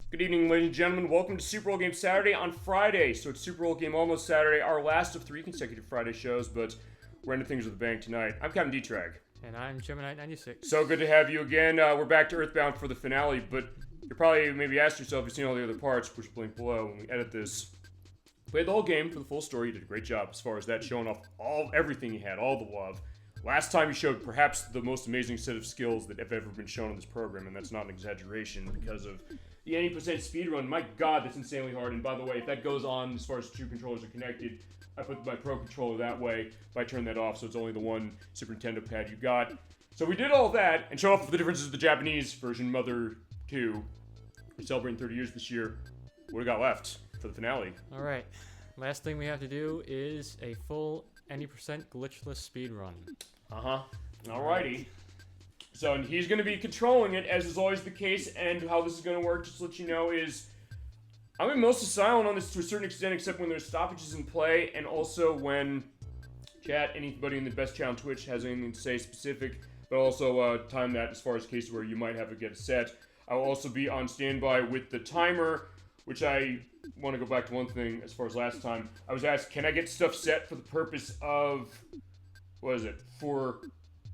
Good evening, ladies and gentlemen. Welcome to Super Bowl Game Saturday on Friday. So it's Super Bowl Game Almost Saturday, our last of 3 consecutive Friday shows, but we're ending things with a bang tonight. I'm Captain D-Trag. And I'm Gemini96. So good to have you again. We're back to EarthBound for the finale, but you're probably maybe asking yourself, you've seen all the other parts, push the link below when we edit this. Played the whole game for the full story. You did a great job as far as that, showing off everything you had, all the love. Last time you showed perhaps the most amazing set of skills that have ever been shown on this program, and that's not an exaggeration because of the 80% speedrun. My god, that's insanely hard. And by the way, if that goes on as far as 2 controllers are connected, I put my Pro Controller that way. If I turn that off, so it's only the one Super Nintendo pad you got. So we did all that, and show off the differences of the Japanese version, Mother 2. We're celebrating 30 years this year. What do we got left for the finale? Alright, last thing we have to do is a full any percent glitchless speedrun. Alrighty. So, and he's going to be controlling it, as is always the case, and how this is going to work, just to let you know, is I'm going to be mostly silent on this to a certain extent, except when there's stoppages in play, and also when chat, anybody in the best chat on Twitch has anything to say specific, but also time that as far as cases where you might have to get set. I will also be on standby with the timer, which I want to go back to one thing as far as last time. I was asked, can I get stuff set for the purpose of, for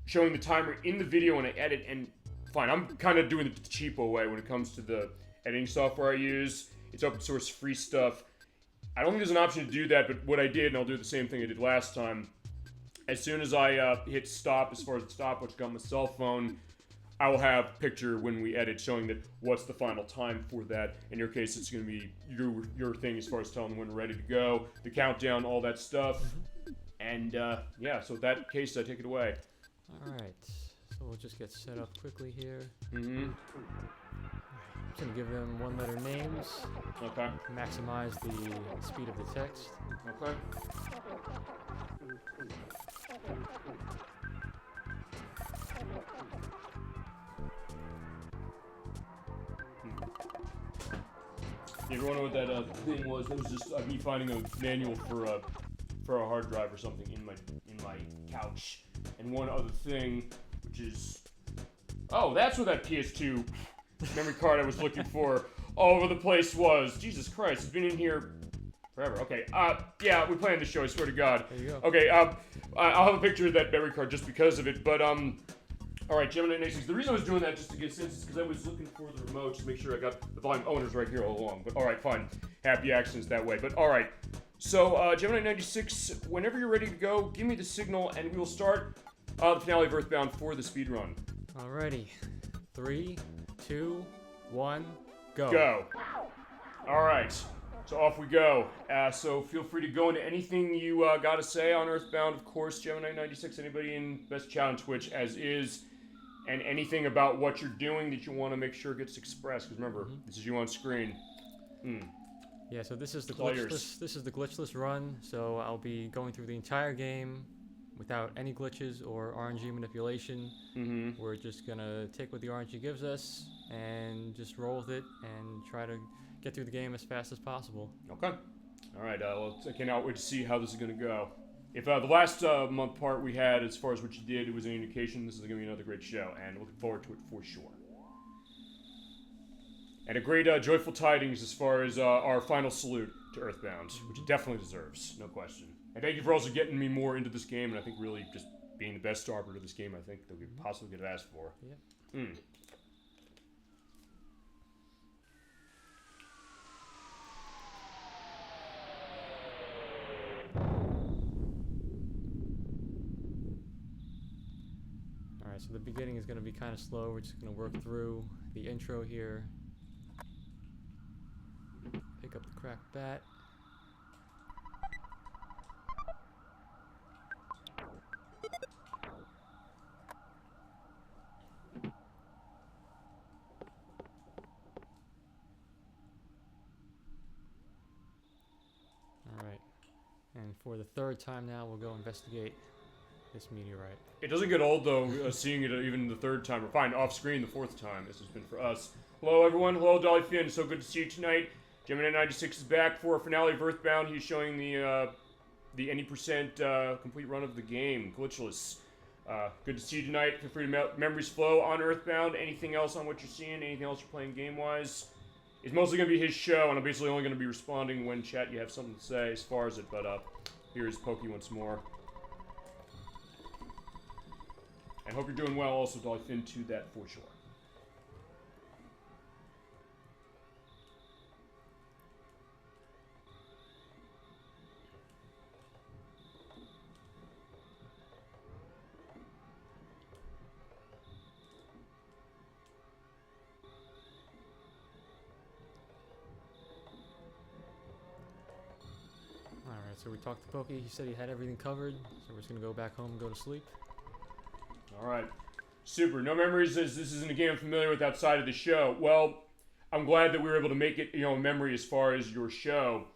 showing the timer in the video when I edit, and fine, I'm kind of doing it the cheapo way when it comes to the editing software I use. It's open source free stuff. I don't think there's an option to do that, but what I did, and I'll do the same thing I did last time, as soon as I hit stop, as far as the stopwatch got on my cell phone, I will have a picture when we edit showing that what's the final time for that. In your case, it's going to be your thing as far as telling when we're ready to go, the countdown, all that stuff. And yeah, so in that case, take it away. Alright, so we'll just get set up quickly here. I'm just gonna give them 1-letter names. Okay. Maximize the speed of the text. Okay. You ever wonder what that thing was? That was just me finding a manual for a hard drive or something in my couch. And one other thing, which is, oh, that's what that PS2 memory card I was looking for all over the place was. Jesus Christ, it's been in here forever. Okay, yeah, we're playing the show, I swear to God. There you go. Okay, I'll have a picture of that memory card just because of it, but, alright, Gemini96, the reason I was doing that just to get a sense is because I was looking for the remote to make sure I got the volume. Oh, and it's right here all along, but alright, fine. Happy accidents that way, but alright. So, Gemini96, whenever you're ready to go, give me the signal, and we will start the finale of EarthBound for the speedrun. Alrighty. 3, 2, 1, go. Go. Alright, so off we go. So feel free to go into anything you got to say on EarthBound, of course, Gemini96, anybody in best chat on Twitch as is, and anything about what you're doing that you want to make sure gets expressed, because remember, this is you on screen. Yeah, so this is the glitchless run, so I'll be going through the entire game without any glitches or RNG manipulation. We're just gonna take what the RNG gives us and just roll with it and try to get through the game as fast as possible. Okay. Alright, well, I cannot wait to see how this is gonna go. If the last month part we had, as far as what you did, it was an indication this is gonna be another great show, and looking forward to it for sure. And a great joyful tidings as far as our final salute to EarthBound, which it definitely deserves, no question. And thank you for also getting me more into this game, and I think really just being the best arbiter of this game, I think, that we possibly could have asked for. Yeah. Alright, so the beginning is going to be kind of slow. We're just going to work through the intro here. Pick up the cracked bat. Alright, and for the 3rd time now, we'll go investigate this meteorite. It doesn't get old, though, seeing it even the 3rd time, or fine, off-screen the 4th time. This has been for us. Hello, everyone. Hello, Dolly Finn. So good to see you tonight. Gemini96 is back for a finale of EarthBound. He's showing the any percent complete run of the game, glitchless. Good to see you tonight. Feel free to memories flow on EarthBound. Anything else on what you're seeing? Anything else you're playing game-wise? It's mostly going to be his show, and I'm basically only going to be responding when chat you have something to say as far as it, but here's Pokey once more. And hope you're doing well also, Dollyfin, to that for sure. Alright, so we talked to Pokey. He said he had everything covered, so we're just going to go back home and go to sleep. Alright. Super. No Memories says this isn't a game I'm familiar with outside of the show. Well, I'm glad that we were able to make it, a memory as far as your show,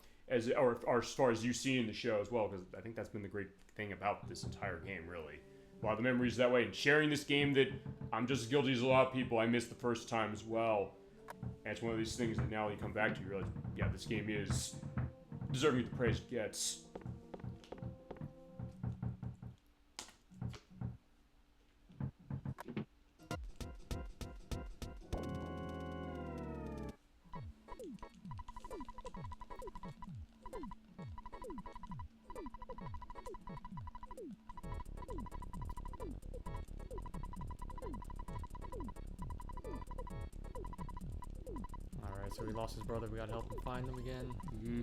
or as far as you see in the show as well, because I think that's been the great thing about this entire game, really. A lot of the memories that way, and sharing this game that I'm just as guilty as a lot of people. I missed the first time as well. And it's one of these things that now you come back to, you realize, yeah, this game is deserving of the praise it gets. Alright, so we lost his brother. We gotta help him find him again. Mm-hmm.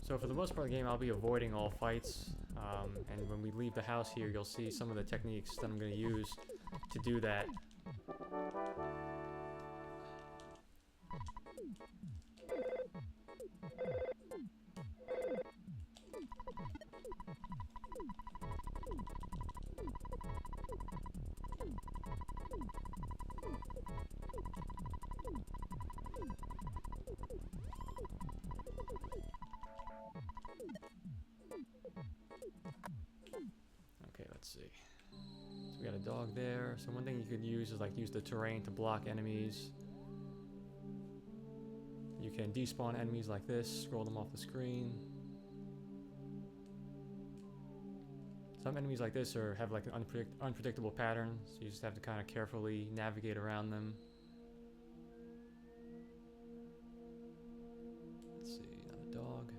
So for the most part of the game, I'll be avoiding all fights. And when we leave the house here, you'll see some of the techniques that I'm going to use to do that. Okay, let's see. So we got a dog there. So one thing you could use is use the terrain to block enemies. You can despawn enemies like this, scroll them off the screen. Some enemies like this have an unpredictable pattern, so you just have to kind of carefully navigate around them. Let's see, another dog.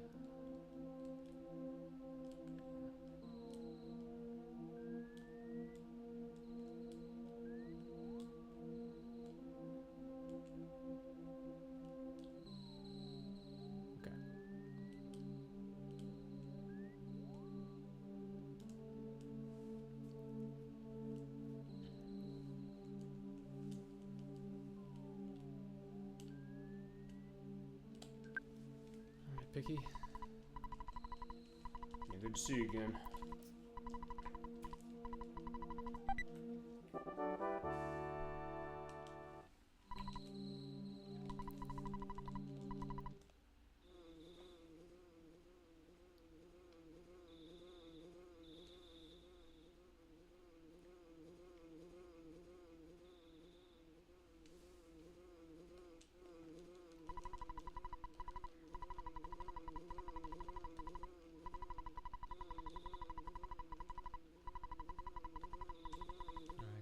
Picky. Yeah, good to see you again.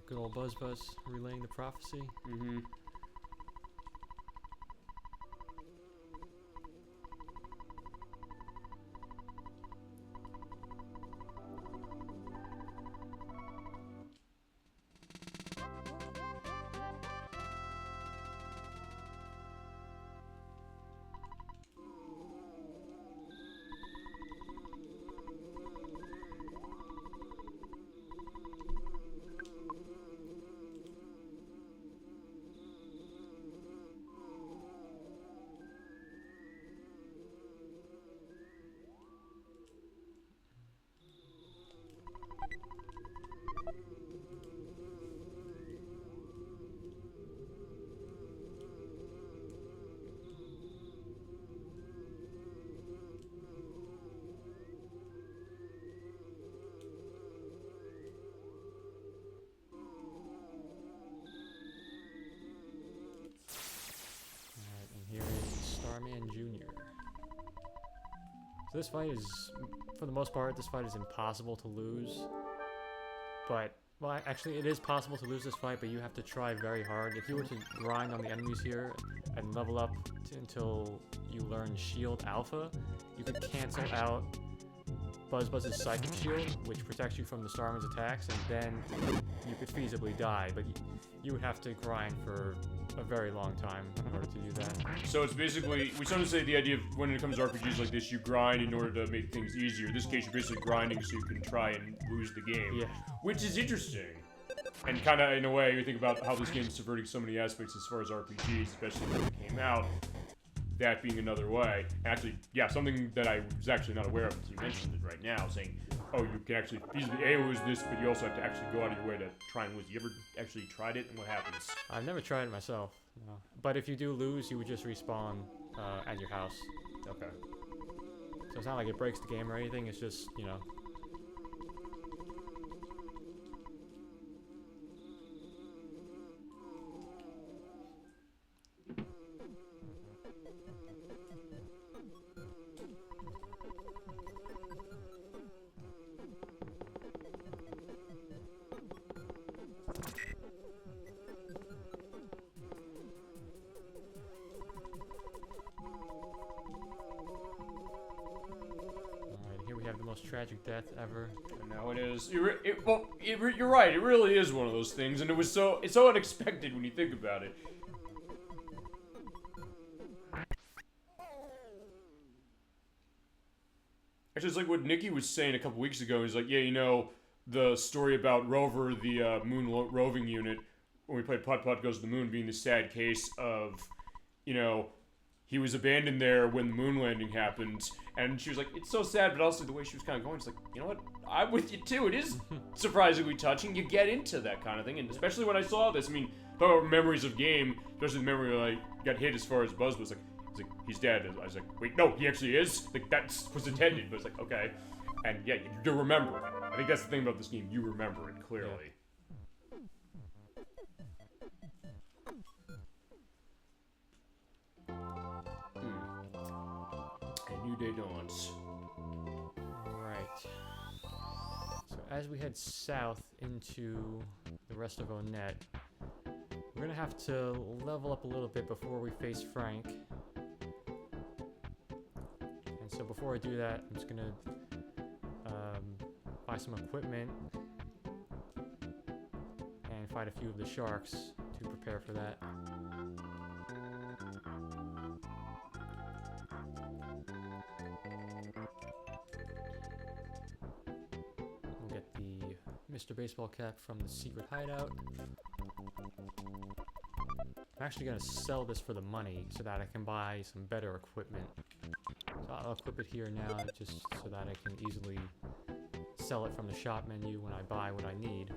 Good old Buzz relaying the prophecy. Mm-hmm. Starman Jr. So this fight is, for the most part, this fight is impossible to lose. But, well, actually, it is possible to lose this fight, but you have to try very hard. If you were to grind on the enemies here and level up until you learn Shield Alpha, you could cancel out Buzz's Psychic Shield, which protects you from the Starman's attacks, and then you could feasibly die, but you would have to grind for a very long time in order to do that. So it's basically, we sometimes say the idea of when it comes to RPGs like this, you grind in order to make things easier. In this case, you're basically grinding so you can try and lose the game. Yeah. Which is interesting. And kind of, in a way, you think about how this game is subverting so many aspects as far as RPGs, especially when it came out. That being another way. Actually, yeah, something that I was actually not aware of until you mentioned it right now, saying, oh, you can actually easily lose this, but you also have to actually go out of your way to try and lose. You ever actually tried it, and what happens? I've never tried it myself, no. But if you do lose, you would just respawn at your house. Okay. So it's not like it breaks the game or anything, it's just, you know. The most tragic death ever. And now it is. You're right. It really is one of those things, and it's so unexpected when you think about it. Actually, it's like what Nikki was saying a couple weeks ago. He's like, yeah, you know, the story about Rover, the moon roving unit, when we played Putt Putt Goes to the Moon, being the sad case of, you know, he was abandoned there when the moon landing happened, and she was like, it's so sad, but also the way she was kind of going, she's like, you know what, I'm with you too, it is surprisingly touching, you get into that kind of thing, and especially when I saw this, I mean, talk about memories of game, especially the memory when I got hit as far as Buzz was like, he's dead, I was like, wait, no, he actually is, like, that was intended, but it's like, okay, and yeah, you remember it. I think that's the thing about this game, you remember it clearly. Yeah. New day dawns. Alright. So as we head south into the rest of Onet, we're gonna have to level up a little bit before we face Frank. And so before I do that, I'm just gonna buy some equipment and fight a few of the sharks to prepare for that. Mr. Baseball Cap from the secret hideout. I'm actually going to sell this for the money so that I can buy some better equipment. So I'll equip it here now just so that I can easily sell it from the shop menu when I buy what I need.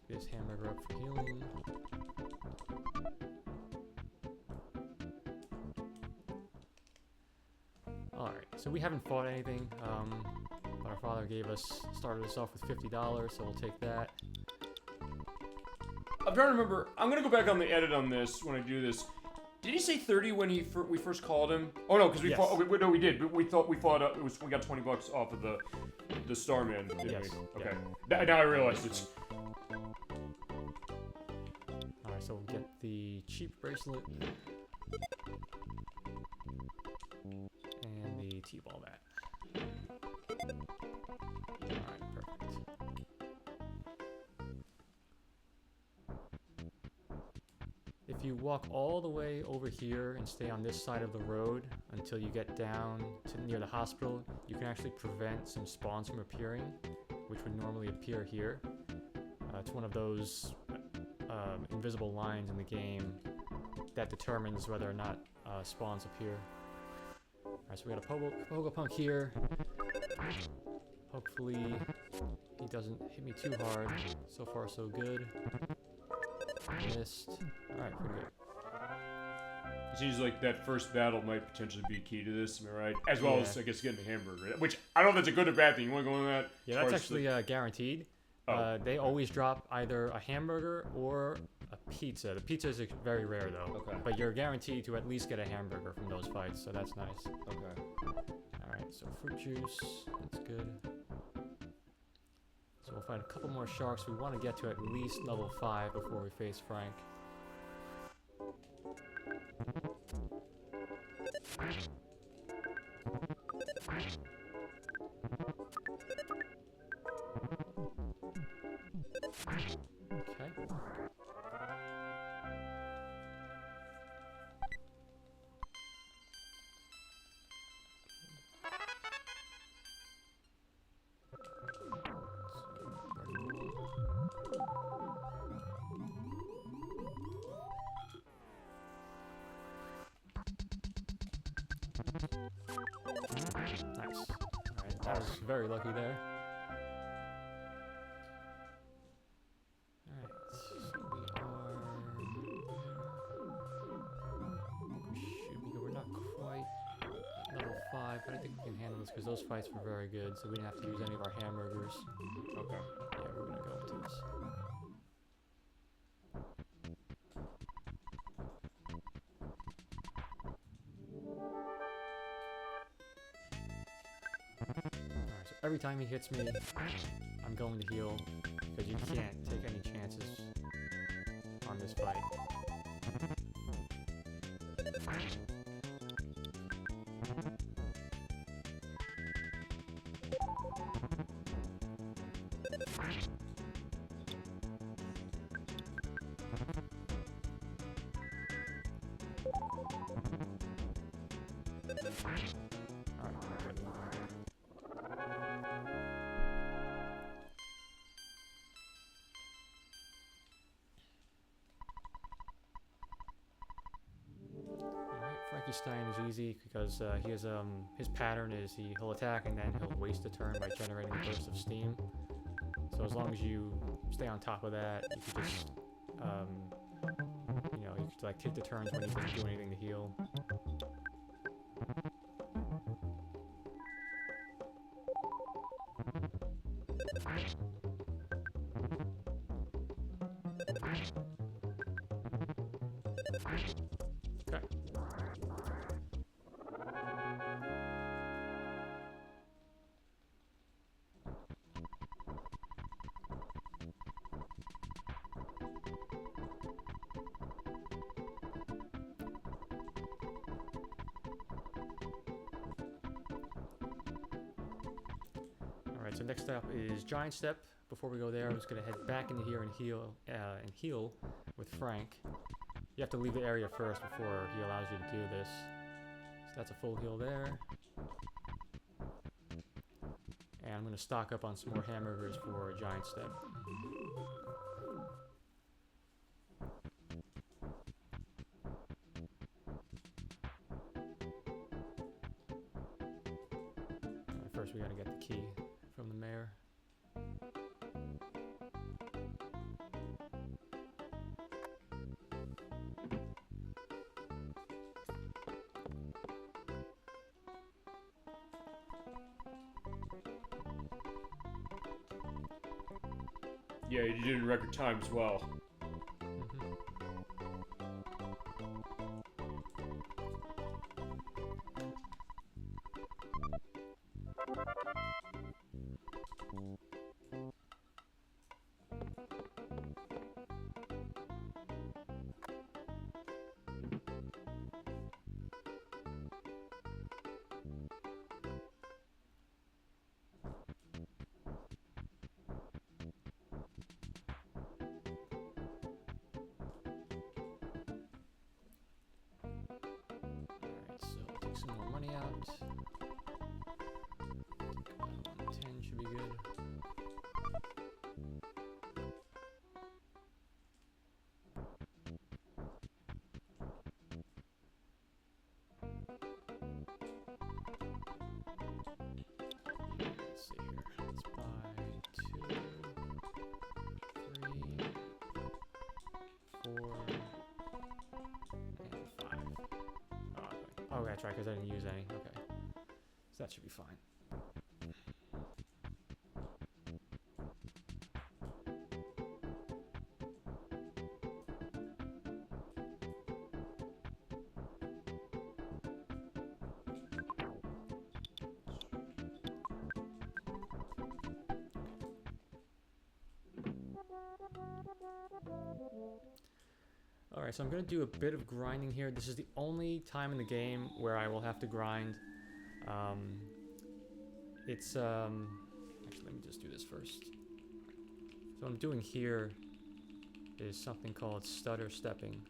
Pick this hamburger up for healing. Alright, so we haven't fought anything. But our father started us off with $50, so we'll take that. I'm trying to remember. I'm gonna go back on the edit on this when I do this. Did he say 30 when we first called him? Oh no, because we fought. Oh, no, we did. But we thought we fought. We got $20 off of the Starman. Yes. We? Okay. Yeah. Now I realized it's. All right, so we'll get the cheap bracelet and the T-ball bat. Alright, perfect. If you walk all the way over here and stay on this side of the road until you get down to near the hospital, you can actually prevent some spawns from appearing, which would normally appear here. It's one of those invisible lines in the game that determines whether or not spawns appear. Alright, so we got a Pogopunk here. Hopefully he doesn't hit me too hard. So far so good. Missed. Alright, pretty good. It seems like that first battle might potentially be key to this, am I right? As well as, I guess, getting a hamburger. Which, I don't know if that's a good or bad thing. You want to go on that? Yeah, that's actually guaranteed. They always drop either a hamburger or a pizza. The pizza is very rare though. Okay. But you're guaranteed to at least get a hamburger from those fights, so that's nice. Okay. Alright, so fruit juice, that's good. So we'll find a couple more sharks. We want to get to at least level 5 before we face Frank. Okay. Nice. Alright, that was very lucky there. Alright, so we're not quite level 5, but I think we can handle this because those fights were very good, so we didn't have to use any of our hamburgers. Okay. Yeah, we're gonna go into this. Alright, so every time he hits me, I'm going to heal, because you can't take any chances on this fight. Alright, good. Frankenstein is easy because he has his pattern is he'll attack and then he'll waste a turn by generating a burst of steam. So as long as you stay on top of that, you can just you know, you can like take the turns when he doesn't do anything to heal. Okay. Alright, so next up is Giant Step. Before we go there, I'm just going to head back into here and heal with Frank. You have to leave the area first before he allows you to do this. So that's a full heal there. And I'm going to stock up on some more hamburgers for Giant Step. First we got to get the key from the mayor. Yeah, you did it in record time as well. Some more money out. 10 should be good. Let's see here. Let's buy 2, 3, 4, and 5. Oh, that's right, because I didn't use any. Okay. So that should be fine. Alright, so I'm going to do a bit of grinding here. This is the only time in the game where I will have to grind. Actually, let me just do this first. So what I'm doing here is something called stutter stepping.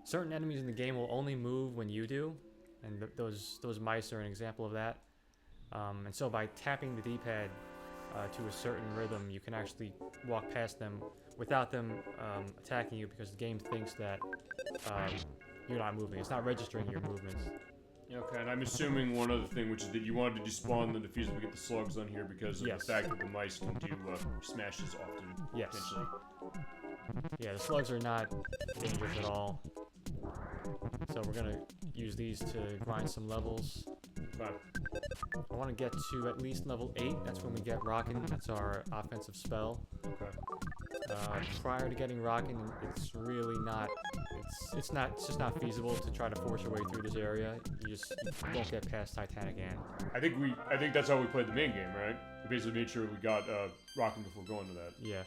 Certain enemies in the game will only move when you do, and those mice are an example of that. And so by tapping the D-pad to a certain rhythm, you can actually walk past them without them attacking you, because the game thinks that you're not moving. It's not registering your movements. Okay, and I'm assuming one other thing, which is that you wanted to despawn the defeasable to get the slugs on here because of the fact that the mice can do smashes often, potentially. Yeah, the slugs are not dangerous at all. So we're gonna use these to grind some levels. Okay. I want to get to at least level 8. That's when we get Rockin'. That's our offensive spell. Okay. Prior to getting Rockin', it's really not. It's just not feasible to try to force your way through this area. You won't get past Titanic Ant. I think that's how we played the main game, right? We basically made sure we got Rockin' before going to that. Yeah.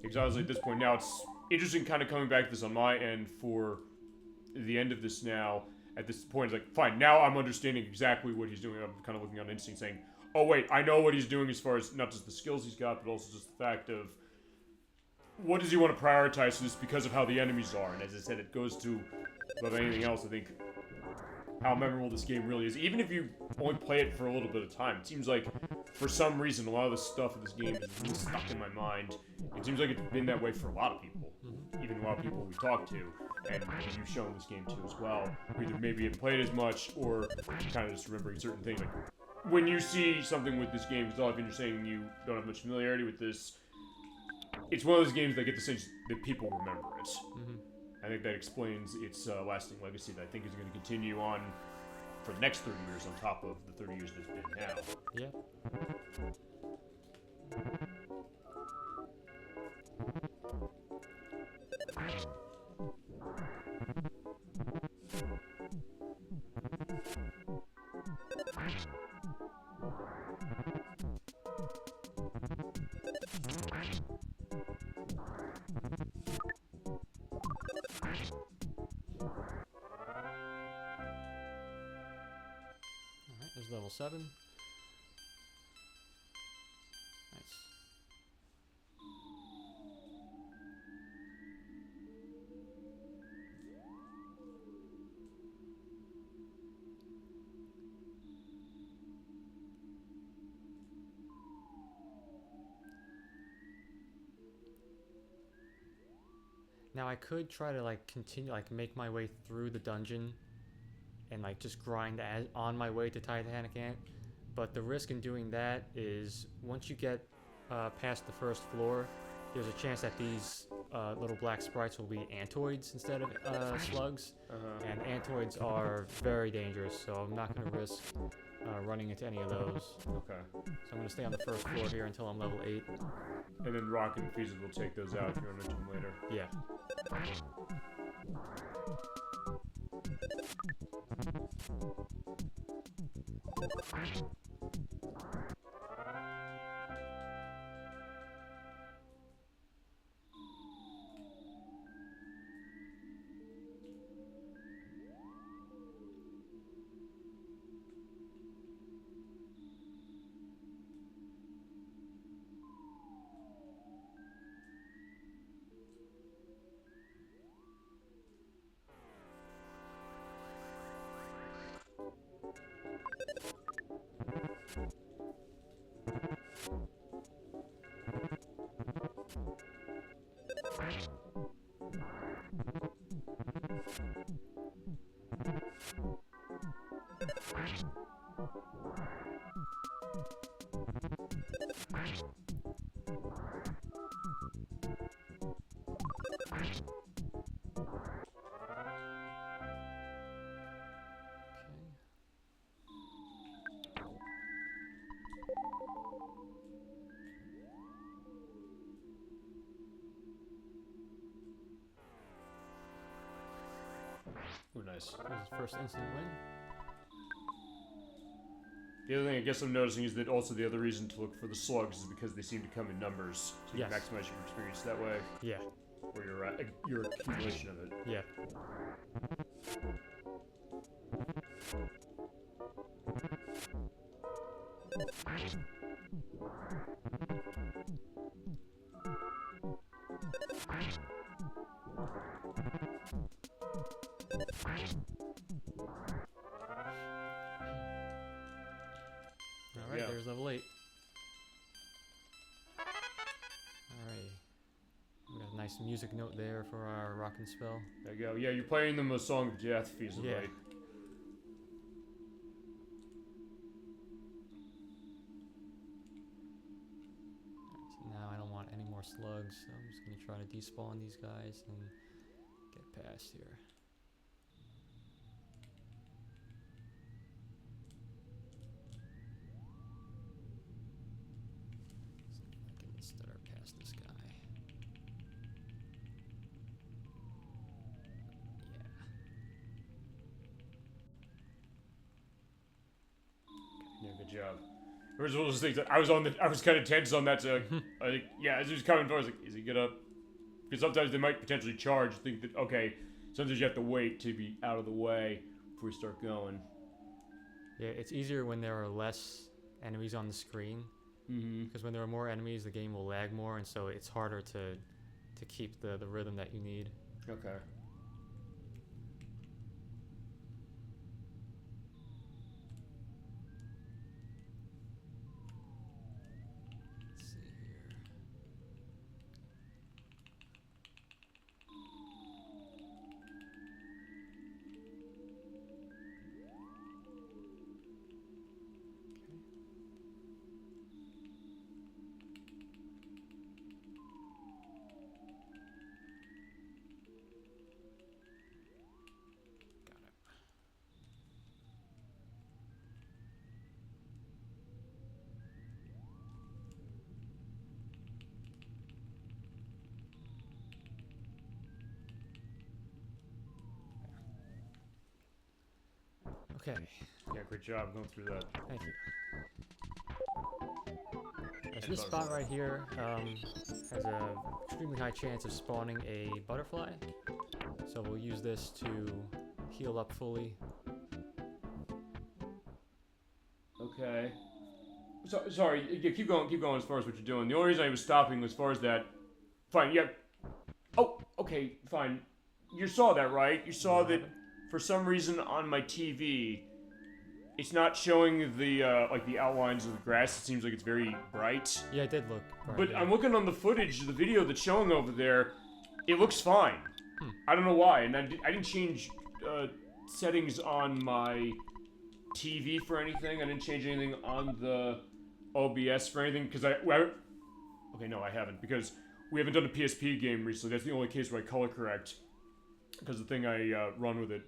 Because honestly, at this point now, it's interesting kind of coming back to this on my end for the end of this now. At this point, it's like, fine, now I'm understanding exactly what he's doing. I'm kind of looking on instinct saying, oh wait, I know what he's doing as far as not just the skills he's got, but also just the fact of what does he want to prioritize for this because of how the enemies are. And as I said, it goes to, above anything else, I think, how memorable this game really is. Even if you only play it for a little bit of time, it seems like, for some reason, a lot of the stuff in this game is really stuck in my mind. It seems like it's been that way for a lot of people. Even a lot of people we talk to, and you've shown this game to as well, who either maybe haven't played as much, or kind of just remembering certain things. Like, when you see something with this game, because often you're saying you don't have much familiarity with this, it's one of those games that get the sense that people remember it. I think that explains its lasting legacy that I think is going to continue on for the next 30 years on top of the 30 years that it's been now. Yeah. Alright, there's level 7. Nice. Now I could try to continue, make my way through the dungeon and just grind on my way to Titanic Ant, but the risk in doing that is once you get past the first floor, there's a chance that these little black sprites will be antoids instead of slugs, and antoids are very dangerous, so I'm not going to risk running into any of those. Okay. So I'm going to stay on the first floor here until I'm level 8. And then Rockin' and Feasible will take those out if you run into them later. Yeah. Ooh, nice. This is first instant win. The other thing I guess I'm noticing is that also the other reason to look for the slugs is because they seem to come in numbers, so you can maximize your experience that way. Yeah. Or your accumulation of it. Yeah. Alright, there's level 8. Alright. We got a nice music note there for our rockin' spell. There you go. Yeah, you're playing them a song of death, feasibly. Yeah. So now I don't want any more slugs, so I'm just gonna try to despawn these guys and get past here. Start past this guy. Yeah, good job. It was one of those things that I was kind of tense on that. So, as he was coming forward, I was like, is he gonna? Because sometimes they might potentially charge. Think that okay, sometimes you have to wait to be out of the way before we start going. Yeah, it's easier when there are less enemies on the screen. Because when there are more enemies, the game will lag more, and so it's harder to keep the rhythm that you need. Okay. Let's see here. Okay. Yeah, great job going through that. Thank you. So this spot right here has a extremely high chance of spawning a butterfly. So we'll use this to heal up fully. Okay. So, sorry, yeah, keep going as far as what you're doing. The only reason I was stopping as far as that... Fine, yeah. Oh, okay, fine. You saw that, right? You saw that for some reason on my TV, it's not showing the, like, the outlines of the grass. It seems like it's very bright. Yeah, it did look bright. But yeah. I'm looking on the footage, the video that's showing over there, it looks fine. I don't know why, and I didn't change settings on my TV for anything. I didn't change anything on the OBS for anything, because okay, no, I haven't, because we haven't done a PSP game recently. That's the only case where I color correct, because the thing I run with it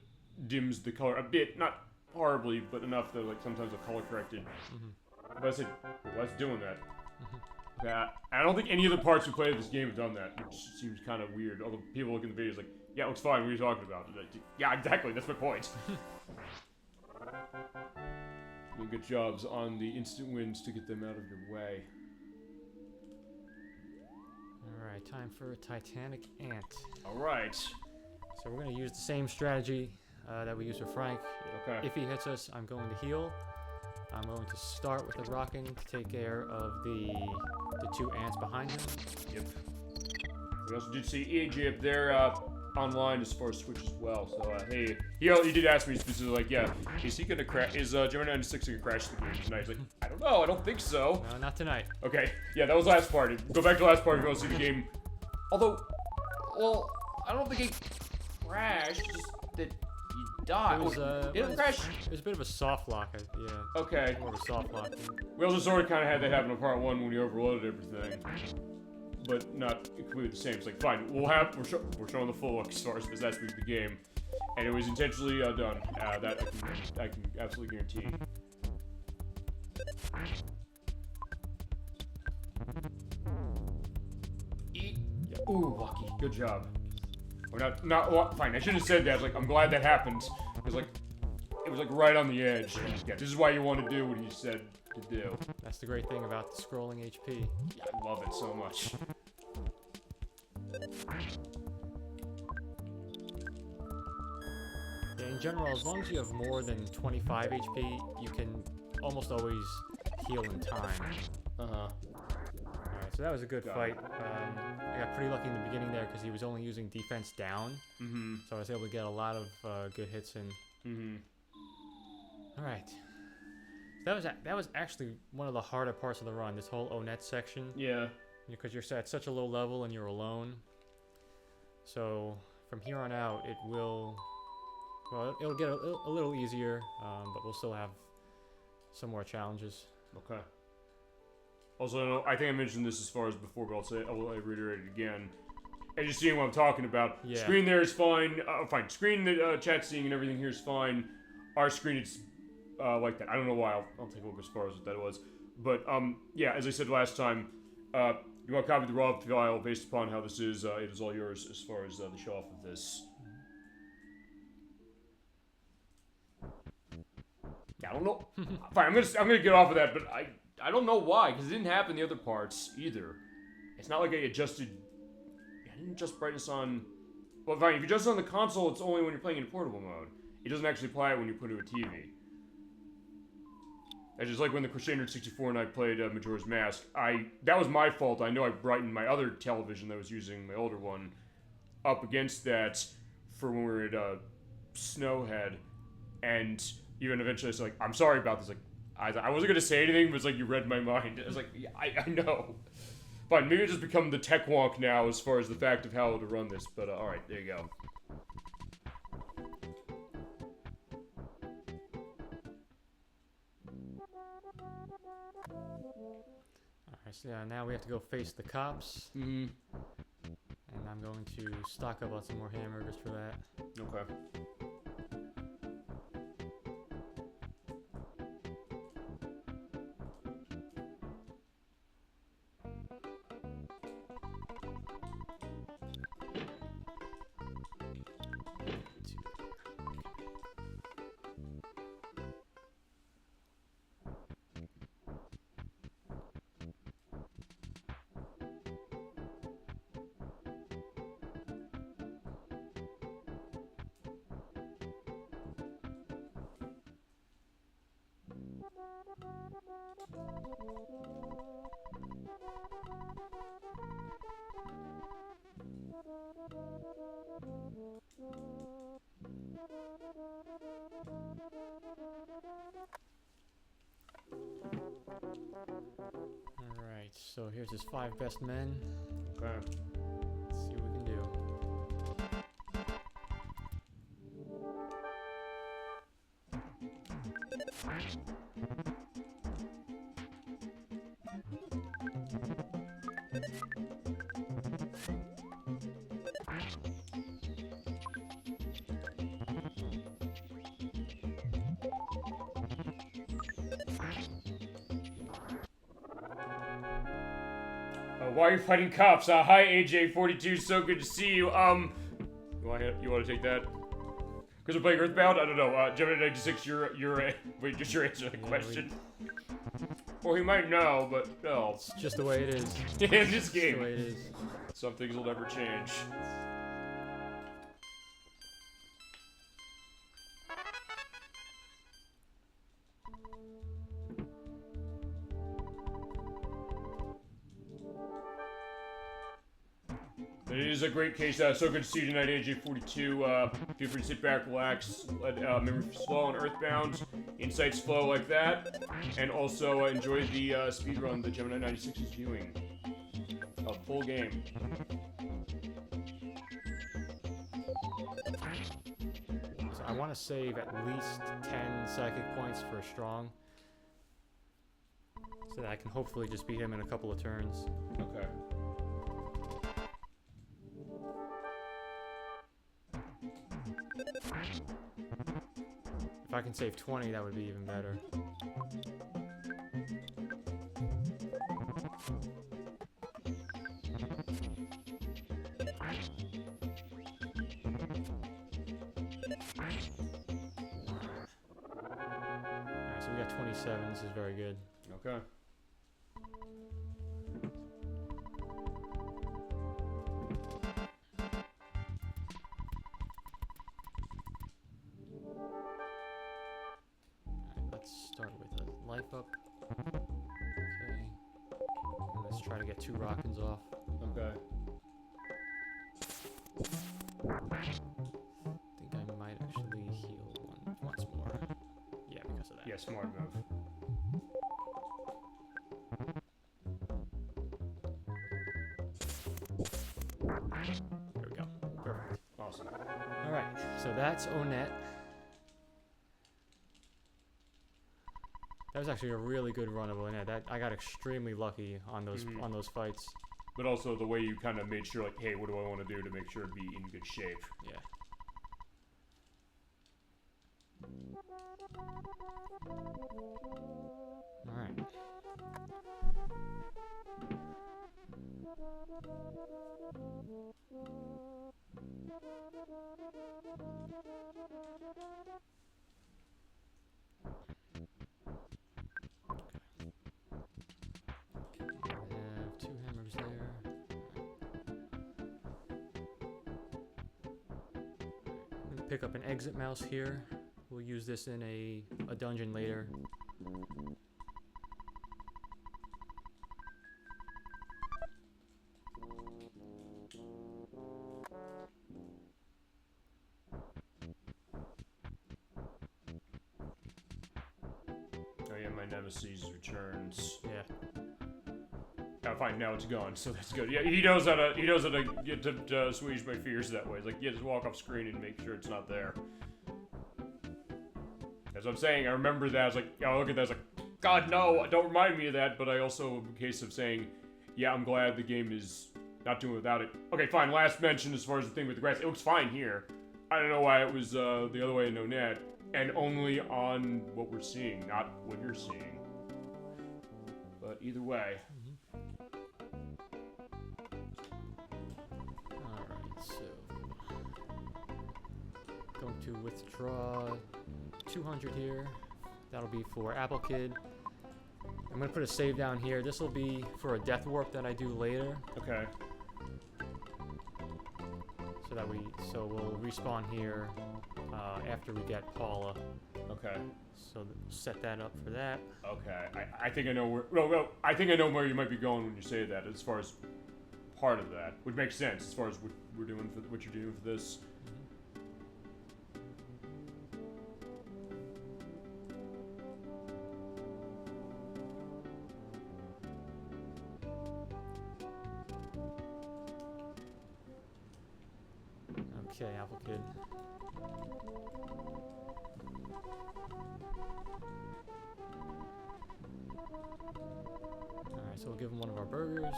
dims the color a bit, not horribly, but enough that like sometimes I'll color correct it. But I said, why is it doing that? Yeah, I don't think any of the parts we played of this game have done that, which seems kind of weird. Although people look in the videos like, yeah, it looks fine, what are you talking about? Like, yeah, exactly, that's my point. Doing good jobs on the instant wins to get them out of your way. Alright, time for a Titanic Ant. Alright. So we're going to use the same strategy that we used for Frank. Okay. If he hits us, I'm going to heal. I'm going to start with the rocking to take care of the two ants behind him. Yep. We also did see EAJ up there online as far as Switch as well. So hey, he did ask me specifically, like, yeah, is he gonna crash? Is Gemini 96 gonna crash the game tonight? He's like, I don't know, I don't think so. No, not tonight. Okay, yeah, that was the last part. Go back to the last part if you want to see the game. Although, well, I don't think it crashed. Just that he died. It didn't crash. It was a bit of a soft lock, yeah. Okay. More of a soft lock. We also sort of kind of had that happen in part 1 when we overloaded everything. But not completely the same. It's like, fine, we're showing the full look as far as this last week of the game. And it was intentionally done. That I can absolutely guarantee. Yeah. Ooh, lucky. Good job. We're not fine. I shouldn't have said that. Like, I'm glad that happened. Because, like, was like right on the edge. Yeah, this is why you want to do what he said to do. That's the great thing about the scrolling HP. Yeah, I love it so much. Yeah, in general, as long as you have more than 25 HP, you can almost always heal in time. Alright, so that was a good fight. I got pretty lucky in the beginning there because he was only using defense down. So I was able to get a lot of good hits in. Alright. That was actually one of the harder parts of the run, this whole O-net section. Yeah. Because you're at such a low level and you're alone. So from here on out, it'll get a little easier, but we'll still have some more challenges. Okay. Also, I think I mentioned this as far as before, but I'll reiterate it again. As you're seeing what I'm talking about, screen there is fine. Fine. Screen the chat seeing and everything here is fine. Our screen, it's like that. I don't know why. I'll take a look as far as what that was. But, yeah, as I said last time, you want to copy the raw file based upon how this is. It is all yours as far as the show off of this. Yeah, I don't know. Fine, I'm gonna get off of that, but I don't know why, because it didn't happen in the other parts either. It's not like I adjusted. I didn't adjust brightness on. Well, fine. If you adjust it on the console, it's only when you're playing in portable mode. It doesn't actually apply it when you put it to a TV. It's just like when the Crusader 64 and I played Majora's Mask. That was my fault. I know I brightened my other television that I was using, my older one, up against that for when we were at Snowhead, and even eventually I was like, I'm sorry about this. Like, I wasn't gonna say anything, but it's like you read my mind. I was like, yeah, I know. Fine, maybe it's just become the tech wonk now as far as the fact of how to run this. But all right, there you go. Alright, so yeah, now we have to go face the cops. And I'm going to stock up on some more hamburgers for that. Okay. Alright, so here's his 5 best men. Okay. Let's see what we can do. Why are you fighting cops? Hi, AJ42. So good to see you. You want to take that? Because we're playing EarthBound? I don't know. Gemini 96, wait, just your answer to the question. Or he might know, but no. It's just the way it is. In this game. Just the way it is. Some things will never change. It is a great case. So good to see you tonight, AJ42. Feel free to sit back, relax, let memory flow on EarthBound, insights flow like that, and also enjoy the speedrun that Gemini 96 is doing. A full game. So I want to save at least 10 psychic points for a strong, so that I can hopefully just beat him in a couple of turns. Okay. If I can save 20, that would be even better. we got 27. This is very good. Okay. Let's start with a life up. Okay. And let's try to get 2 rockins off. Okay. I think I might actually heal once more. Yeah, because of that. Yeah, smart move. There we go. Perfect. Awesome. Alright, so that's Onet. That was actually a really good run of Onet. I got extremely lucky on those fights. But also the way you kind of made sure, like, hey, what do I want to do to make sure to be in good shape? Yeah. Alright. Have 2 hammers there. I'm gonna pick up an exit mouse here. We'll use this in a dungeon later. Oh yeah, my nemesis returns. Yeah. Oh, fine, now it's gone, so that's good. Yeah, he knows how to get to assuage my fears that way. It's like, yeah, just walk off screen and make sure it's not there. As I'm saying, I remember that. I was like, oh, look at that. I was like, God, no, don't remind me of that. But I also, in case of saying, yeah, I'm glad the game is not doing without it. Okay, fine. Last mention as far as the thing with the grass. It looks fine here. I don't know why it was the other way in no net, and only on what we're seeing, not what you're seeing. But either way. Alright, so going to withdraw 200 here. That'll be for Apple Kid. I'm gonna put a save down here. This will be for a death warp that I do later. Okay. So we'll respawn here after we get Paula. Okay. So set that up for that. Okay. I think I know where. No, I think I know where you might be going when you say that. As far as part of that, would make sense as far as what we're doing for what you're doing for this. Okay, Apple Kid. Alright, so we'll give him one of our burgers.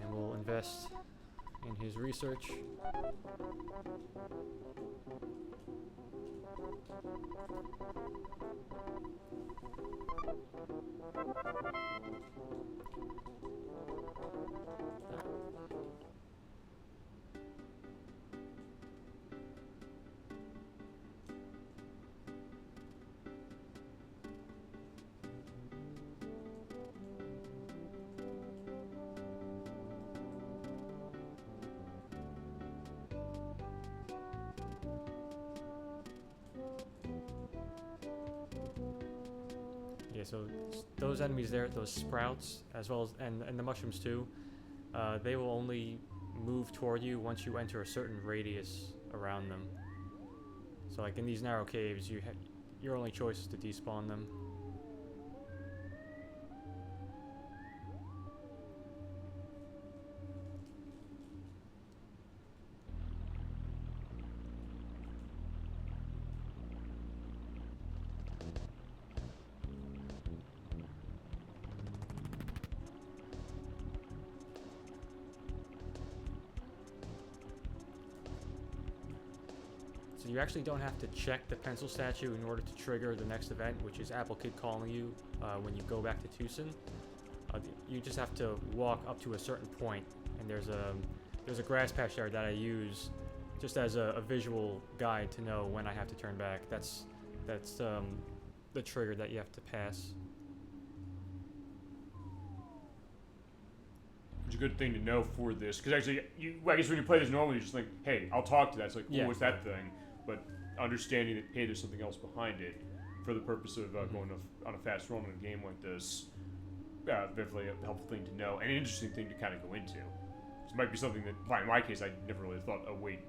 And we'll invest in his research. So those enemies there, those sprouts, as well as and the mushrooms too, they will only move toward you once you enter a certain radius around them. So like in these narrow caves, your only choice is to despawn them. So you actually don't have to check the pencil statue in order to trigger the next event, which is Apple Kid calling you when you go back to Tucson. You just have to walk up to a certain point, and there's a grass patch there that I use just as a visual guide to know when I have to turn back. That's That's the trigger that you have to pass. It's a good thing to know for this, because actually, I guess when you play this normally, you just think, hey, I'll talk to that. It's like, oh, what's that thing? But understanding that, hey, there's something else behind it, for the purpose of going on a fast run in a game like this, definitely a helpful thing to know, and an interesting thing to kind of go into. This might be something that, in my case, I never really thought, oh, wait.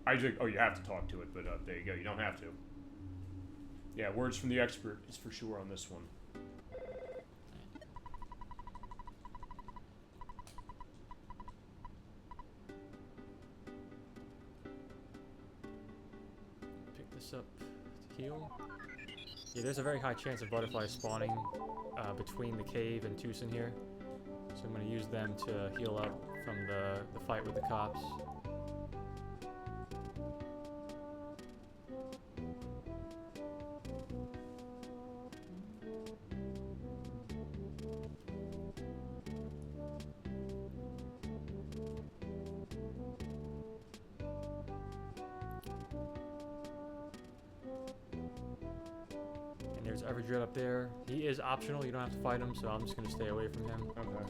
I was like, oh, you have to talk to it, but there you go, you don't have to. Yeah, words from the expert is for sure on this one. Pick this up to heal. Yeah, there's a very high chance of butterflies spawning between the cave and Tucson here. So I'm going to use them to heal up from the fight with the cops. There's Everdred up there. He is optional, you don't have to fight him, so I'm just going to stay away from him. Okay.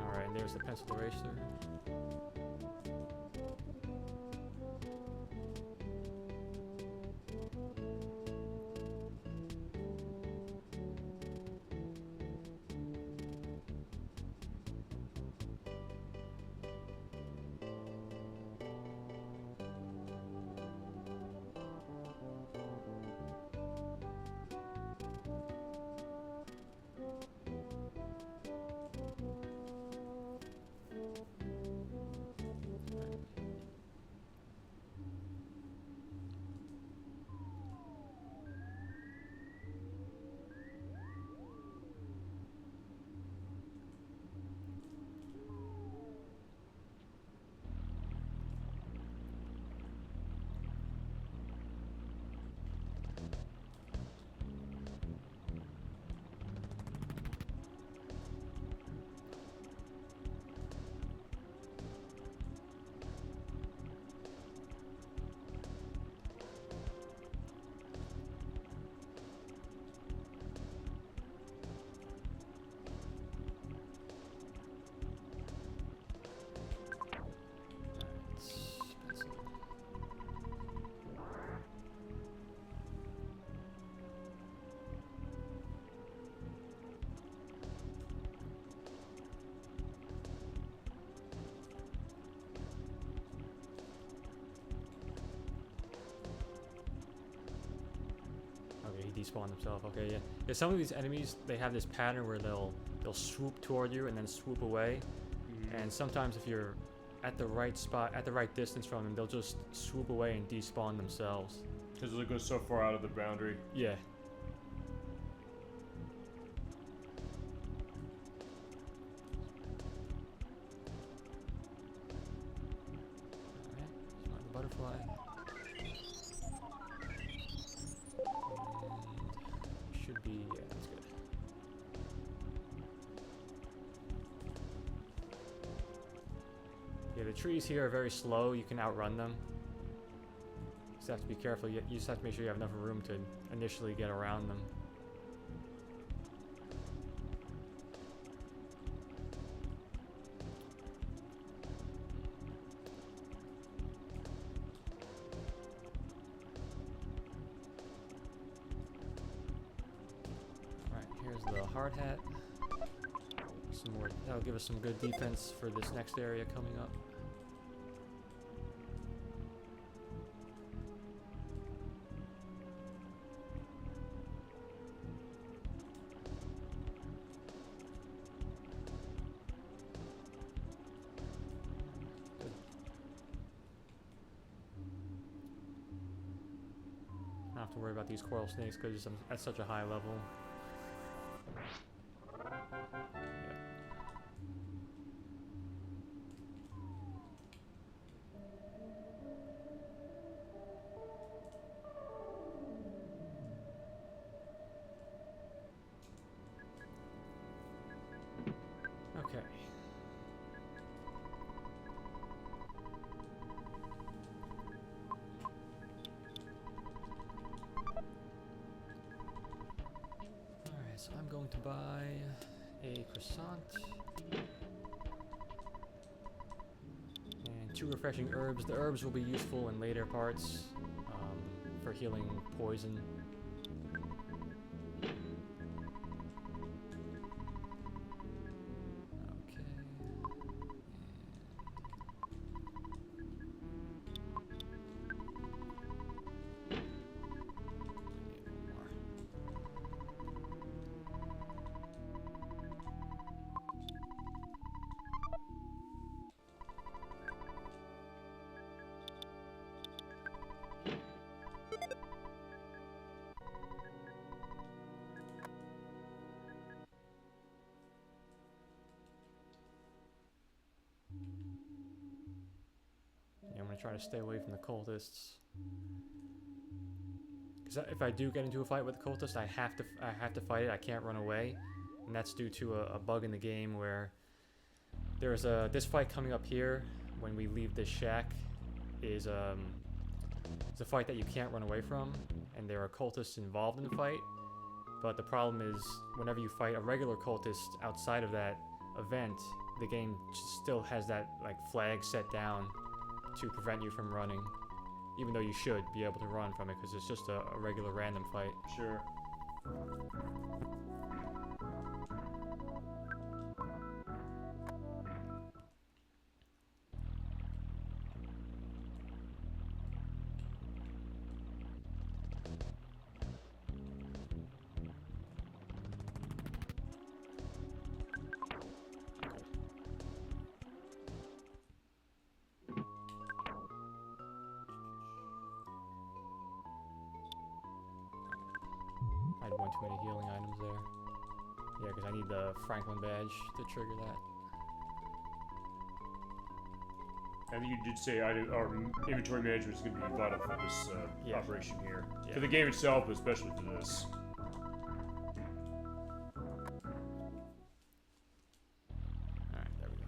Alright, and there's the pencil eraser. Despawn himself. Okay, yeah. Yeah, some of these enemies, they have this pattern where they'll swoop toward you and then swoop away. And sometimes if you're at the right spot, at the right distance from them, they'll just swoop away and despawn themselves. Because it goes so far out of the boundary. Yeah. Alright, smart butterfly. Yeah, that's good. Yeah, the trees here are very slow. You can outrun them. You just have to be careful. You just have to make sure you have enough room to initially get around them. The hard hat. Some more. That'll give us some good defense for this next area coming up. Good. I don't have to worry about these coral snakes because I'm at such a high level. Okay. So I'm going to buy a croissant and 2 refreshing herbs. The herbs will be useful in later parts for healing poison. I'm gonna try to stay away from the cultists. Because if I do get into a fight with the cultist, I have to fight it. I can't run away, and that's due to a bug in the game where there's this fight coming up here when we leave this shack is it's a fight that you can't run away from, and there are cultists involved in the fight. But the problem is whenever you fight a regular cultist outside of that event, the game still has that like flag set down to prevent you from running, even though you should be able to run from it because it's just a regular random fight. Sure. I had one too many healing items there. Yeah, because I need the Franklin badge to trigger that. I think you did say our inventory management is going to be vital for this operation here. Yeah. For the game itself, but especially for this. Alright, there we go.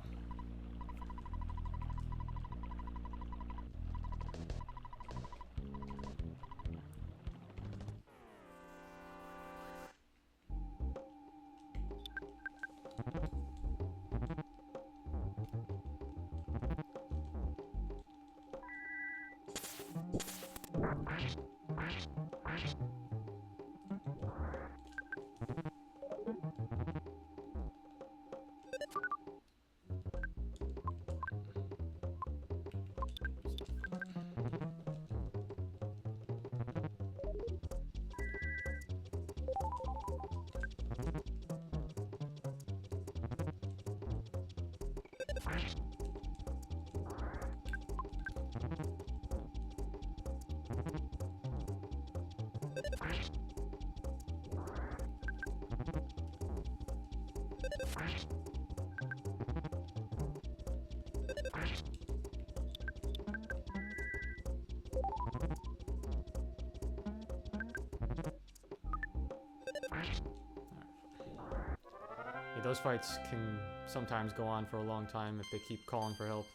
Yeah, those fights can sometimes go on for a long time if they keep calling for help.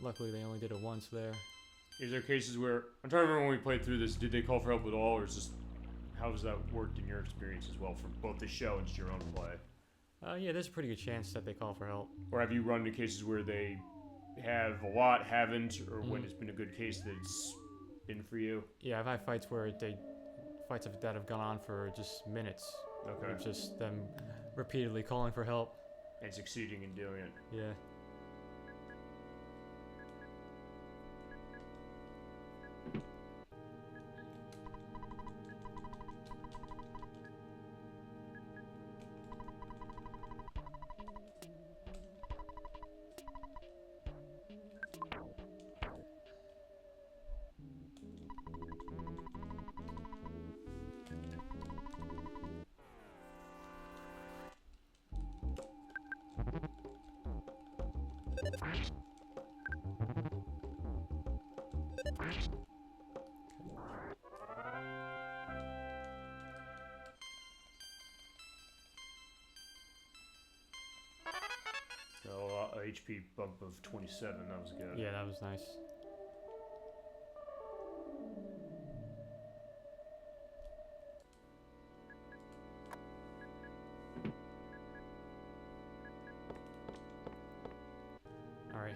Luckily, they only did it once there. Is there cases where I'm trying to remember when we played through this? Did they call for help at all, or is just how has that worked in your experience as well for both the show and just your own play? Yeah, there's a pretty good chance that they call for help. Or have you run into cases where they have a lot, haven't, or when it's been a good case that it's been for you? Yeah, I've had fights where fights that have gone on for just minutes. Okay. It's just them repeatedly calling for help. And succeeding in doing it. Yeah. So a HP bump of 27, that was good. Yeah, that was nice.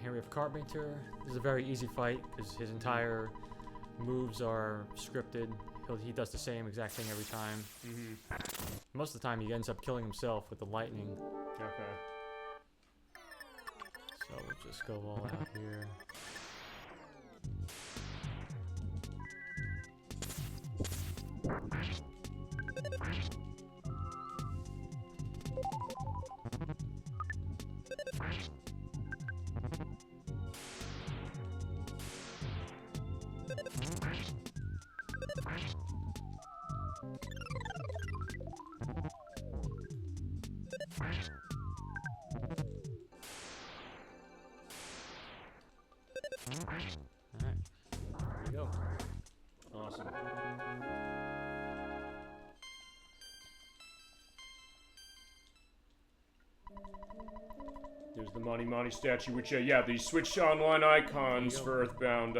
here we have Carpenter. This is a very easy fight because his entire moves are scripted. He does the same exact thing every time. Most of the time he ends up killing himself with the lightning. Okay. So we'll just go all out here. Alright, there we go. Awesome. There's the Money statue, which, yeah, the Switch Online icons for EarthBound,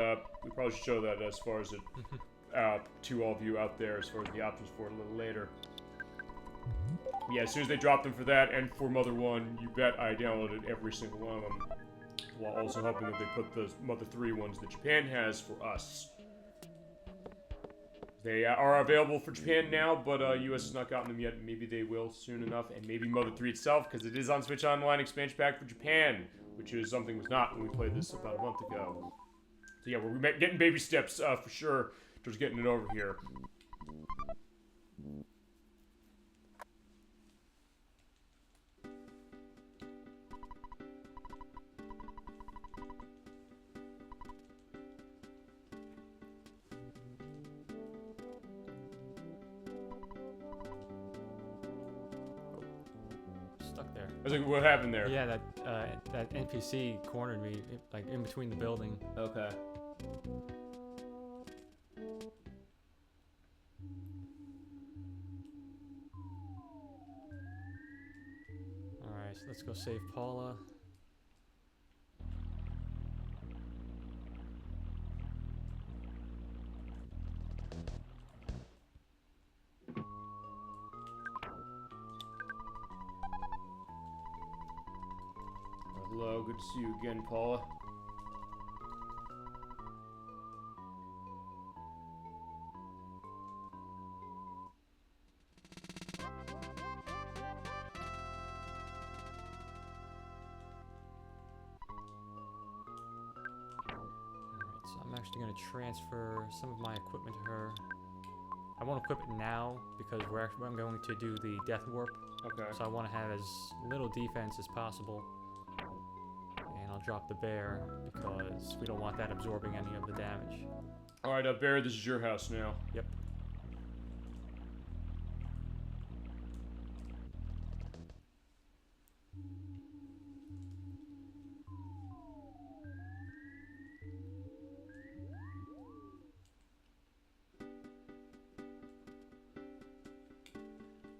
we probably should show that as far as it, to all of you out there, as far as the options for it a little later. Yeah, as soon as they dropped them for that and for Mother 1, you bet I downloaded every single one of them, while also hoping that they put the Mother 3 ones that Japan has for us. They are available for Japan now, but US has not gotten them yet. Maybe they will soon enough, and maybe Mother 3 itself, because it is on Switch Online expansion pack for Japan, which is something was not when we played this about a month ago. So yeah, we're getting baby steps for sure towards getting it over here. I was like, what happened there? Yeah, that NPC cornered me, like, in between the building. Okay. Alright, so let's go save Paula. Hello, good to see you again, Paula. Alright, so I'm actually going to transfer some of my equipment to her. I won't equip it now because I'm going to do the death warp. Okay. So I want to have as little defense as possible. And I'll drop the bear because we don't want that absorbing any of the damage. Alright, Bear, this is your house now. Yep.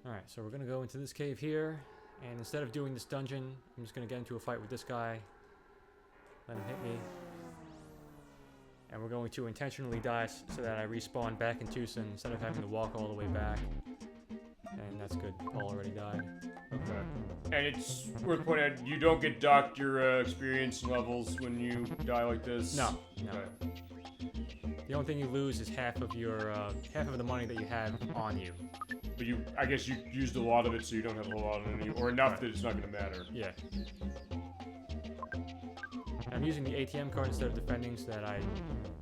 Alright, so we're gonna go into this cave here, and instead of doing this dungeon, I'm just gonna get into a fight with this guy. Let him hit me. And we're going to intentionally die so that I respawn back in Tucson instead of having to walk all the way back. And that's good. Paul already died. Okay. And it's worth pointing out, you don't get docked your experience levels when you die like this? No. No. Okay. The only thing you lose is half of your half of the money that you have on you. But I guess you used a lot of it, so you don't have a whole lot on you, or enough that it's not going to matter. Yeah. I'm using the ATM card instead of defending so that I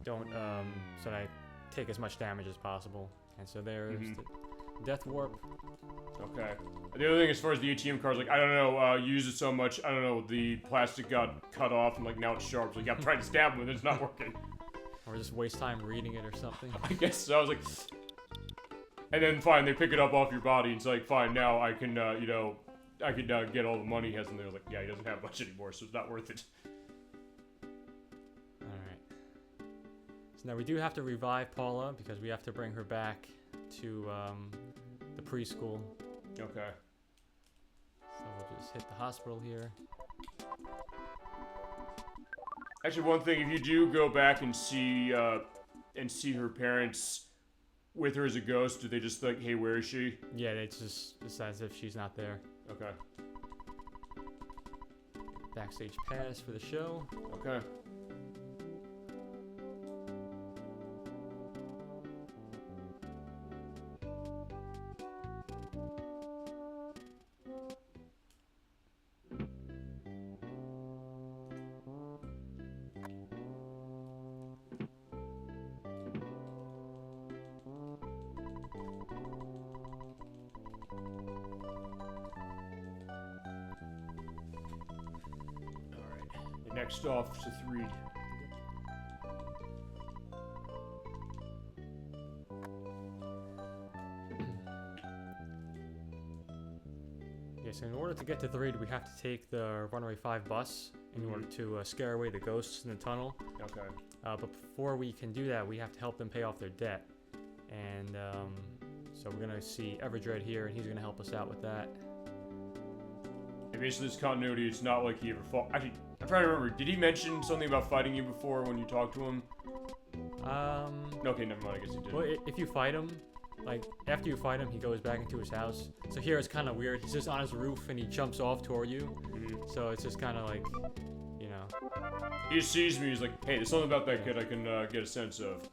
don't, so that I take as much damage as possible. And so there's the death warp. Okay. The other thing as far as the ATM card is, like, I don't know, you use it so much, I don't know, the plastic got cut off and, like, now it's sharp. So, like, I'm trying to stab him and it's not working. Or just waste time reading it or something. I guess so. I was like... And then, fine, they pick it up off your body, and it's like, fine, now I can, you know, I can get all the money he has in there. Like, yeah, he doesn't have much anymore, so it's not worth it. Alright. So now we do have to revive Paula, because we have to bring her back to, the preschool. Okay. So we'll just hit the hospital here. Actually, one thing, if you do go back and see her parents with her as a ghost, do they just like, hey, where is she? Yeah, it's just as if she's not there. Okay. backstage pass for the show. Okay. Next off to 3. Yeah, so in order to get to 3, we have to take the Runaway 5 bus in order to scare away the ghosts in the tunnel. Okay. But before we can do that, we have to help them pay off their debt. And so we're going to see Everdread here, and he's going to help us out with that. And basically, this continuity, it's not like he ever fought. Actually, I'm trying to remember. Did he mention something about fighting you before when you talked to him? Okay, never mind. I guess he did. Well, if you fight him, like, after you fight him, he goes back into his house. So here it's kind of weird. He's just on his roof, and he jumps off toward you. Mm-hmm. So it's just kind of like, you know. He just sees me. He's like, hey, there's something about that kid I can get a sense of.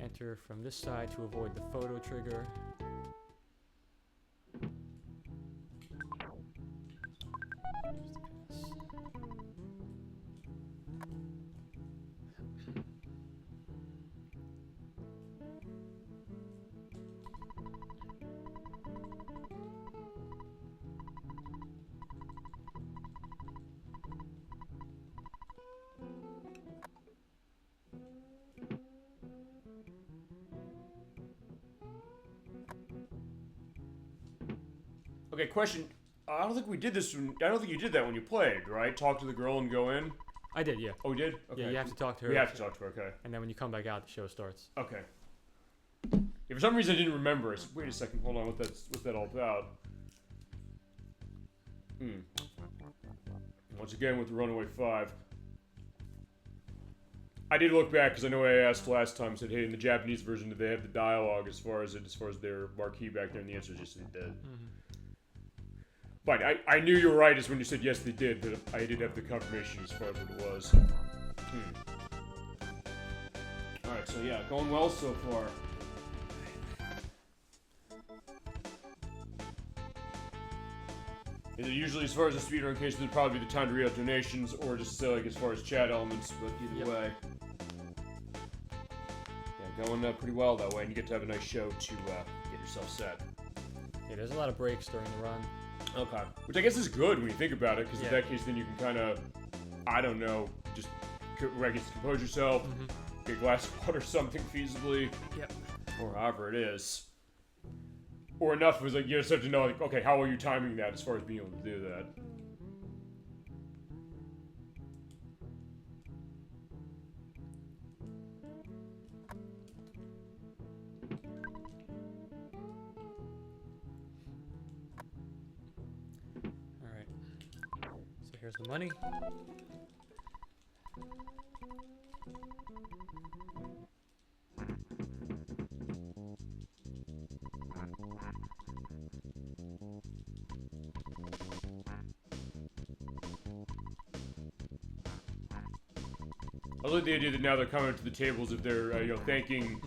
Enter from this side to avoid the photo trigger. Okay, question. I don't think we did this. I don't think you did that when you played, right? Talk to the girl and go in. I did, yeah. Oh, we did. Okay. Yeah, you have to talk to her. We have to talk to her. Okay. And then when you come back out, the show starts. Okay. Yeah, for some reason I didn't remember. I said, wait a second. Hold on. What's that all about? Once again with the Runaway 5. I did look back because I know I asked last time. Said, hey, in the Japanese version, did they have the dialogue as far as their marquee back there? And the answer is yes, they did. But I knew you were right, is when you said yes, they did, but I did have the confirmation as far as what it was. Alright, so yeah, going well so far. And usually, as far as the speedrun case, there'd probably be the time to read out donations, or just say, like, as far as chat elements, but either way. Yeah, going pretty well that way, and you get to have a nice show to get yourself set. Yeah, there's a lot of breaks during the run. Okay. Which I guess is good when you think about it, because in that case, then you can kind of, I don't know, just compose yourself, get a glass of water or something feasibly. Yep. Or however it is. Or enough was like, you just have to know, like, okay, how are you timing that as far as being able to do that? Here's the money. I like the idea that now they're coming to the tables if they're, thanking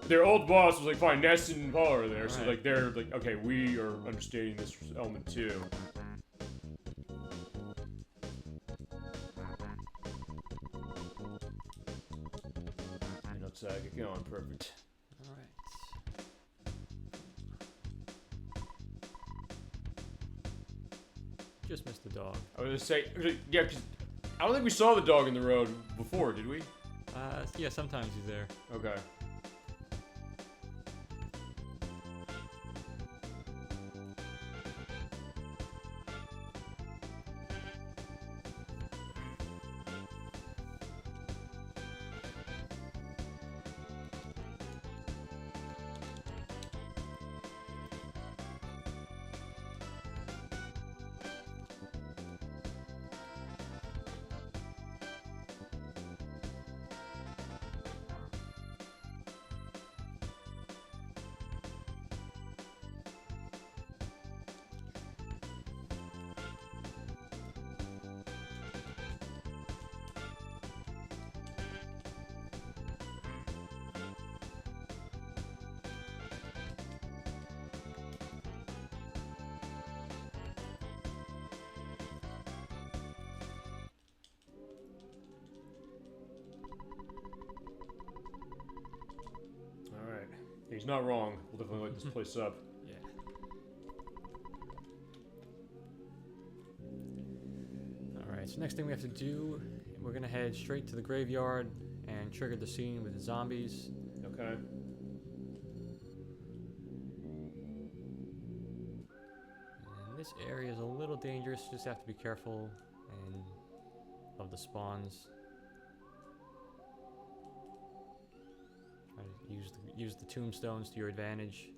their old boss was like, fine, Ness and Paul are there, so like they're like, okay, we are understanding this element too. Get going, perfect. Alright. Just missed the dog. I was gonna say, yeah, because I don't think we saw the dog in the road before, did we? Yeah, sometimes he's there. Okay. he's not wrong. We'll definitely light this place up. Yeah. Alright, so next thing we have to do, we're gonna head straight to the graveyard and trigger the scene with the zombies. Okay. And this area is a little dangerous, just have to be careful and of the spawns. Try to use the tombstones to your advantage.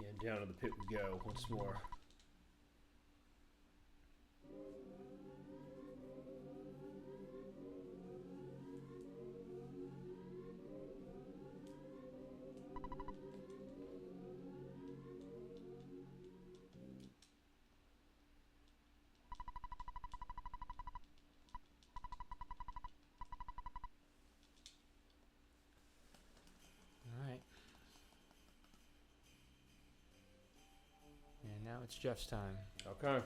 Yeah, down to the pit we go once more. Now it's Jeff's time. Okay.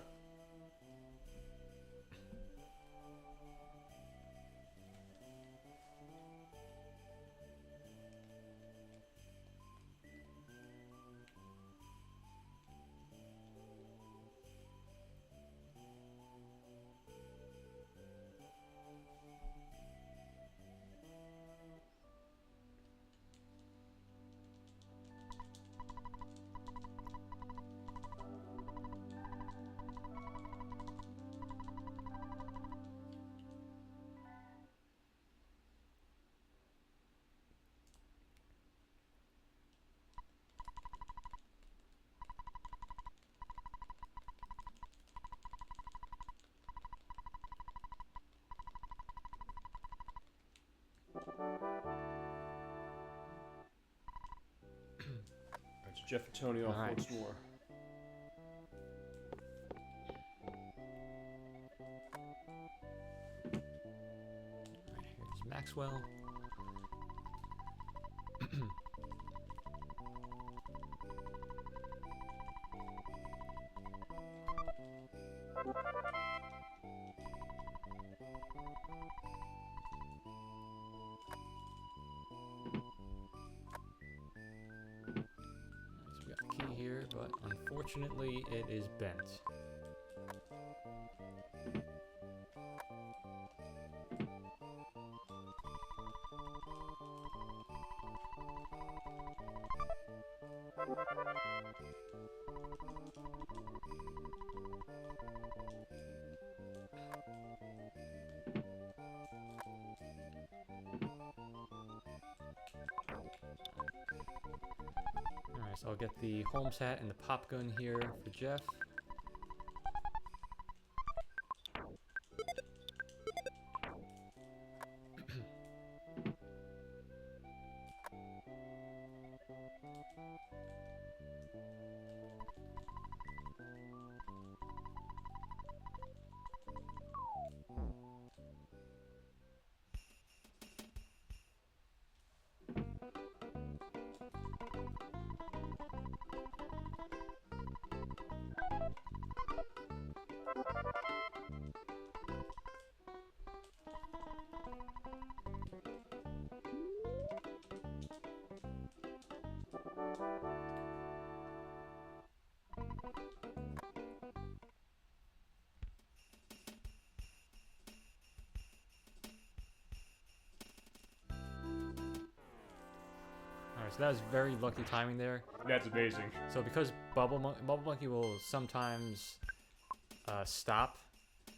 That's Jeff and Tony off once more. Here's Maxwell. But unfortunately, it is bent. So I'll get the Holmes hat and the pop gun here for Jeff. So that was very lucky timing there. That's amazing. So because Bubble Monkey will sometimes stop,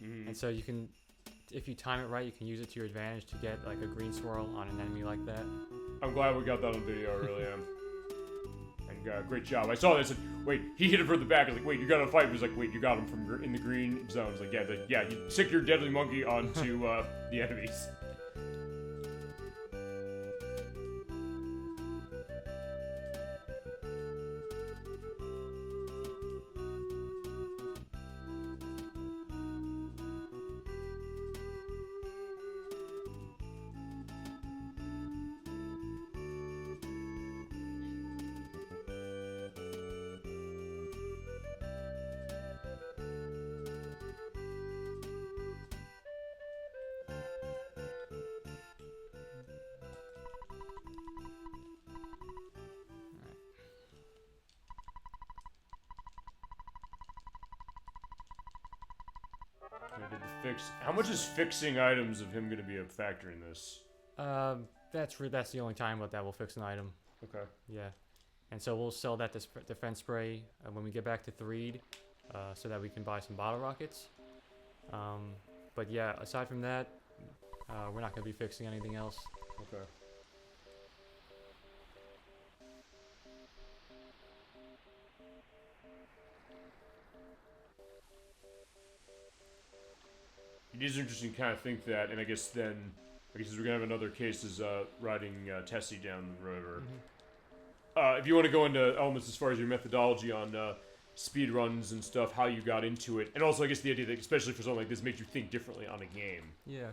and so you can, if you time it right, you can use it to your advantage to get like a green swirl on an enemy like that. I'm glad we got that on video, I really am. And great job. I saw this and, wait, he hit him from the back. I was like, wait, you got to fight. He was like, wait, you got him from in the green zone. I was like, yeah, you stick your deadly monkey onto the enemies. I did the fix. How much is fixing items of him going to be a factor in this? That's the only time that will fix an item. Okay. Yeah, and so we'll sell that defense spray when we get back to Threed, so that we can buy some bottle rockets. But yeah, aside from that, we're not going to be fixing anything else. Okay. It is interesting to kind of think that, and I guess we're gonna have another case is riding Tessie down the river. If you want to go into elements as far as your methodology on speed runs and stuff, how you got into it, and also I guess the idea that especially for something like this makes you think differently on a game. Yeah.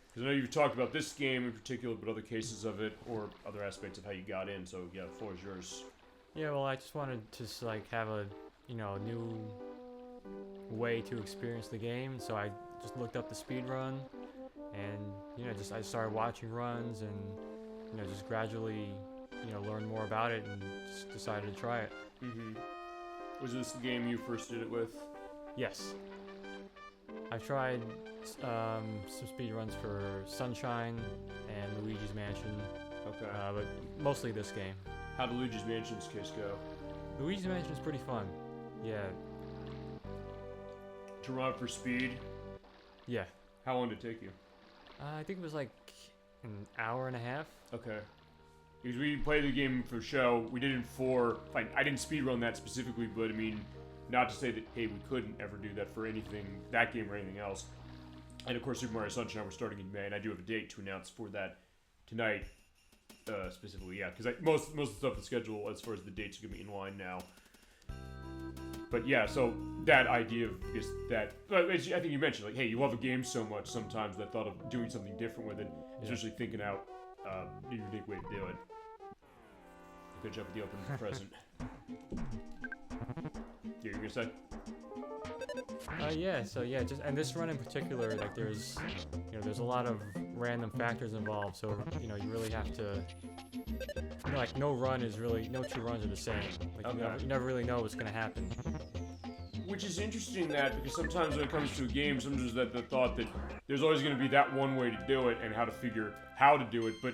Because I know you've talked about this game in particular, but other cases of it or other aspects of how you got in. So yeah, the floor is yours. Yeah. Well, I just wanted to like have a new way to experience the game, so I just looked up the speed run, and I started watching runs, and just gradually learn more about it, and just decided to try it. Was this the game you first did it with? Yes. I've tried some speed runs for Sunshine and Luigi's Mansion. Okay. But mostly this game. How did Luigi's Mansion's case go? Luigi's Mansion is pretty fun. Yeah. To run up for speed? Yeah. How long did it take you? I think it was like an hour and a half. Okay. Because we played the game for show, we did it in 4. Fine, I didn't speedrun that specifically, but I mean, not to say that, hey, we couldn't ever do that for anything, that game or anything else. And of course, Super Mario Sunshine, we're starting in May, and I do have a date to announce for that tonight, specifically, yeah. Because most of the stuff is scheduled as far as the dates are going to be in line now. But yeah, so that idea of just that, I think you mentioned, like, hey, you love a game so much sometimes that thought of doing something different with it, especially thinking out a unique way to do it. Good job with the open present. Yeah, you're gonna say? Yeah, so yeah, and this run in particular, like there's a lot of random factors involved, so you really have to, like no two runs are the same. Like you never really know what's gonna happen. Which is interesting because sometimes when it comes to a game, sometimes there's the thought that there's always gonna be that one way to do it and how to figure how to do it, but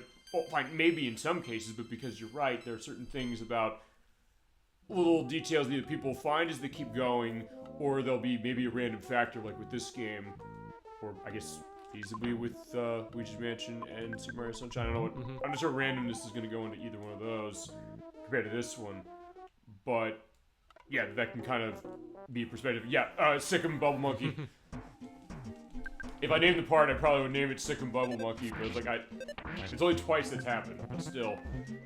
fine, maybe in some cases, but because you're right, there are certain things about little details that either people find as they keep going, or there'll be maybe a random factor like with this game, or I guess feasibly with Luigi's Mansion and Super Mario Sunshine. I don't know what, I'm not sure randomness is going to go into either one of those compared to this one, but yeah, that can kind of be a perspective. Yeah, Sick'em Bubble Monkey. If I named the part, I probably would name it Sick'em Bubble Monkey, but it's like it's only twice that's happened, but still,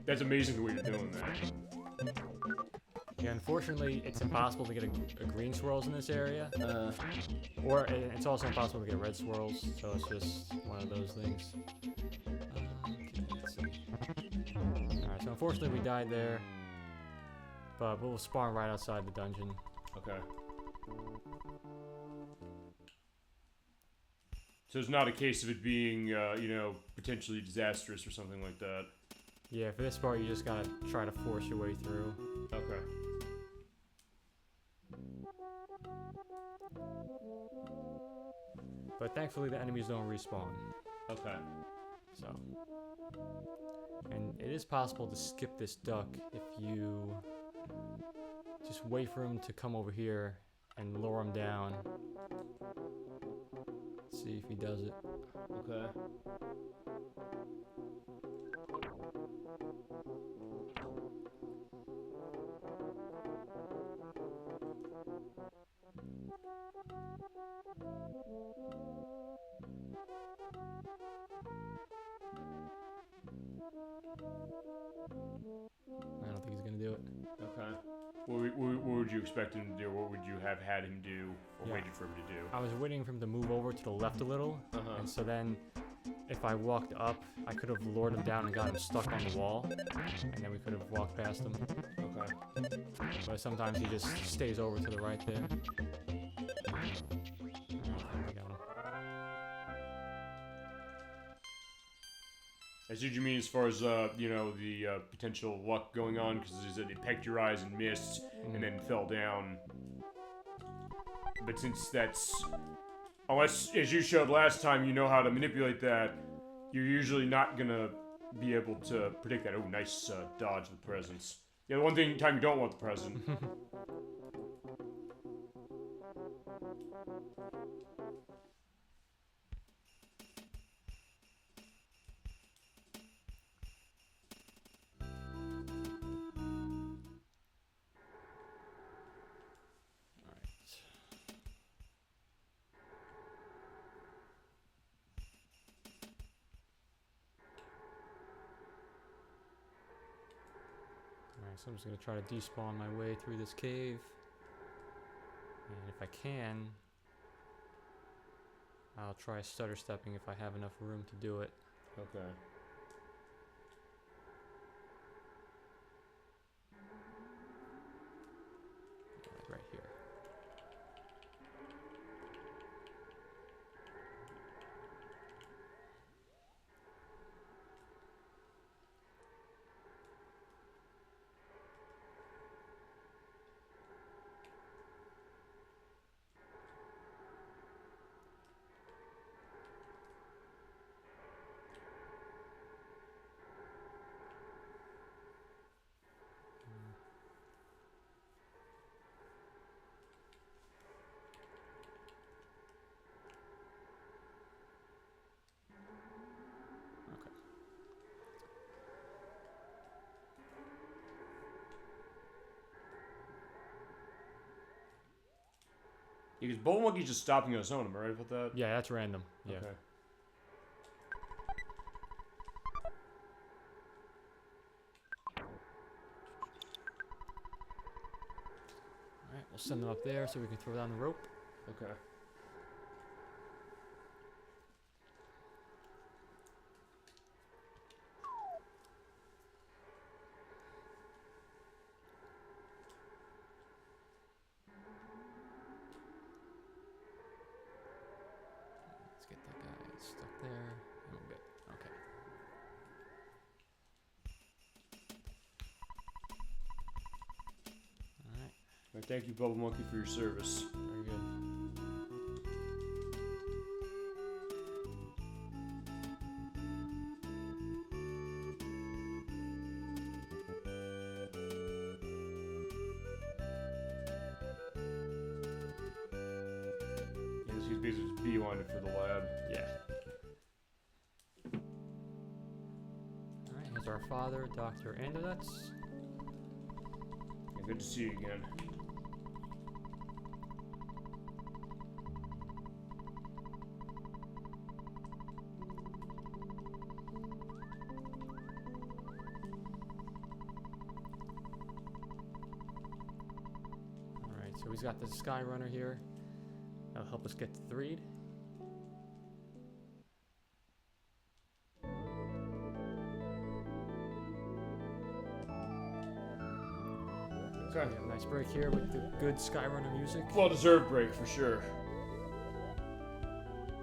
that's amazing the way you're doing that. Yeah, unfortunately, it's impossible to get a green swirls in this area. Or it's also impossible to get red swirls, so it's just one of those things. Okay, let's see. Alright, so unfortunately we died there. But we'll spawn right outside the dungeon. Okay. So it's not a case of it being, potentially disastrous or something like that. Yeah, for this part you just gotta try to force your way through. Okay. But thankfully the enemies don't respawn. Okay. So. And it is possible to skip this duck if you just wait for him to come over here and lure him down. See if he does it. Okay. I don't think he's gonna do it. Okay. What would you expect him to do? What would you have had him do, or waited for him to do? I was waiting for him to move over to the left a little, and so then if I walked up, I could have lured him down and got him stuck on the wall, and then we could have walked past him. Okay. But sometimes he just stays over to the right there. I got him. I see what you mean as far as, you know, the potential luck going on, because it pecked your eyes and missed, and then fell down. But since that's... Unless, as you showed last time, you know how to manipulate that, you're usually not gonna be able to predict that. Oh, nice dodge with presence. Yeah, the one time you don't want the present. So I'm just going to try to despawn my way through this cave. And if I can, I'll try stutter stepping if I have enough room to do it. Okay. Right here. Because Bull Monkey's just stopping on his own, am I right about that? Yeah, that's random. Yeah. Okay. Alright, we'll send them up there so we can throw down the rope. Okay. Let's get that guy stuck there. And we're good. Okay. Alright. Well, thank you, Bubble Monkey, for your service. Very good. He's basically just beelined for the lab. Yeah. Alright, here's our father, Dr. Andernuts. Yeah, good to see you again. Alright, so he's got the Sky Runner here. That'll help us get to the read. Okay. We have a nice break here with the good Skyrunner music. Well-deserved break, for sure.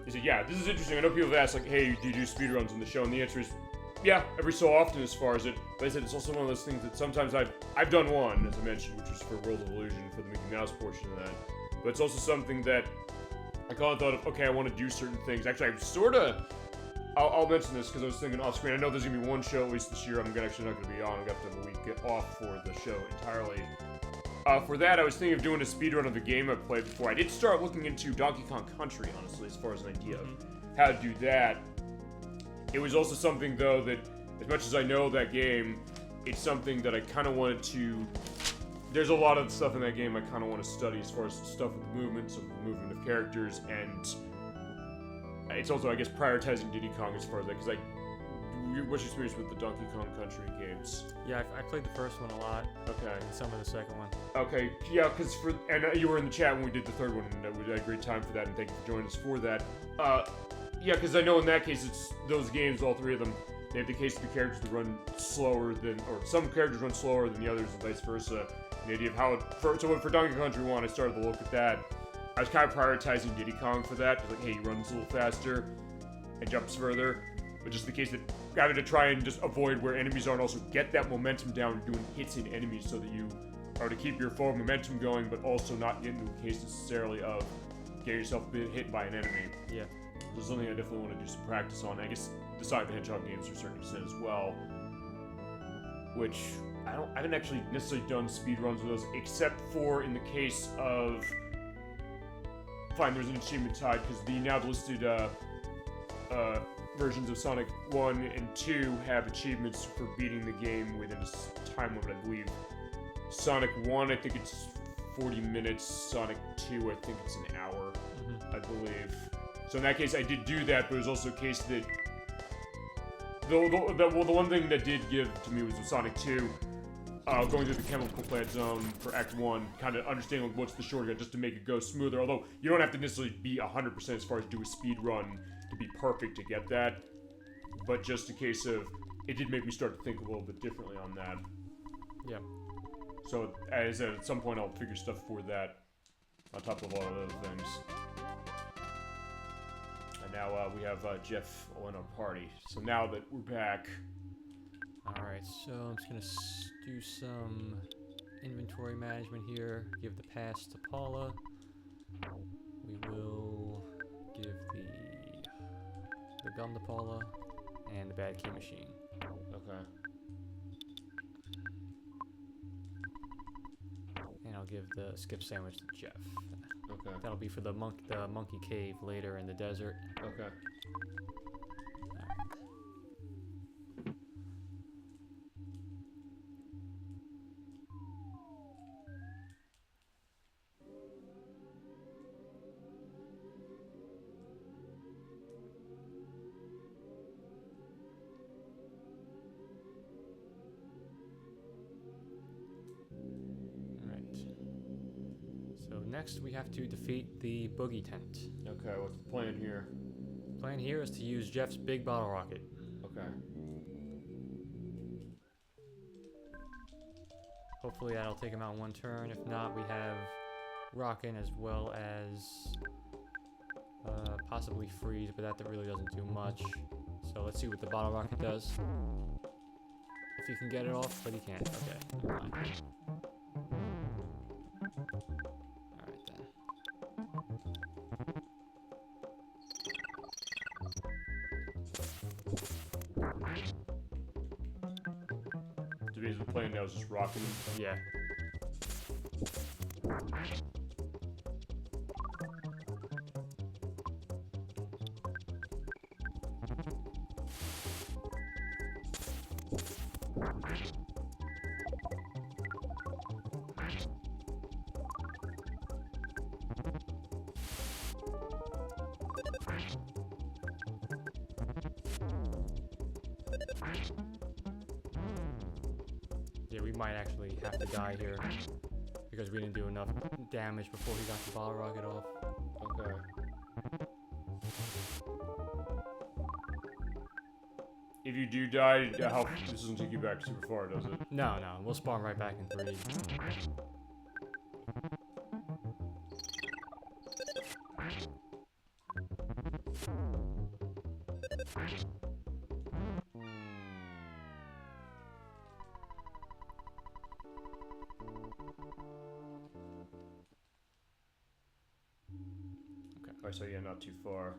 Is it? Yeah, this is interesting. I know people have asked, like, hey, do you do speedruns in the show? And the answer is, yeah, every so often as far as it. But I said it's also one of those things that sometimes I've done one, as I mentioned, which was for World of Illusion, for the Mickey Mouse portion of that. But it's also something that I kind of thought of, okay, I want to do certain things. Actually, I sort of I'll mention this because I was thinking off screen. I know there's gonna be one show at least this year. I'm actually not gonna be on. I'm gonna have to have a week off for the show entirely. For that, I was thinking of doing a speedrun of the game I played before. I did start looking into Donkey Kong Country, honestly, as far as an idea of how to do that. It was also something, though, that as much as I know that game, it's something that I kind of wanted to... There's a lot of stuff in that game I kind of want to study as far as stuff with the movement, some movement of characters, and it's also, I guess, prioritizing Diddy Kong as far as that, because what's your experience with the Donkey Kong Country games? Yeah, I played the first one a lot. Okay. And some of the second one. Okay, yeah, because you were in the chat when we did the third one, and we had a great time for that, and thank you for joining us for that. Yeah, because I know in that case, it's those games, all three of them, they have the case of the characters that run slower than, or some characters run slower than the others, and vice versa. The idea of how so for Donkey Kong Country 1, I started to look at that. I was kind of prioritizing Diddy Kong for that. Like, hey, he runs a little faster and jumps further. But just the case that having to try and just avoid where enemies are and also get that momentum down, doing hits in enemies so that you are to keep your forward momentum going, but also not get into a case necessarily of getting yourself hit by an enemy. Yeah. There's something I definitely want to do some practice on. I guess the Sonic the Hedgehog games to a certain extent as well. Which I haven't actually necessarily done speedruns with those, except for in the case of fine, there's an achievement tied because the now listed versions of Sonic 1 and 2 have achievements for beating the game within a time limit, I believe. Sonic 1, I think it's 40 minutes. Sonic 2, I think it's an hour, I believe. So in that case, I did do that, but it was also a case that the one thing that did give to me was with Sonic 2, going through the chemical plant zone for Act 1, kind of understanding like, what's the shortcut just to make it go smoother, although you don't have to necessarily be 100% as far as do a speed run to be perfect to get that, but just a case of, it did make me start to think a little bit differently on that. Yeah. So, as I said, at some point I'll figure stuff for that, on top of all of those things. And now we have Jeff in our party. So now that we're back... Alright, so I'm just gonna do some inventory management here. Give the pass to Paula. We will give the gum to Paula and the bad key machine. Okay. And I'll give the skip sandwich to Jeff. Okay. That'll be for the monkey cave later in the desert. Okay. Next, we have to defeat the boogie tent. Okay, what's the plan here? The plan here is to use Jeff's big bottle rocket. Okay. Hopefully that'll take him out in one turn. If not, we have Rockin' as well as possibly Freeze, but that really doesn't do much. So let's see what the bottle rocket does. If he can get it off, but he can't. Okay, never mind. The plan now is just rocking. Yeah. Yeah, we might actually have to die here because we didn't do enough damage before he got the bottle rocket off. Okay. If you do die, this doesn't take you back super far, does it? No, we'll spawn right back in 3. Okay, so yeah, not too far.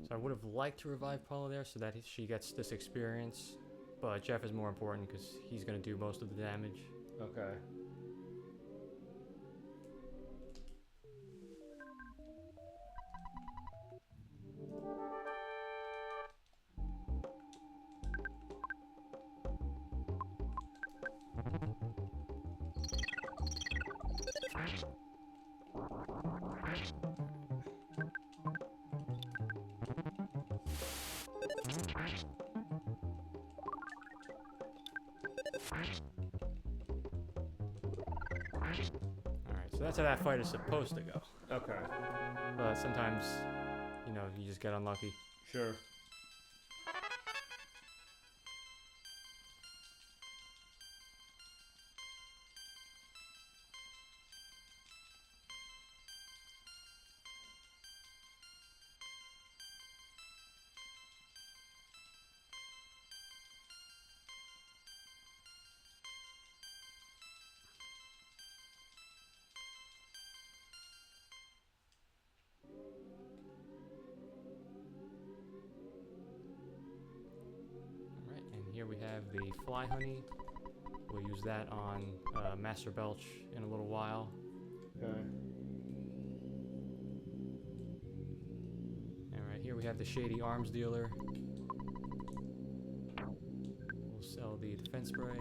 So I would have liked to revive Paula there so that she gets this experience, but Jeff is more important because he's going to do most of the damage. Okay. Alright, so that's how that fight is supposed to go. Okay. But sometimes, you know, you just get unlucky. Sure. Alright, and here we have the fly honey. We'll use that on Master Belch in a little while. Okay. Alright, here we have the Shady Arms Dealer. We'll sell the defense spray.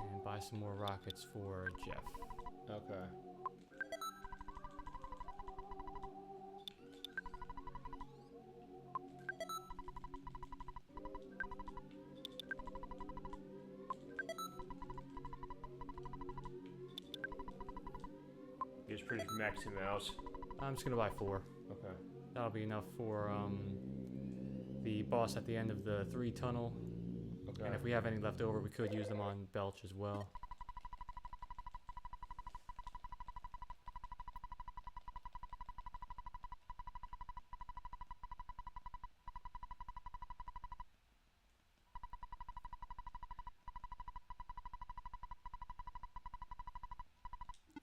And buy some more rockets for Jeff. Okay. Just pretty maxing out. I'm just gonna buy 4. Okay. That'll be enough for the boss at the end of the 3 tunnel. Okay. And if we have any left over, we could use them on Belch as well.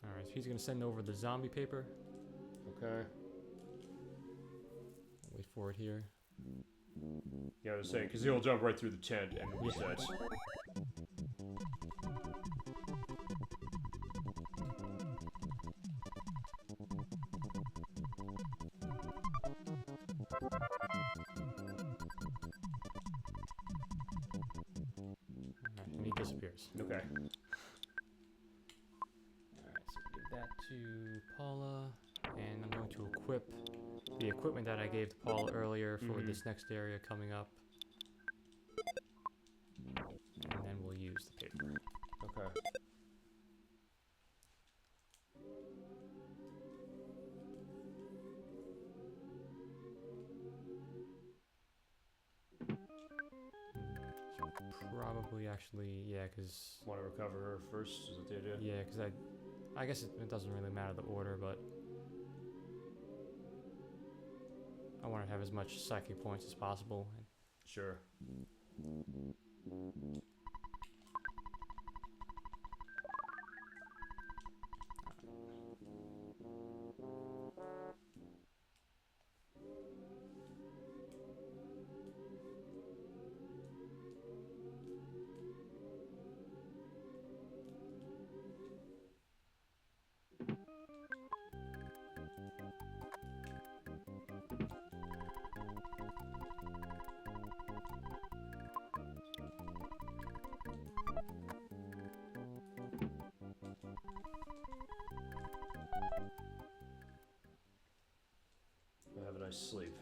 Alright, so he's gonna send over the zombie paper. Okay. Wait for it here. Yeah, I was saying, because he'll jump right through the tent and reset. Alright, and he disappears. Okay. Alright, so give that to Paula. And I'm going to equip the equipment that I gave to Paula earlier for this next area coming up. And then we'll use the paper. Okay. Should probably actually, yeah, because... Want to recover her first? Is that the idea? Yeah, because I guess it doesn't really matter the order, but... I want to have as much psychic points as possible. Sure. Have a nice sleep.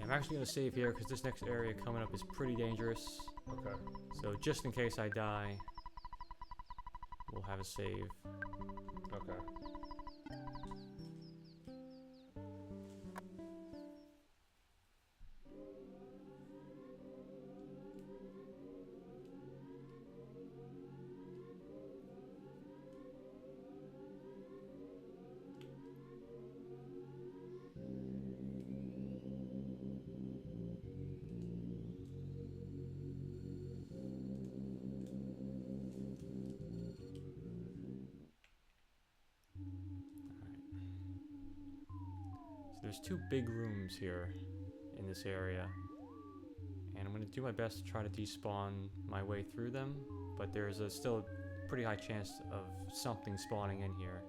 I'm actually going to save here because this next area coming up is pretty dangerous. Okay. So just in case I die, we'll have a save. Okay. There's 2 big rooms here in this area, and I'm going to do my best to try to despawn my way through them, but there's still a pretty high chance of something spawning in here.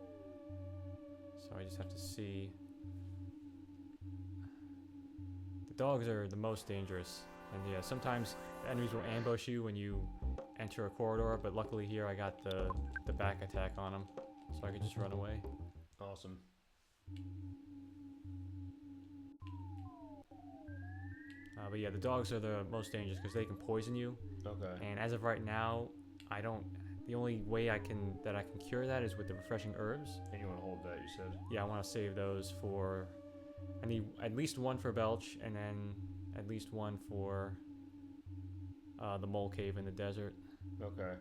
So I just have to see. The dogs are the most dangerous, and yeah, sometimes the enemies will ambush you when you enter a corridor, but luckily here I got the back attack on them, so I could just run away. Awesome. But yeah, the dogs are the most dangerous because they can poison you. Okay. And as of right now, I don't. The only way I can cure that is with the refreshing herbs. And you want to hold that, you said? Yeah, I want to save those for. I need at least one for Belch, and then at least one for the mole cave in the desert. Okay.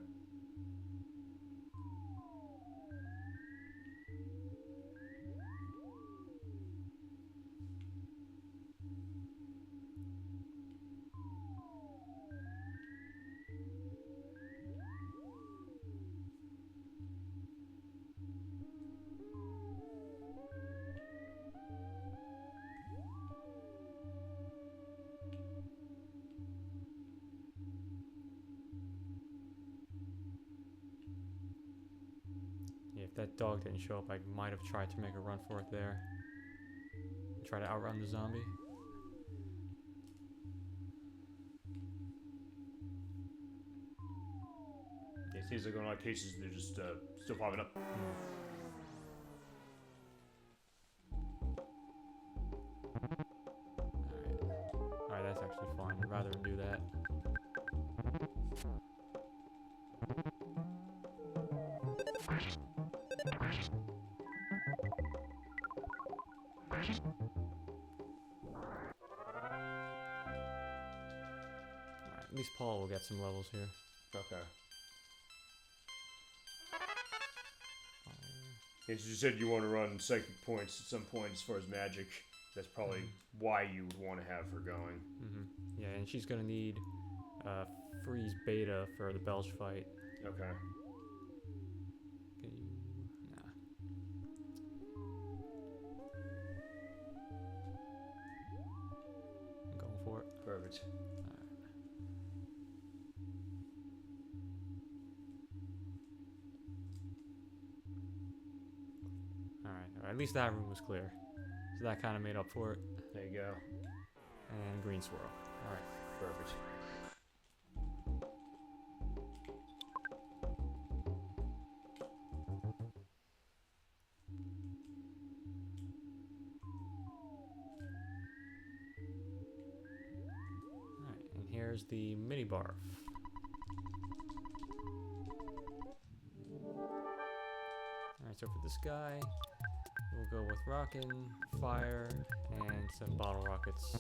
If that dog didn't show up, I might have tried to make a run for it there. Try to outrun the zombie. It seems like in a lot of cases they're just still popping up. Alright, that's actually fine. I'd rather do that. At least Paul will get some levels here. Okay. As you said, you want to run psychic points at some point as far as magic. That's probably why you would want to have her going. Yeah, and she's gonna need freeze beta for the Belch fight. Okay. Can you? Nah. I'm going for it. Perfect. Alright, at least that room was clear. So that kind of made up for it. There you go. And green swirl. Alright. Perfect. Alright, and here's the mini barf. Alright, so for this guy, we'll go with rockin', fire, and some bottle rockets.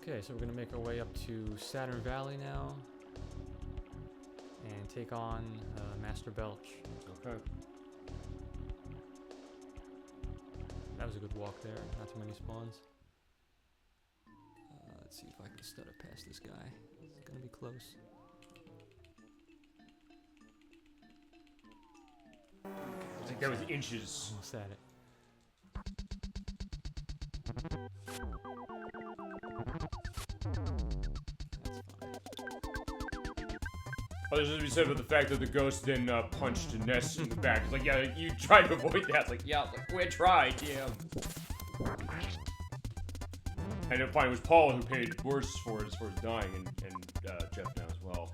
Okay, so we're gonna make our way up to Saturn Valley now. And take on Master Belch. Okay. That was a good walk there, not too many spawns. Let's see if I can stutter past this guy. It's gonna be close. I think that was inches. Almost at it. Oh, there's to be said about the fact that the ghost then punched Ness in the back. It's like, yeah, you tried to avoid that. It's like, yeah, we tried, yeah. I ended up finding it was Paul who paid worse for his dying, and Jeff now as well.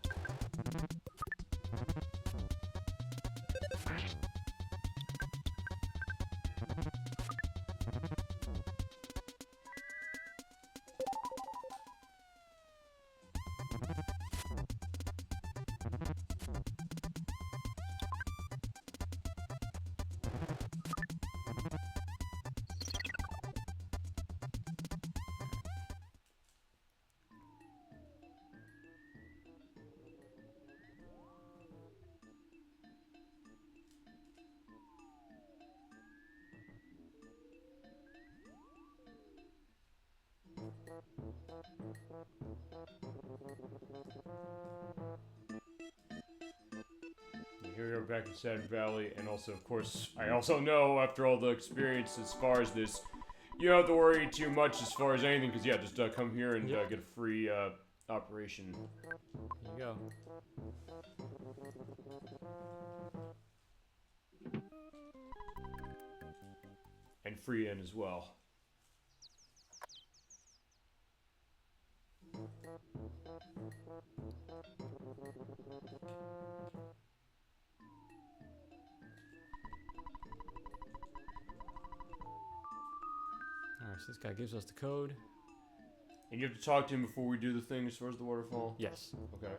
Here we are back in Saturn Valley, and also, of course, I also know, after all the experience as far as this, you don't have to worry too much as far as anything, because, yeah, just come here and get a free operation. There you go. And free in as well. Alright, so this guy gives us the code. And you have to talk to him before we do the thing as far as the waterfall? Yes. Okay.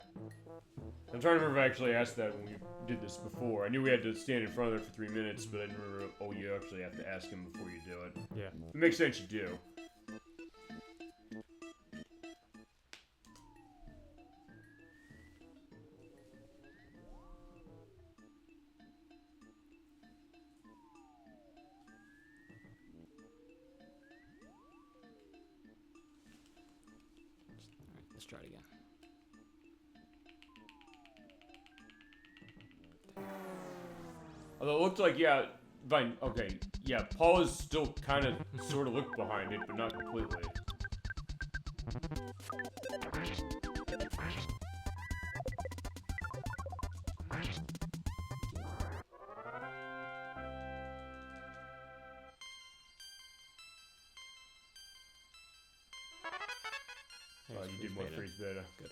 I'm trying to remember if I actually asked that when we did this before. I knew we had to stand in front of it for 3 minutes, but I didn't remember, oh, you actually have to ask him before you do it. Yeah. It makes sense you do. Let's try it again. Although it looked like, yeah, fine, okay, yeah, Paul is still kind of, sort of looked behind it, but not completely. Oh, you did more freeze beta. Good.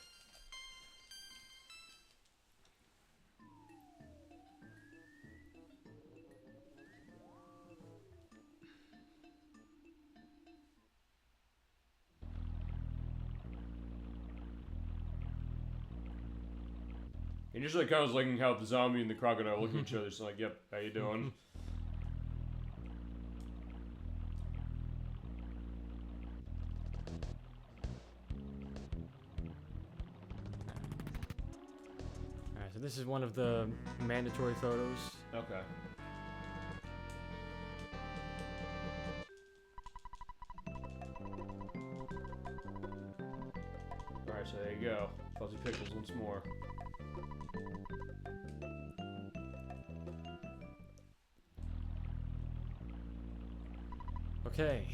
And usually kind of liking how the zombie and the crocodile look at each other. It's like, yep, how you doing? Alright, so this is one of the mandatory photos. Okay. Alright, so there you go. Fuzzy Pickles once more. Okay,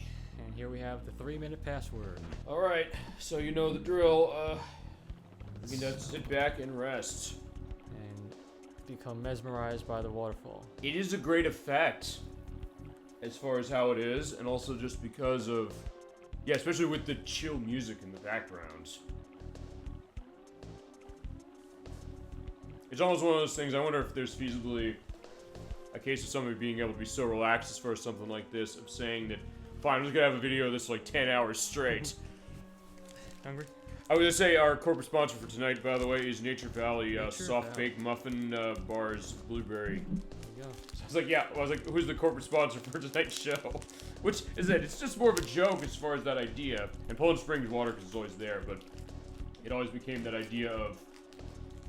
and here we have the 3-minute password. Alright, so you know the drill. We can just sit back and rest. And become mesmerized by the waterfall. It is a great effect, as far as how it is, and also just because of, yeah, especially with the chill music in the background. It's almost one of those things, I wonder if there's feasibly a case of somebody being able to be so relaxed as far as something like this, of saying that, fine, I'm just gonna have a video of this for like 10 hours straight. Hungry? I was gonna say our corporate sponsor for tonight, by the way, is Nature Valley soft Valley. baked muffin bars, blueberry. There you go. So I was like, yeah. I was like, who's the corporate sponsor for tonight's show? Which is it? It's just more of a joke as far as that idea. And Poland Springs water because it's always there, but it always became that idea of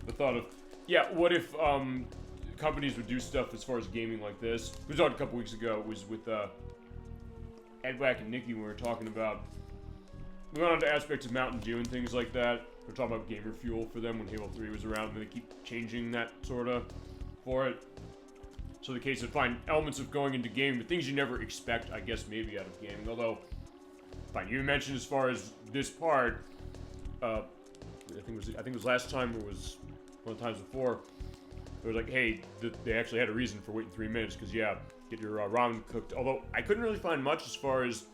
the thought of, yeah, what if companies would do stuff as far as gaming like this? We talked a couple weeks ago. It was with Edwack and Nikki when we were talking about. We went on to aspects of Mountain Dew and things like that. We're talking about gamer fuel for them when Halo 3 was around, and they keep changing that sort of for it. So the case of find elements of going into gaming, but things you never expect, I guess, maybe out of gaming. Although, fine, you mentioned as far as this part, I think it was last time or it was one of the times before. It was like, hey, they actually had a reason for waiting 3 minutes because yeah, get your ramen cooked. Although I couldn't really find much as far as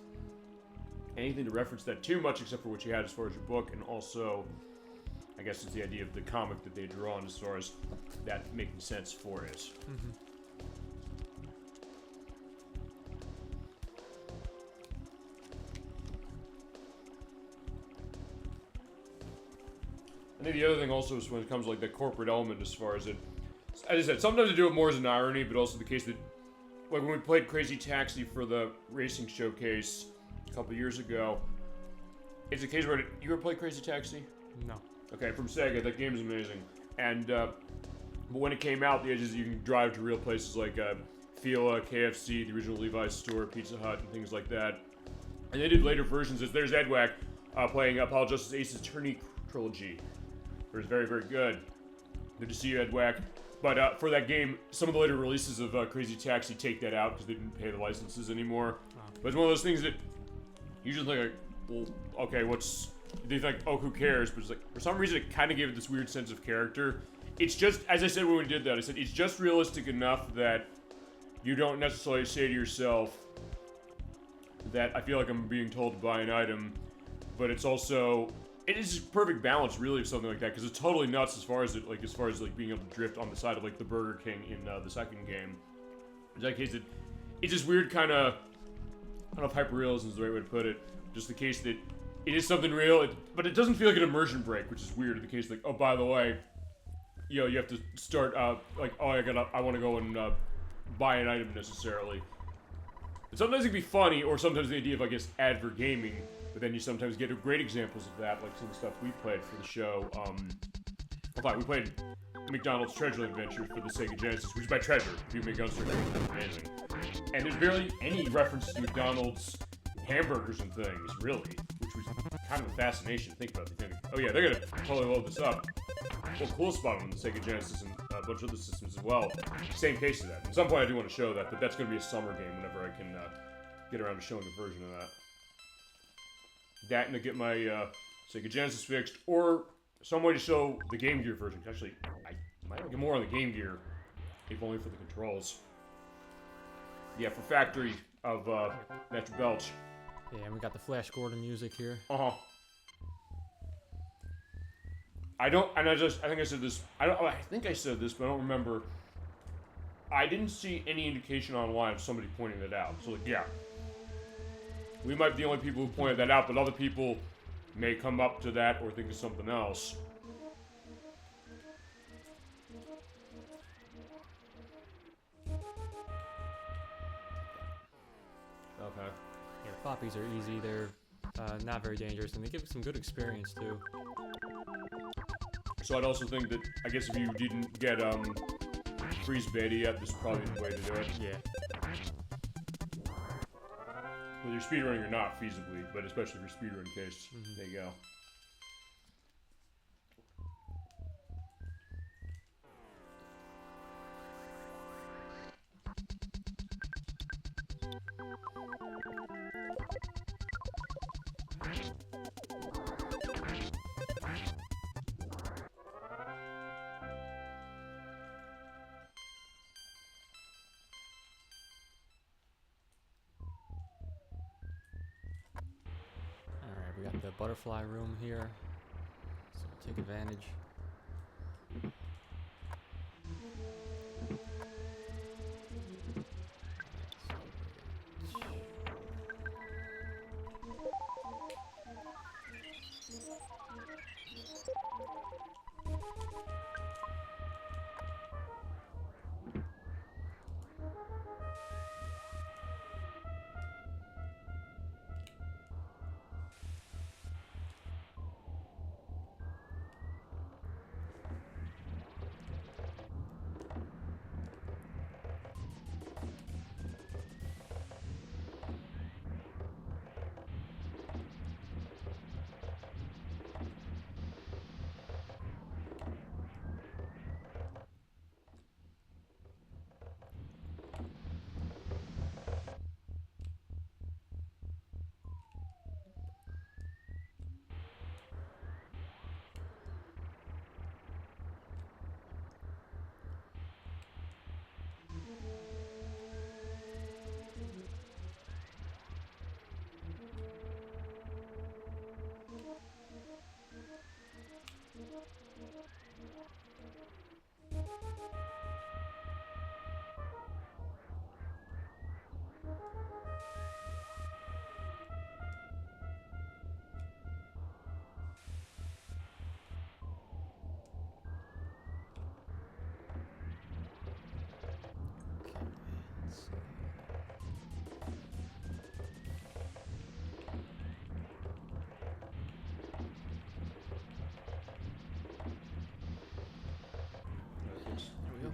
anything to reference that too much, except for what you had as far as your book, and also, I guess it's the idea of the comic that they draw on as far as that making sense for it. Mm-hmm. I think the other thing also is when it comes to like that corporate element as far as it, as I said, sometimes they do it more as an irony, but also the case that, like when we played Crazy Taxi for the racing showcase a couple years ago, it's a case where, you ever play Crazy Taxi? No. Okay, from Sega, that game is amazing. And, but when it came out, the idea is you can drive to real places like Fila, KFC, the original Levi's store, Pizza Hut, and things like that. And they did later versions. There's Edwack playing Apollo Justice Ace's Attorney Trilogy. It was very, very good. Good to see you, Edwack. But for that game, some of the later releases of Crazy Taxi take that out because they didn't pay the licenses anymore. Oh. But it's one of those things that you just think like, well, okay, they think, oh, who cares? But it's like, for some reason, it kind of gave it this weird sense of character. It's just, as I said when we did that, I said, it's just realistic enough that you don't necessarily say to yourself that I feel like I'm being told to buy an item, but it's also, it is just perfect balance, really, of something like that, because it's totally nuts as far as being able to drift on the side of like the Burger King in the second game. In that case, it's this weird kind of, I don't know if hyperrealism is the right way to put it. Just the case that it is something real, but it doesn't feel like an immersion break, which is weird. In the case like, oh, by the way, you have to start like, oh, I want to go and buy an item necessarily. And sometimes it can be funny, or sometimes the idea of, I guess, ad for gaming. But then you sometimes get great examples of that, like some of the stuff we played for the show. We played McDonald's Treasure Adventure for the Sega Genesis, which is by Treasure. If you McDonald's Treasure, it's amazing. And there's barely any reference to McDonald's hamburgers and things, really, which was kind of a fascination to think about. They think, oh yeah, they're gonna totally load this up. Well, cool spot on the Sega Genesis and a bunch of other systems as well. Same case of that. At some point, I do want to show that, but that's gonna be a summer game whenever I can get around to showing a version of that. That and to get my Sega Genesis fixed, or some way to show the Game Gear version. Actually, I might get more on the Game Gear, if only for the controls. Yeah, for Factory of Metro Belch. Yeah, and we got the Flash Gordon music here. Uh-huh. I think I said this, I think I said this, but I don't remember. I didn't see any indication online of somebody pointing that out. So, like, yeah. We might be the only people who pointed that out, but other people may come up to that or think of something else. Okay. Yeah, the poppies are easy. They're not very dangerous, and they give some good experience, too. So I'd also think that, I guess if you didn't get freeze beta yet, this is probably the way to do it. Yeah. Whether you're speedrunning or not, feasibly, but especially for speedrun case, there you go. We got the butterfly room here, so take advantage.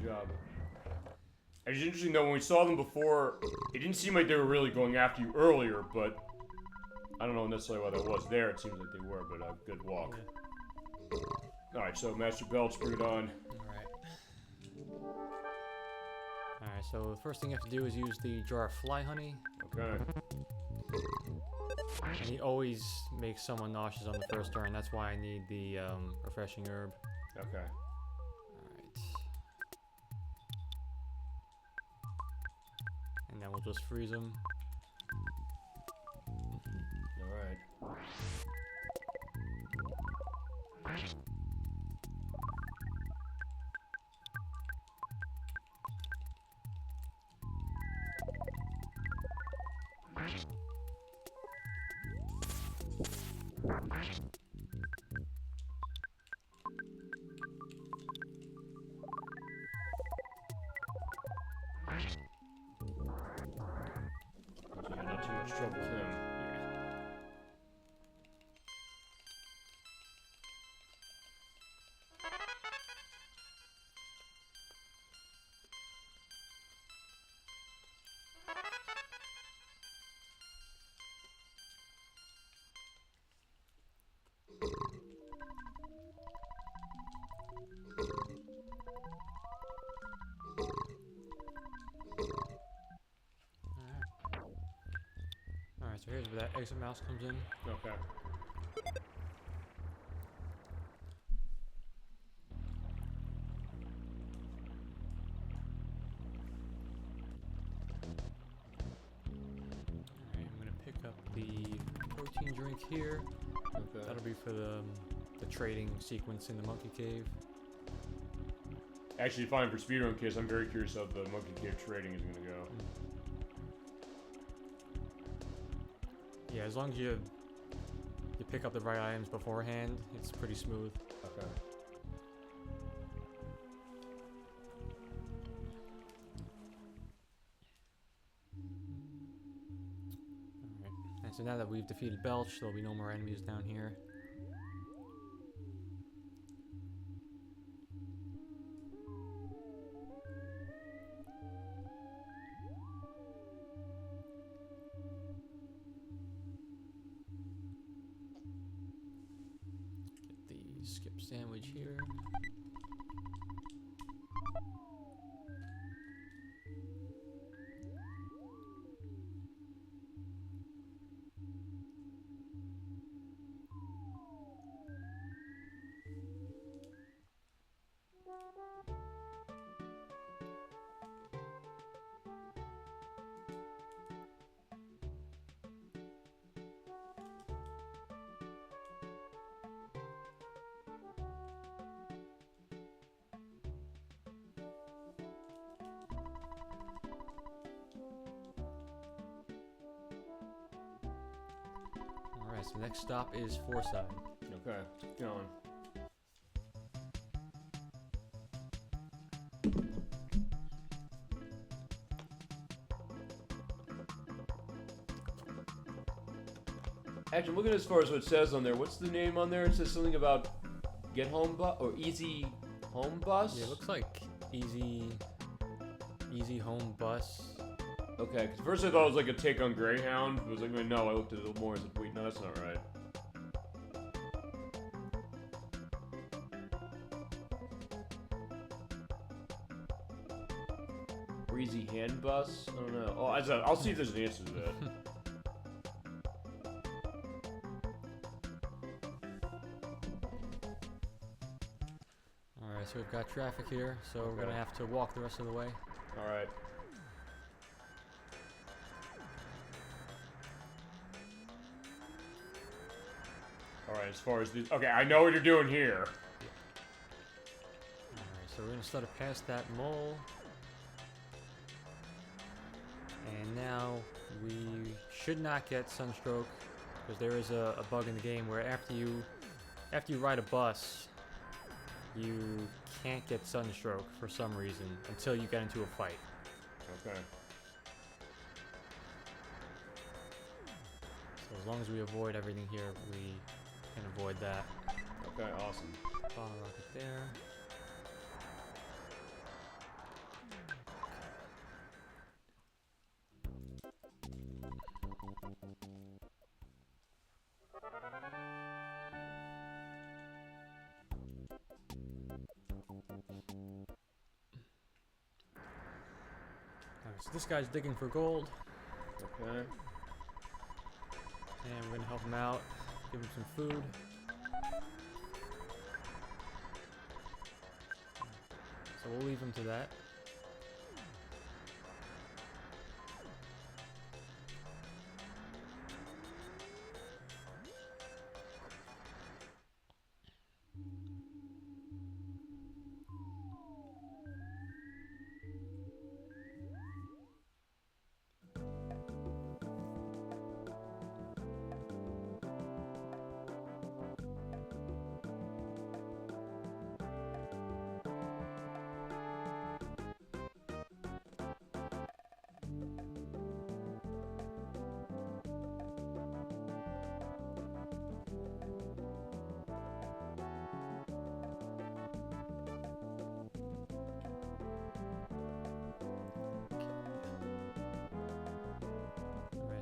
Good job. It's interesting though, when we saw them before, it didn't seem like they were really going after you earlier, but I don't know necessarily why that was. There, it seems like they were, but good walk. Yeah. Alright, so Master Belch, bring it on. Alright, so the first thing you have to do is use the jar of fly honey. Okay. And he always makes someone nauseous on the first turn, that's why I need the refreshing herb. Okay. Alright. And then we'll just freeze him. Alright. Yeah, not too much trouble with him. Alright, so here's where that exit mouse comes in. Okay. Alright, I'm gonna pick up the protein drink here. Okay. That'll be for the trading sequence in the monkey cave. Actually, fine for speedrun case, I'm very curious how the monkey cave trading is gonna go. Yeah, as long as you pick up the right items beforehand, it's pretty smooth. Okay. Alright, and so now that we've defeated Belch, there'll be no more enemies down here. Get the skip sandwich here. Alright, so next stop is Forside. Okay, keep going. Actually, looking as far as what it says on there, what's the name on there? It says something about Get Home Bus or Easy Home Bus? Yeah, it looks like Easy Home Bus. Okay, because first I thought it was like a take on Greyhound. I was like, no, I looked at it a little more and said, wait, no, that's not right. Breezy Hand Bus? I don't know. Oh, I'll see if there's an answer to that. Alright, so we've got traffic here, so we're gonna have to walk the rest of the way. Alright. Alright, as far as these... Okay, I know what you're doing here. Alright, so we're gonna start to pass that mole. And now we should not get sunstroke, because there is a bug in the game where after you ride a bus, you can't get sunstroke for some reason until you get into a fight. Okay. So as long as we avoid everything here, we can avoid that. Okay, awesome. Bottle rocket there. Alright, so this guy's digging for gold. Okay. And we're gonna help him out, give him some food. So we'll leave him to that.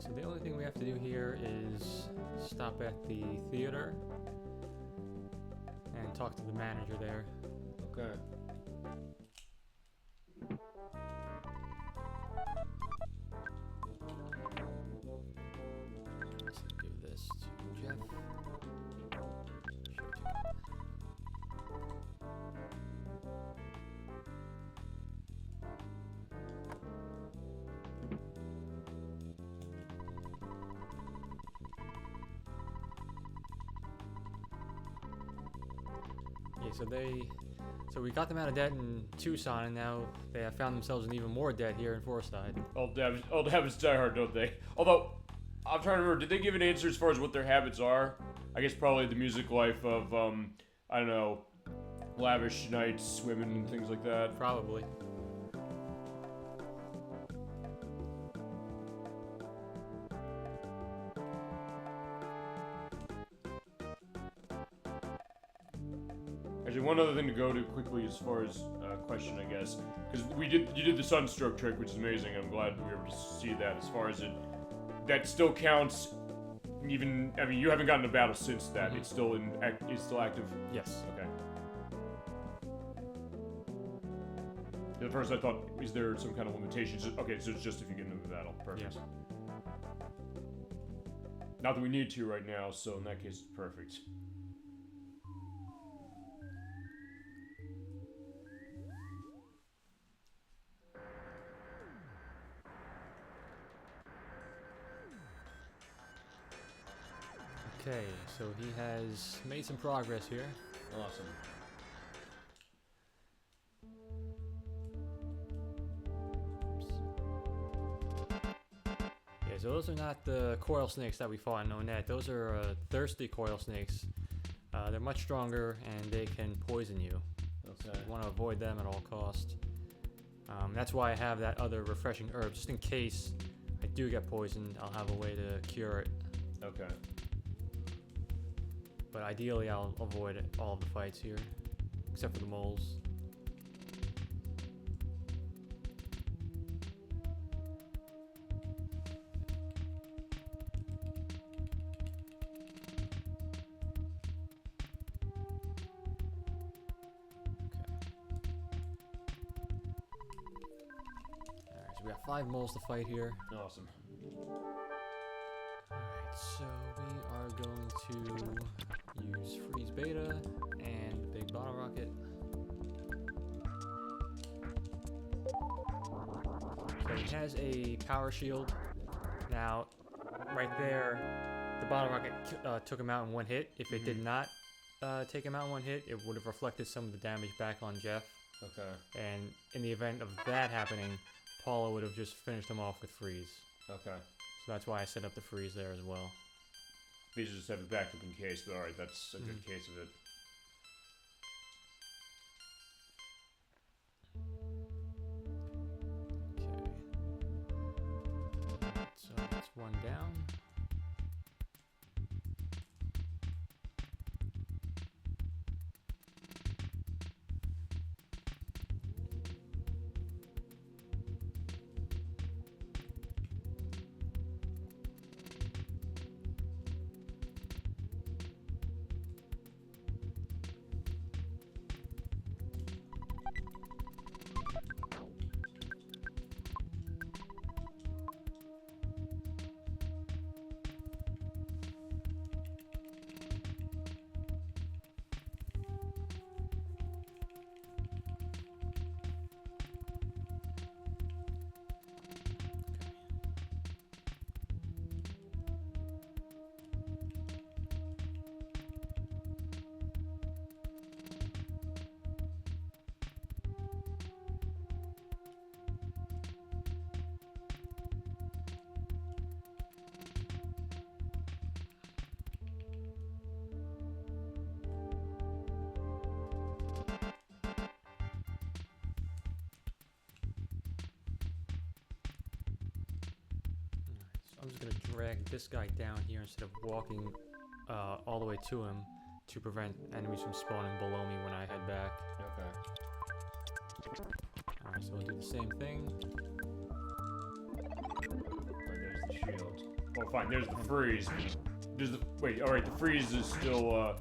So the only thing we have to do here is stop at the theater and talk to the manager there. Okay. Let's give this to Jeff. So we got them out of debt in Tucson, and now they have found themselves in even more debt here in Forsyth. All habits die hard, don't they? Although, I'm trying to remember, did they give an answer as far as what their habits are? I guess probably the music life of, I don't know, lavish nights, swimming, and things like that. Probably. Actually, one other thing to go to quickly as far as question, I guess, because you did the sunstroke trick, which is amazing. I'm glad we were able to see that. As far as that still counts. Even, I mean, you haven't gotten a battle since that. Mm-hmm. It's still active. Yes. Okay. At first, I thought, is there some kind of limitations? Okay, so it's just if you get into the battle. Perfect. Yes. Not that we need to right now, so in that case, it's perfect. Okay, so he has made some progress here. Awesome. Yeah, so those are not the coil snakes that we fought in Onet. Those are thirsty coil snakes. They're much stronger and they can poison you. Okay. So you want to avoid them at all costs. That's why I have that other refreshing herb, just in case I do get poisoned. I'll have a way to cure it. Okay. But ideally, I'll avoid all of the fights here, except for the moles. Alright, so we got 5 moles to fight here. Awesome. Alright, so we are going to use freeze beta and the big bottle rocket. So it has a power shield. Now, right there, the bottle rocket took him out in one hit. If it did not take him out in one hit, it would have reflected some of the damage back on Jeff. Okay. And in the event of that happening, Paula would have just finished him off with freeze. Okay. So that's why I set up the freeze there as well. These just have a backup in case, but alright, that's a good case of it. Okay. So that's one down. I'm just gonna drag this guy down here instead of walking all the way to him to prevent enemies from spawning below me when I head back. Okay. Alright, so we'll do the same thing. Alright, there's the shield. Oh, fine, there's the freeze. Wait, alright, the freeze is still, I'm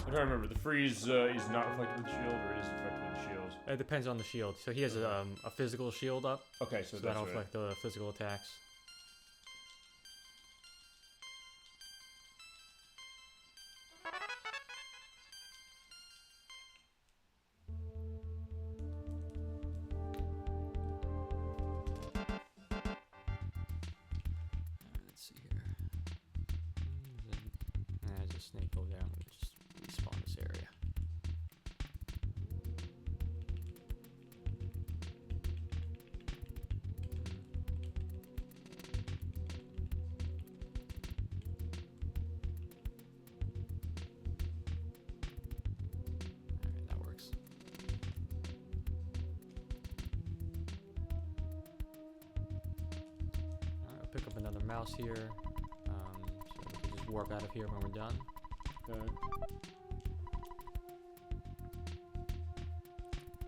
trying to remember, the freeze is not reflected with the shield, or is it reflected with the shield? It depends on the shield. So he has a physical shield up. Okay, so that'll reflect the physical attacks. Let's see here. There's a snake over there. I'm gonna just respawn this area. That works. Alright, I'll pick up another mouse here. So we can just warp out of here when we're done. Okay.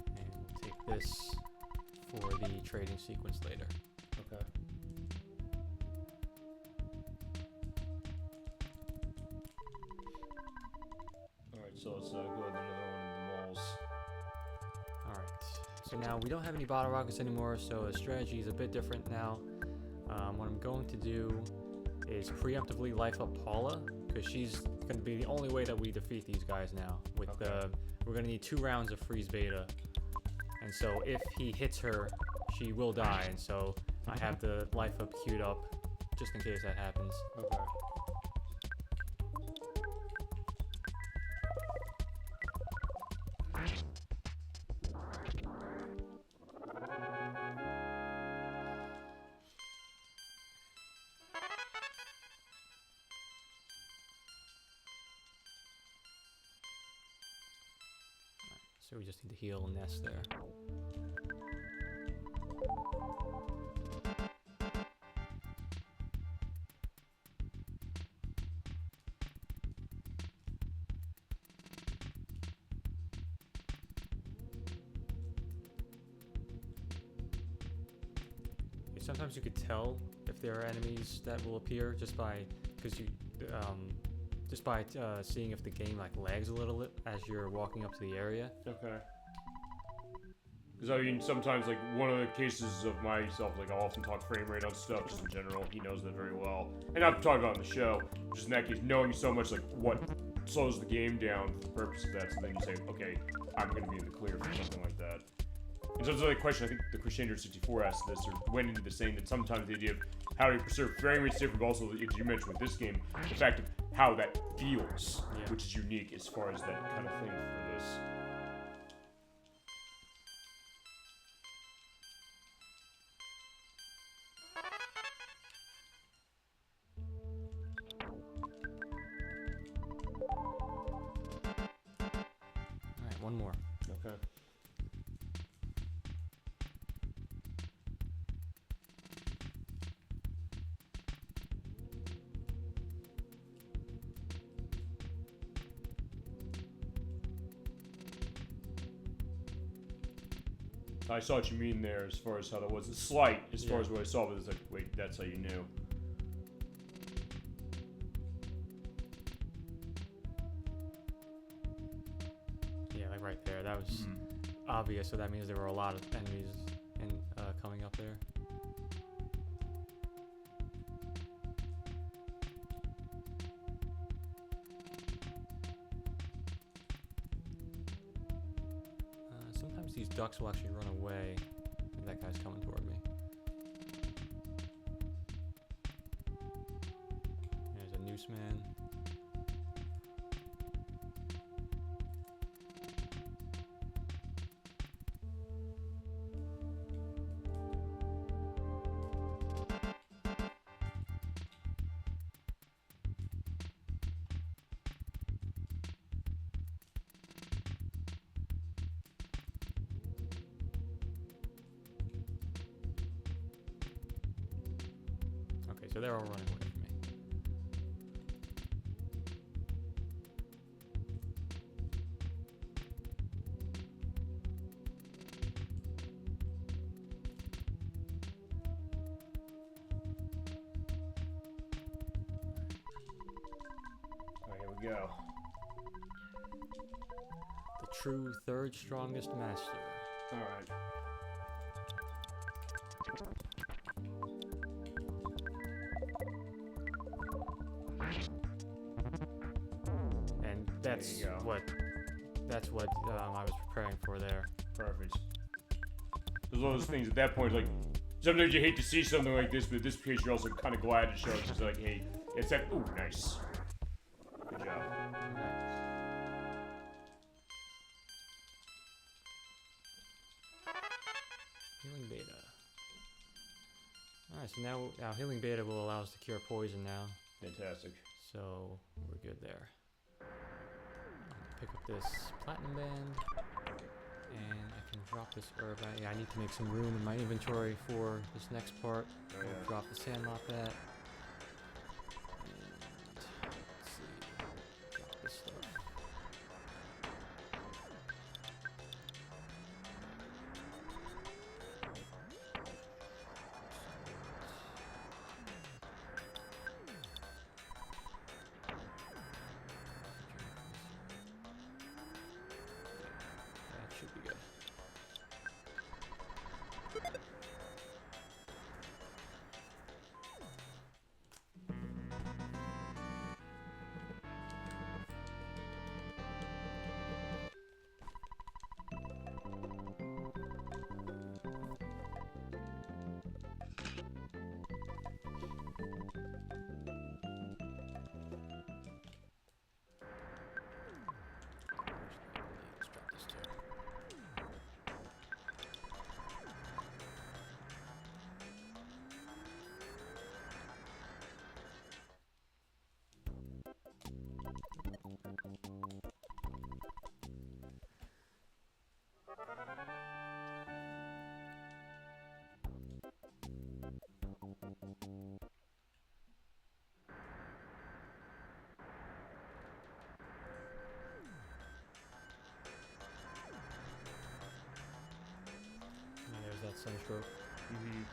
And we'll take this for the trading sequence later. Okay. Alright, so let's go with another one of the moles. Alright, so now we don't have any bottle rockets anymore, so the strategy is a bit different now. What I'm going to do is preemptively life up Paula, because she's going to be the only way that we defeat these guys now. We're going to need 2 rounds of freeze beta, and so if he hits her, she will die, and so I have the life up queued up just in case that happens. Okay. So we just need to heal Ness there. Sometimes you could tell if there are enemies that will appear just by seeing if the game like lags a little bit as you're walking up to the area. Okay. Because I mean, sometimes like one of the cases of myself, like I'll often talk frame rate on stuff just in general. He knows that very well, and I've talked about it on the show. Just in that case, knowing so much like what slows the game down for the purpose of that, so then you say, okay, I'm going to be in the clear for something like that. In terms of the question, I think the Crescendo64 asked this, or went into this, saying that sometimes the idea of how to preserve frame rate's different, but also, as you mentioned with this game, the fact of how that feels, which is unique as far as that kind of thing for this. Alright, one more. Okay. I saw what you mean there as far as how that was. It's slight as far as what I saw, but it's like, wait, that's how you knew. Yeah, like right there. That was obvious, so that means there were a lot of enemies coming up there. Sometimes these ducks will actually run away if that guy's coming toward me. There's a noose man. Okay, so they're all running away from me. Alright, here we go. The true third strongest master. Alright. And that's what I was preparing for there. Perfect. There's all those things at that point, like, sometimes you hate to see something like this, but in this case you're also kind of glad to show it, just like, hey, it's that, ooh, nice. Good job. Healing beta. Alright, so now healing beta will allow us to cure poison now. Fantastic. So we're good there. Pick up this platinum band. And I can drop this herb. I need to make some room in my inventory for this next part. Oh, yeah. I'll drop the sandlot bat. And let's see. Drop this stuff. That should be good. Let's drop this too. Yeah, there's that sunstroke. Mm-hmm.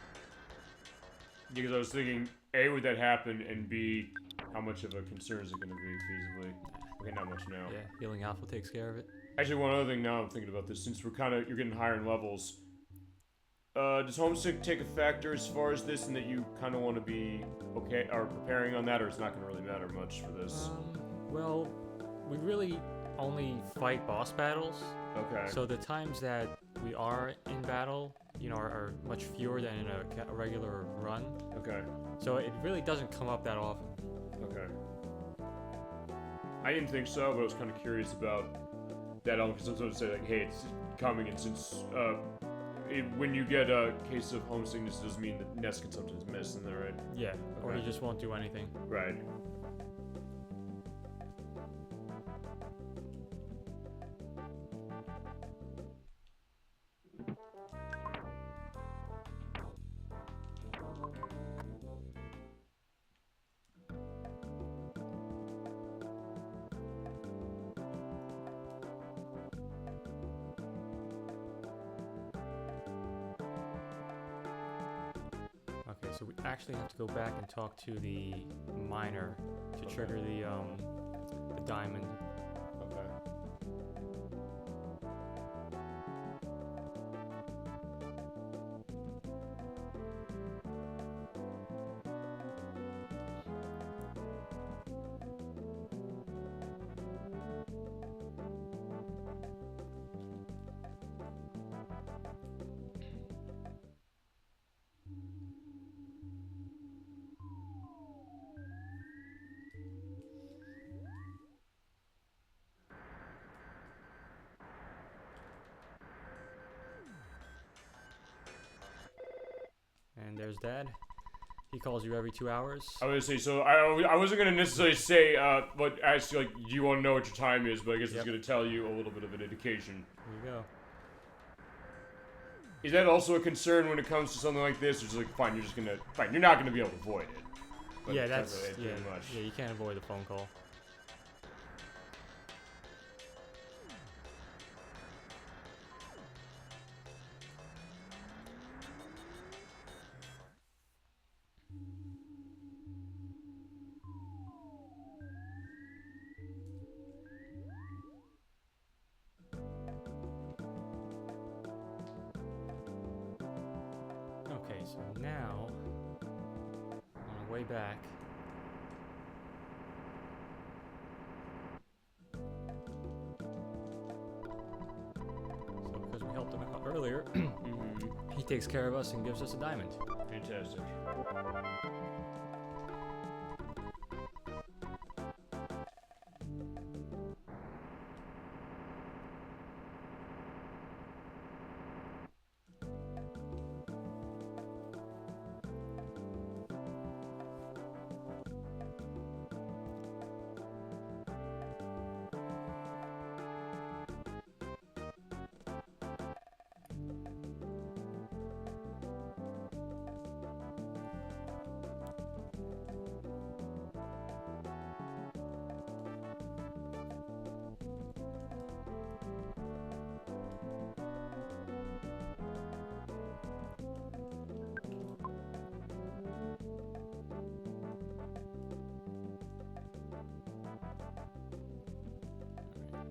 Because I was thinking, A, would that happen, and B, how much of a concern is it going to be feasibly? Okay, not much now. Yeah, healing alpha takes care of it. Actually, one other thing now I'm thinking about this, since you're getting higher in levels, does homesick take a factor as far as this, and that you kind of want to be okay, or preparing on that, or it's not going to really matter much for this? Well, we really only fight boss battles. Okay. So the times that we are in battle, you know, are much fewer than in a regular run. Okay. So it really doesn't come up that often. Okay. I didn't think so, but I was kind of curious about that element, because sometimes say like, hey, it's coming, and since when you get a case of homesickness, it does mean that Ness can sometimes miss in there, right? Yeah, or Okay. he just won't do anything. Right. Okay, so we actually have to go back and talk to the miner to trigger the diamond. Okay. And there's Dad. He calls you every 2 hours. I was gonna say, so I wasn't gonna necessarily say, but actually, like, do you want to know what your time is? But I guess it's gonna tell you a little bit of an indication. There you go. Is that also a concern when it comes to something like this? Or just like, fine, you're not gonna be able to avoid it. But yeah, can't that's really do much. yeah. You can't avoid the phone call. Okay, so now on our way back. So because we helped him out earlier, he takes care of us and gives us a diamond. Fantastic.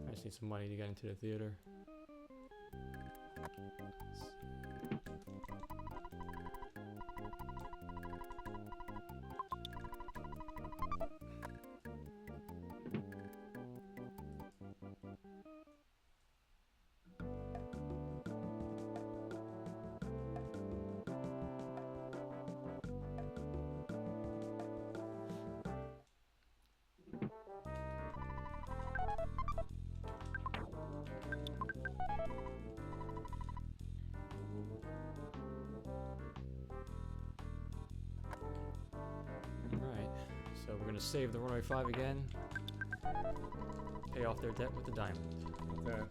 I just need some money to get into the theater. Alright, so we're gonna save the runway 5 again. Pay off their debt with the diamond. Okay.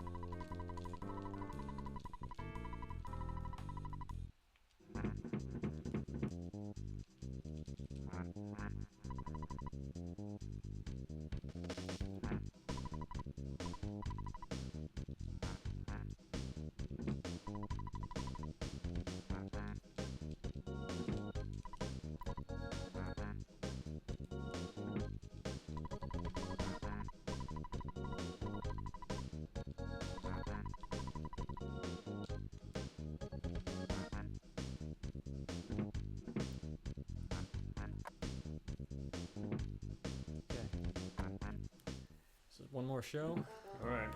So one more show. All right.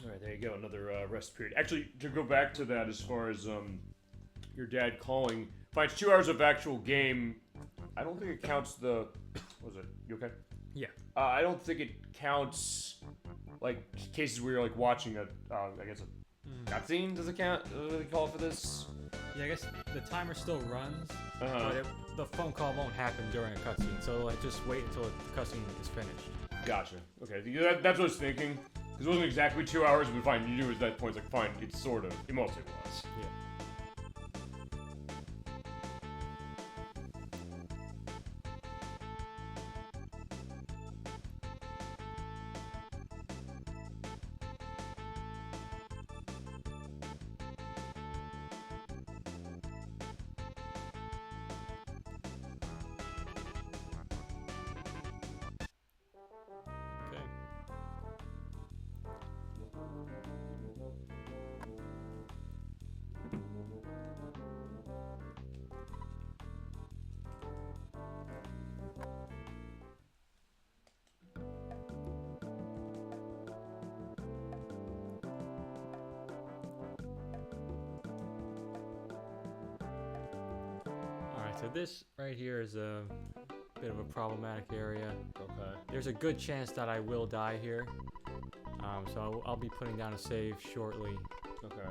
All right, there you go. Another rest period. Actually, to go back to that, as far as your dad calling, finds 2 hours of actual game. I don't think it counts the. What was it? You okay? Yeah. I don't think it counts like cases where you're like watching a, I guess a cutscene. Does it count? What do they call it for this? Yeah, I guess the timer still runs, Uh-huh. but the phone call won't happen during a cutscene. So like, just wait until the cutscene is finished. Gotcha. Okay, that's what I was thinking. Because it wasn't exactly 2 hours, but fine. You knew at that point, it's like fine. It's sort of. It mostly was. Yeah. Okay. Alright, so this right here is a bit of a problematic area. Okay. There's a good chance that I will die here. So I'll be putting down a save shortly. Okay.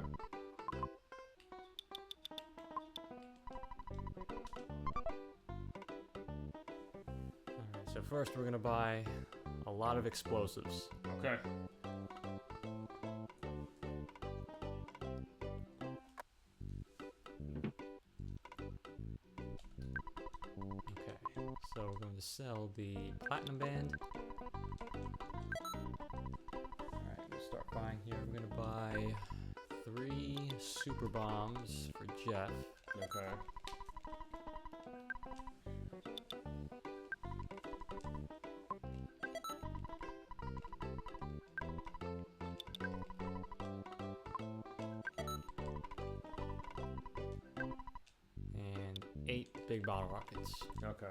so first we're gonna buy a lot of explosives. Okay. Okay, so we're going to sell the platinum band. Alright, we'll start buying here. We're gonna buy 3 super bombs for Jeff. Okay. And 8 big bottle rockets. Okay.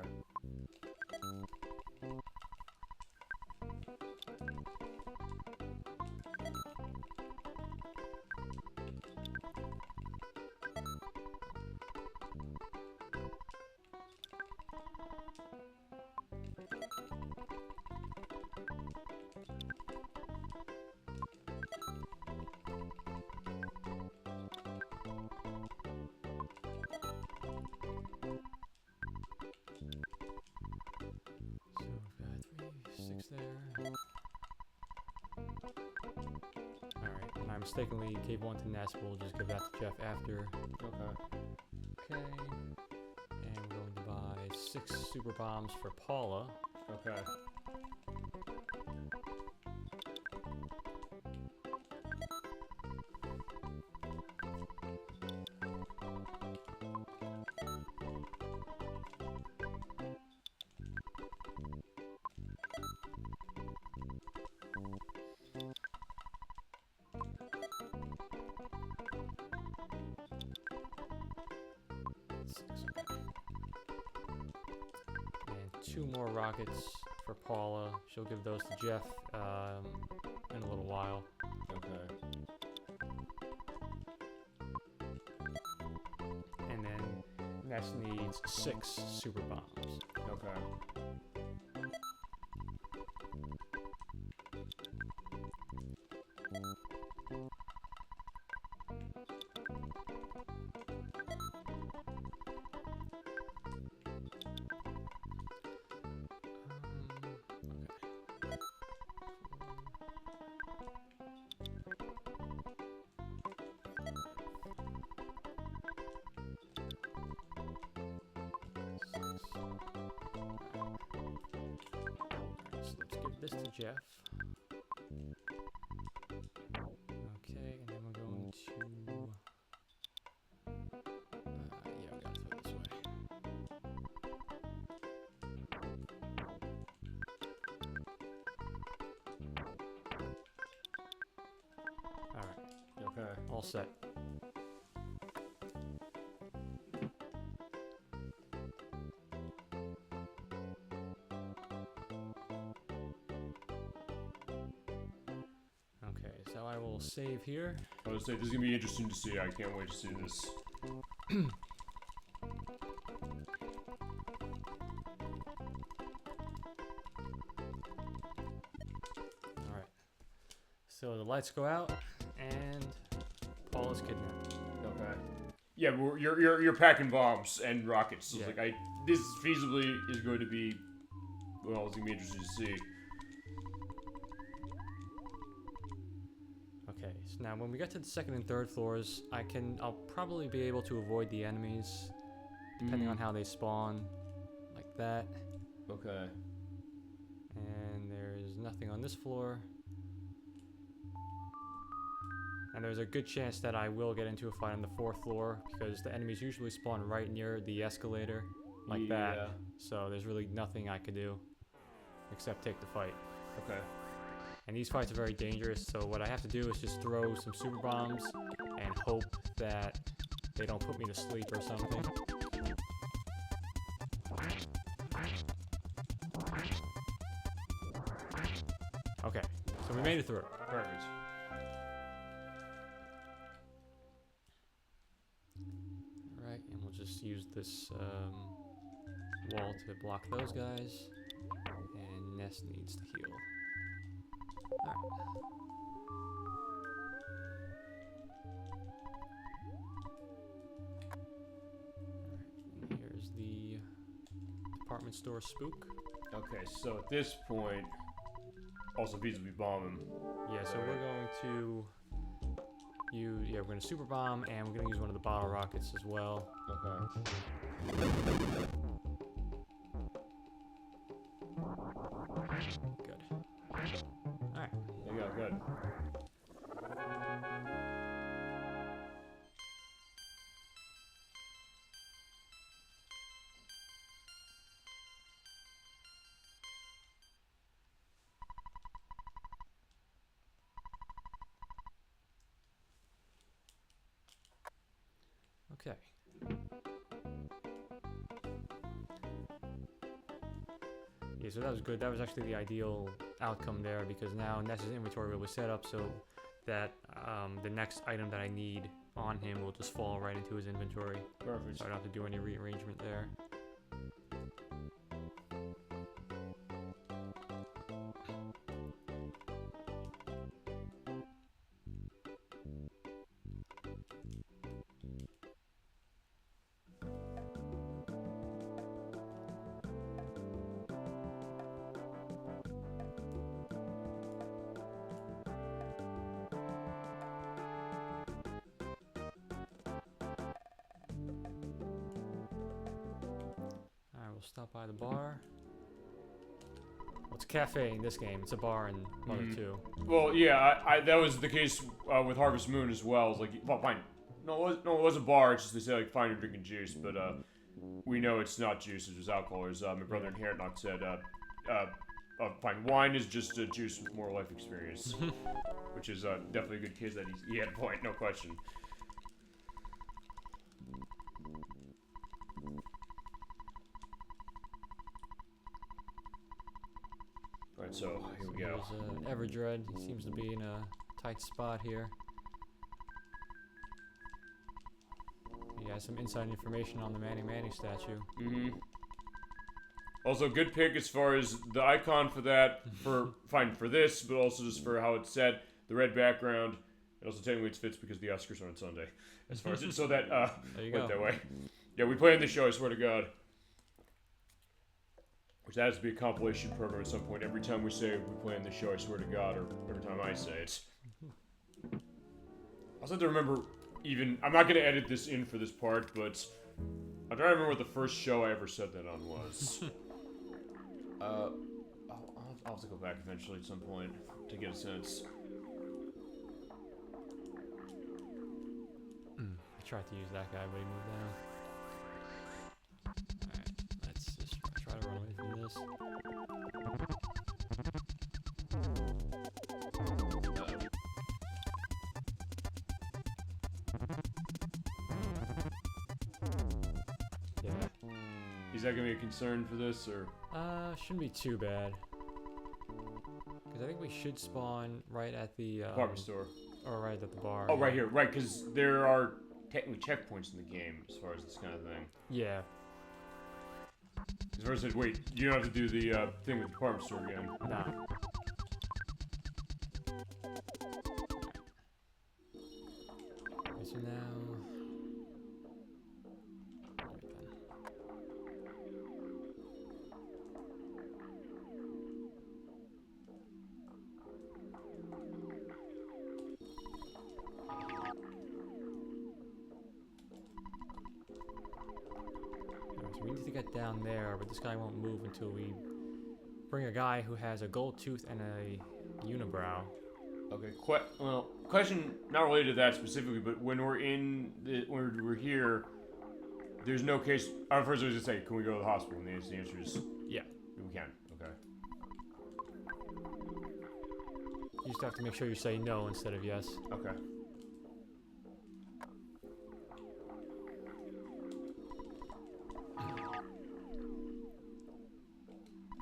So we've got 3, 6 there. Alright, and I mistakenly gave one to Ness, we'll just give that to Jeff after. Okay. Okay. And we're going to buy 6 super bombs for Paula. Okay. And 2 more rockets for Paula. She'll give those to Jeff in a little while. Okay. And then Ness needs 6 super bombs. Okay. So let's give this to Jeff. Okay, and then we're going to... yeah, we gotta throw it this way. Alright, Okay. all set. Okay, so I will save here. I was gonna say, this is gonna be interesting to see. I can't wait to see this. Alright. So the lights go out, and Paul is kidnapped. Okay. Yeah, but you're packing bombs and rockets. So Yeah. it's like this feasibly is going to be, well, it's gonna be interesting to see. Okay, so now when we get to the 2nd and 3rd floors, I'll probably be able to avoid the enemies, depending on how they spawn, like that. Okay. And there's nothing on this floor. And there's a good chance that I will get into a fight on the 4th floor, because the enemies usually spawn right near the escalator, like that. So there's really nothing I could do, except take the fight. Okay. And these fights are very dangerous, so what I have to do is just throw some super bombs and hope that they don't put me to sleep or something. Okay, so we made it through. Perfect. Alright, and we'll just use this wall to block those guys. And Ness needs to heal. Alright. Alright, and here's the department store spook. Okay, so at this point, also Bees will be bombing. Yeah, so we're going to we're going to super bomb, and we're going to use one of the bottle rockets as well. Okay. Good. Alright. There you go, good. Okay. Yeah, so that was good. That was actually the ideal outcome there, because now Ness's inventory was set up so that the next item that I need on him will just fall right into his inventory. Perfect. So I don't have to do any rearrangement there. We'll stop by the bar. Well, it's a cafe in this game. It's a bar in Mother 2. Well, yeah, I that was the case with Harvest Moon as well. It's like, well, fine. No, it was a bar. It's just they say like, fine, you're drinking juice, but we know it's not juice. It's just alcohol. As my brother Inherent said, fine, wine is just a juice with more life experience, which is definitely a good case that he had a point, no question. Alright, so here we go. There's Everdread. He seems to be in a tight spot here. He has some inside information on the Manning statue. Mm-hmm. Also, good pick as far as the icon for that, fine for this, but also just for how it's set, the red background, and also technically it fits because the Oscars are on Sunday, as far as it, so that there you went go. that way. Yeah, we planned the show, I swear to God. Which has to be a compilation program at some point. Every time we say we planned the show, I swear to God, or every time I say it. I also have to remember, I'm not going to edit this in for this part, but I'm trying to remember what the first show I ever said that on was. I'll have to go back eventually at some point to get a sense. I tried to use that guy, but he moved down. Alright, let's just try to run away from this. Yeah. Is that gonna be a concern for this, or? Shouldn't be too bad. Because I think we should spawn right at the Department store. Or right at the bar. Oh, right here, right, because there are technically checkpoints in the game as far as this kind of thing. Yeah. As far as I said, wait, you don't have to do the thing with the department store again. Nah. Okay, so now. So we need to get down there, but this guy won't move until we bring a guy who has a gold tooth and a unibrow. Okay, question not related to that specifically, but when when we're here, there's no case. First I was just saying, can we go to the hospital? And the answer is yeah, we can. Okay. You just have to make sure you say no instead of yes. Okay.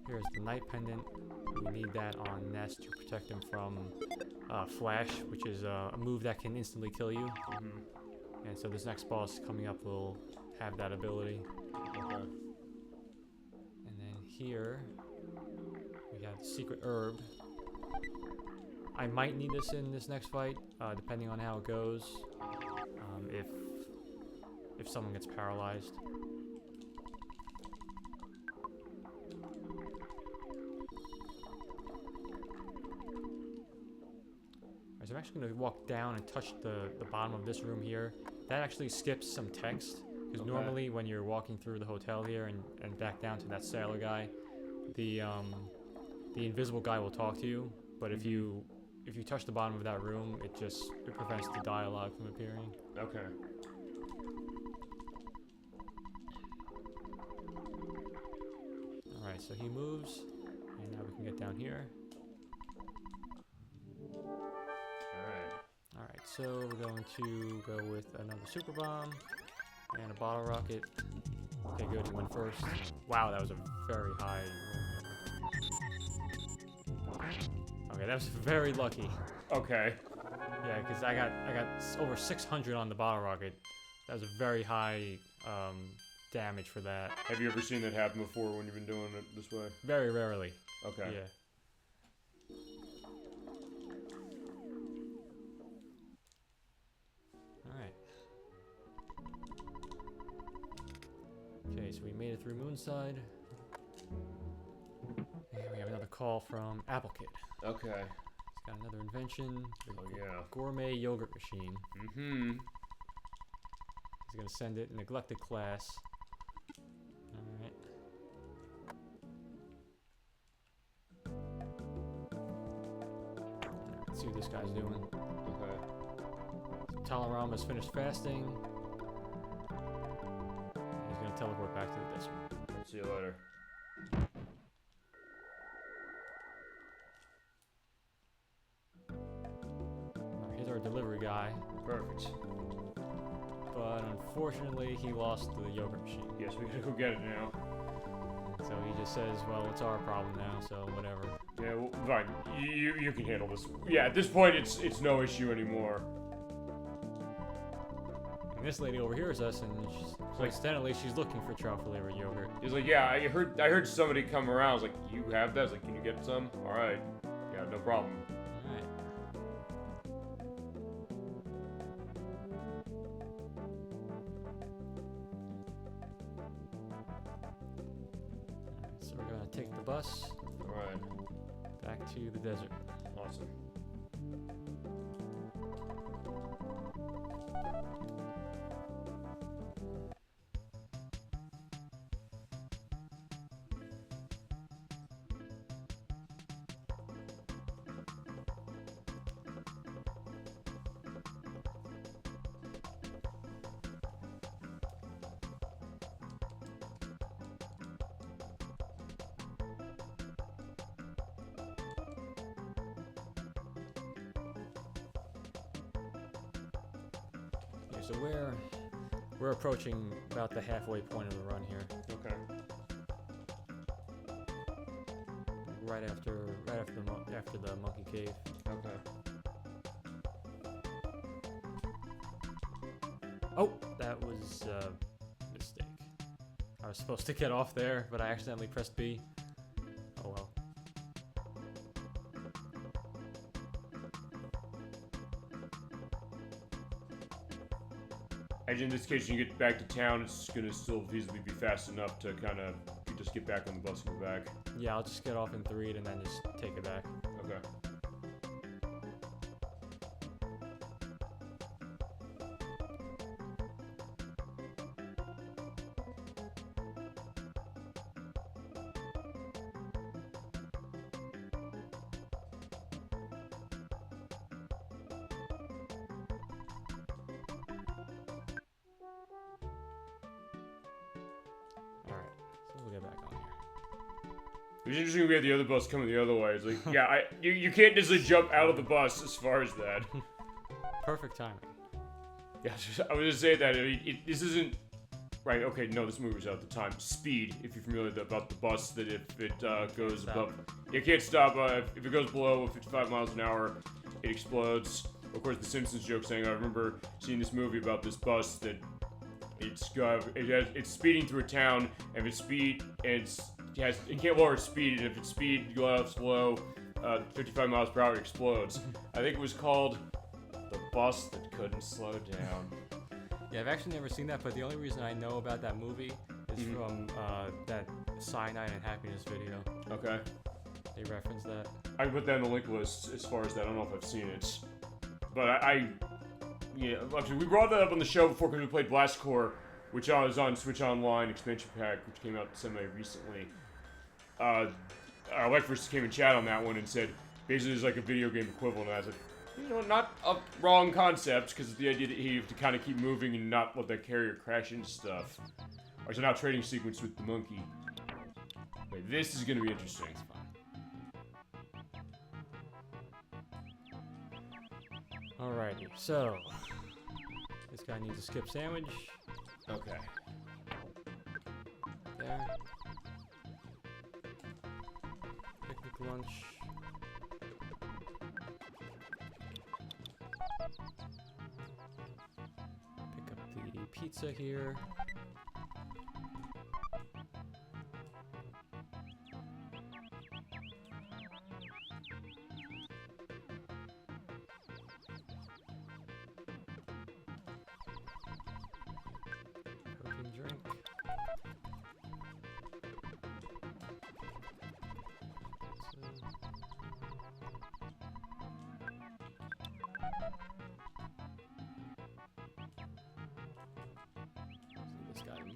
Here's the night pendant. We need that on Ness to protect him from Flash, which is a move that can instantly kill you. Mm-hmm. And so this next boss coming up will have that ability. Okay. And then here, we have the secret herb. I might need this in this next fight, depending on how it goes. If someone gets paralyzed. actually going to walk down and touch the bottom of this room here. That actually skips some text. Because normally when you're walking through the hotel here and back down to that sailor guy, the invisible guy will talk to you. But if you touch the bottom of that room, it prevents the dialogue from appearing. Okay. Alright, so he moves, and now we can get down here. Alright, so we're going to go with another super bomb and a bottle rocket. Okay, good, he went first. Wow, that was a very high roll. Okay, that was very lucky. Okay. Yeah, because I got over 600 on the bottle rocket. That was a very high damage for that. Have you ever seen that happen before when you've been doing it this way? Very rarely. Okay. Yeah. Alright. Okay, so we made it through Moonside. And we have another call from Apple Kid. Okay. He's got another invention. Oh, yeah. Gourmet yogurt machine. Mm-hmm. He's gonna send it neglected class. Alright. Let's see what this guy's doing. Okay. Talarama's finished fasting. He's gonna teleport back to the desert. See you later. Alright, here's our delivery guy. Perfect. But unfortunately, he lost the yogurt machine. Yes, we gotta go get it now. So he just says, well, it's our problem now, so whatever. Yeah, well, fine. You can handle this. Yeah, at this point, it's no issue anymore. And this lady overhears us, and coincidentally, she's looking for chocolate-flavored yogurt. He's like, yeah, I heard somebody come around. I was like, you have that? I was like, can you get some? All right. Yeah, no problem. Alright. So we're gonna take the bus All right. back to the desert. Awesome. So we're approaching about the halfway point of the run here. Okay. Right after the monkey cave. Okay. Oh, that was a mistake. I was supposed to get off there, but I accidentally pressed B. Oh well. And in this case, when you get back to town, it's gonna still feasibly be fast enough to kind of just get back on the bus and go back. Yeah, I'll just get off in 3 and then just take it back. Okay. Alright, so we'll get back on here. It's interesting we had the other bus coming the other way. It's like, yeah, you can't just like, jump out of the bus as far as that. Perfect timing. Yeah, I was just saying that this isn't right. Okay, no, this movie was out at the time. Speed, if you're familiar about the bus, that if it goes above, you can't stop. If it goes below 55 miles an hour, it explodes. Of course, the Simpsons joke saying, I remember seeing this movie about this bus that it's speeding through a town, and if it's speed and it can't lower its speed, and if its speed goes slow, 55 miles per hour, it explodes. I think it was called The Bus That Couldn't Slow Down. Yeah, I've actually never seen that, but the only reason I know about that movie is from that Cyanide and Happiness video. Okay. They reference that. I can put that in the link list as far as that. I don't know if I've seen it. But yeah, actually, we brought that up on the show before because we played Blast Corps, which was on Switch Online expansion pack, which came out semi-recently. Our wife first came in chat on that one and said, basically it's like a video game equivalent. And I was like, you know, not a wrong concept, because it's the idea that you have to kind of keep moving and not let that carrier crash into stuff. There's an out trading sequence with the monkey. But this is going to be interesting. Alrighty, so this guy needs a skip sandwich. Okay. There. Picnic lunch. Pick up the pizza here. Protein drink. This guy to move.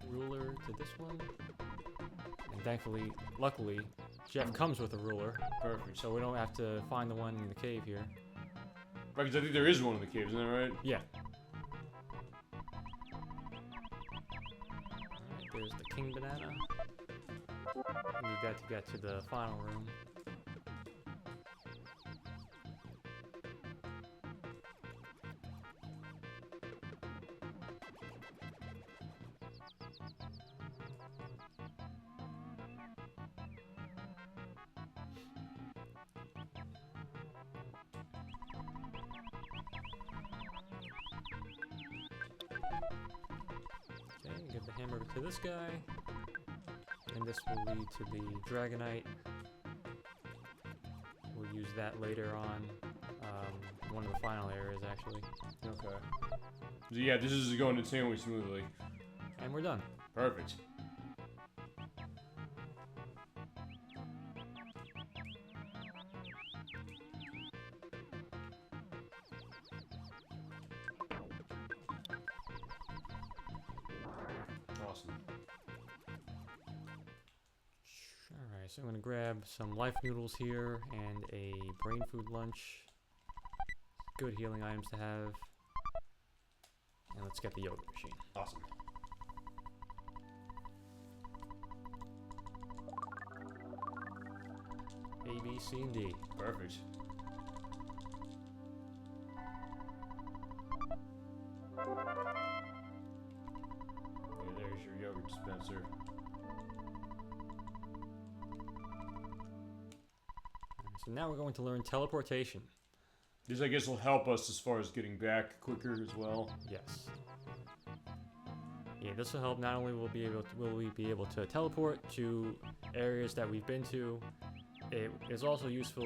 The ruler to this one. And thankfully, luckily, Jeff comes with a ruler. Perfect. So we don't have to find the one in the cave here. Right, because I think there is one in the cave, isn't that right? Yeah. Alright, there's the king banana. We need that to get to the final room. Okay, give the hamburger to this guy. And this will lead to the Dragonite. We'll use that later on. One of the final areas, actually. Okay. So yeah, this is going insanely smoothly. And we're done. Perfect. Awesome. Alright, so I'm gonna grab some life noodles here and a brain food lunch. Good healing items to have. And let's get the yogurt machine. Awesome. A, B, C, and D. Perfect. Okay, there's your yogurt dispenser. So now we're going to learn teleportation. This, I guess, will help us as far as getting back quicker as well. Yes. Yeah, this will help. Not only will we be able to teleport to areas that we've been to, it is also useful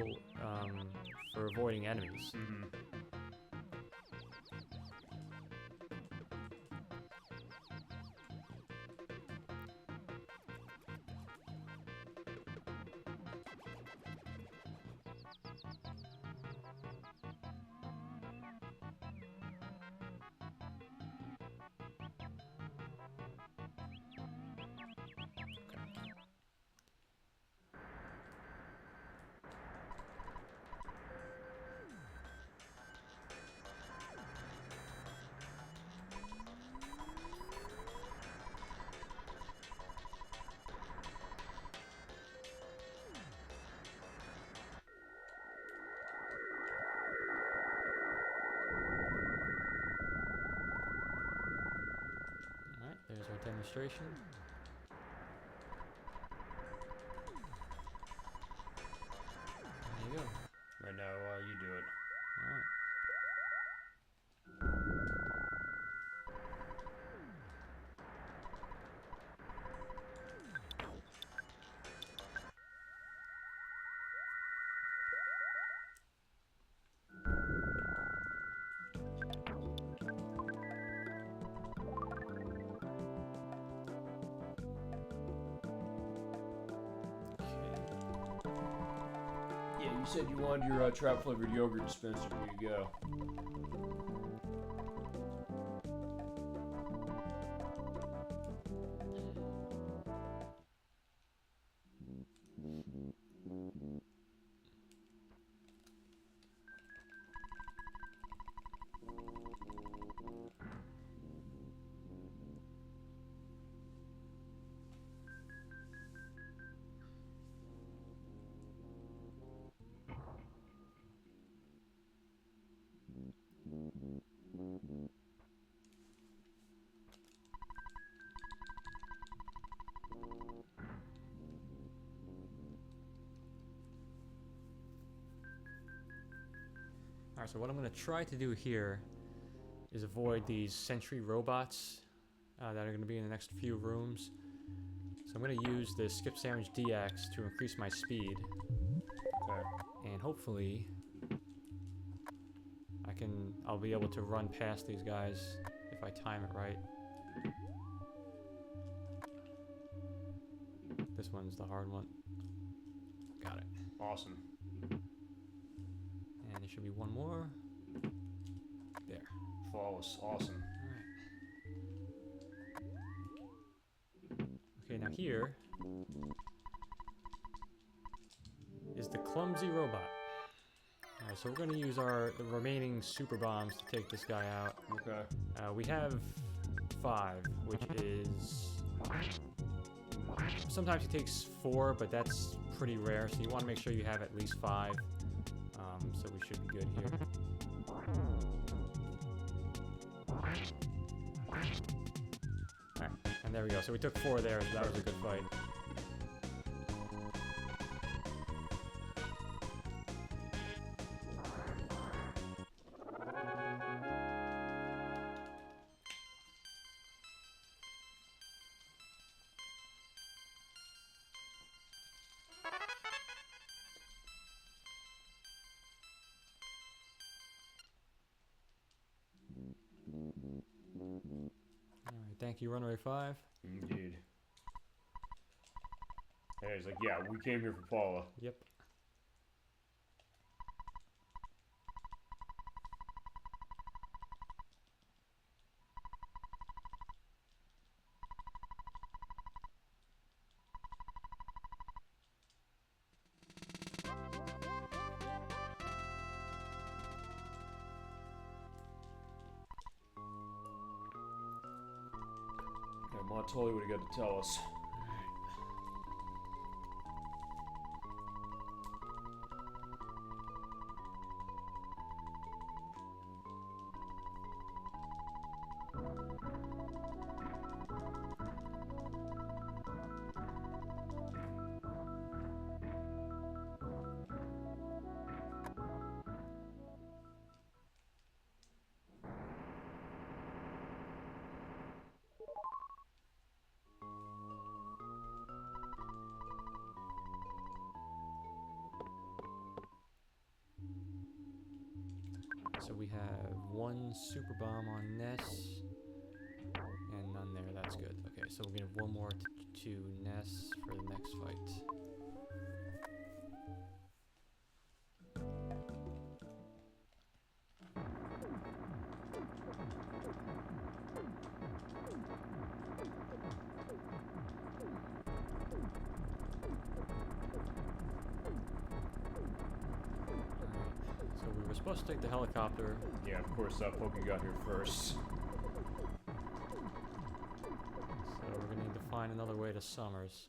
for avoiding enemies. Mm-hmm. Alright, there's our demonstration. There you go. Right now, you do it. Alright. you said you wanted your trap-flavored yogurt dispenser. Here you go. Alright, so what I'm going to try to do here is avoid these sentry robots that are going to be in the next few rooms. So I'm going to use the Skip Sandwich DX to increase my speed. Okay. And hopefully I'll be able to run past these guys if I time it right. This one's the hard one. Got it. Awesome. And there should be one more. There. Flawless. Awesome. Alright. Okay, now here is the clumsy robot. Alright, so we're going to use the remaining super bombs to take this guy out. Okay. We have 5, which is... Sometimes he takes 4, but that's pretty rare, so you want to make sure you have at least 5. So we should be good here. Alright, and there we go. So we took 4 there, so that was a good fight. Alright, thank you, Runway 5. Indeed. Hey, he's like, yeah, we came here for Paula. Yep. Yeah, Ma told you what he got to tell us. So we have 1 super bomb on Ness, and none there. That's good. Okay, so we're gonna have 1 more to Ness for the next fight. So we were supposed to take the helicopter. Yeah, of course, Pokey got here first. So we're gonna need to find another way to Summers.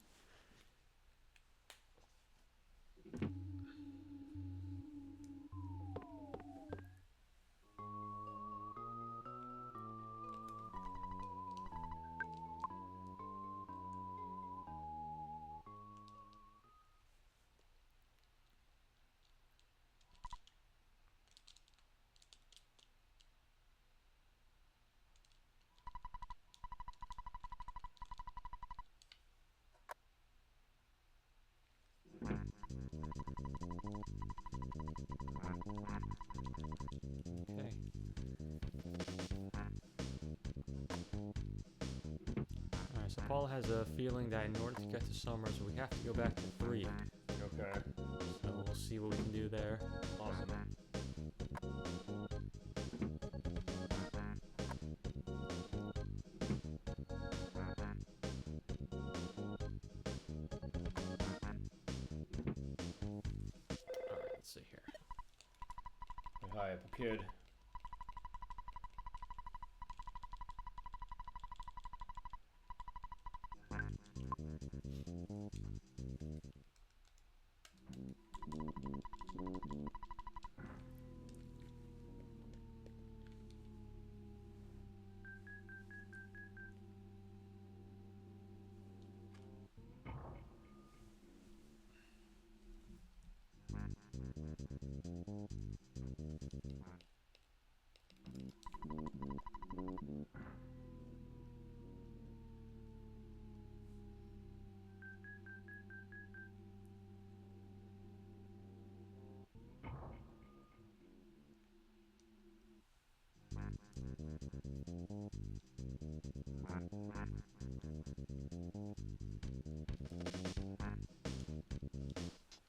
Okay. Alright, so Paul has a feeling that in order to get to Summers, we have to go back to 3. Okay. So we'll see what we can do there. Awesome. Alright, let's see here. Hi, Apple Kid.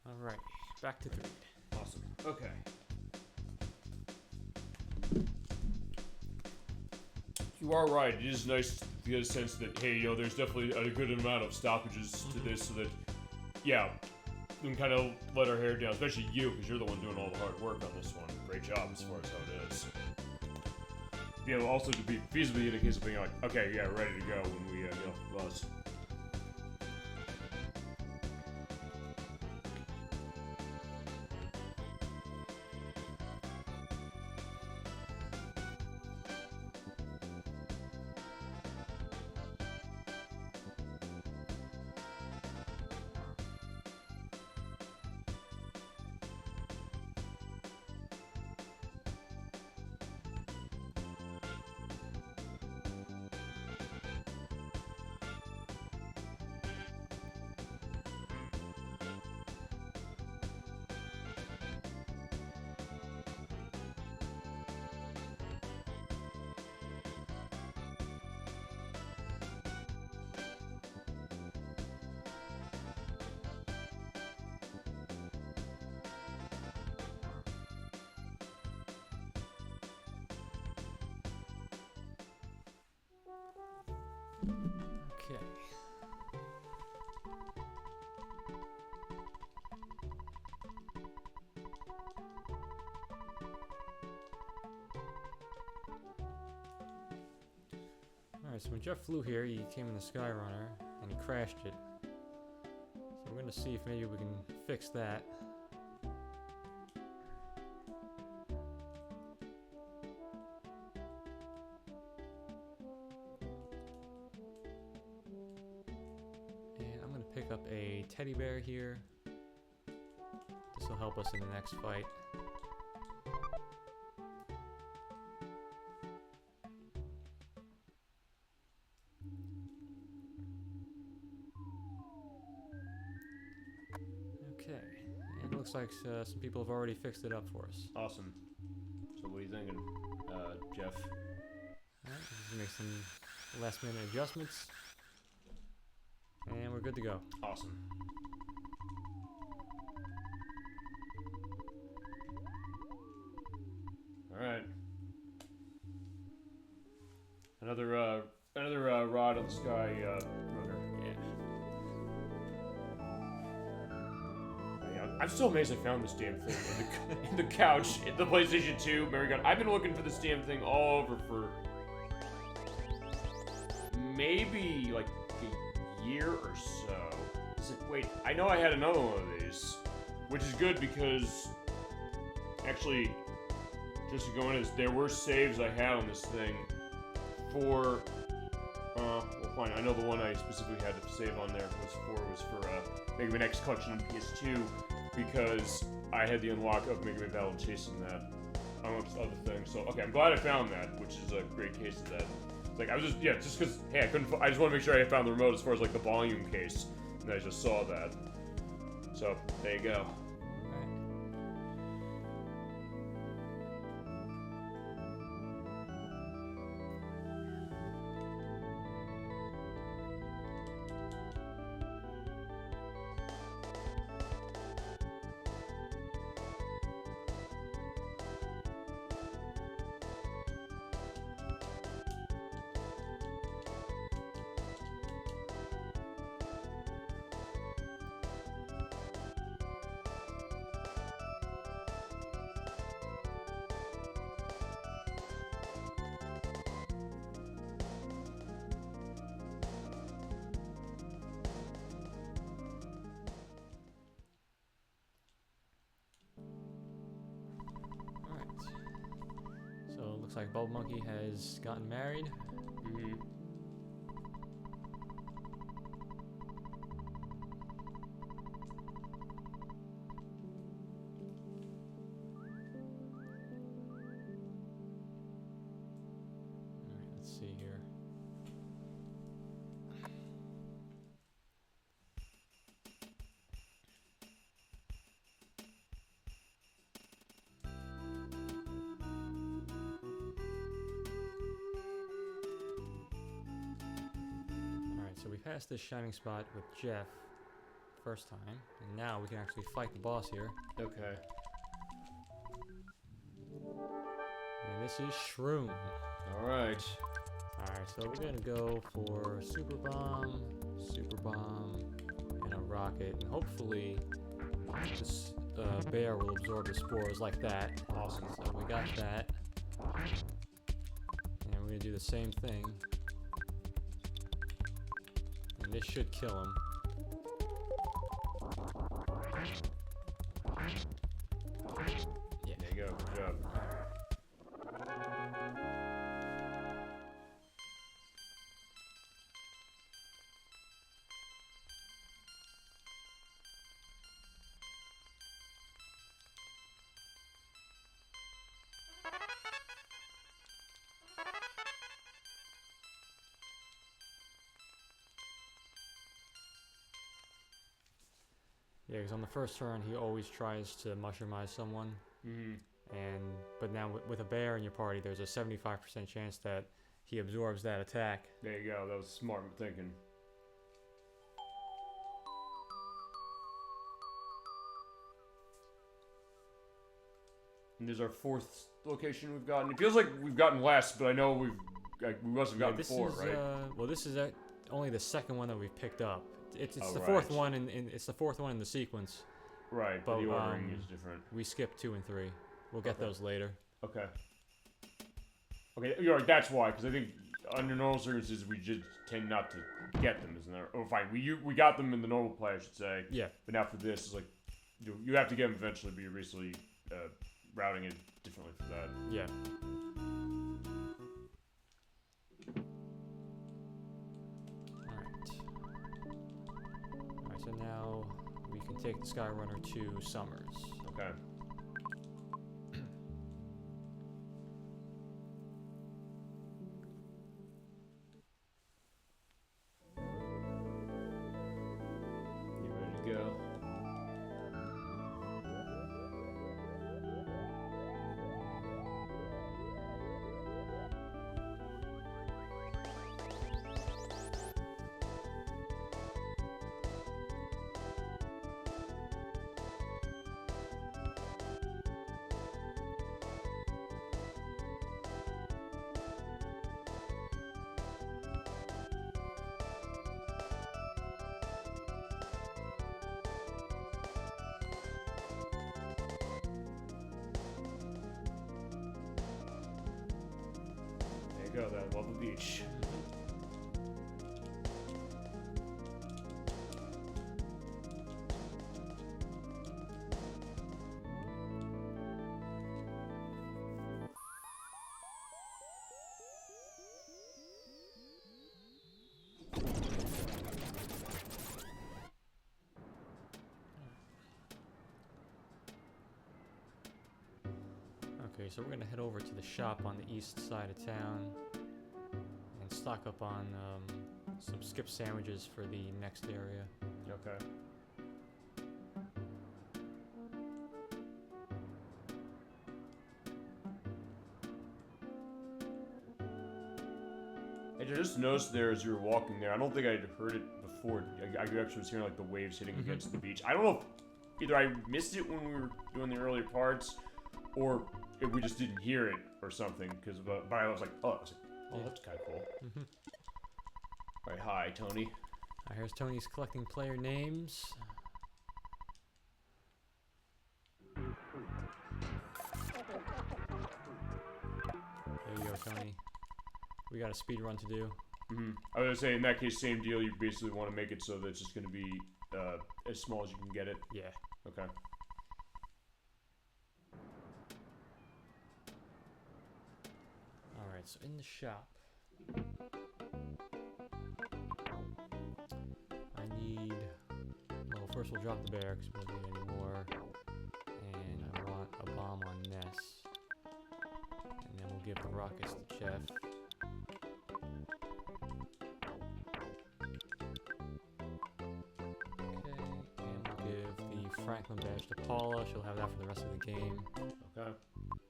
Alright, back to 3. Awesome. Okay. You are right. It is nice to get a sense that, hey, there's definitely a good amount of stoppages to this, so that, yeah, we can kind of let our hair down, especially you, because you're the one doing all the hard work on this one. Great job as far as how it is. Also to be feasibly in a case of being like, okay, yeah, ready to go when we get off the bus. Okay. Alright, so when Jeff flew here, he came in the Skyrunner, and he crashed it. So we're gonna see if maybe we can fix that. And I'm gonna pick up a teddy bear here. This will help us in the next fight. Okay, and it looks like some people have already fixed it up for us. Awesome. So what are you thinking, Jeff? Alright, just make some last minute adjustments. And we're good to go. Awesome. Alright. Another rod on the sky, runner. Yeah, I'm still amazed I found this damn thing in the couch, in the PlayStation 2 Mary Gun. I've been looking for this damn thing all over for maybe like a year or so. Wait, I know I had another one of these, which is good because actually, just to go into this, there were saves I had on this thing for, well fine, I know the one I specifically had to save on there was for Mega Man X Collection on PS2, because I had the unlock of Mega Man Battle chasing that, amongst other things. So, okay, I'm glad I found that, which is a great case of that. Like, I was just, yeah, just because, hey, I just want to make sure I found the remote as far as, like, the volume case, and I just saw that. So, there you go. looks like Bubble Monkey has gotten married. Mm-hmm. Alright, let's see here. So we passed this shining spot with Jeff first time, and now we can actually fight the boss here. Okay. And this is Shroom. Alright. Alright, so we're gonna go for Super Bomb, and a Rocket, and hopefully this bear will absorb the spores like that. Awesome. So we got that. And we're gonna do the same thing. And this should kill him. Yeah. There you go. Good job. Yeah, because on the first turn, he always tries to mushroomize someone. Mm-hmm. But now with a bear in your party, there's a 75% chance that he absorbs that attack. There you go. That was smart thinking. And there's our 4th location we've gotten. It feels like we've gotten less, but I know we must have gotten 4, right? Well, this is only the second one that we've picked up. It's the right. fourth one it's the 4th one in the sequence. Right, but the ordering is different. We skipped 2 and 3. We'll get those later. Okay. Okay, you're right. That's why, because I think under normal circumstances we just tend not to get them, isn't there? Oh, fine. We got them in the normal play, I should say. Yeah. But now for this, it's like you have to get them eventually, but you're basically routing it differently for that. Yeah. Alright, so now we can take the Skyrunner to Summers. Okay. You ready to go? There you go, that love the beach. Okay, so we're gonna head over to the shop on the east side of town and stock up on some skip sandwiches for the next area. Okay. I just noticed there as you were walking there, I don't think I'd heard it before. I actually was hearing like the waves hitting against the beach. I don't know if either I missed it when we were doing the earlier parts, or if we just didn't hear it or something. Because but I was like, oh, that's kind of cool. All right, hi Tony. Here's Tony's collecting player names. There you go, Tony. We got a speed run to do. I was gonna say, in that case, same deal. You basically want to make it so that it's just gonna be as small as you can get it. Yeah. Okay. Alright, so in the shop, I need... Well, first we'll drop the barracks, we don't need any more. And I want a bomb on Ness. And then we'll give the rockets to Chef. Franklin badge to Paula. She'll have that for the rest of the game. Okay.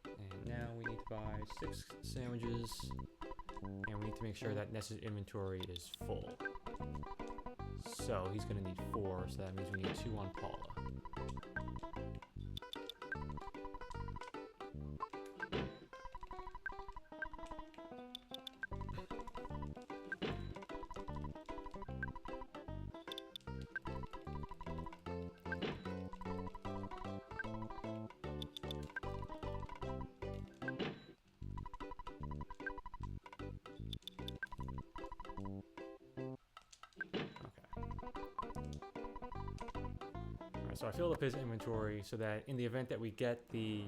And now we need to buy 6 sandwiches. And we need to make sure that Ness's inventory is full. So he's going to need 4, so that means we need 2 on Paula. So I filled up his inventory so that in the event that we get the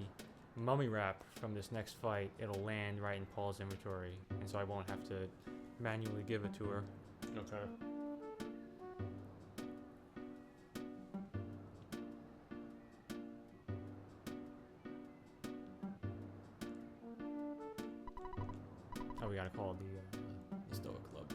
mummy wrap from this next fight, it'll land right in Paul's inventory, and so I won't have to manually give it to her. Okay. Oh, we gotta call the Stoic Club.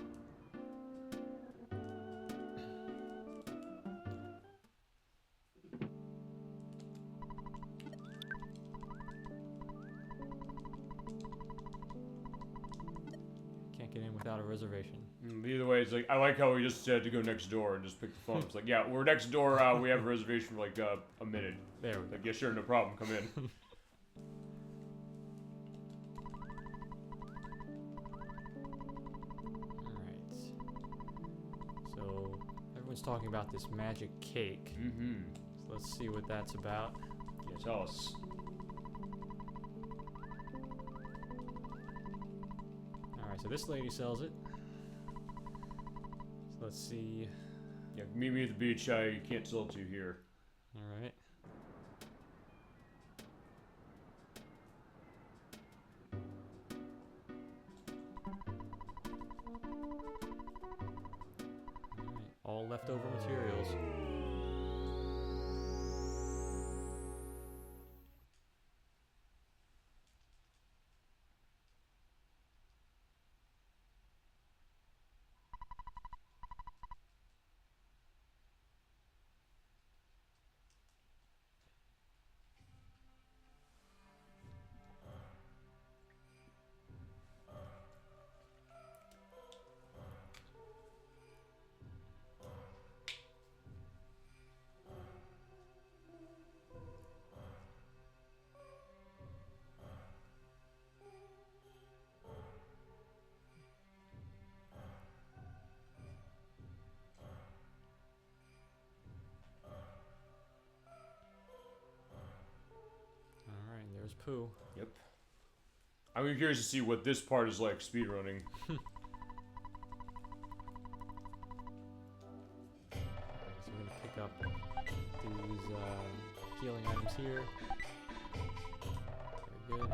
Can't get in without a reservation. Either way, it's like, I like how we just said to go next door and just pick the phone. It's like, yeah, we're next door, we have a reservation for like a minute. There we go. Like, yeah, sure, no problem, come in. Everyone's talking about this magic cake. Mm-hmm. So let's see what that's about. Yeah, tell us. Alright, so this lady sells it. So let's see. Yeah, meet me at the beach. You can't sell it to here. Alright. All leftover materials. There's Pooh. Yep. I'm curious to see what this part is like speedrunning. So we're gonna pick up these healing items here. Very good.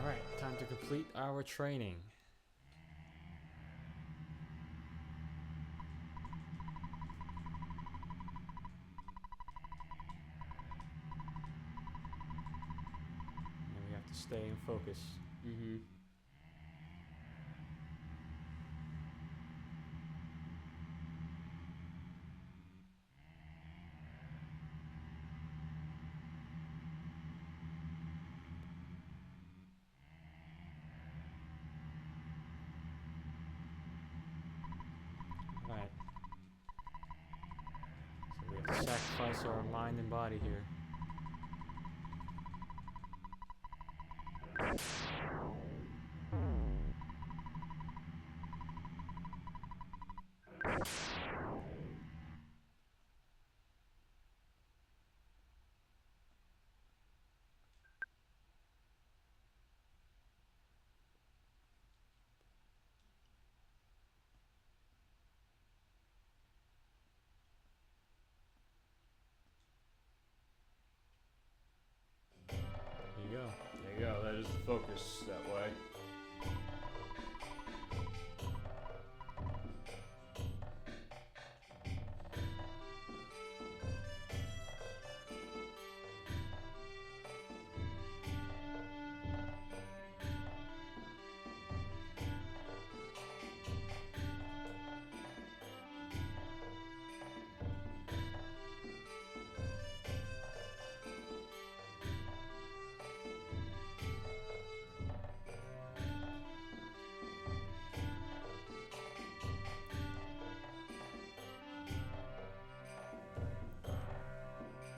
Alright, time to complete our training. And we have to stay in focus. Mm-hmm. So we have to sacrifice our mind and body here. There you go. There you go. That is the focus that way.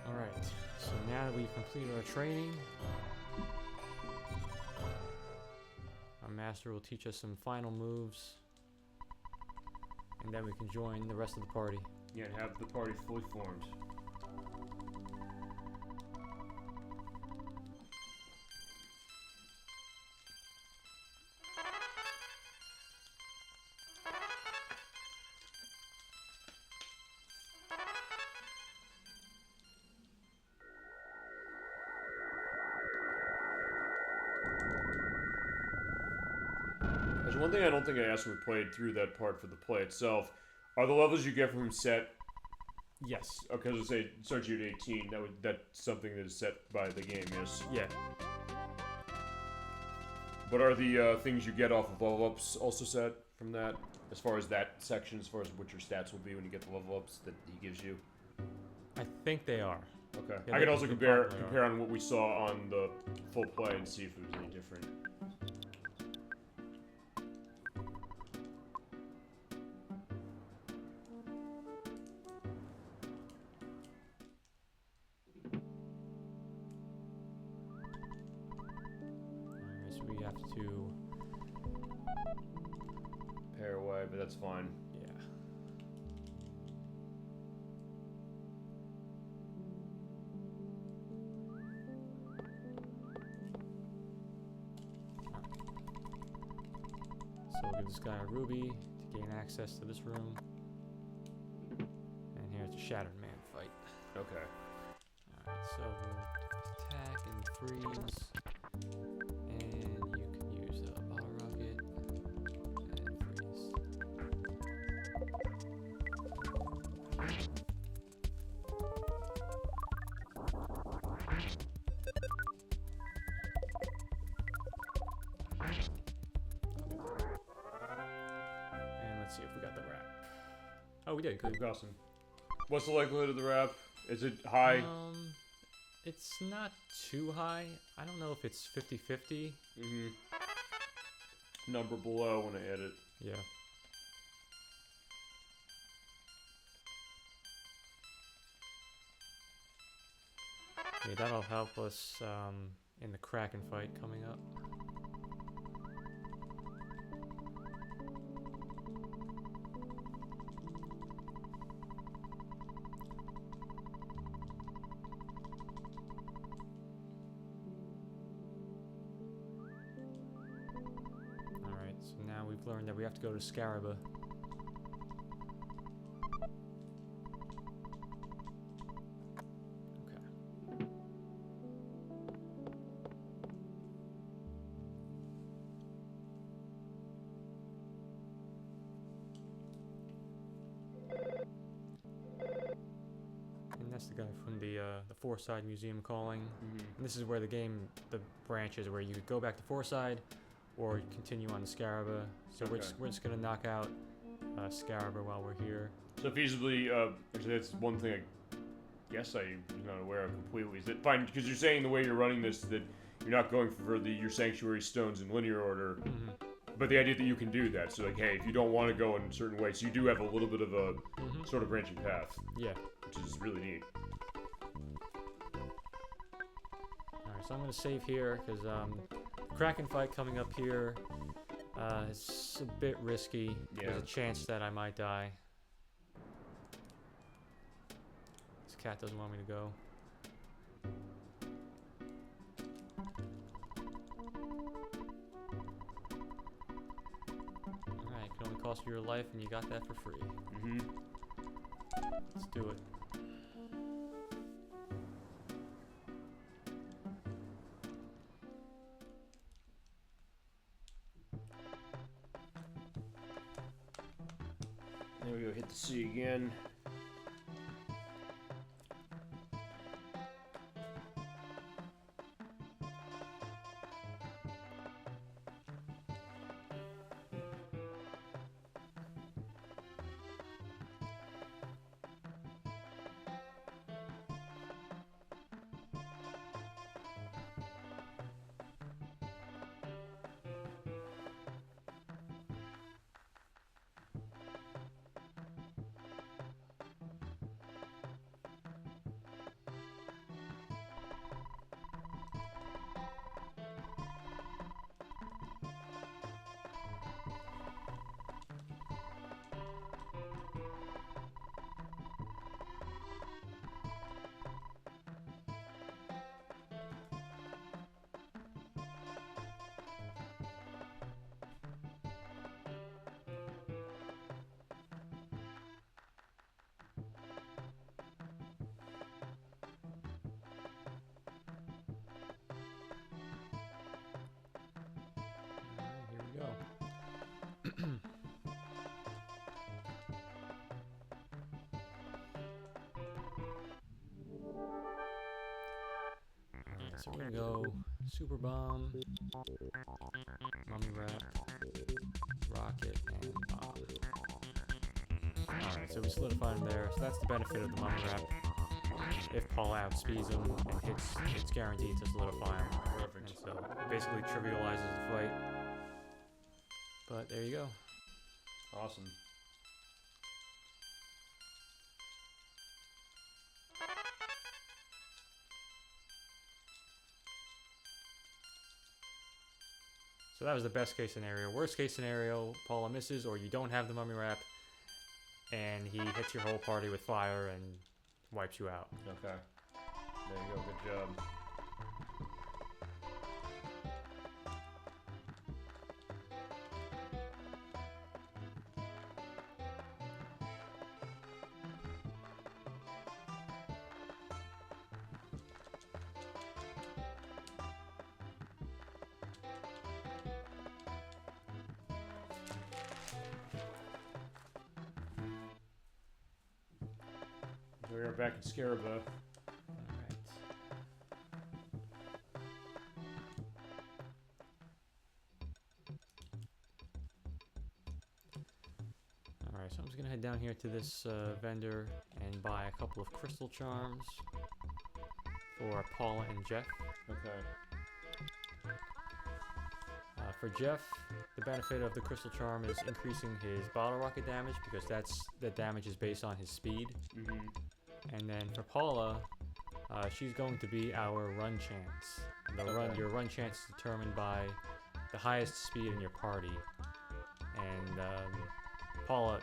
Alright, so now that we've completed our training, our master will teach us some final moves, and then we can join the rest of the party. Yeah, and have the party fully formed. There's one thing I don't think I asked when we played through that part for the play itself. Are the levels you get from him set? Yes. Okay, let's say it starts you at 18. That's something that is set by the game, yes. Yeah. But are the things you get off of level ups also set from that? As far as that section, as far as what your stats will be when you get the level ups that he gives you? I think they are. Okay. Yeah, I could they also probably compare on what we saw on the full play and see if it was any different. Alright, so we have to... Pair away, but that's fine. Yeah. So we'll give this guy a ruby to gain access to this room. And here's the Shattered Man fight. Okay. Alright, so we'll attack and freeze. And you can use a bottle rocket and freeze. And let's see if we got the wrap. Oh, we did. Good. Awesome. What's the likelihood of the wrap? Is it high? It's not too high. I don't know if it's 50-50. Number below when I edit. Yeah. Yeah, that'll help us in the Kraken fight coming up. Alright, so now we've learned that we have to go to Scaraba. That's the guy from the Foreside Museum calling. And this is where the branch is, where you could go back to Foreside or continue on to Scaraba. So we're just gonna knock out Scaraba while we're here. So feasibly, actually that's one thing I guess I'm not aware of completely. Is that fine? Because you're saying the way you're running this that you're not going for your Sanctuary stones in linear order. But the idea that you can do that, so like, hey, if you don't want to go in a certain way, so you do have a little bit of a sort of branching path. Yeah. Which is really neat. Alright, so I'm going to save here, because Kraken fight coming up here is a bit risky. Yeah. There's a chance that I might die. cat doesn't want me to go. Alright, it can only cost you your life, and you got that for free. Mm-hmm. Let's do it. There we go, hit the C again. Here we go. Alright, so we're gonna go super bomb, mummy wrap, rocket, and bomb. Alright, so we solidified him there. So that's the benefit of the mummy wrap. If Paula outspeeds him and hits, it's guaranteed to solidify him. Perfect. And so it basically trivializes the fight. But there you go. Awesome. So that was the best case scenario. Worst case scenario, Paula misses, or you don't have the mummy wrap, and he hits your whole party with fire and wipes you out. Okay. There you go, good job. We are back at Scaraba. Alright. Alright, so I'm just gonna head down here to this vendor and buy a couple of crystal charms for Paula and Jeff. Okay. For Jeff, the benefit of the crystal charm is increasing his bottle rocket damage, because the damage is based on his speed. Mm-hmm. And then for Paula, she's going to be our run chance. Your run chance is determined by the highest speed in your party. And Paula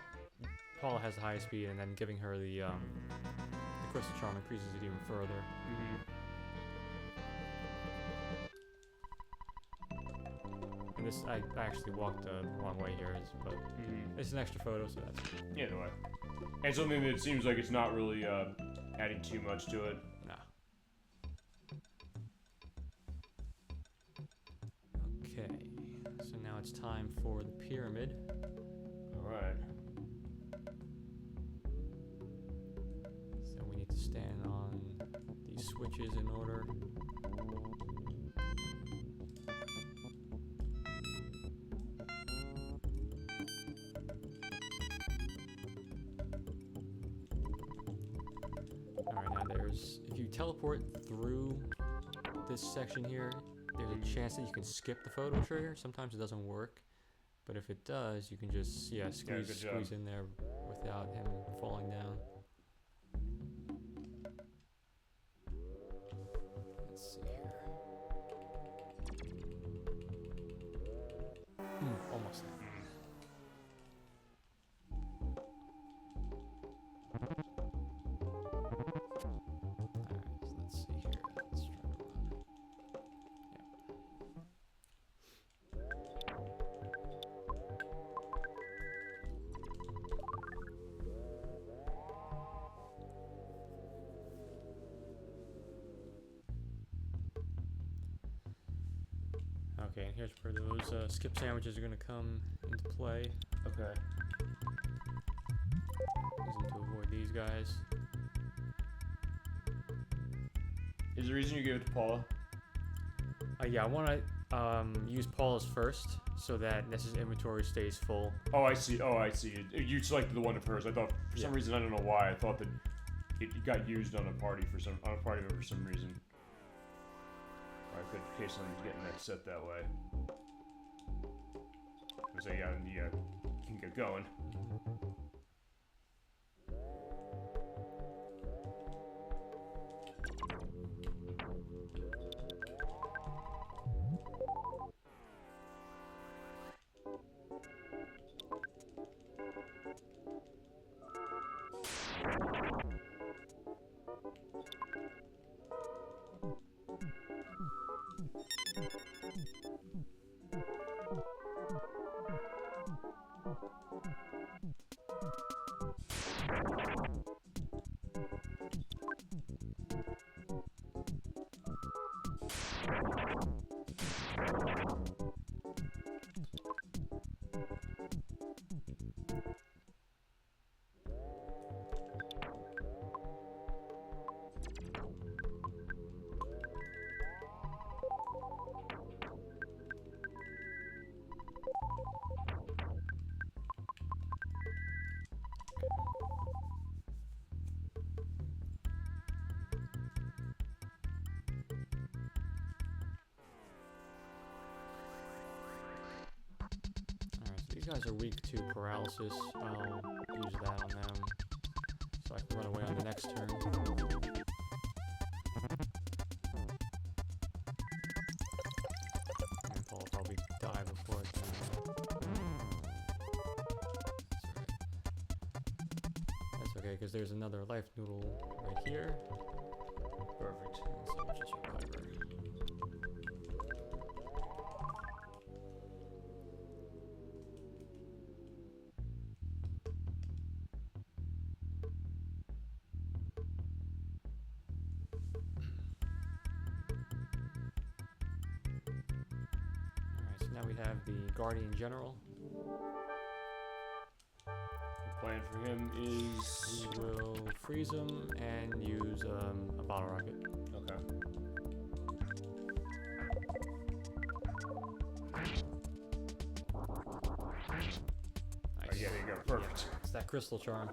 has the highest speed, and then giving her the crystal charm increases it even further. Mm-hmm. And this, I actually walked the wrong way here, but it's an extra photo, so that's cool. Either way. And something that seems like it's not really adding too much to it. Nah. Okay, so now it's time for the pyramid. Alright. So we need to stand on these switches in order. If you teleport through this section here, there's a chance that you can skip the photo trigger. Sometimes it doesn't work, but if it does, you can just squeeze in there without him falling down. Let's see here. Almost there. Okay, and here's where those skip sandwiches are gonna come into play. Okay. Using to avoid these guys. Is the reason you gave it to Paula? Yeah, I want to use Paula's first so that Ness's inventory stays full. Oh, I see. Oh, I see. You selected the one of hers. I thought for some reason, I don't know why. I thought that it got used on a party member for some reason. Alright, good. In case somebody's getting that set that way. So yeah, you can get going. These guys are weak to paralysis. I'll use that on them so I can run away on the next turn. And Paul will probably die before it That's okay, because there's another life noodle right here. Perfect. So we'll just revive her. Now we have the Guardian General. The plan for him is... We will freeze him and use a bottle rocket. Okay. Nice. Oh, yeah, there you go. Perfect. Yeah, it's that crystal charm.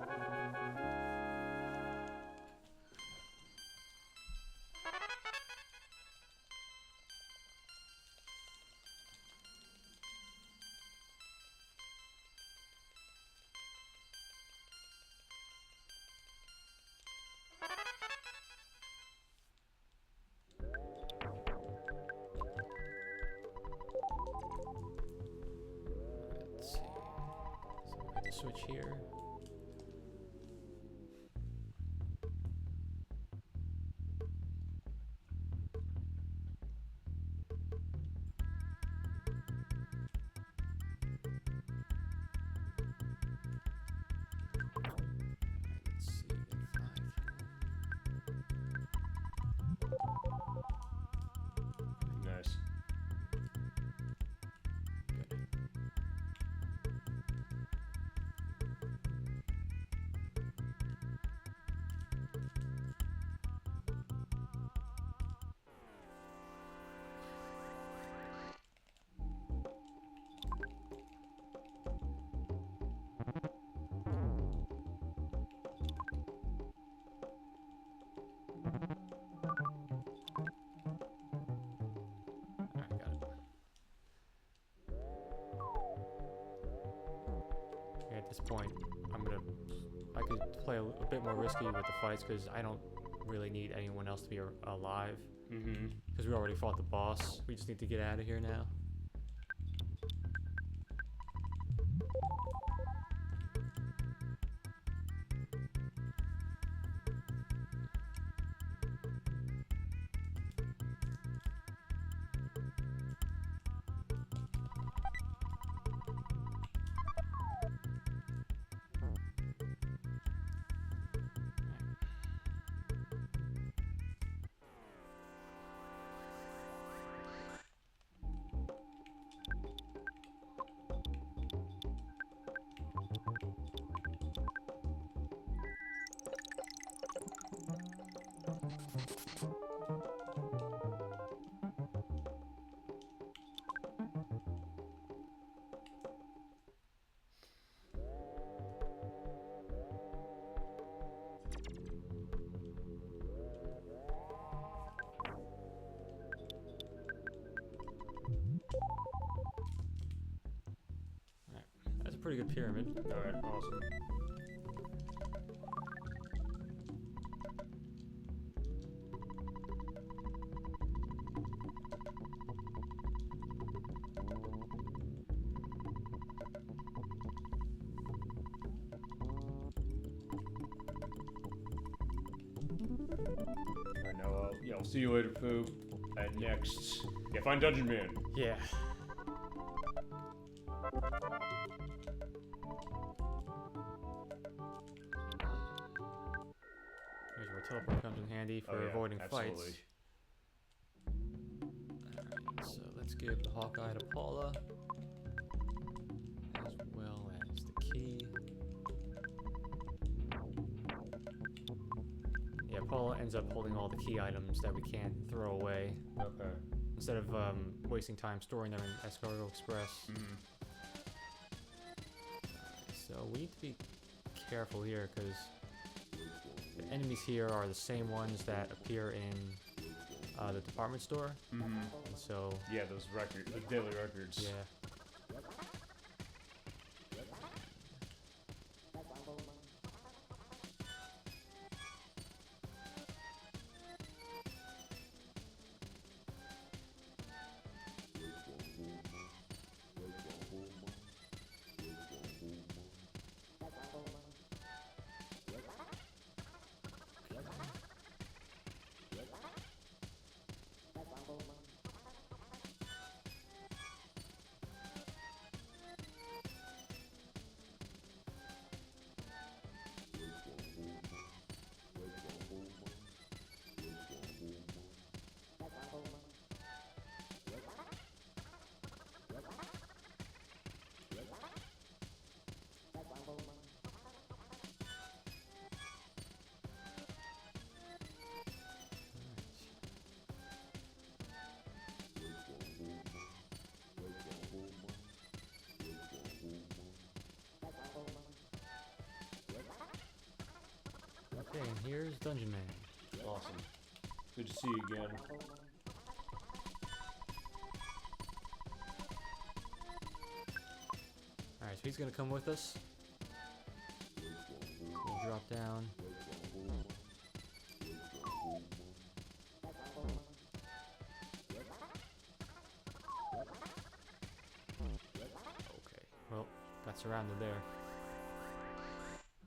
Switch here. Let's see if I can. Nice. At this point, I could play a bit more risky with the fights because I don't really need anyone else to be alive. Because we already fought the boss. We just need to get out of here now. pretty good pyramid. Alright, awesome. Alright, now I'll see you later, Pooh. And next, yeah, find Dungeon Man. Yeah. Here's where teleport comes in handy for avoiding fights. Alright, so let's give the Hawkeye to Paula, as well as the key. Yeah, Paula ends up holding all the key items that we can't throw away. Okay. Instead of wasting time storing them in Escargot Express. So we need to be careful here, because the enemies here are the same ones that appear in the department store. And so yeah, those records, the daily records. Yeah. Okay, and here's Dungeon Man. Awesome. Good to see you again. Alright, so he's gonna come with us. We'll drop down. Okay, well, got surrounded there.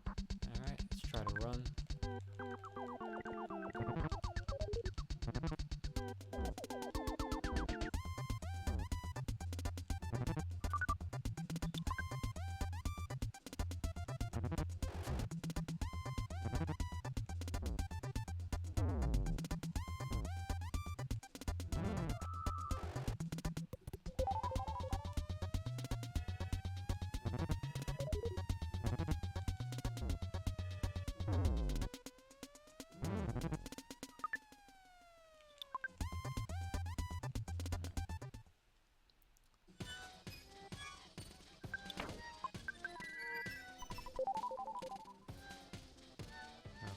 Alright, let's try to run.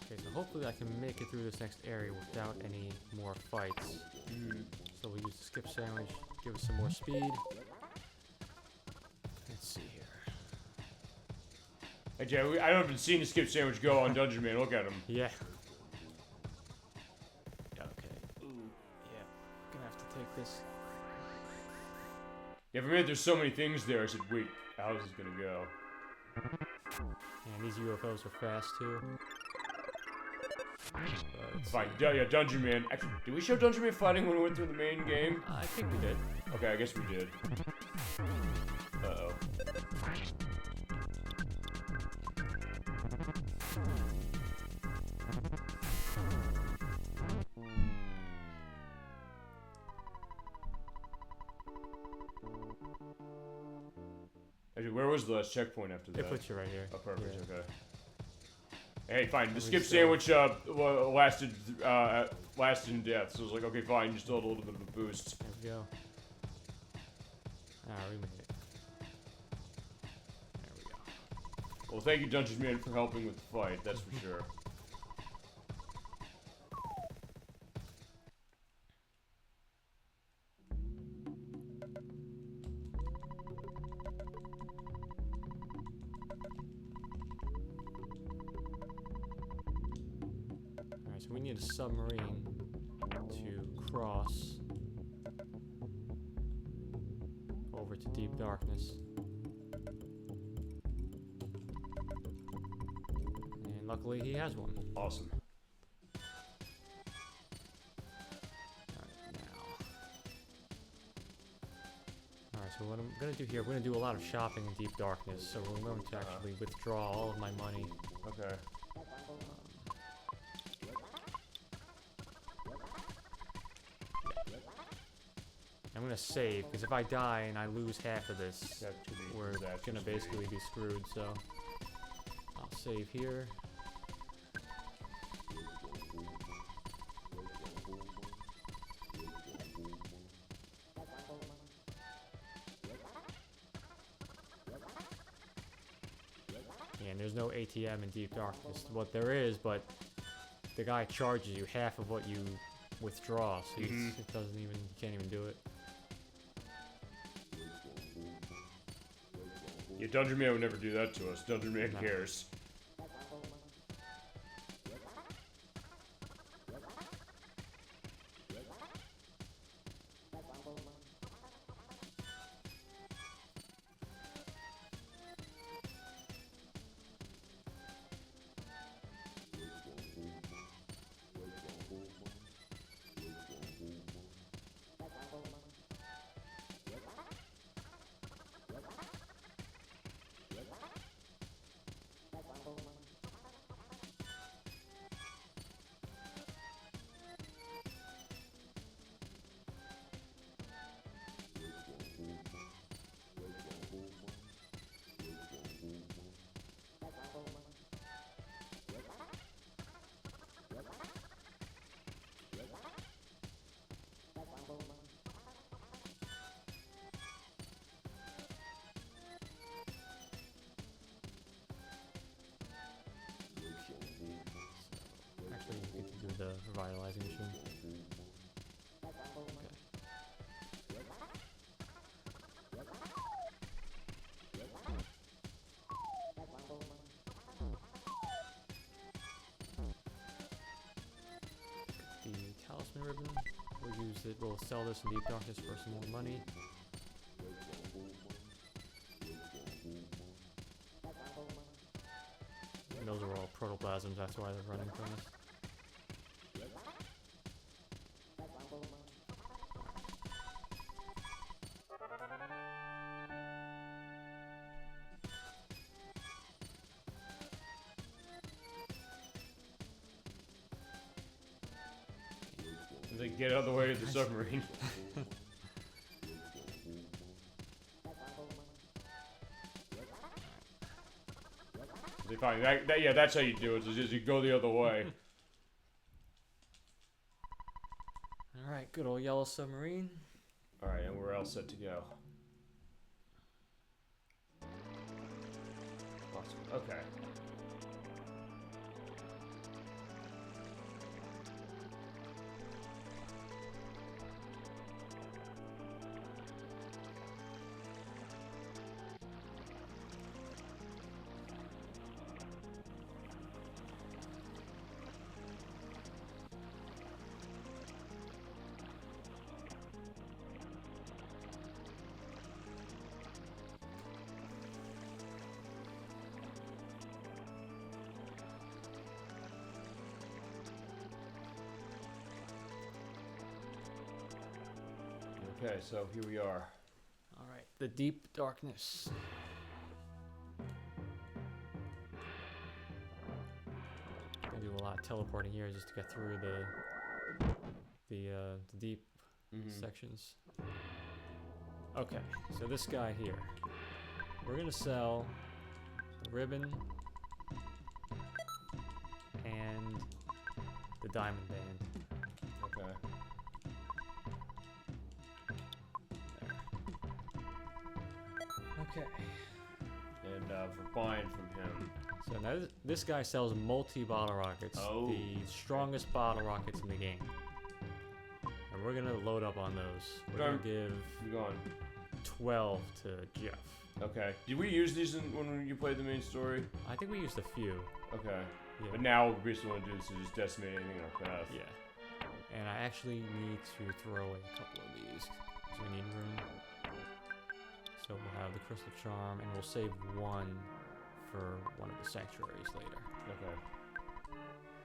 Okay, so hopefully I can make it through this next area without any more fights. So we'll use the skip sandwich, give us some more speed. Let's see here. Hey Jay, I haven't seen the skip sandwich go on Dungeon Man. Look at him. Yeah. Okay. Ooh. Yeah. Gonna have to take this. Yeah, for a minute there's so many things there. I said, wait, how's this gonna go? And these UFOs are fast too. Fine, yeah, Dungeon Man. Actually, did we show Dungeon Man fighting when we went through the main game? I think we did. Okay, I guess we did. Uh-oh. Actually, where was the last checkpoint after that? It puts you right here. Oh, perfect, Yeah. okay. Hey, fine. The skip sandwich lasted in death, so I was like, okay, fine. You still had a little bit of a boost. There we go. Ah, we made it. There we go. Well, thank you, Dungeon Man, for helping with the fight. That's for sure. we need a submarine to cross over to deep darkness. And luckily he has one. Awesome. So what I'm going to do here, we're going to do a lot of shopping in deep darkness, so we're going to actually withdraw all of my money. Okay. I'm going to save, because if I die and I lose half of this, we're going to basically be screwed, so I'll save here. And there's no ATM in deep darkness. What there is, but the guy charges you half of what you withdraw, so it doesn't even, you can't even do it. Yeah, Dungeon Man would never do that to us. Dungeon Man cares. Actually, you get to do the revitalizing machine. Okay. The talisman ribbon, we'll use it, we'll sell this in deep darkness for some more money. And those are all protoplasms, that's why they're running from us. They get out of the way of the submarine. They find yeah, that's how you do it. Is just you go the other way. All right, good old yellow submarine. All right, and we're all set to go. Awesome. Okay. Okay, so here we are. All right, the deep darkness. I do a lot of teleporting here just to get through the deep sections. Okay, so this guy here, we're gonna sell the ribbon and the diamond band. Okay. Okay. And for buying from him. So now this guy sells multi-bottle rockets, the strongest bottle rockets in the game. And we're gonna load up on those. We're gonna give 12 to Jeff. Okay. Did we use these when you played the main story? I think we used a few. Okay. Yeah. But now we basically want to do this is just decimate anything in our path. Yeah. And I actually need to throw away a couple of these because we need room. So we'll have the Crystal Charm, and we'll save one for one of the sanctuaries later. Okay.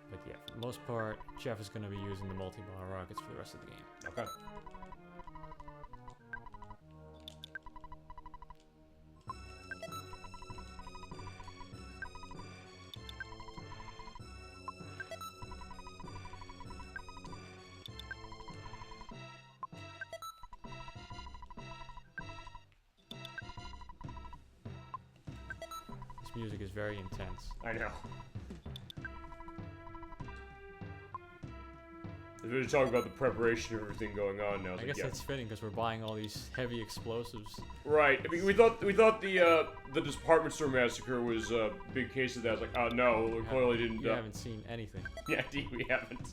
But yeah, for the most part, Jeff is going to be using the multi-bottle rockets for the rest of the game. Okay. This music is very intense. I know. We're talking about the preparation of everything going on now. I guess that's fitting because we're buying all these heavy explosives. Right. I mean, we thought the department store massacre was a big case of that. I was like, oh no, we clearly didn't. You haven't seen anything. Yeah, indeed, we haven't.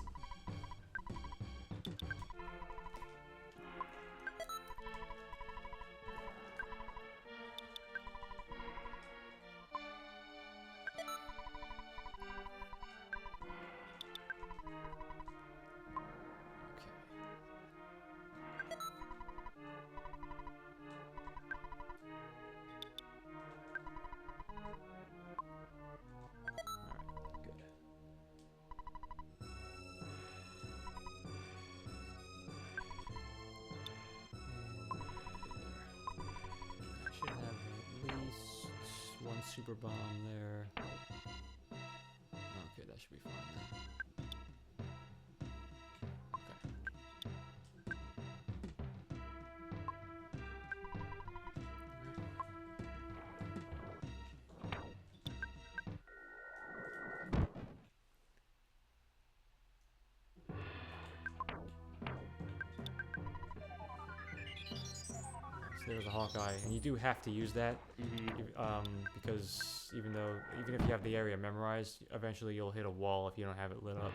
Super bomb there. Okay, that should be fine then. So there's a Hawkeye, and you do have to use that, because even if you have the area memorized, eventually you'll hit a wall if you don't have it lit up.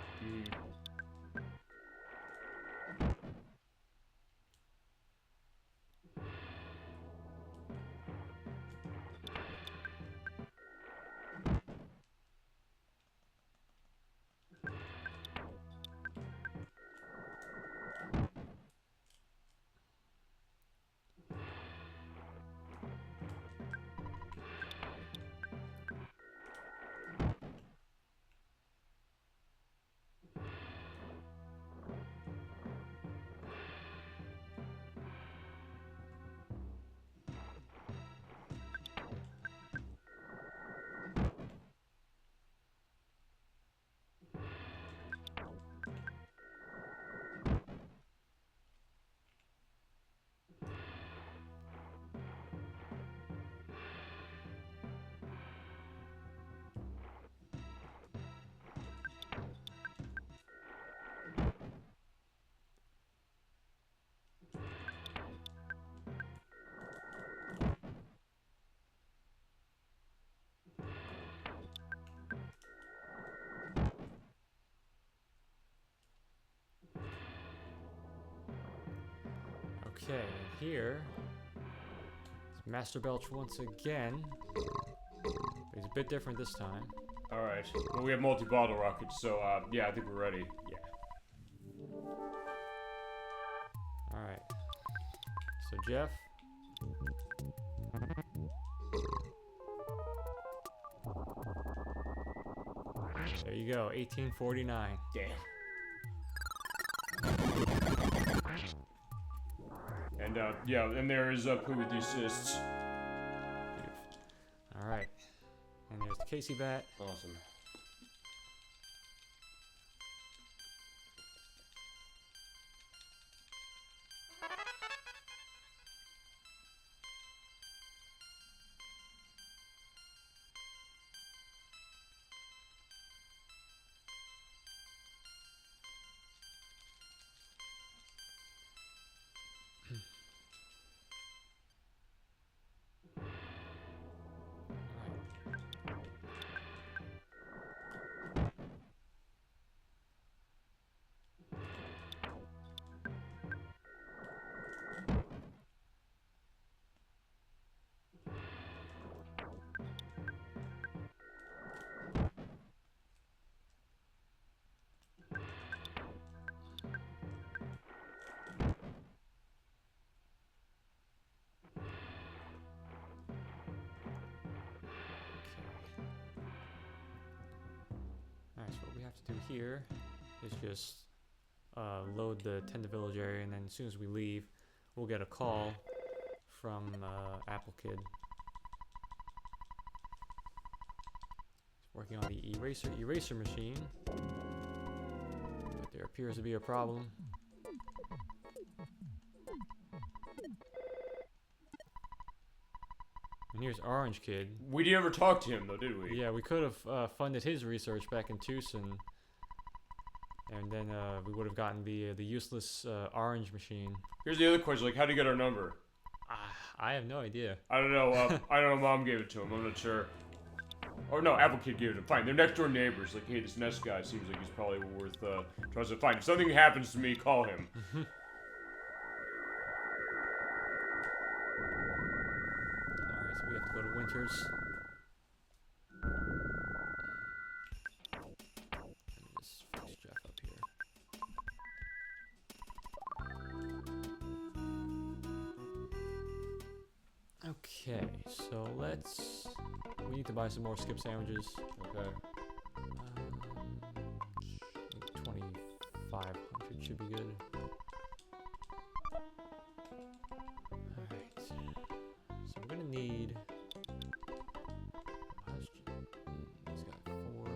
Okay, and here, it's Master Belch once again. He's a bit different this time. Alright. Well, we have multi-bottle rockets, so, yeah, I think we're ready. Yeah. Alright. So, Jeff. There you go, 1849. Damn. And, yeah, and there is Pooh with the assists. Alright. And there's the Casey bat. Awesome. do here is just load the Tender Village area, and then as soon as we leave, we'll get a call from Apple Kid. He's working on the eraser machine, but there appears to be a problem. And here's Orange Kid. We didn't ever talk to him, though, did we? Yeah, we could have funded his research back in Tucson, and then we would have gotten the useless orange machine. Here's the other question: like, how do you get our number? I have no idea. I don't know. I don't know. Mom gave it to him. I'm not sure. Or no, Apple Kid gave it to him. Fine. They're next door neighbors. Like, hey, this Ness guy seems like he's probably worth trusting. Fine. If something happens to me, call him. Alright, so we have to go to Winters. Let me just fix Jeff up here. Okay, so we need to buy some more skip sandwiches. Okay. 2,500 should be good. Alright. So we're gonna need. He's got 4.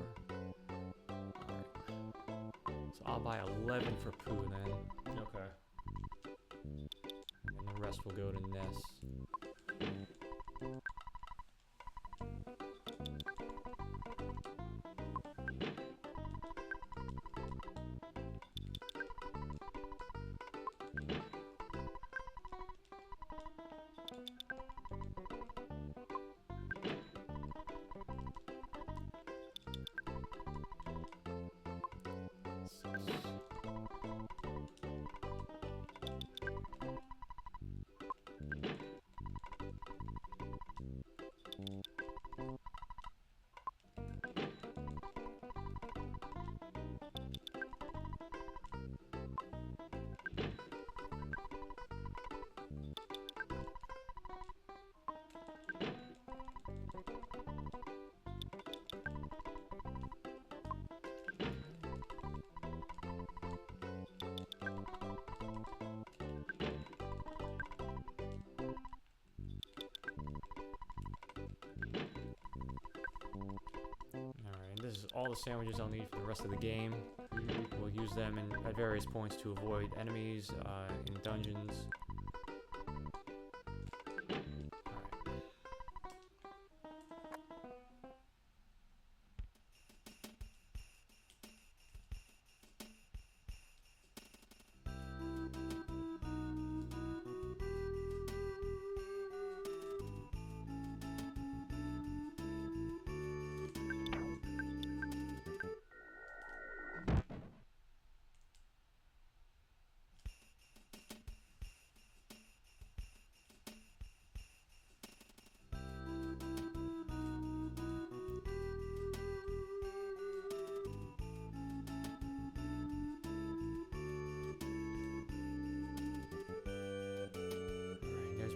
Alright. So I'll buy 11 for Pooh then. Okay. And the rest will go to Ness. This is all the sandwiches I'll need for the rest of the game. We'll use them at various points to avoid enemies in dungeons.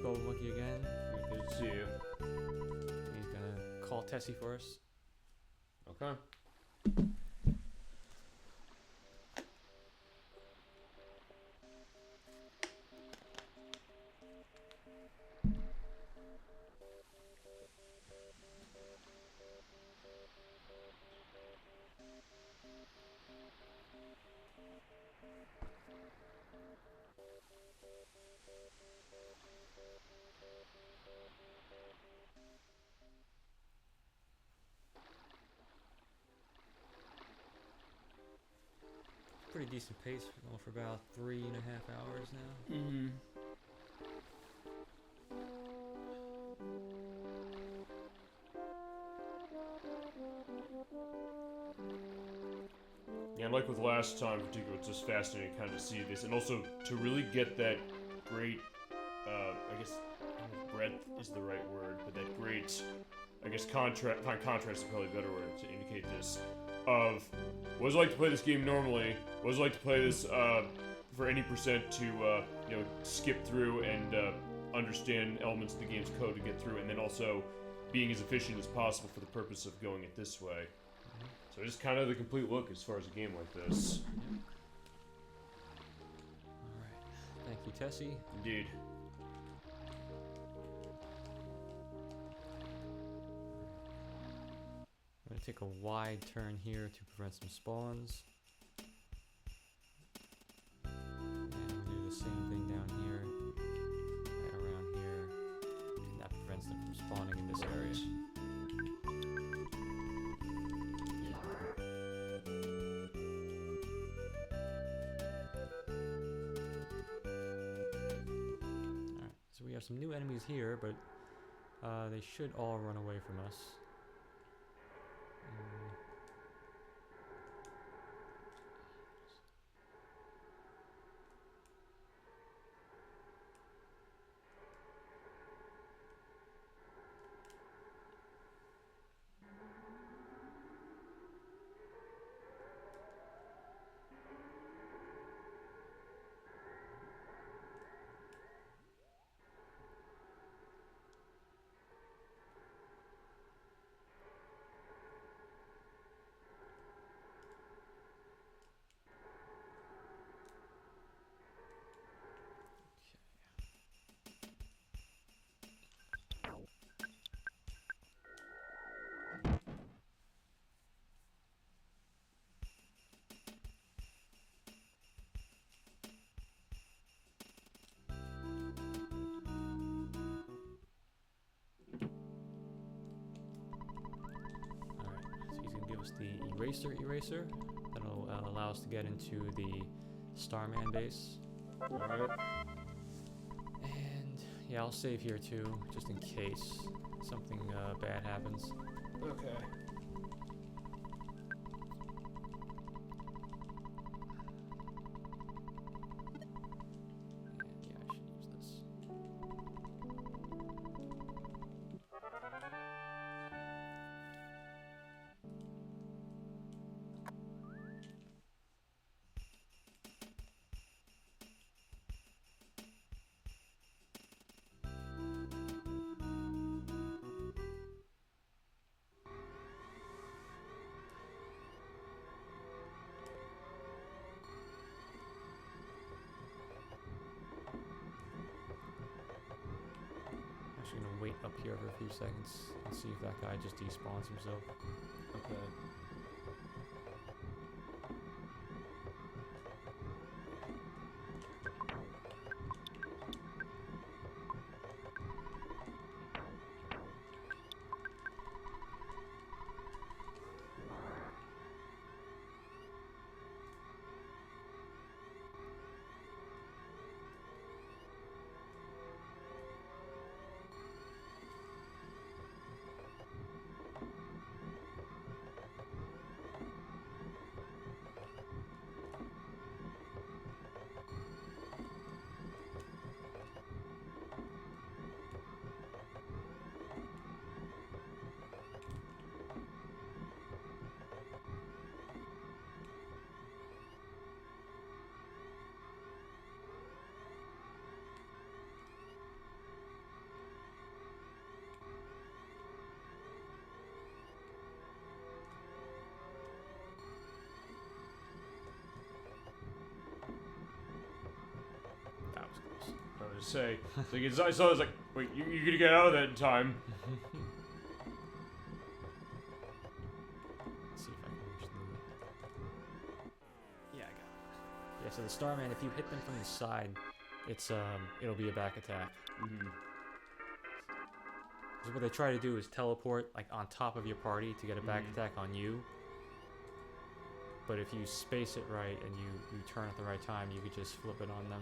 Bubble Monkey again. Good to see you. He's gonna call Tessie for us. Okay. Pretty decent pace. We're going for about 3.5 hours now. Mm-hmm. Yeah, and like with last time in particular, it's just fascinating kind of see this, and also to really get that great, I guess, breadth is the right word, but that great, I guess, contrast is probably a better word to indicate this, of what it's like to play this game normally, what it's like to play this for any percent to, skip through and understand elements of the game's code to get through, and then also being as efficient as possible for the purpose of going it this way. So just kind of the complete look as far as a game like this. Alright. Thank you, Tessie. Indeed. I'm going to take a wide turn here to prevent some spawns. And I'm going to do the same thing down here, right around here, and that prevents them from spawning in this area. Alright, so we have some new enemies here, but they should all run away from us. The eraser that'll allow us to get into the Starman base. Alright. And yeah, I'll save here too, just in case something bad happens. Okay. And yeah, I should use this. Actually gonna wait up here for a few seconds and see if that guy just despawns himself. Okay. I was say, so I was like, wait, you gonna get out of that in time? Let's see if I can reach the... Yeah, I got it. Yeah, so the Starman, if you hit them from the side, it's it'll be a back attack. Mm-hmm. So what they try to do is teleport like on top of your party to get a back attack on you. But if you space it right and you turn at the right time, you could just flip it on them.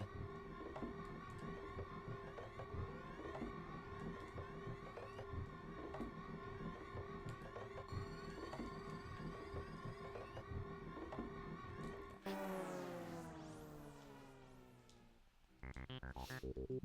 Alright, let's see here.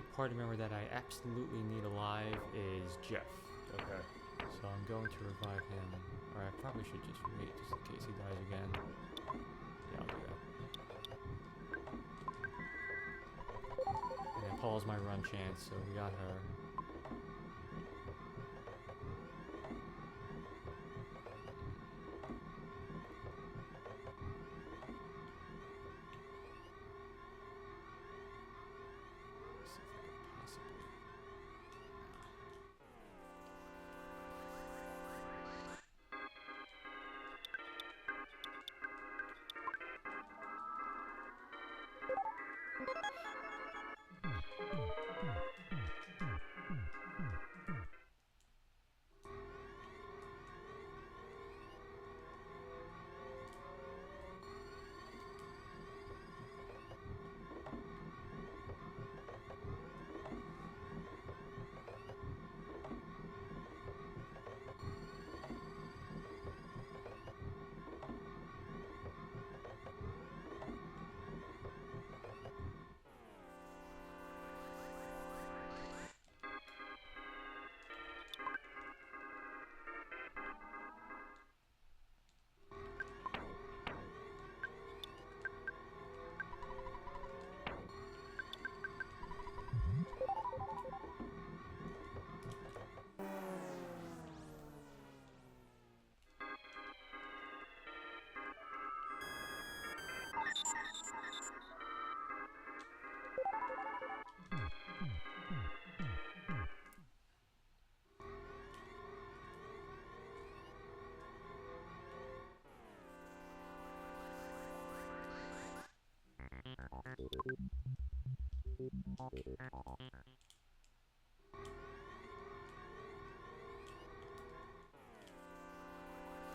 only party member that I absolutely need alive is Jeff. Okay. So I'm going to revive him. Or I probably should just wait just in case he dies again. Yeah, I'll do that. And then Paul's my run chance, so we got her.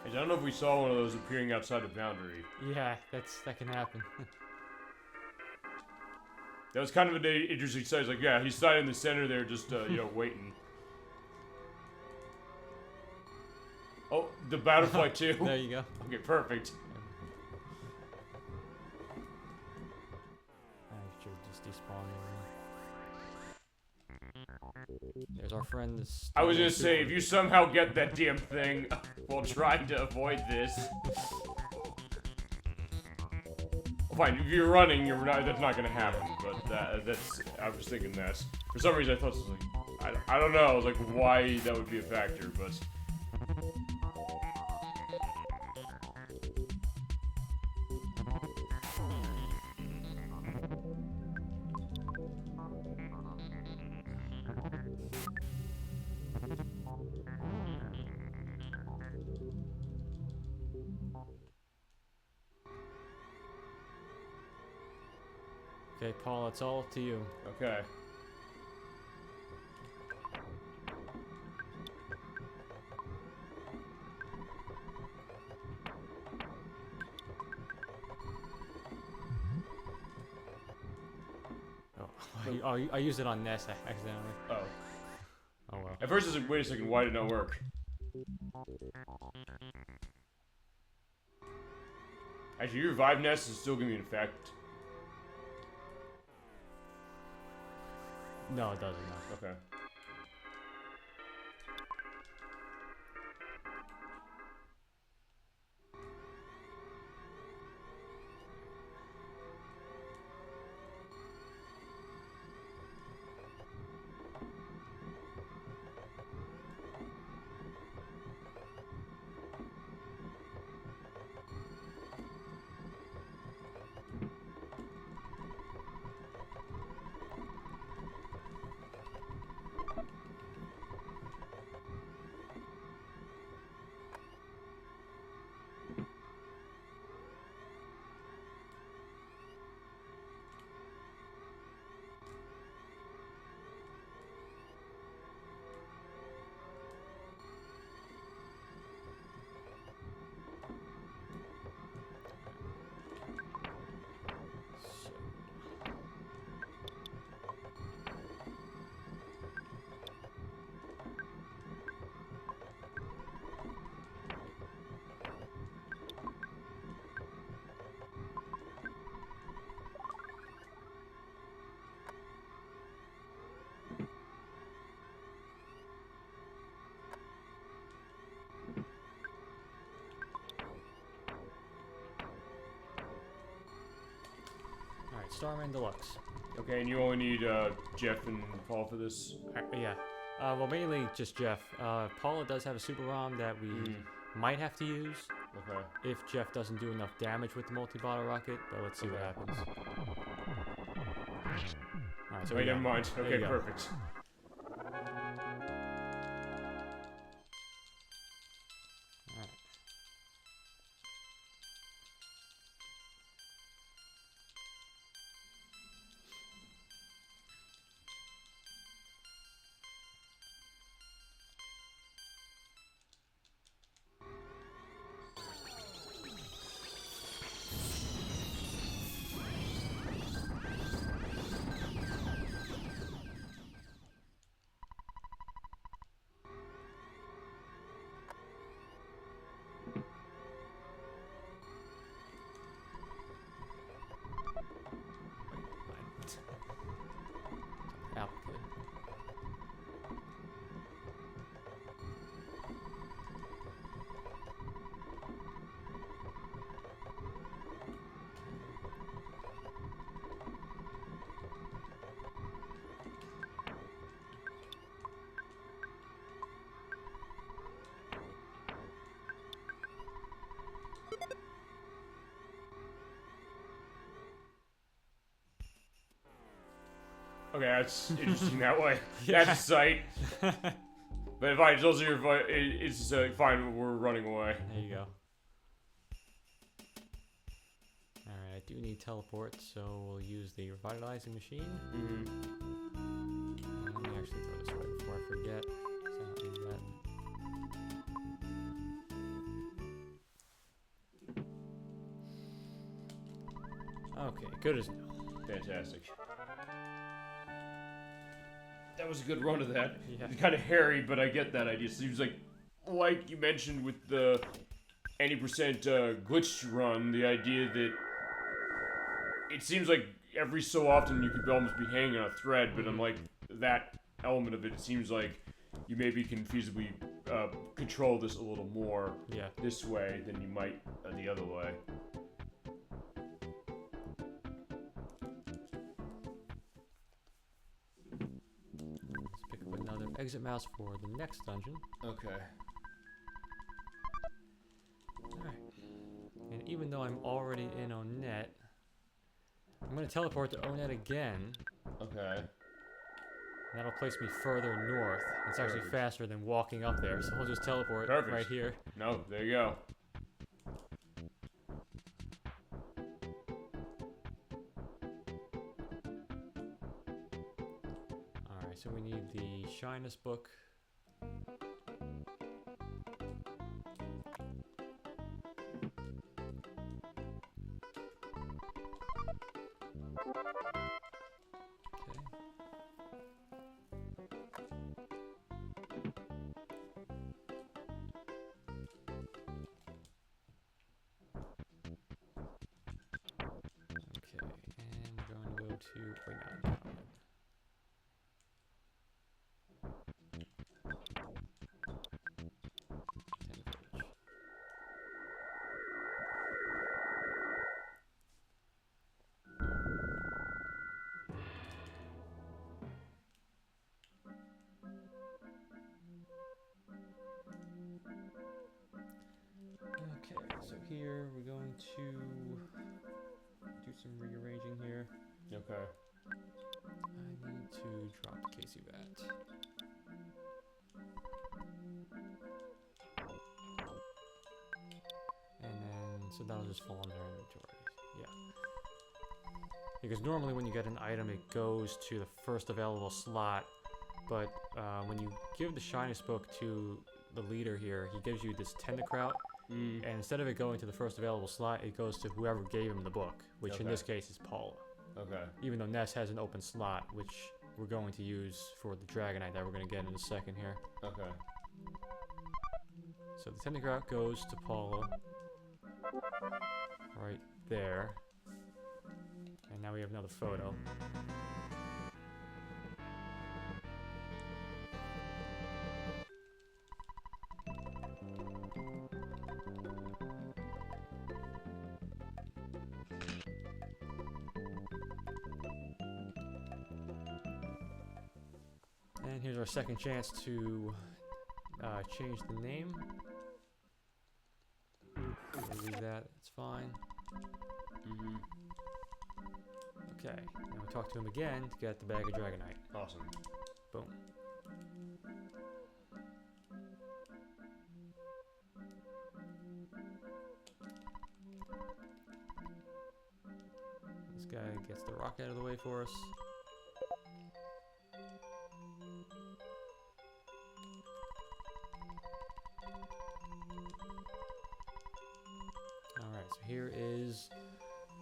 I don't know if we saw one of those appearing outside the boundary. Yeah, that can happen. That was kind of an interesting sight. It's like, yeah, he's standing in the center there, just waiting. Oh, the butterfly too. There you go. Okay, perfect. I should just despawn everyone. There's our friend. I was gonna say, if you somehow get that damn thing while trying to avoid this. Fine, if you're running, that's not gonna happen, but that's, I was thinking that. For some reason I thought it was like, I don't know, I was like, why that would be a factor, but... Okay, Paul, it's all up to you. Okay. Oh, I used it on Ness accidentally. Oh. Oh well. At first I was like, wait a second, why did it not work? Actually, your revive nest is still gonna be an effect. No, it doesn't. No. Okay. Alright, Starman Deluxe. Okay, and you only need Jeff and Paul for this? Yeah. Well, mainly just Jeff. Paula does have a super ROM that we might have to use. Okay. If Jeff doesn't do enough damage with the multi-bottle rocket, but let's see what happens. Alright, so wait, never mind. Okay, perfect. Alright. Applicant. Okay, that's interesting that way. That's a sight. But if those are your, it's fine. We're running away. There you go. Alright, I do need teleport, so we'll use the revitalizing machine. Let me actually throw this away before I forget, because I don't need that. Okay, good as new. Fantastic. That was a good run of that. Yeah. It's kind of hairy, but I get that idea. Seems like you mentioned with the any percent glitch run, the idea that it seems like every so often you could almost be hanging on a thread, but I'm like that element of it. It seems like you maybe can feasibly control this a little more this way than you might the other way. Exit mouse for the next dungeon. Okay. Alright. And even though I'm already in Onet, I'm going to teleport to Onet again. Okay. And that'll place me further north. It's actually faster than walking up there, so I'll just teleport right here. No, there you go. Alright, so we need the Shyness book. So here we're going to do some rearranging here. Okay. I need to drop Casey Vat. And then, so that'll just fall under inventory. Yeah. Because normally when you get an item, it goes to the first available slot. But when you give the Shyness book to the leader here, he gives you this Tendacrout. And instead of it going to the first available slot, it goes to whoever gave him the book, which in this case is Paula. Okay. Even though Ness has an open slot, which we're going to use for the Dragonite that we're going to get in a second here. Okay. So the Tendacrout goes to Paula. Right there. And now we have another photo. And here's our second chance to change the name. We'll leave that, it's fine. Okay, now we talk to him again to get the bag of Dragonite. Awesome. Boom. This guy gets the rock out of the way for us. Alright, so here is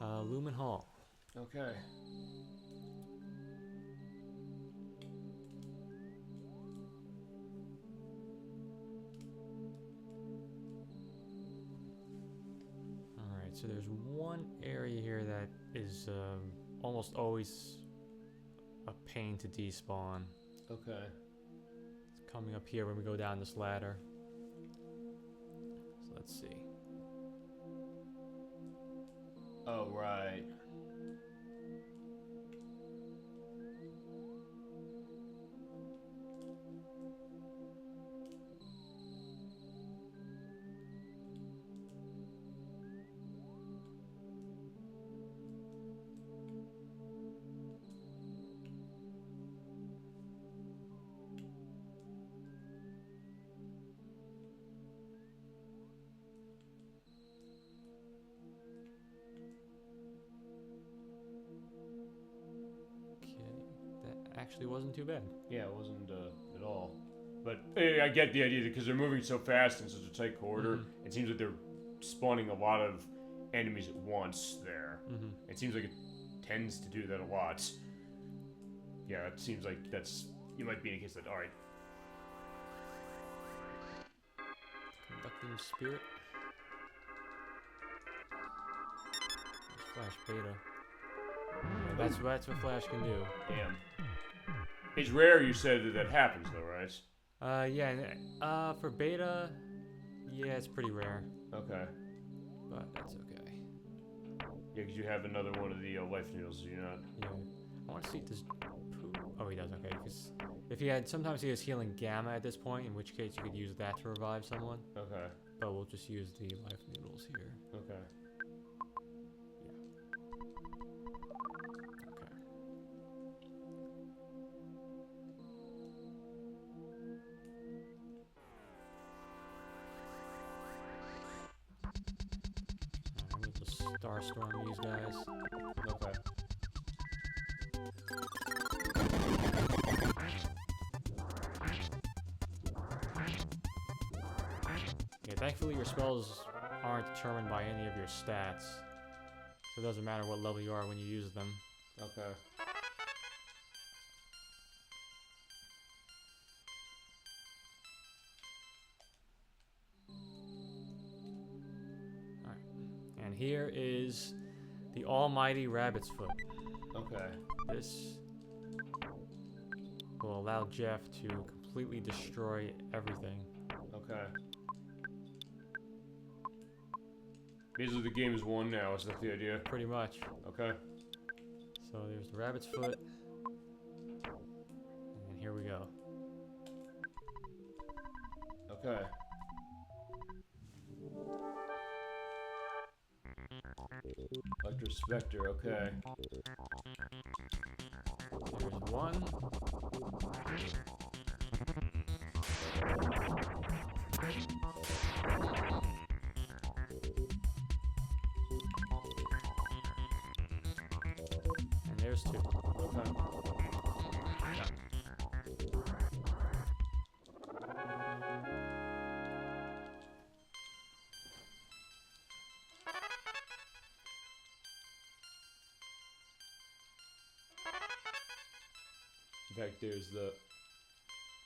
Lumen Hall. Okay. Alright, so there's one area here that is almost always a pain to despawn. Okay. It's coming up here when we go down this ladder. So let's see. Oh, right. Actually wasn't too bad. Yeah, it wasn't at all. But I get the idea because they're moving so fast in such a tight corridor. It seems like they're spawning a lot of enemies at once there. It seems like it tends to do that a lot. Yeah, it seems like you might be in a case that, alright. Conducting spirit. Flash beta. Yeah, that's what Flash can do. Damn. It's rare you said that happens though, right? Yeah, for beta, yeah, it's pretty rare. Okay. But that's okay. Yeah, because you have another one of the life noodles, do you not? Yeah. I want to see if this poo. Oh, he does, okay. Because if he had, sometimes he has healing gamma at this point, in which case you could use that to revive someone. Okay. But we'll just use the life noodles here. Okay. Starstorm these guys. Okay. Yeah, thankfully your spells aren't determined by any of your stats. So it doesn't matter what level you are when you use them. Okay. And here is the almighty Rabbit's Foot. Okay. This will allow Jeff to completely destroy everything. Okay. Basically the game is won now, is that the idea? Pretty much. Okay. So there's the Rabbit's Foot. And here we go. Okay. Electro Spectre, okay. There's one. And there's two. Okay. In fact, there's the...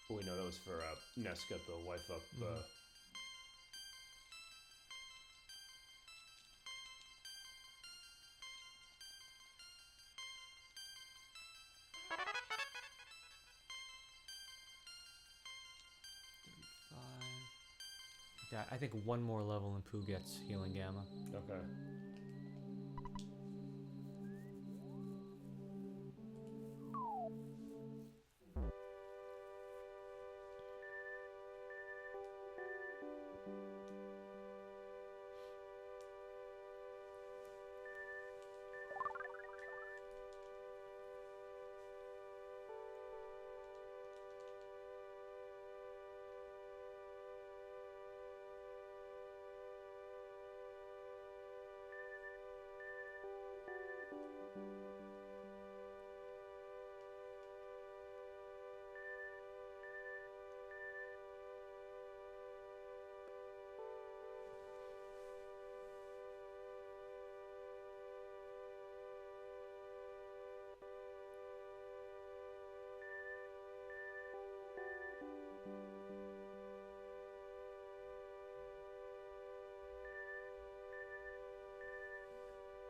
Oh, wait, no, that was for, Ness got the life up, Yeah, I think one more level and Pooh gets healing gamma. Okay.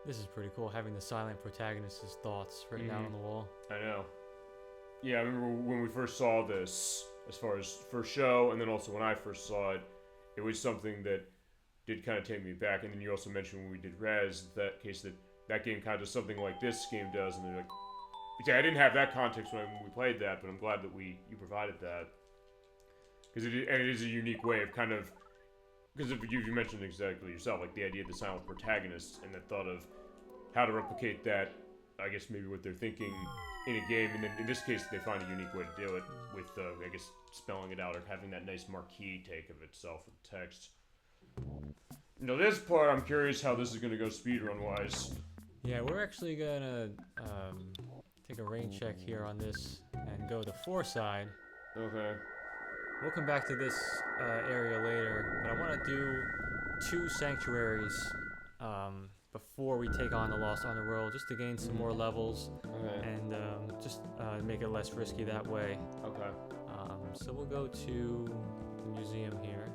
This is pretty cool, having the silent protagonist's thoughts written down on the wall. I know. Yeah, I remember when we first saw this, as far as first show, and then also when I first saw it, it was something that did kind of take me back. And then you also mentioned when we did Rez, that case that game kind of does something like this game does, and they're like, yeah, I didn't have that context when we played that, but I'm glad that you provided that. Because it is a unique way of kind of, because you mentioned exactly yourself, like the idea of the silent protagonist, and the thought of how to replicate that, I guess maybe what they're thinking in a game, and then in this case they find a unique way to do it with, I guess, spelling it out or having that nice marquee take of itself with text. Now this part, I'm curious how this is going to go speedrun wise. Yeah, we're actually gonna take a rain check here on this and go to 4 side. Okay. We'll come back to this area later, but I want to do 2 sanctuaries before we take on the Lost Underworld, just to gain some more levels, and just make it less risky that way. Okay. So we'll go to the museum here.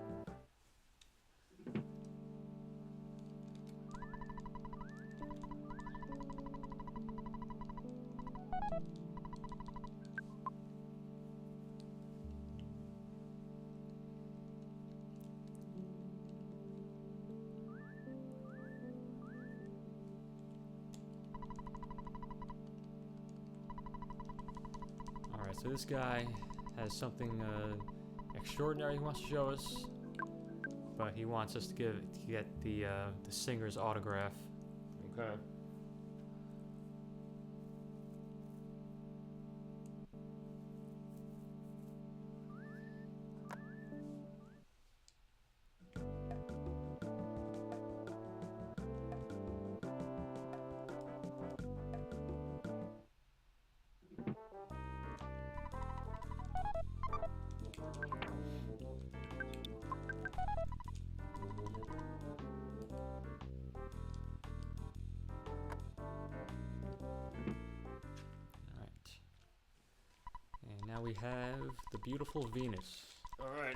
So this guy has something extraordinary he wants to show us, but he wants us to get the singer's autograph. Okay. Now we have the beautiful Venus. All right.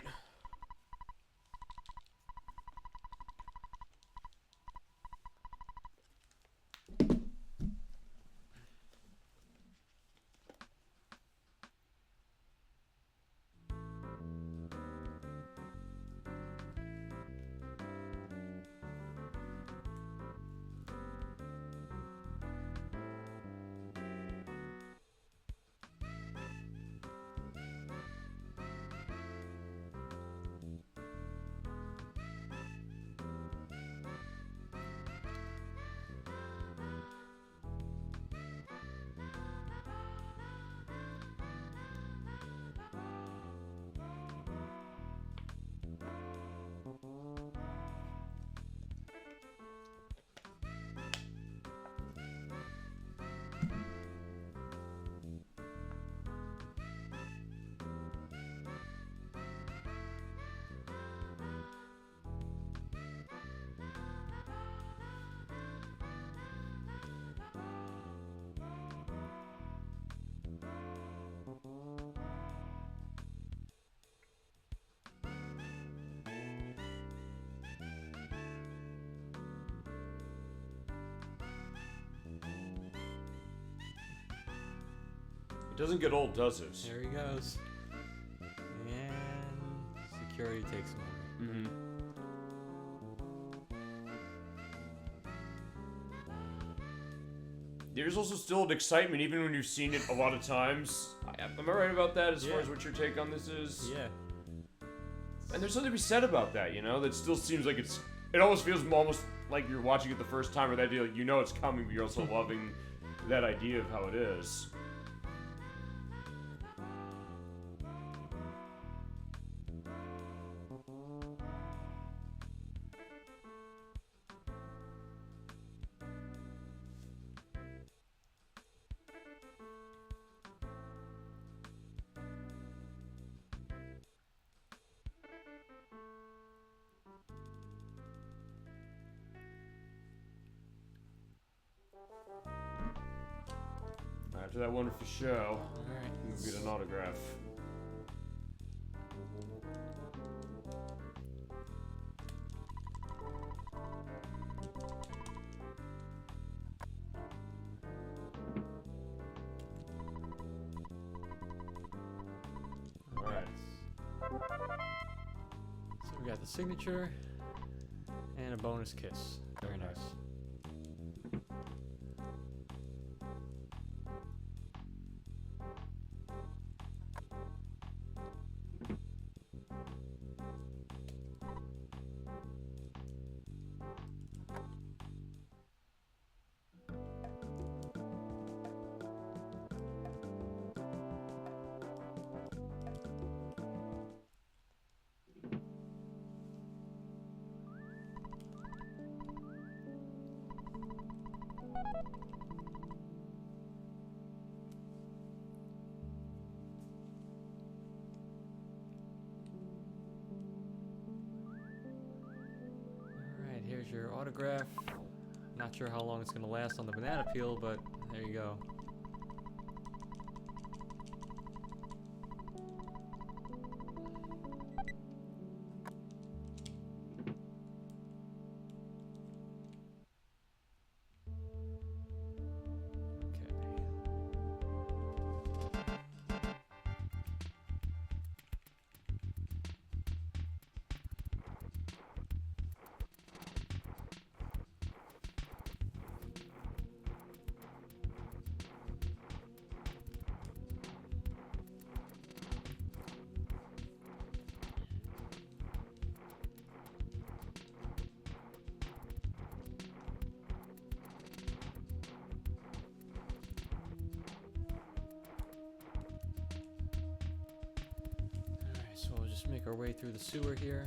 Doesn't get old, does it? There he goes. And security takes him away. Mm-hmm. There's also still an excitement, even when you've seen it a lot of times. Am I right about that, as far as what your take on this is? Yeah. And there's something to be said about that, you know? That still seems like it almost feels almost like you're watching it the first time, or that idea, like, you know it's coming, but you're also loving that idea of how it is. After that wonderful show, we'll get an autograph. Alright, the signature and a bonus kiss. Very nice. Alright, here's your autograph. Not sure how long it's going to last on the banana peel, but there you go. So we'll just make our way through the sewer here.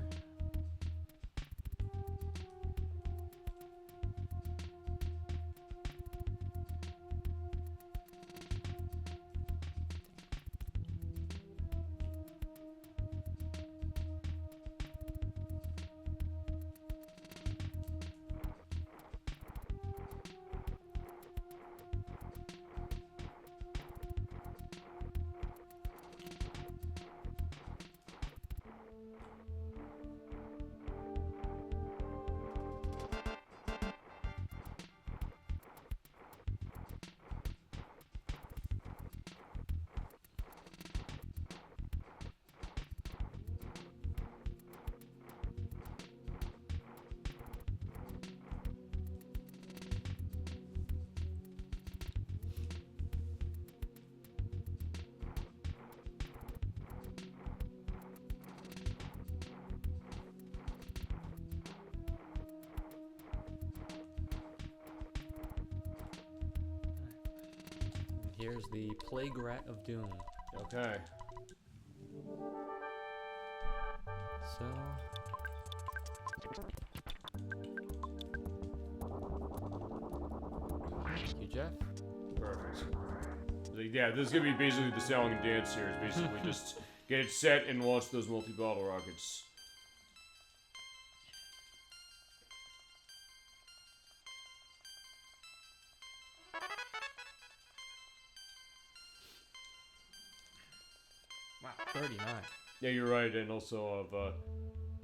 Here's the Plague Rat of Doom. Okay. So... Thank you, Jeff. Perfect. So, yeah, this is gonna be basically the song and dance here. It's basically just get it set and launch those multi-bottle rockets. Wow, 39. Yeah, you're right, and also of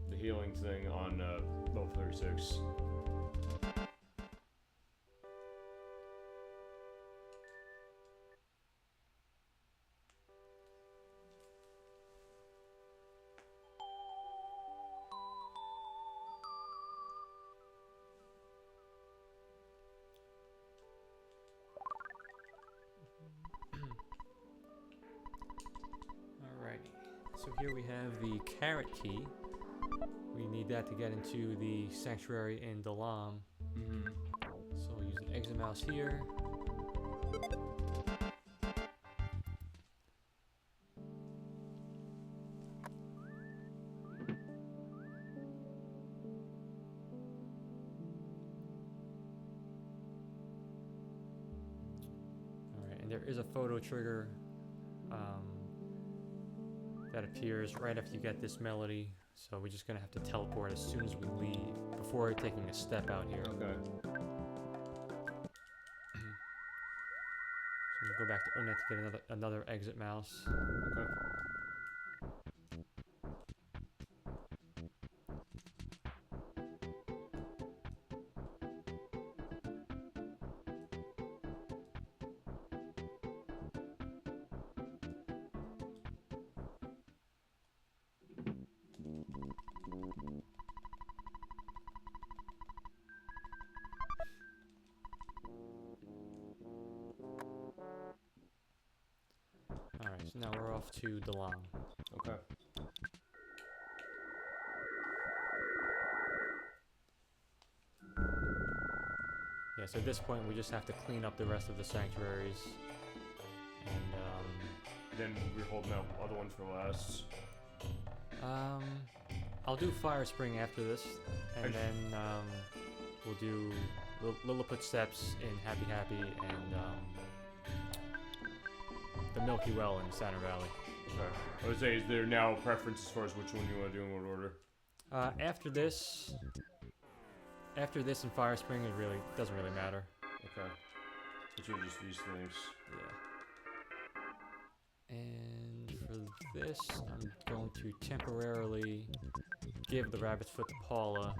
the healing thing on level 36. So here we have the carrot key. We need that to get into the sanctuary in Dalam. So we'll use an exit mouse here. Alright, and there is a photo trigger that appears right after you get this melody, so we're just gonna have to teleport as soon as we leave before taking a step out here. Okay. So we go back to Unet to get another exit mouse. Okay. Alright, so now we're off to DeLong. Okay. Yeah, so at this point we just have to clean up the rest of the sanctuaries. And, then we're holding that other one for last. I'll do Fire Spring after this, and then we'll do Lilliput Steps in Happy Happy and the Milky Well in Saturn Valley. Okay. I would say, is there now a preference as far as which one you want to do in what order? After this and Fire Spring, it really doesn't really matter. Okay. Which are just these things. Yeah. And for this, I'm going to temporarily give the Rabbit's Foot to Paula,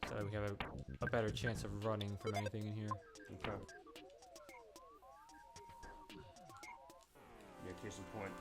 so that we have a better chance of running from anything in here. Okay. Yeah, case in point.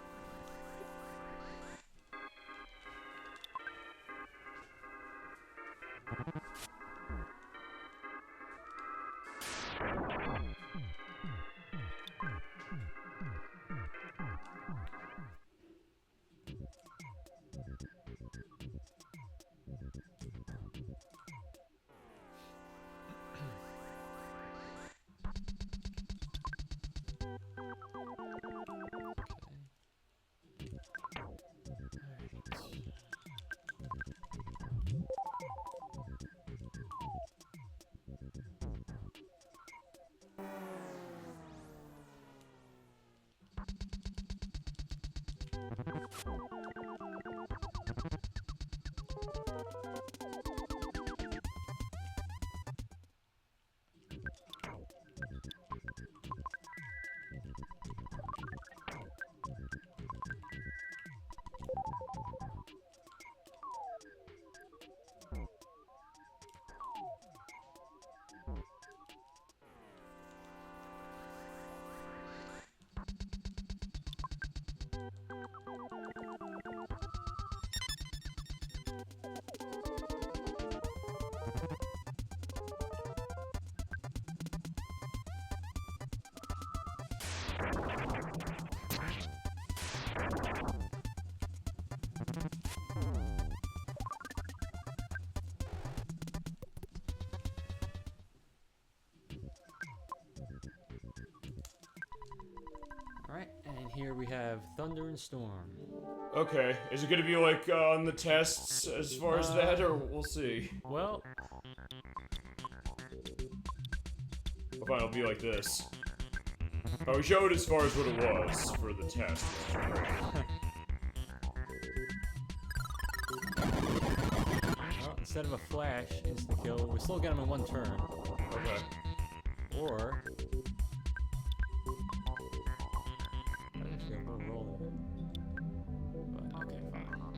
Alright, and here we have Thunder and Storm. Okay, is it gonna be like on the tests as far as that, or we'll see? Well, Or fine, it'll be like this. Oh, we showed as far as what it was for the test. well, instead of a flash instant kill, we still get him in one turn. Okay. Or I actually got a little roll there. But okay, fine.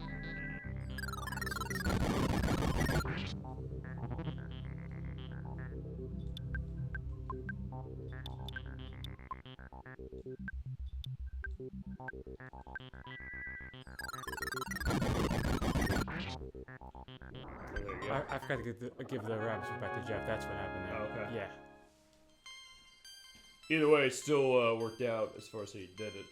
There you go. I forgot to give the rabbits back to Jeff. That's what happened there. Oh, okay. Yeah. Either way, it still worked out as far as how you did it.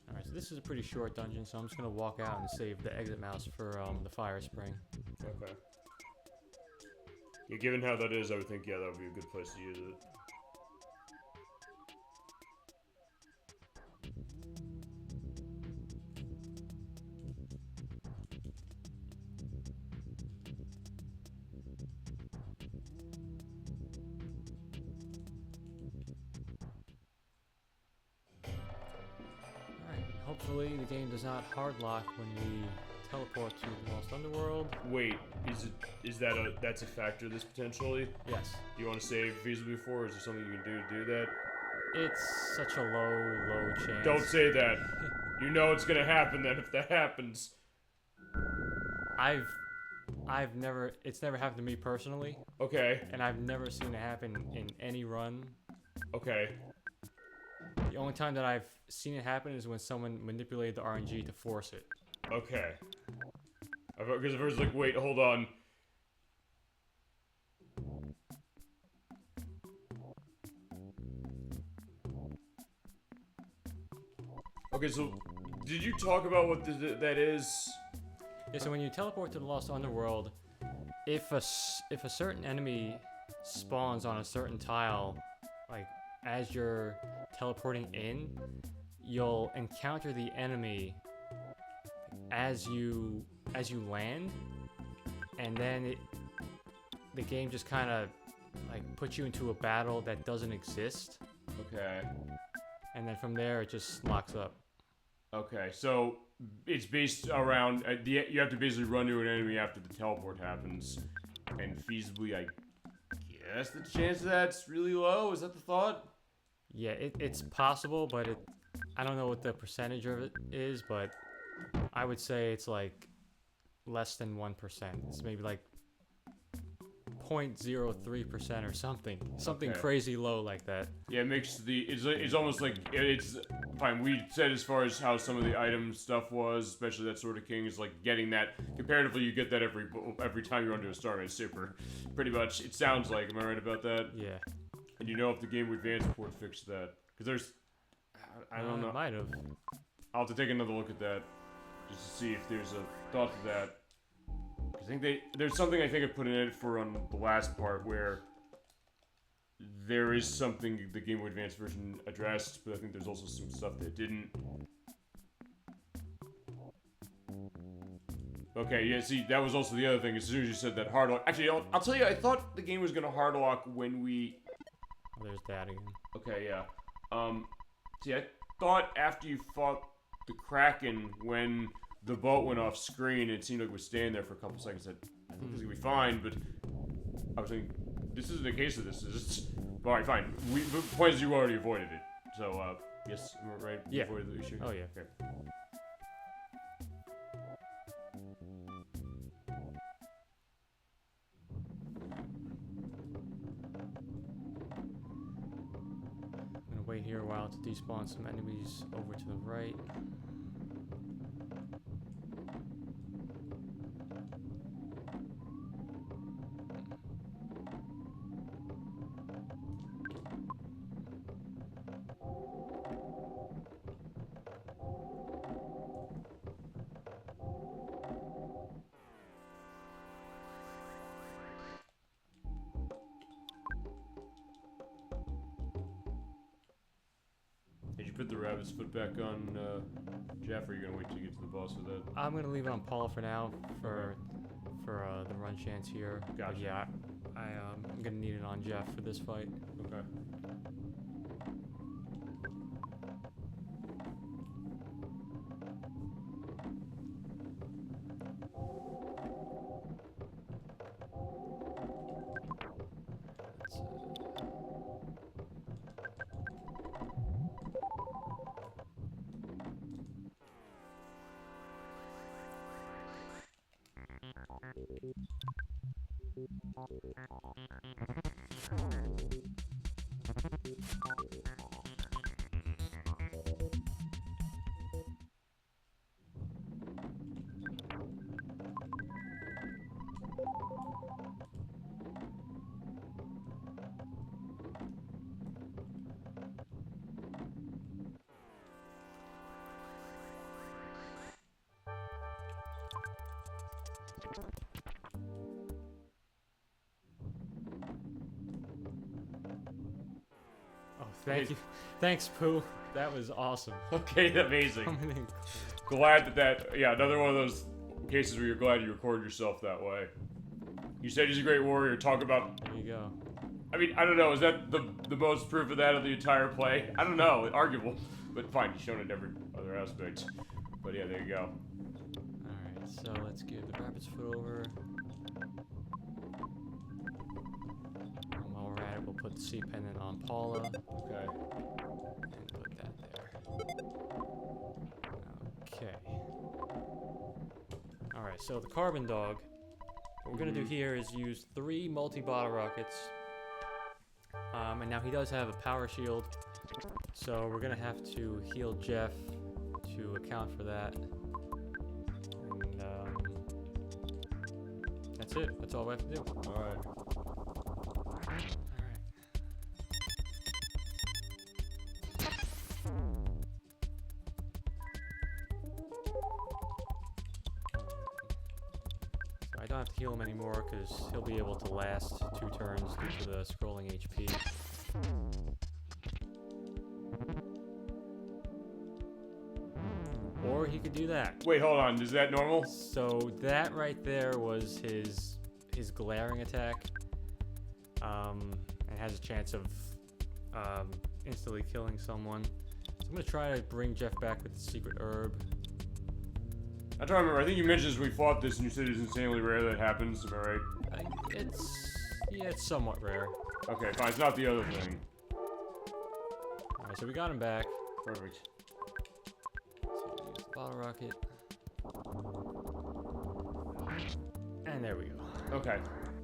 Alright, so this is a pretty short dungeon, so I'm just gonna walk out and save the exit mouse for the fire spring. Okay. Yeah, given how that is, I would think, yeah, that would be a good place to use it. Alright, hopefully the game does not hard lock when we teleport to the Lost Underworld. Wait, that's a factor this potentially? Yes. Do you want to save feasibly for, or is there something you can do to do that? It's such a low chance. Don't say that. You know it's gonna happen then if that happens. It's never happened to me personally. Okay. And I've never seen it happen in any run. Okay. The only time that I've seen it happen is when someone manipulated the RNG to force it. Okay. Because at first, like, wait, hold on. Okay, so did you talk about what that is? Yeah, so when you teleport to the Lost Underworld, if a certain enemy spawns on a certain tile, like as you're teleporting in, you'll encounter the enemy as you land, and then the game just kind of like puts you into a battle that doesn't exist. Okay. And then from there it just locks up. Okay, so it's based around you have to basically run to an enemy after the teleport happens, and feasibly, I guess the chance of that's really low. Is that the thought? Yeah, it's possible, but I don't know what the percentage of it is, but I would say it's like less than 1%. It's maybe like 0.03% or something Okay. crazy low like that. Yeah, it makes it's almost like it's fine. We said as far as how some of the item stuff was, especially that Sword of King, is like getting that comparatively. You get that every time you run to a Starman Super, pretty much. It sounds like. Am I right about that? Yeah. And you know if the Game Boy Advance port fixed that? Because there's, I don't know. Might have. I'll have to take another look at that just to see if there's a thought to that. I think there's something I think I put in it for on the last part where there is something the Game Boy Advance version addressed, but I think there's also some stuff that didn't. Okay, yeah, see, that was also the other thing. As soon as you said that hard lock, actually, I'll tell you, I thought the game was gonna hard lock when we. Oh, there's that again. Okay, yeah. See, I thought after you fought the Kraken when the boat went off screen, it seemed like it was staying there for a couple seconds. I think this is gonna be fine, but I was thinking, this isn't a case of this. Is alright, fine. The point is you already avoided it. So, yes, right? You Yeah. avoided the issue? Oh, yeah. Okay. I'm gonna wait here a while to despawn some enemies over to the right. Did you put the rabbit's foot back on, Jeff, or are you gonna wait till you get to the boss with that? I'm gonna leave it on Paul for now for the run chance here. Gotcha. But yeah, I'm gonna need it on Jeff for this fight. Okay. Oh, thank you. Thanks, Pooh. That was awesome. Okay, amazing. Glad that, yeah, another one of those cases where you're glad you recorded yourself that way. You said he's a great warrior. Talk about. There you go. I mean, I don't know. Is that the most proof of that of the entire play? I don't know. Arguable, but fine. He's shown it in every other aspect. But yeah, there you go. All right. So So let's give the rabbit's foot over. And while we're at it, we'll put the C pendant on Paula. Okay. And put that there. Okay. Alright, so the carbon dog. What we're gonna do here is use 3 multi-bottle rockets. And now he does have a power shield. So we're gonna have to heal Jeff to account for that. And that's it. That's all we have to do. Alright. So I don't have to heal him anymore because he'll be able to last 2 turns due to the scrolling HP. Or he could do that. Wait, hold on. Is that normal? So that right there was his glaring attack. And has a chance of instantly killing someone. So I'm gonna try to bring Jeff back with the secret herb. I try to remember. I think you mentioned as we fought this, and you said it's insanely rare that it happens. Am I right? It's somewhat rare. Okay, fine. It's not the other thing. All right, so we got him back. Perfect. So use the bottle rocket. And there we go. Okay.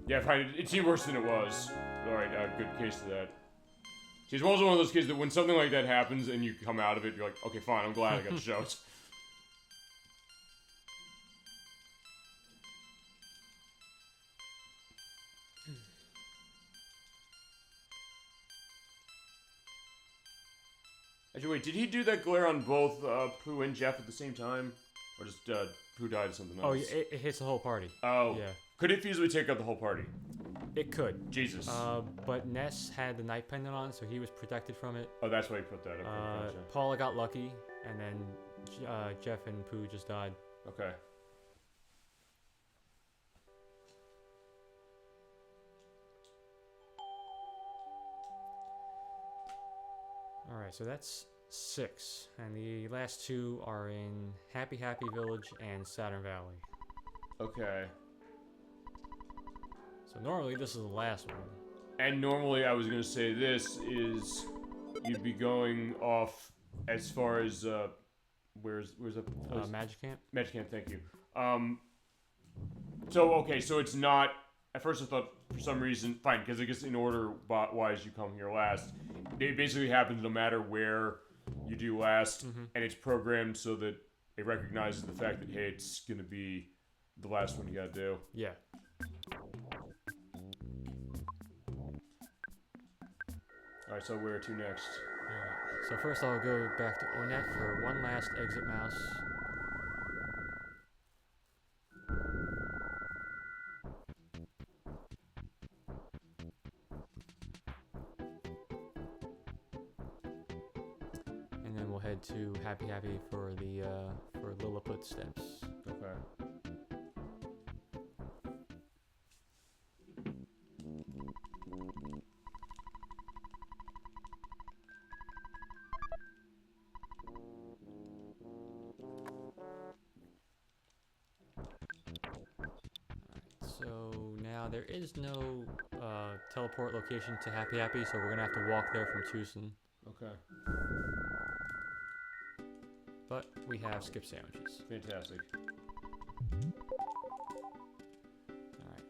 Yeah, fine. It seemed worse than it was. Alright, good case of that. See, it's also one of those cases that when something like that happens and you come out of it, you're like, okay, fine, I'm glad I got the shots. Actually, wait, did he do that glare on both Pooh and Jeff at the same time? Or just Pooh died of something else? Oh, it hits the whole party. Oh. Yeah. Could it feasibly take out the whole party? It could. Jesus. But Ness had the night pendant on, so he was protected from it. Oh, that's why you put that up. Gotcha. Paula got lucky, and then Jeff and Pooh just died. Okay. Alright, so that's 6. And the last 2 are in Happy Happy Village and Saturn Valley. Okay. So normally this is the last one. And normally I was going to say this is you'd be going off as far as where's the place? Magic Camp? Magic Camp, thank you. So okay, so it's not at first I thought for some reason fine, because I guess in order wise you come here last. It basically happens no matter where you do last, and it's programmed so that it recognizes the fact that hey, it's going to be the last one you got to do. Yeah. Alright, so where to next? Alright, so first I'll go back to Onette for one last exit mouse. And then we'll head to Happy Happy for the for Lilliput steps. Okay. So now there is no teleport location to Happy Happy, so we're gonna have to walk there from Tucson. Okay. But we have skip sandwiches. Fantastic. Alright.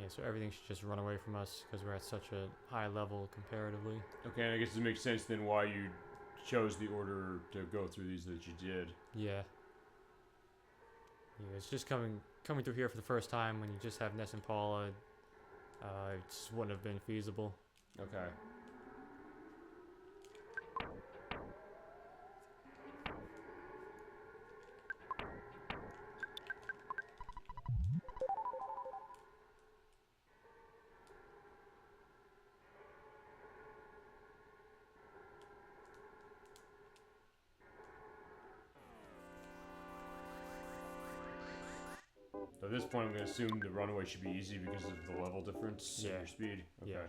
Yeah, so everything should just run away from us because we're at such a high level comparatively. Okay, and I guess it makes sense then why you chose the order to go through these that you did. Yeah. Yeah, it's just coming through here for the first time when you just have Ness and Paula. It just wouldn't have been feasible. Okay. So at this point, I'm going to assume the runaway should be easy because of the level difference in your speed. Okay. Yeah.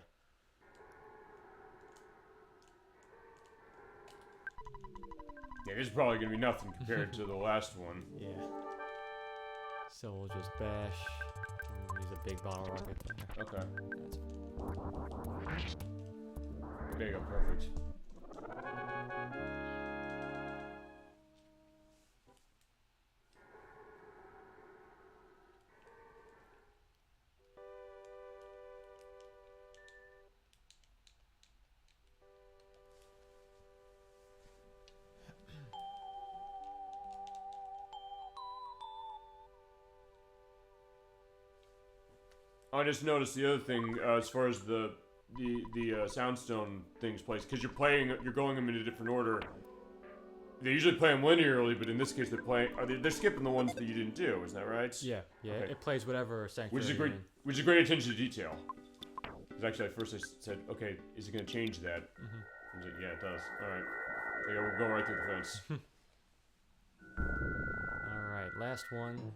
Yeah, this is probably going to be nothing compared to the last one. Yeah. So we'll just bash and use a big bottle rocket there. Okay. That's There you go, perfect. I just noticed the other thing as far as the soundstone things plays, because you're going them in a different order. They usually play them linearly, but in this case they're skipping the ones that you didn't do. Is that right? Yeah, okay. It plays whatever sanctuary. Which is great attention to detail. Because actually at first I said, okay, is it going to change that? I was like, yeah, it does. All right, yeah, we'll go right through the fence. All right, last one.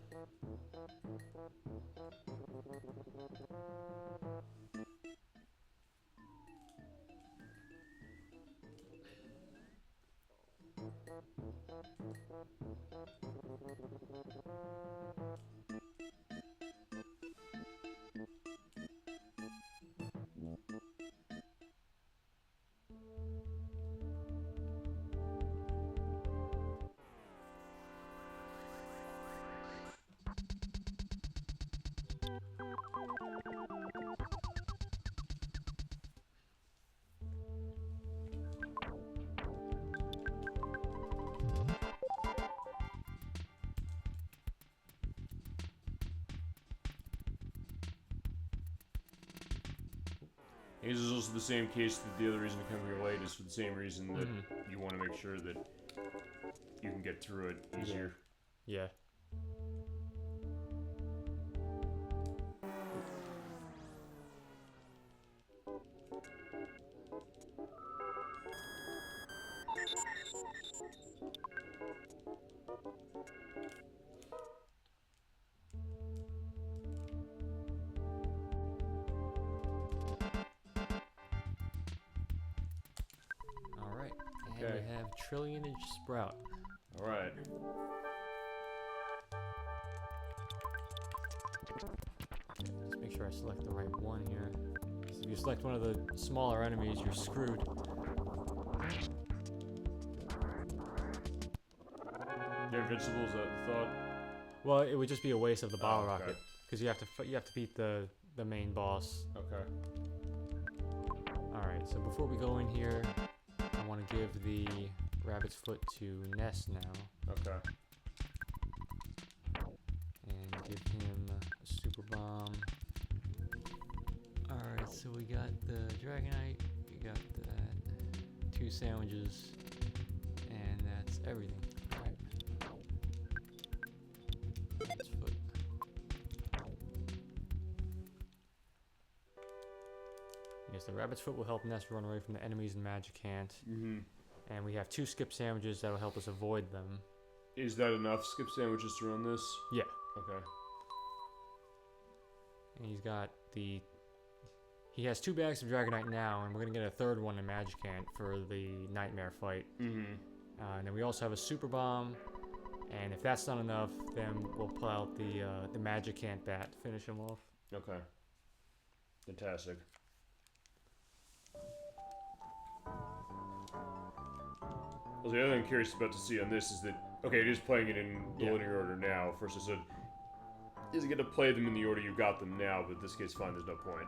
This is also the same case that the other reason to come here late is for the same reason that you want to make sure that you can get through it easier. Yeah. And we have Trillionage Sprout. Alright. Just make sure I select the right one here. Because if you select one of the smaller enemies, you're screwed. They're invincible, is that the thought? Well, it would just be a waste of the bottle rocket. Because you have to beat the main boss. Okay. Alright, so before we go in here, I want to give the rabbit's foot to Ness now. Okay. And give him a super bomb. Alright, so we got the Dragonite, we got that, 2 sandwiches, and that's everything. Alright. Rabbit's foot. Yes, the rabbit's foot will help Ness run away from the enemies in Magicant. And we have 2 skip sandwiches that will help us avoid them. Is that enough skip sandwiches to run this? Yeah. Okay. And he's got the... He has 2 bags of Dragonite now, and we're going to get a 3rd one in Magicant for the Nightmare fight. And then we also have a Super Bomb, and if that's not enough, then we'll pull out the Magicant bat to finish him off. Okay. Fantastic. Well, the other thing I'm curious about to see on this is that, okay, it is playing it in the linear order now. First I said, is going to play them in the order you got them now, but in this case, fine, there's no point.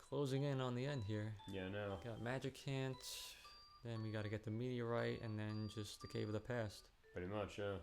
Closing in on the end here. Yeah, no. Got Magic Hint, then we gotta get the Meteorite, and then just the Cave of the Past. Pretty much, yeah.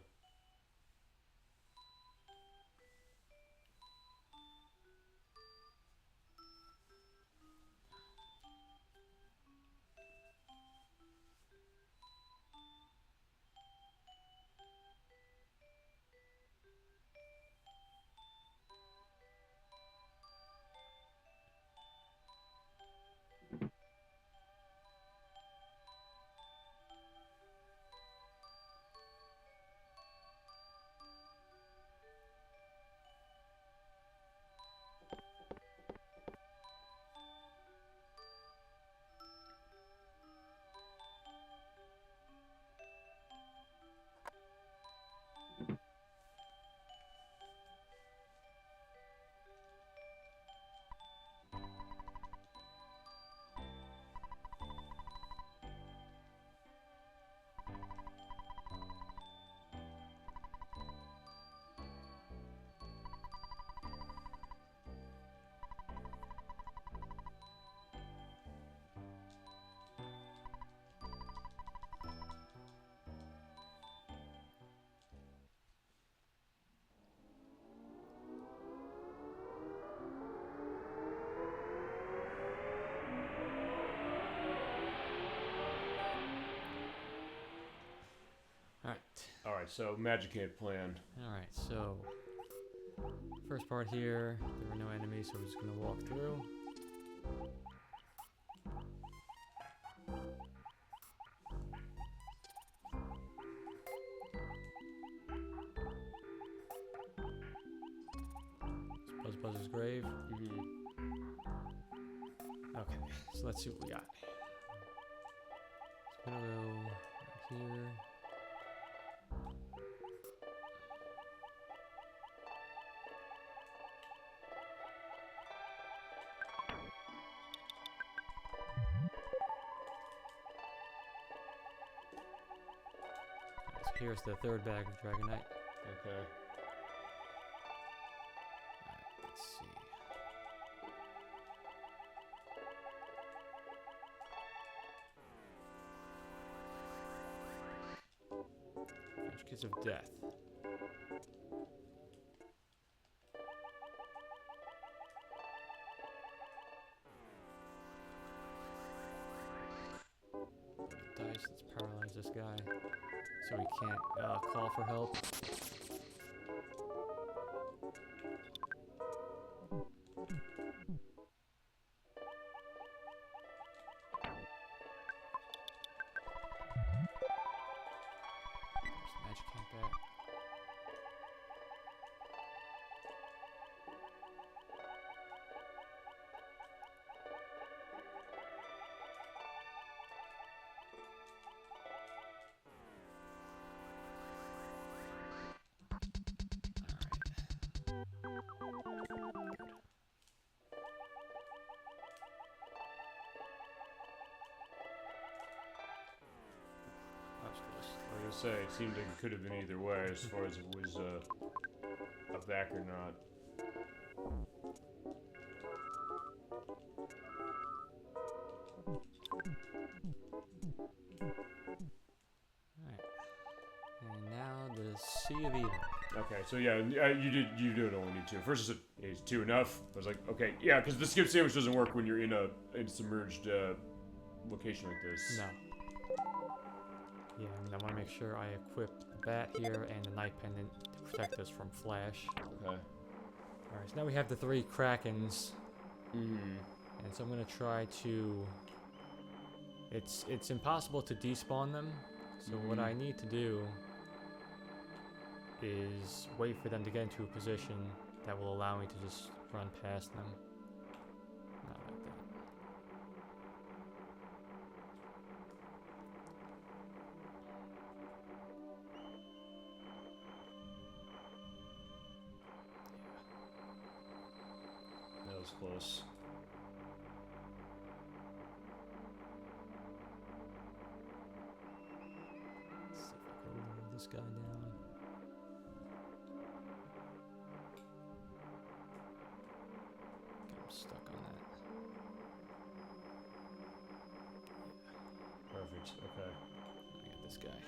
Alright, so Magic Hand plan. Alright, so first part here, there were no enemies, so we're just gonna walk through. It's Buzz's grave. Okay, so let's see what we got. So I'm gonna go right here. Here's the third bag of Dragonite. Okay. Alright, let's see. French Kiss of Death. Dice, let's paralyze this guy. So we can't call for help. There's the Magic Hand back. Like I say, it seemed like it could have been either way as far as it was a back or not. Alright. And now the Sea of Eden. Okay, so yeah, you did only need two. First you said, is two enough? I was like, okay, yeah, because the skip sandwich doesn't work when you're in a submerged location like this. No. Yeah, and I want to make sure I equip the bat here and the Night Pendant to protect us from flash. Okay. Alright, so now we have the 3 Krakens. Mm-hmm. And so I'm going to try to... It's impossible to despawn them. So what I need to do is wait for them to get into a position that will allow me to just run past them. Not like that. That was close. Let's see if I can lower this guy down. I'm stuck on that. Perfect. Okay. I got this guy.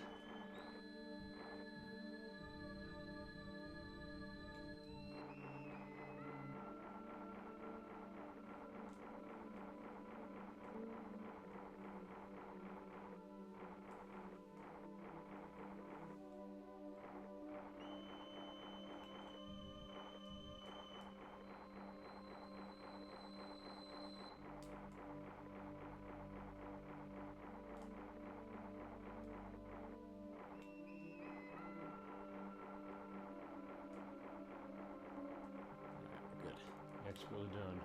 Good. Expertly done.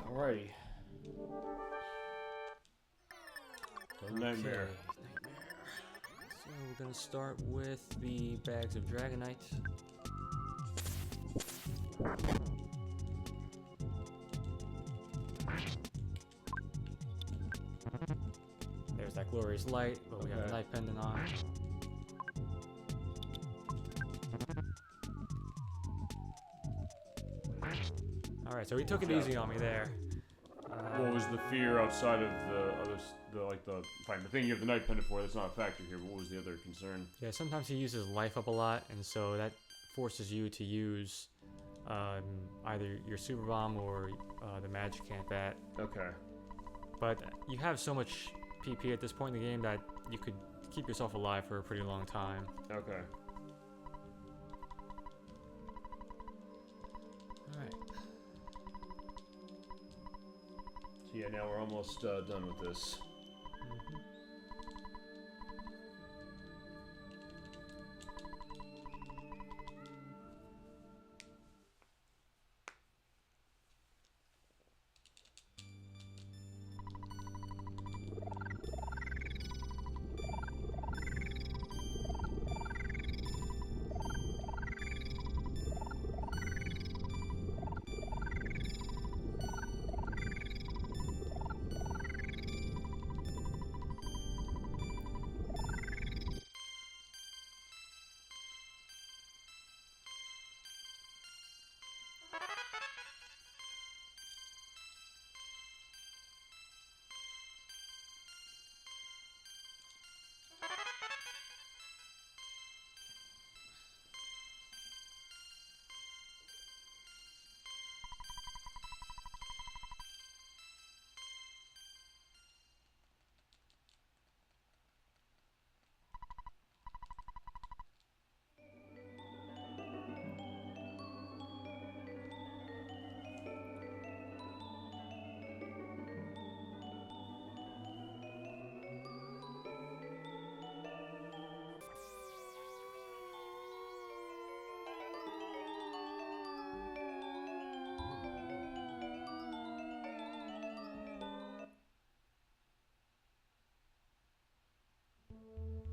Alright. Alrighty. So nightmare. So we're gonna start with the bags of Dragonite. There's that glorious light, but we have the night pendant on. Alright, so he took it easy on me there. What was the fear outside of the thing you have the night pendant for? That's not a factor here. But what was the other concern? Yeah, sometimes he uses life up a lot, and so that forces you to use either your super bomb or the magic ant bat. Okay. But you have so much PP at this point in the game that you could keep yourself alive for a pretty long time. Okay. Alright. So yeah, now we're almost done with this.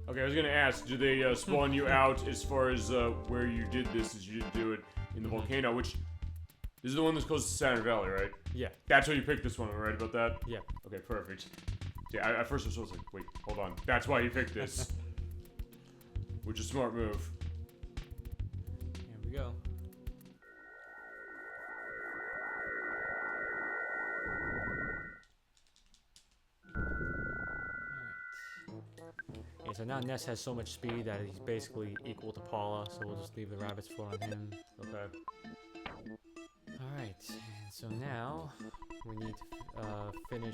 Okay, I was gonna ask, do they spawn you out as far as where you did this, as you didn't do it in the volcano, which this is the one that's close to Saturn Valley, right? Yeah. That's why you picked this one, am I right about that? Yeah. Okay, perfect. Yeah, at first I was like, wait, hold on. That's why you picked this. Which is a smart move. Here we go. Yeah, so now Ness has so much speed that he's basically equal to Paula, so we'll just leave the rabbit's foot on him. Okay. Alright, and so now we need to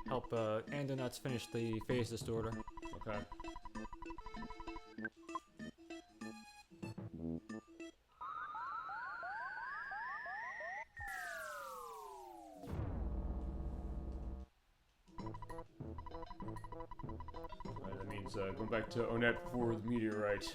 help Andonuts finish the phase distorter. Okay. Right, that means going back to Onet for the meteorite.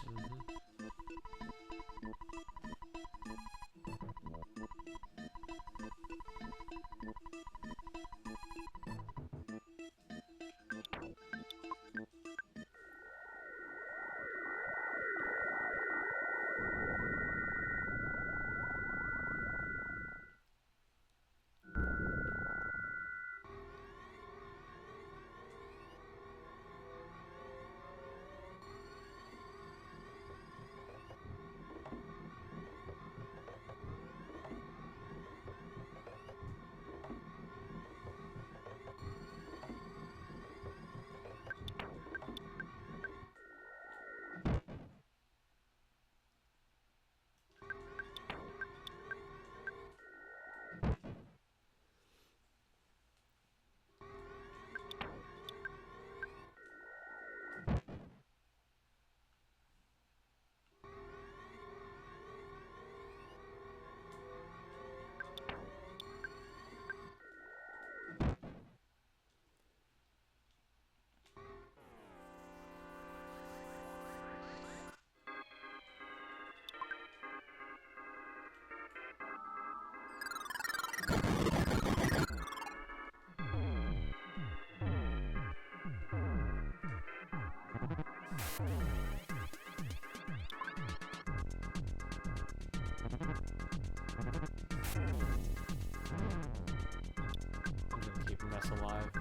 I'm gonna keep Ness alive.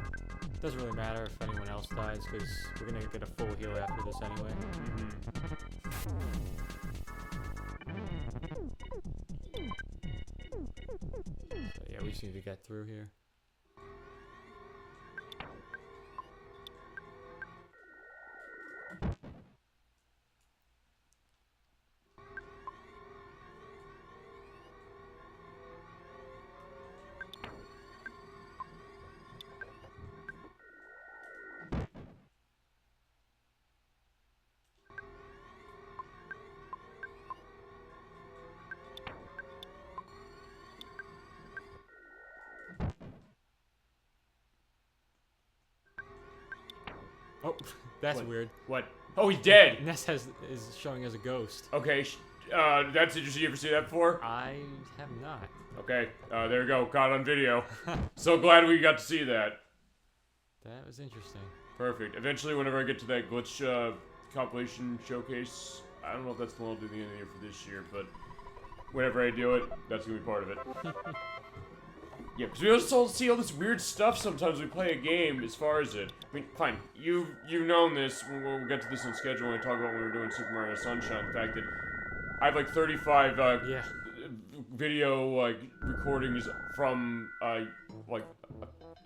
Doesn't really matter if anyone else dies, because we're gonna get a full heal after this anyway. So yeah, we just need to get through here. Oh, that's weird. What? Oh, he's dead! Ness is showing as a ghost. Okay, that's interesting. You ever see that before? I have not. Okay, there we go. Caught on video. So glad we got to see that. That was interesting. Perfect. Eventually, whenever I get to that glitch compilation showcase, I don't know if that's the one I'll do the end of the year for this year, but whenever I do it, that's gonna be part of it. Yeah, because we also see all this weird stuff sometimes when we play a game as far as it. I mean, fine, you've known this, we'll get to this on schedule when we talk about when we were doing Super Mario Sunshine, the fact that I have like 35 video like recordings from like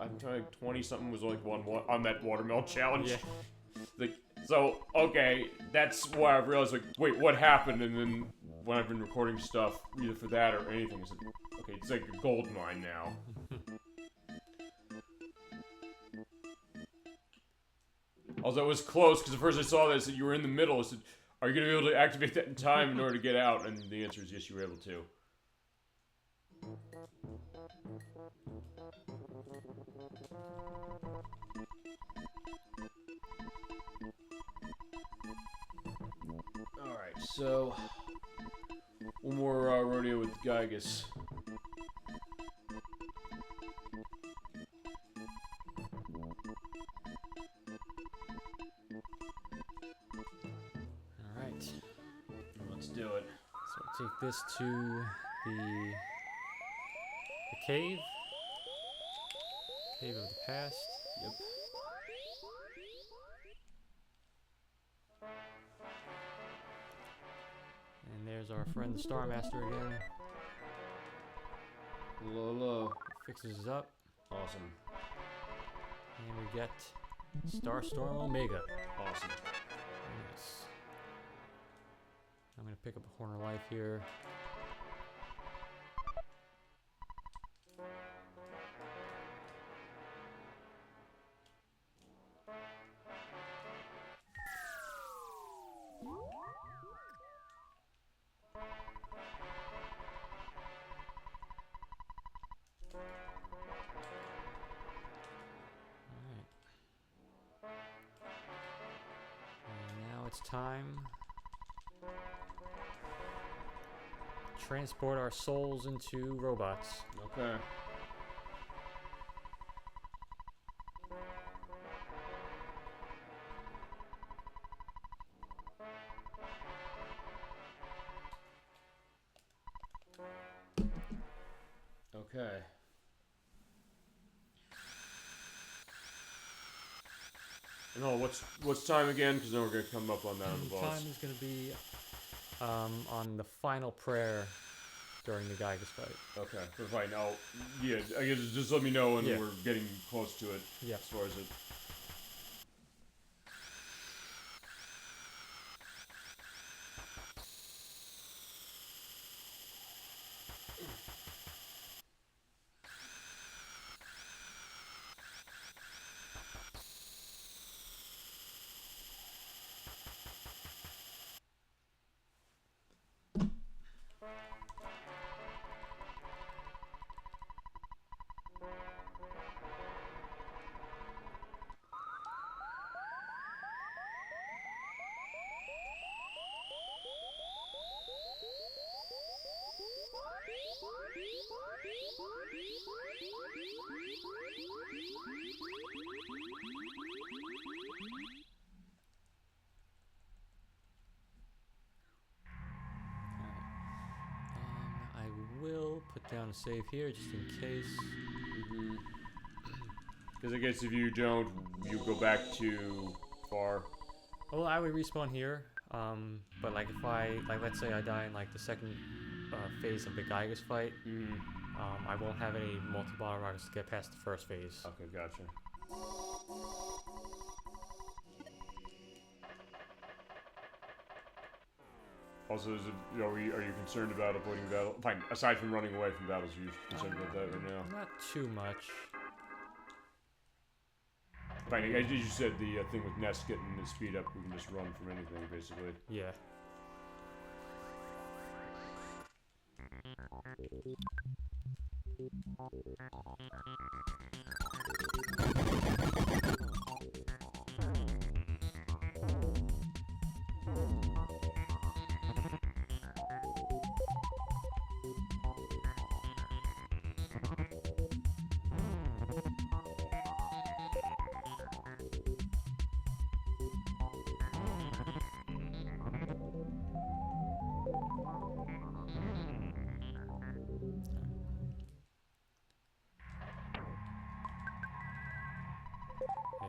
I'm telling 20 something was like one on that watermelon challenge. Yeah. Like, so okay, that's why I realized like, wait, what happened? And then when I've been recording stuff either for that or anything, it's like, okay, it's like a gold mine now. Although it was close, because at first I saw this, that you were in the middle. I said, are you going to be able to activate that in time in order to get out? And the answer is yes, you were able to. Alright, so one more rodeo with Gygus. Alright. Let's do it. So we'll take this to the cave. Cave of the past. Yep. And there's our friend the Star Master again. Hello. Fixes us up. Awesome. And we get Starstorm Omega. Awesome. Nice. I'm gonna pick up a Horn of Life here. it's time. Transport our souls into robots. Okay. Okay. No, what's time again? Because then we're gonna come up on that on the boss. Time is gonna be on the final prayer during the Geiger fight. Okay, for the fight. Now, yeah, I guess just let me know when we're getting close to it. Yeah. As far as it. I will put down a save here just in case. Because I guess if you don't, you go back too far. Well, I would respawn here. But like if let's say I die in like the second phase of the Geiger's fight, I won't have any multi-bottle rockets to get past the first phase. Okay, gotcha. Also, are you concerned about avoiding battle? Fine. Aside from running away from battles, are you concerned about that right now? Not too much. Fine. As you said, the thing with Nest getting the speed up, we can just run from anything, basically. Yeah.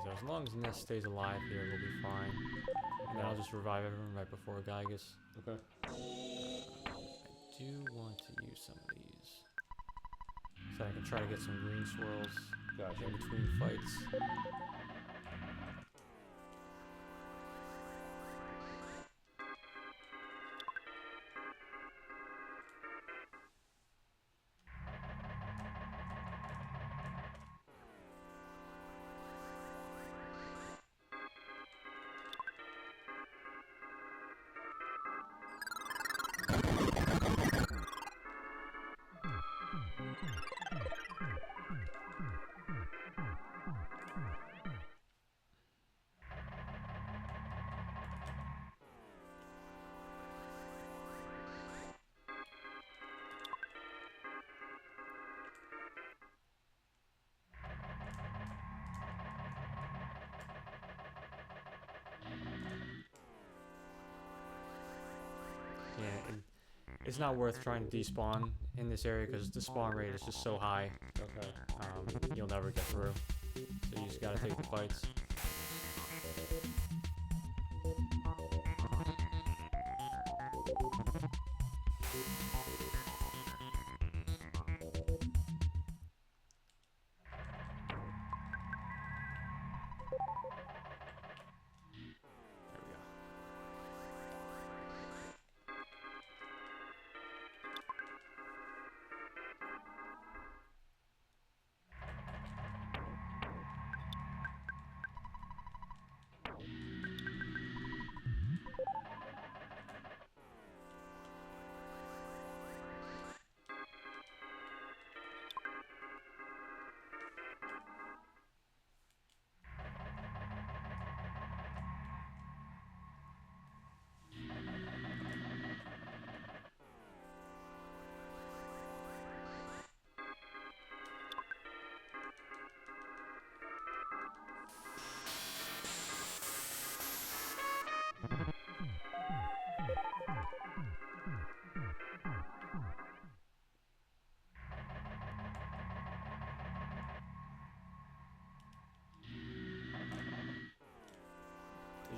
So as long as Nest stays alive here, we'll be fine. And then I'll just revive everyone right before Geigus. Okay. I do want to use some of these. So I can try to get some green swirls in between fights. Yeah, it's not worth trying to despawn in this area because the spawn rate is just so high. Okay. You'll never get through. So you just gotta take the fights.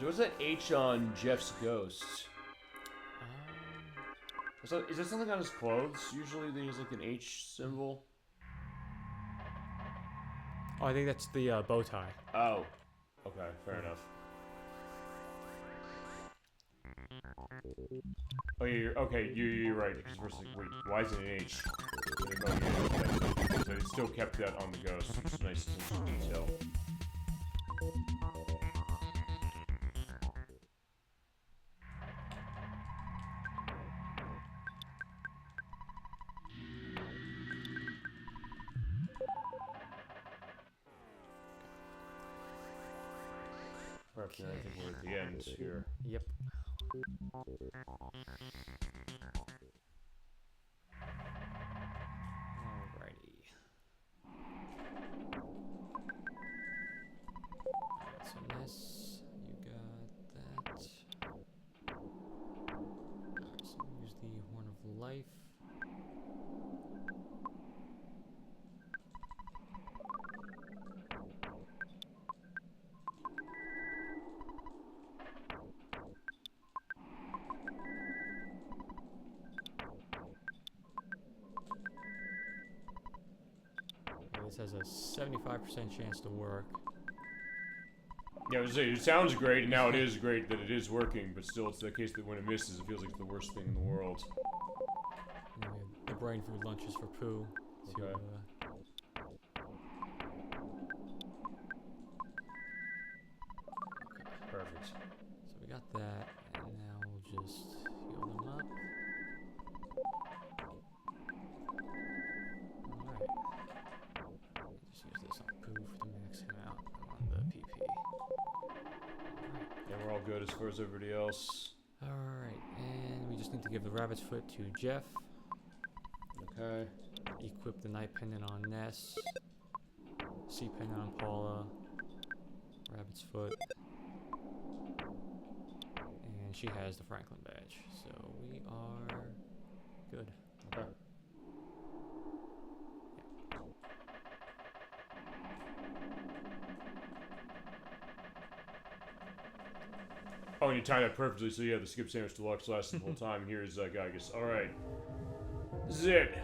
What's that H on Jeff's ghost? Is that something on his clothes? Usually there's like an H symbol. Oh, I think that's the bow tie. Oh. Okay, fair enough. Oh, yeah, you're right. Because first, like, wait, why is it an H? Like, oh, yeah, okay. So it still kept that on the ghost, which is nice attention to detail. Okay, I think we're at the end here. Yep. Alrighty. Alright, so Ness, you got that. Alright, so use the Horn of Life. This has a 75% chance to work. Yeah, I was saying, it sounds great, and now it is great that it is working, but still, it's the case that when it misses, it feels like it's the worst thing in the world. And we have the brain food lunches for Pooh. To, Okay. Perfect. So we got that, and now we'll just heal them up. Alright. Just use this on Pooh to max him out on the PP. Alright. Yeah, we're all good as far as everybody else. Alright, and we just need to give the rabbit's foot to Jeff. Okay. Equip the night pendant on Ness. C pendant on Paula. Rabbit's foot. And she has the Franklin badge. So we are good. Okay. Oh, and you timed that perfectly, so yeah, the skip sandwich deluxe lasted the whole time. And here's Gygas. Alright. This is it.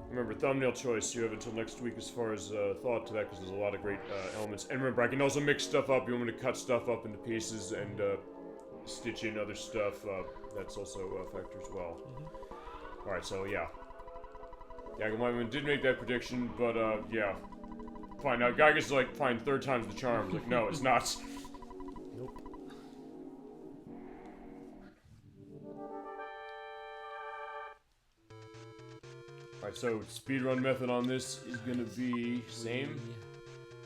Remember, thumbnail choice, you have until next week as far as thought to that, because there's a lot of great elements. And remember, I can also mix stuff up. You want me to cut stuff up into pieces and stitch in other stuff. That's also a factor as well. Mm-hmm. Alright, so yeah. Yeah, Gagamaimon did make that prediction, but yeah. Fine, now Gygas is like, fine, third time's the charm. I was like, no, it's not. Nope. Alright, so speedrun method on this is gonna be same?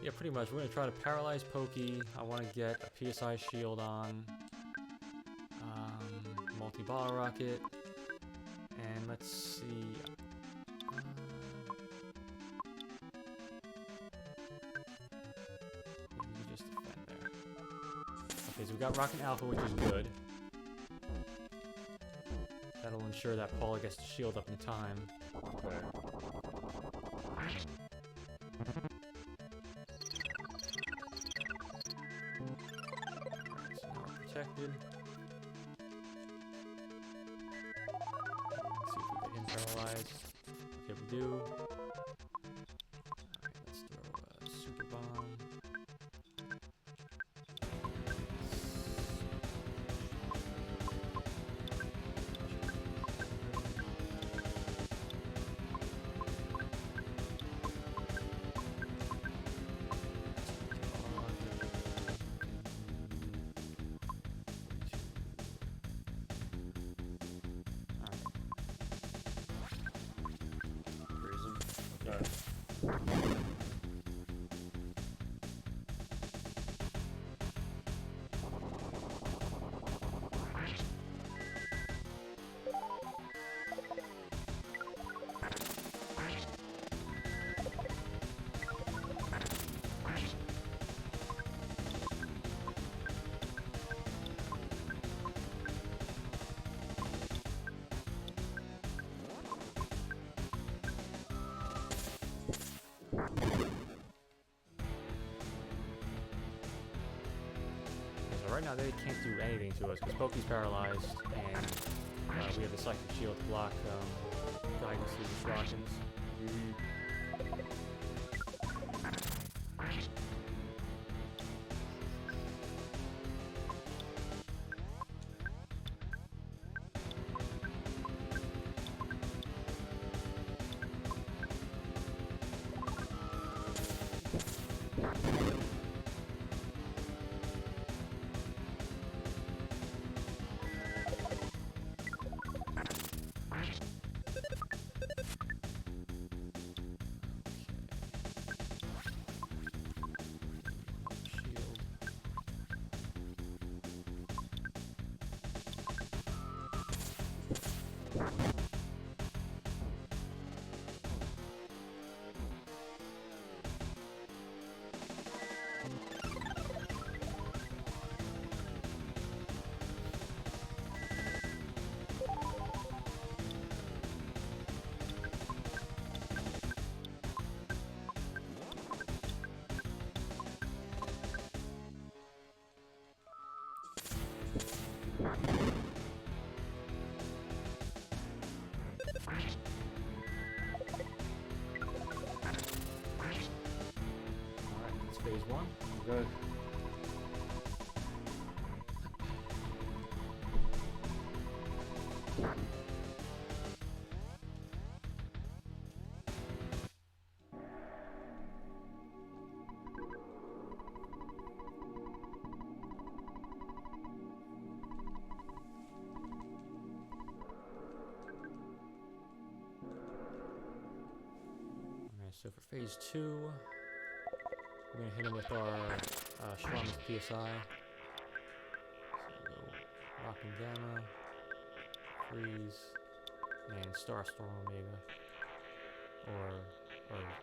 Yeah, pretty much. We're gonna try to paralyze Pokey. I want to get a PSI shield on. Multi-bottle rocket. And let's see. We just defend there. Okay, so we got Rocket Alpha, which is good. That'll ensure that Paula gets the shield up in time. Okay. So now we're protected. Let's see if we get him paralyzed. Okay, we do. Alright, let's throw a super bomb. Okay. right now they can't do anything to us because Poke's paralyzed, and we have the Psychic Shield to block guidance through the Shrockins. Phase 1. Good. Alright, so for phase 2, we're going to hit him with our Shromis PSI. So we'll go Rock and Gamma, Freeze, and Starstorm Omega. Or Alpha.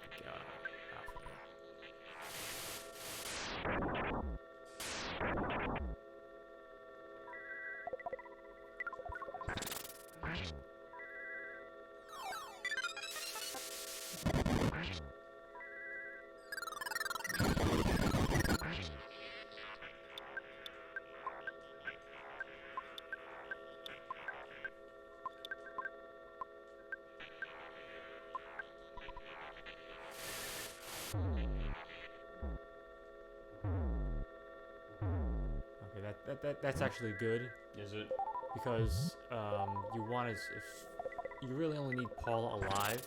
Okay, that's actually good. Is it? Because you want to, if you really only need Paul alive,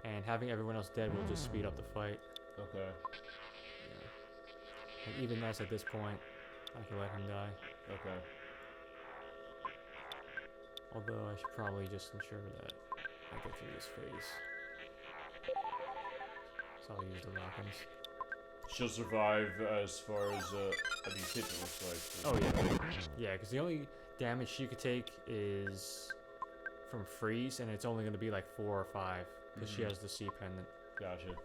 and having everyone else dead will just speed up the fight. Okay. Yeah. And even us at this point, I can let him die. Okay. Although I should probably just ensure that I get through this phase. So I'll use the Rockins. She'll survive as far as these hits, it looks like. Oh yeah, yeah. Because the only damage she could take is from freeze, and it's only going to be like 4 or 5 because she has the C pendant. Gotcha.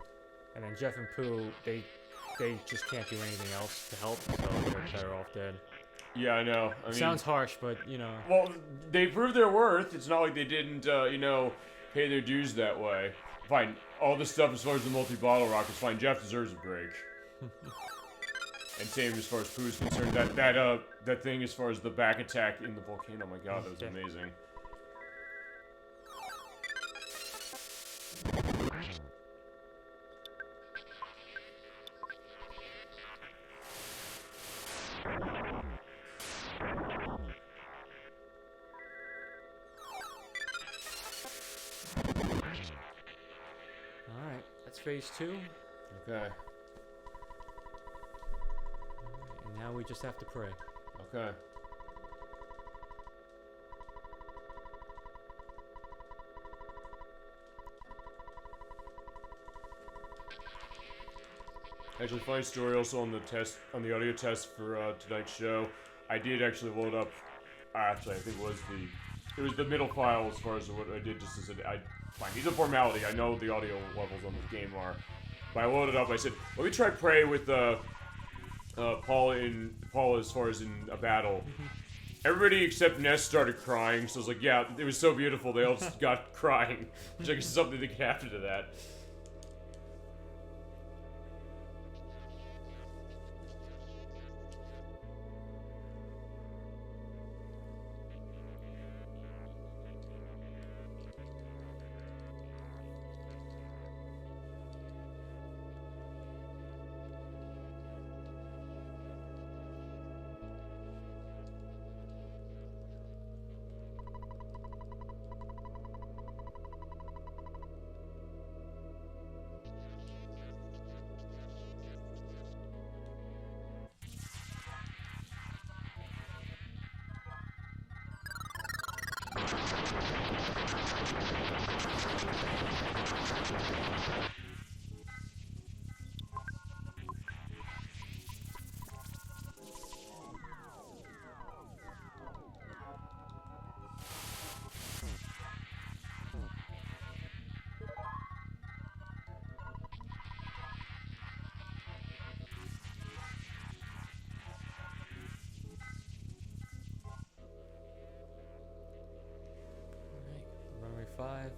And then Jeff and Pooh, they just can't do anything else to help, so they're better off dead. Yeah, I know. I mean, sounds harsh, but you know. Well, they proved their worth. It's not like they didn't, pay their dues that way. Fine. All this stuff as far as the multi-bottle rockets, fine. Jeff deserves a break. And same as far as Pooh's concerned. That thing as far as the back attack in the volcano. Oh my god, that was amazing. Alright, that's phase 2. Okay. And now we just have to pray. Okay. Actually, funny story also on the audio test for tonight's show. I did actually load up. Actually, I think it was the middle file as far as what I did. Just as fine, these are formality. I know the audio levels on this game are. But I loaded up. I said, let me try pray with Paul as far as in a battle. Everybody except Ness started crying. So I was like, yeah, it was so beautiful. They all just got crying, which I guess is something that can happen to that. 5.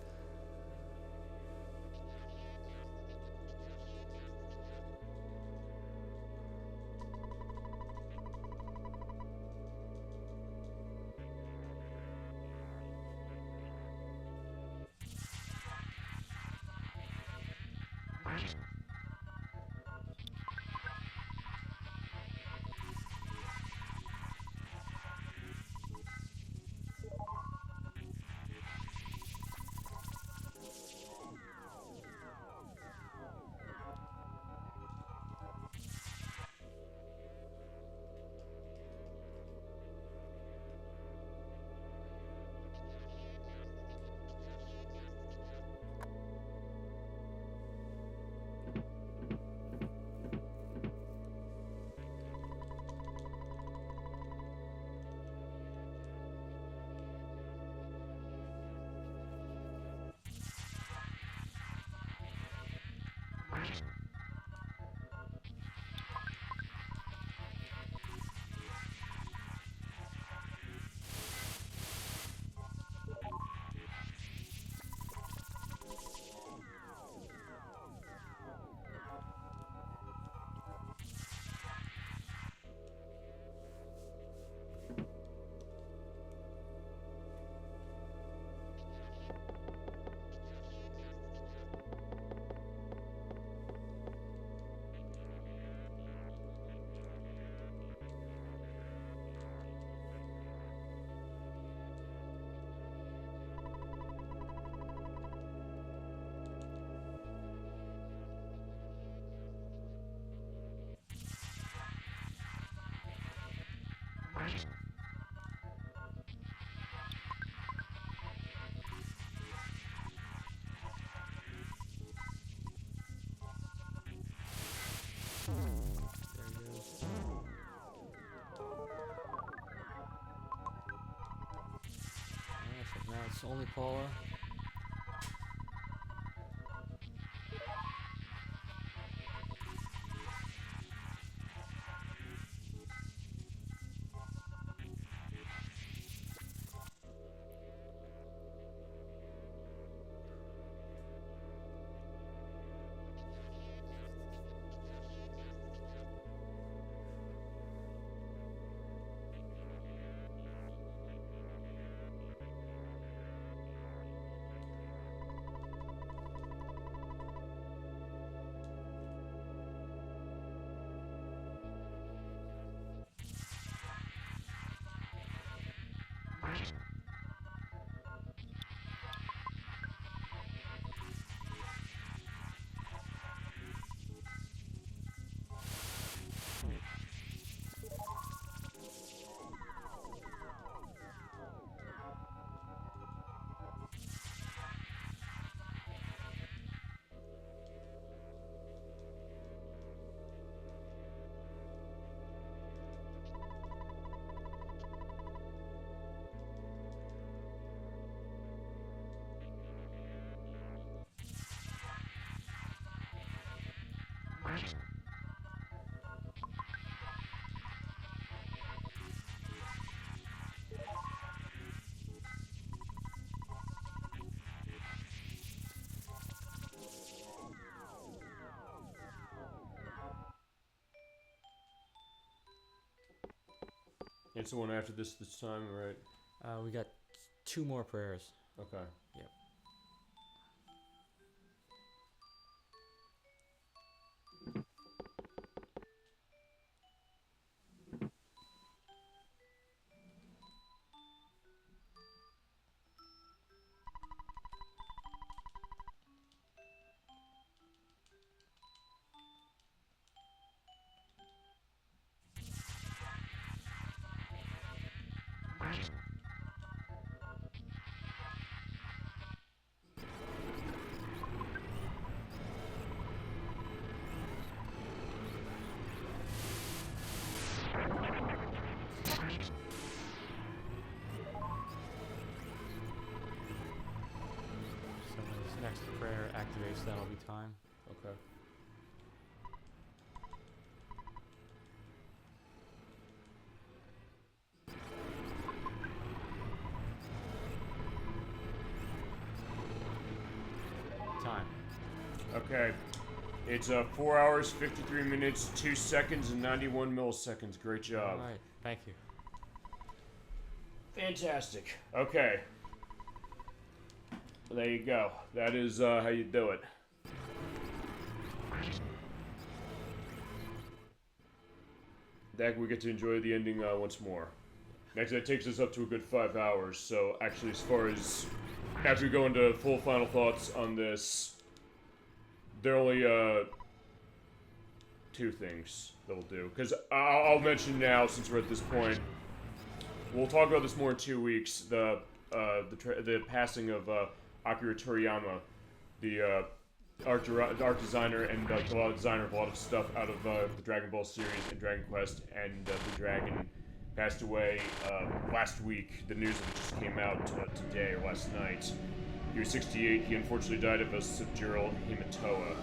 There he goes. Alright, so now it's only Paula. It's the one after this time, right? We got 2 more prayers. Okay. Yep. So this next prayer activates, that'll be time. Okay. Okay. It's 4 hours, 53 minutes, 2 seconds, and 91 milliseconds. Great job. Alright, thank you. Fantastic. Okay. There you go. That is how you do it. That we get to enjoy the ending once more. Next, that takes us up to a good 5 hours. So, actually, as far as after we go into full final thoughts on this, there are only 2 things that we'll do. Because I'll mention now, since we're at this point, we'll talk about this more in 2 weeks. The passing of Akira Toriyama, the art designer and designer of a lot of stuff out of the Dragon Ball series and Dragon Quest, and the Dragon passed away last week. The news of it just came out today or last night. He was 68. He unfortunately died of a subdural hematoma.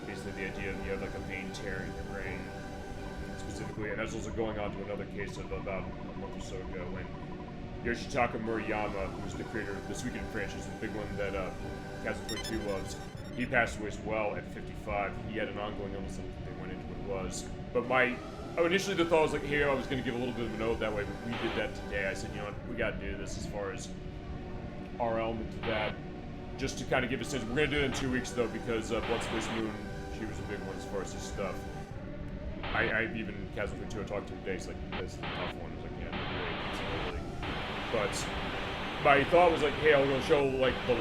Basically, the idea of you have like a vein tear in your brain, specifically, and that's also going on to another case of about a month or so ago when Yoshitaka Murayama, who was the creator of the Suikoden franchise, the big one that Castlevania 2 loves, he passed away as well at 55. He had an ongoing illness, and they went into what it was. But initially the thought was like, hey, I was going to give a little bit of a note that way, but we did that today. I said, you know what, we got to do this as far as our element to that. Just to kind of give a sense. We're going to do it in 2 weeks, though, because Blood Space Moon, she was a big one as far as this stuff. I even Castlevania 2 I talked to today, it's like, this is the tough one. I was like, yeah, really. But my thought was like, hey, I'll go show like the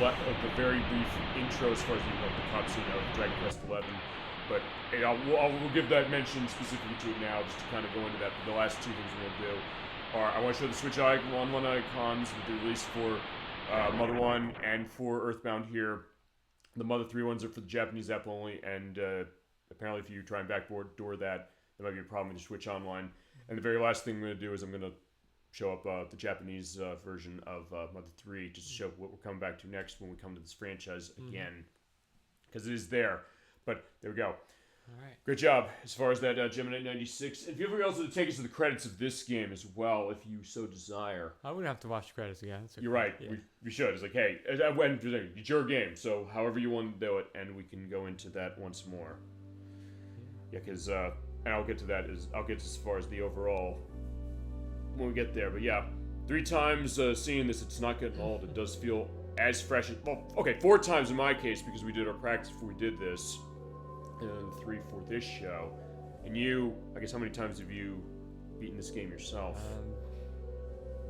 very brief intro as far as the cutscene of Dragon Quest 11. But hey, we'll give that mention specifically to it now, just to kind of go into that. But the last 2 things we're going to do are I want to show the Switch icons that they released for Mother 1 and for EarthBound here. The Mother 3 ones are for the Japanese app only, and apparently if you try and backdoor that, there might be a problem with your Switch Online. And the very last thing I'm going to do is I'm going to show up the Japanese version of Mother 3, just to show what we're coming back to next when we come to this franchise again. Because it is there. But there we go. Alright. Great job as far as that Gemini 96. And feel free also to take us to the credits of this game as well, if you so desire. I wouldn't have to watch the credits again. You're right. Yeah. We should. It's like, hey, it's your game, so however you want to do it, and we can go into that once more. Yeah, because, and I'll get to that, I'll get as far as the overall when we get there. But yeah, 3 times seeing this, it's not getting old. It does feel as fresh as, well, okay, 4 times in my case, because we did our practice before we did this. And 3 for this show. And you, I guess, how many times have you beaten this game yourself?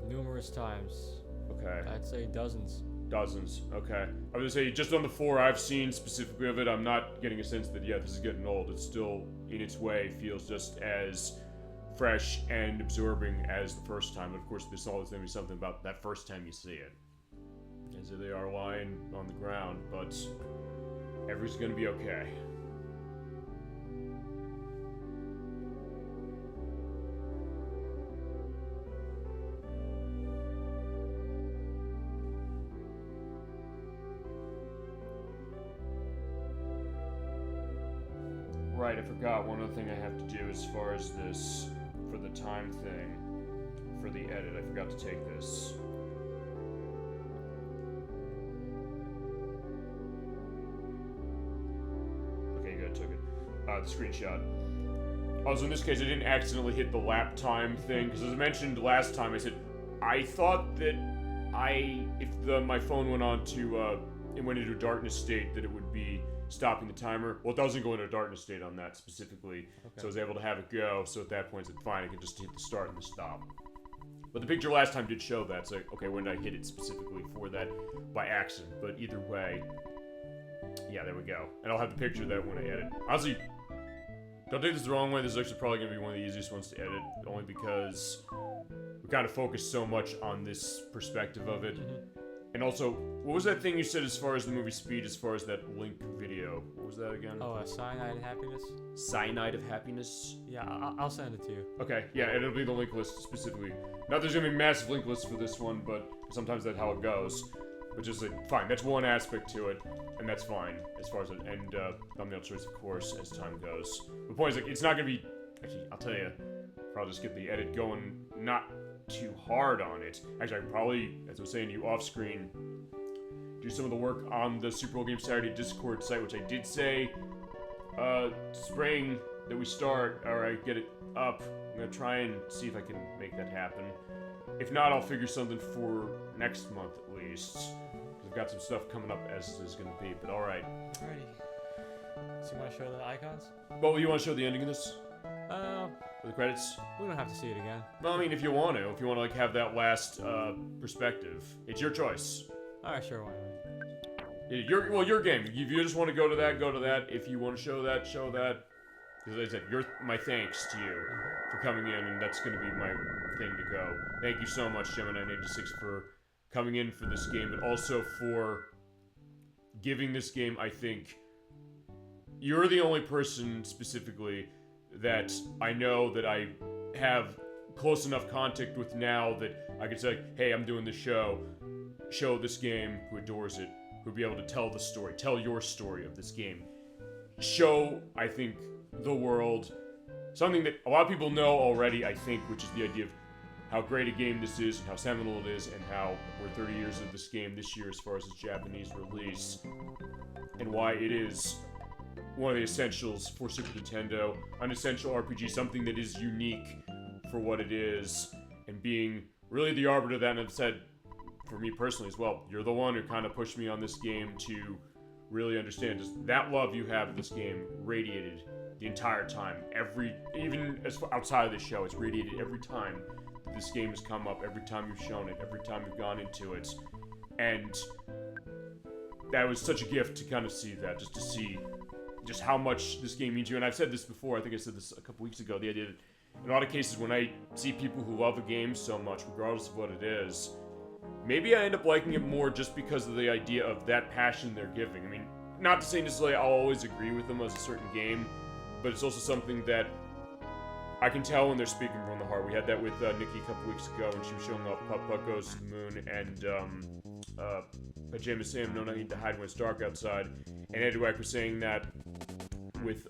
Numerous times. Okay. I'd say dozens. Dozens, okay. I was gonna say, just on the 4 I've seen specifically of it, I'm not getting a sense that, yeah, this is getting old. It's still, in its way, feels just as fresh and absorbing as the first time. But of course, there's always gonna be something about that first time you see it. As they are lying on the ground, but everything's gonna be okay. Right, I forgot one other thing I have to do as far as this, for the time thing, for the edit, I forgot to take this. Okay, good, I took it. The screenshot. Also, in this case, I didn't accidentally hit the lap time thing, because as I mentioned last time, I said, I thought that if my phone went on to, it went into a darkness state, that it would be stopping the timer. Well, it doesn't go into a darkness state on that specifically, so I was able to have it go, so at that point it's fine, I can just hit the start and the stop. But the picture last time did show that, so okay, when did I hit it specifically for that by accident? But either way, yeah, there we go. And I'll have the picture of that when I edit. Honestly, don't take this the wrong way, this is actually probably going to be one of the easiest ones to edit, only because we kind of focus so much on this perspective of it. And also, what was that thing you said as far as the movie Speed, as far as that Link video? What was that again? Oh, Cyanide of Happiness? Cyanide of Happiness? Yeah, I'll send it to you. Okay, yeah, it'll be the link list specifically. Not there's gonna be massive link lists for this one, but sometimes that's how it goes. But just like, fine, that's one aspect to it, and that's fine, as far as it, and thumbnail choice, of course, as time goes. The point is, like, it's not gonna be, actually, I'll tell you, I'll just get the edit going, not too hard on it. Actually, I can probably, as I was saying to you off screen, do some of the work on the Super Bowl Game Saturday Discord site, which I did say spring that we start, or I get it up. I'm gonna try and see if I can make that happen. If not, I'll figure something for next month at least. I've got some stuff coming up as is gonna be, but alright. Alrighty. So you want to show the icons? Well, you want to show the ending of this? For the credits? We don't have to see it again. Well, I mean, if you want to, like, have that last perspective, it's your choice. Alright, sure, why not? Your game. If you just want to go to that, go to that. If you want to show that, show that. As I said, my thanks to you for coming in, and that's going to be my thing to go. Thank you so much, Gemini86, for coming in for this game, but also for giving this game, I think, you're the only person specifically that I know that I have close enough contact with now that I could say, like, hey, I'm doing this show this game, who adores it, who'd be able to tell the story, tell your story of this game. Show, I think, the world something that a lot of people know already, I think, which is the idea of how great a game this is, and how seminal it is, and how we're 30 years of this game this year as far as its Japanese release, and why it is one of the essentials for Super Nintendo, an essential RPG, something that is unique for what it is, and being really the arbiter of that. And I've said, for me personally as well, you're the one who kind of pushed me on this game to really understand just that love you have of this game radiated the entire time. Even as far outside of this show, it's radiated every time that this game has come up, every time you've shown it, every time you've gone into it. And that was such a gift to kind of see that, just to see just how much this game means to you. And I've said this before, I think I said this a couple weeks ago, the idea that in a lot of cases when I see people who love a game so much, regardless of what it is, maybe I end up liking it more just because of the idea of that passion they're giving. I mean, not to say necessarily I'll always agree with them as a certain game, but it's also something that I can tell when they're speaking from the heart. We had that with Nikki a couple weeks ago when she was showing off Putt Goes to the Moon and Pajamas Sam, No Need to Hide When It's Dark Outside. And Edward was saying that with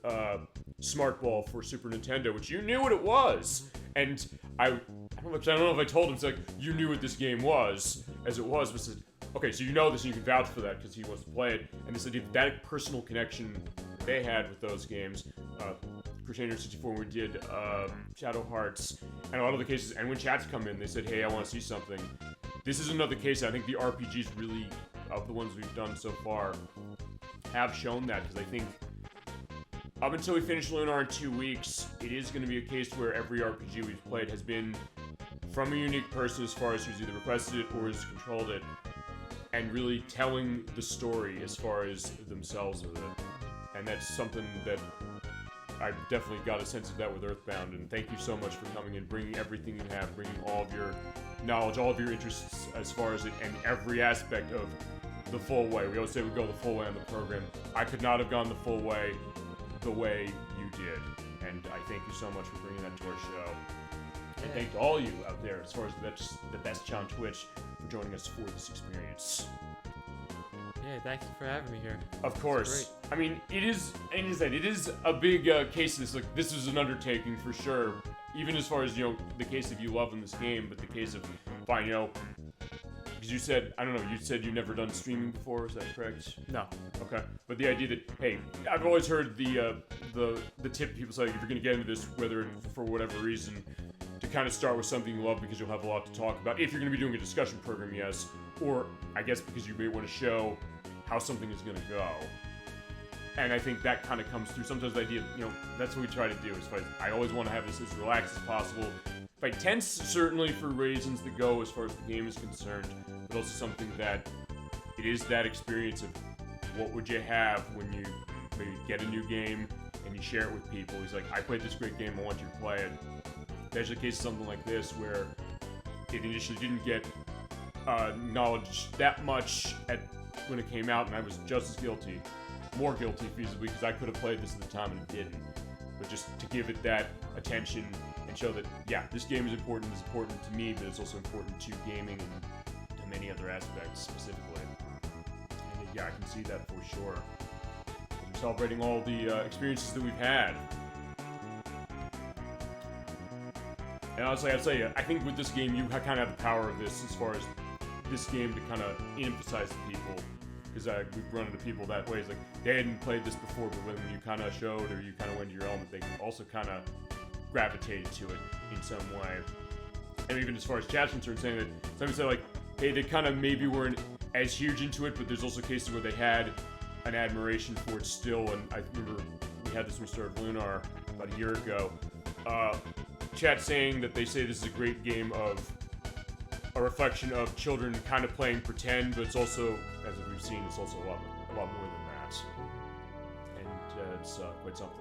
Smart Ball for Super Nintendo, which you knew what it was. And I don't know if I told him, it's like, you knew what this game was, as it was, but said, okay, so you know this and you can vouch for that because he wants to play it. And this idea, that personal connection they had with those games, Crusader 64 when we did Shadow Hearts, and a lot of the cases, and when chats come in, they said, hey, I want to see something. This is another case, I think the RPGs really, of the ones we've done so far, have shown that, because I think up until we finish Lunar in 2 weeks, it is going to be a case where every RPG we've played has been from a unique person as far as who's either requested it or has controlled it, and really telling the story as far as themselves with it. And that's something that I've definitely got a sense of that with EarthBound, and thank you so much for coming and bringing everything you have, bringing all of your knowledge, all of your interests as far as it, and every aspect of the full way. We always say we go the full way on the program. I could not have gone the full way the way you did, and I thank you so much for bringing that to our show. And thank all you out there, as far as the best on Twitch, for joining us for this experience. Yeah, thank you for having me here. Of course. I mean, it is a big case of this. Like, this is an undertaking for sure. Even as far as, the case of you loving this game, but the case of, fine, because you said, I don't know, you said you've never done streaming before, is that correct? No. Okay. But the idea that, hey, I've always heard the tip people say, if you're going to get into this, whether for whatever reason, to kind of start with something you love because you'll have a lot to talk about. If you're going to be doing a discussion program, yes. Or, I guess, because you may want to show how something is going to go. And I think that kind of comes through. Sometimes the idea, that's what we try to do. Is I always want to have this as relaxed as possible. If I tense, certainly for reasons that go as far as the game is concerned, but also something that it is that experience of what would you have when you maybe get a new game and you share it with people. He's like, I played this great game, I want you to play it. There's a case of something like this where it initially didn't get knowledge that much when it came out, and I was just as guilty, more guilty feasibly, because I could have played this at the time and it didn't. But just to give it that attention and show that, yeah, this game is important. It's important to me, but it's also important to gaming and to many other aspects specifically. And yeah, I can see that for sure. We're celebrating all the experiences that we've had. And honestly, I'd say, I think with this game, you kind of have the power of this as far as this game to kind of emphasize to people because we've run into people that way. It's like they hadn't played this before, but when you kind of showed or you kind of went to your element, they also kind of gravitated to it in some way. And even as far as chat's concerned, saying that some said like, hey, they kind of maybe weren't as huge into it, but there's also cases where they had an admiration for it still. And I remember we had this when we started Lunar about a year ago. Chat saying that they say this is a great game of a reflection of children kind of playing pretend, but it's also, as we've seen, it's also a lot more than that. And it's quite something.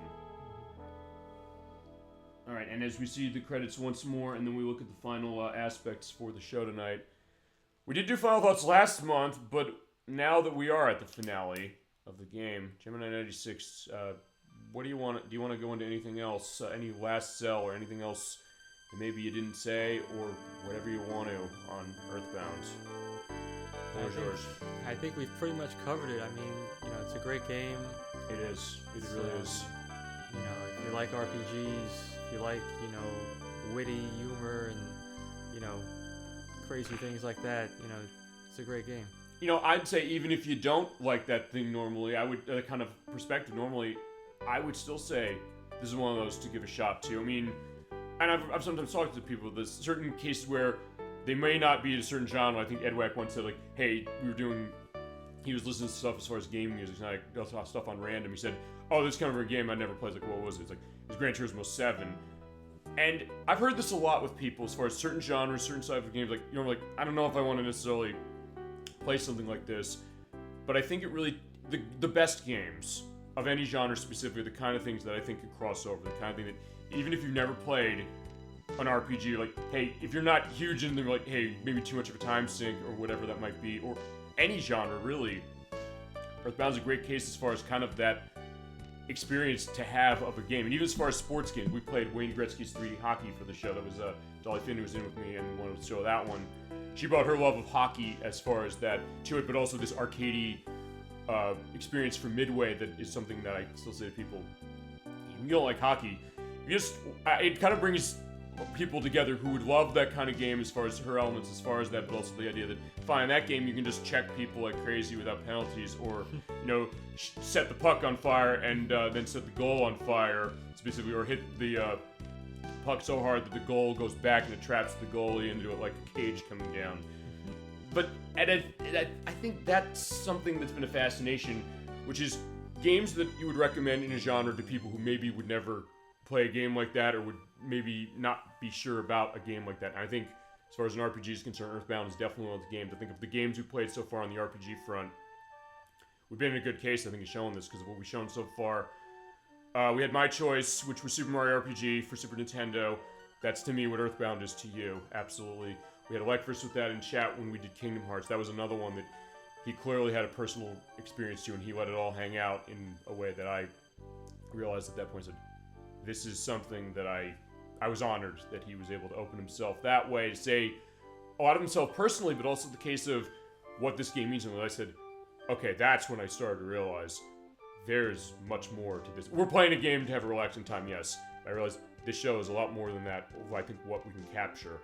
All right, and as we see the credits once more, and then we look at the final aspects for the show tonight. We did do final thoughts last month, but now that we are at the finale of the game, Gemini 96, what do you want? Do you want to go into anything else? Any last sell or anything else that maybe you didn't say, or whatever you want to on EarthBound? Yours. I think we've pretty much covered it. I mean, it's a great game. It is. It really is. If you like RPGs, if you like, witty humor and, crazy things like that, it's a great game. I'd say even if you don't like that thing normally, I would, kind of perspective normally, I would still say this is one of those to give a shot to. I mean, and I've sometimes talked to people, there's certain cases where they may not be in a certain genre. I think Ed Wack once said, like, hey, he was listening to stuff as far as game music, and I got stuff on random. He said, oh, this kind of a game I never played. Like, what was it? It's like, it was Gran Turismo 7. And I've heard this a lot with people as far as certain genres, certain types of games. Like, like, I don't know if I want to necessarily play something like this, but I think it really, the best games of any genre specifically, the kind of things that I think could cross over, the kind of thing that, even if you've never played an RPG, like, hey, if you're not huge into, like, hey, maybe too much of a time sink or whatever that might be, or any genre, really, EarthBound's a great case as far as kind of that experience to have of a game. And even as far as sports games, we played Wayne Gretzky's 3D hockey for the show. That was Dolly Finn, who was in with me and wanted to show that one. She brought her love of hockey as far as that to it, but also this arcadey experience from Midway that is something that I still say to people, even if you don't like hockey, it kind of brings people together who would love that kind of game as far as her elements, as far as that, but also the idea that, fine, in that game you can just check people like crazy without penalties, or, set the puck on fire and then set the goal on fire, specifically, or hit the puck so hard that the goal goes back and it traps the goalie into it like a cage coming down. But I think that's something that's been a fascination, which is games that you would recommend in a genre to people who maybe would never play a game like that, or would maybe not be sure about a game like that. And I think, as far as an RPG is concerned, EarthBound is definitely one of the games. I think of the games we've played so far on the RPG front, we've been in a good case, I think, of showing this, because of what we've shown so far. We had my choice, which was Super Mario RPG for Super Nintendo. That's, to me, what EarthBound is to you, absolutely. We had Electris with that in chat when we did Kingdom Hearts. That was another one that he clearly had a personal experience to, and he let it all hang out in a way that I realized at that point, said, this is something that I was honored that he was able to open himself that way, to say a lot of himself personally, but also the case of what this game means. And I said, okay, that's when I started to realize there's much more to this. We're playing a game to have a relaxing time, yes. I realized this show is a lot more than that, I think, what we can capture.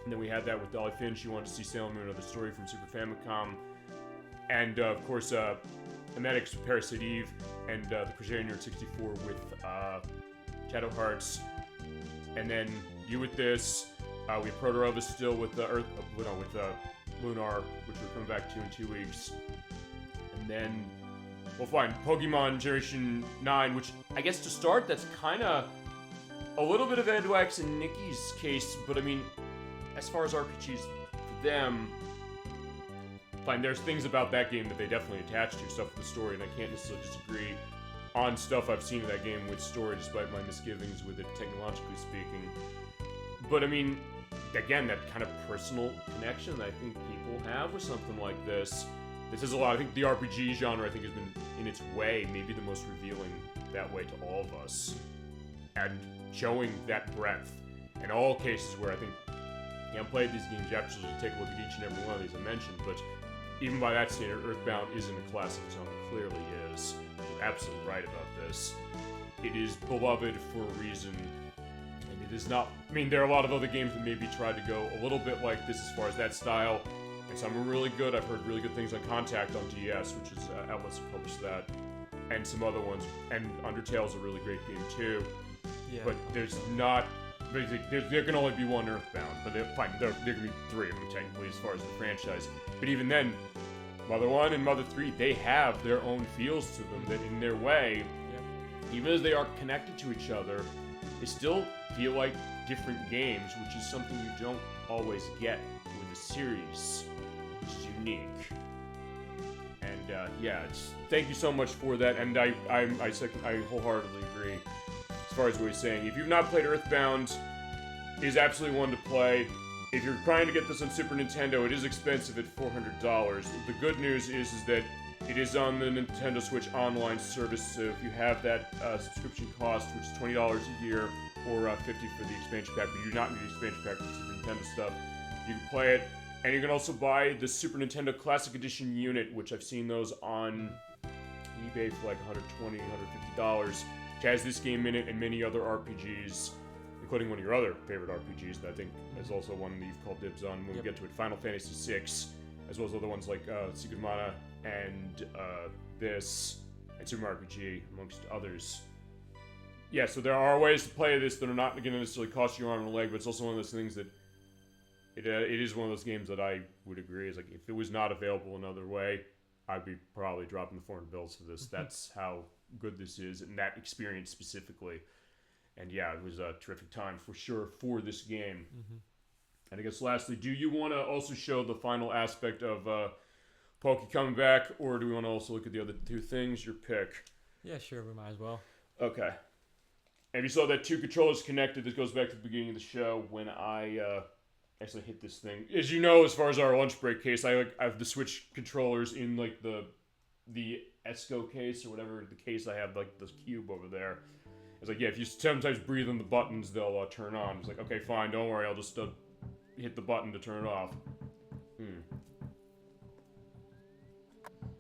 And then we had that with Dolly Finn. She wanted to see Sailor Moon, another story from Super Famicom. And, of course, Emetics with Parasite Eve, and the Crusader 64 with Shadow Hearts. And then you with this. We have Proto still with with Lunar, which we're coming back to in 2 weeks. And then we'll find Pokemon Generation 9, which I guess to start, that's kind of a little bit of Edwax and Nikki's case, but I mean, as far as RPGs for them, fine, there's things about that game that they definitely attach to, stuff with the story, and I can't necessarily disagree on stuff I've seen in that game with story, despite my misgivings with it, technologically speaking. But I mean, again, that kind of personal connection that I think people have with something like this. This is a lot. I think the RPG genre, I think, has been, in its way, maybe the most revealing that way to all of us. And showing that breadth. In all cases where I think you haven't played these games, you have to take a look at each and every one of these I mentioned, but even by that standard, EarthBound isn't a class of its own. It clearly is. You're absolutely right about this. It is beloved for a reason, and it is not... I mean, there are a lot of other games that maybe tried to go a little bit like this as far as that style, And some are really good. I've heard really good things on Contact on DS, which is outlets that publish that, and some other ones. And Undertale's a really great game too. Yeah. But there's not. There can only be one EarthBound, but fine. There can be three of them technically as far as the franchise. But even then, Mother 1 and Mother 3, they have their own feels to them that, in their way, even as they are connected to each other, they still feel like different games, which is something you don't always get with a series, which is unique. And thank you so much for that. And I wholeheartedly agree. As far as what he's saying, if you've not played EarthBound, it is absolutely one to play. If you're trying to get this on Super Nintendo, it is expensive at $400. The good news is that it is on the Nintendo Switch Online service, so if you have that subscription cost, which is $20 a year, or $50 for the expansion pack, but you do not need the expansion pack for the Super Nintendo stuff, you can play it. And you can also buy the Super Nintendo Classic Edition unit, which I've seen those on eBay for like $120, $150. Which has this game in it and many other RPGs, including one of your other favorite RPGs that I think is also one that you've called dibs on when we get to it, Final Fantasy VI, as well as other ones like Secret Mana and this, and Super RPG, amongst others. Yeah, so there are ways to play this that are not going to necessarily cost you an arm and a leg, but it's also one of those things that it is one of those games that I would agree is like, if it was not available another way, I'd be probably dropping the $400 for this. That's how good this is, and that experience specifically. And yeah, it was a terrific time for sure for this game. And I guess lastly, do you want to also show the final aspect of Pokey coming back, or do we want to also look at the other two things? Your pick. Yeah, sure, we might as well. Okay. And you saw that two controllers connected. This goes back to the beginning of the show when I actually hit this thing. As you know, as far as our lunch break case, I have the Switch controllers in like the ESCO case or whatever the case I have, like this cube over there. It's like, yeah, if you sometimes breathe on the buttons, they'll turn on. It's like, okay, fine, don't worry, I'll just hit the button to turn it off.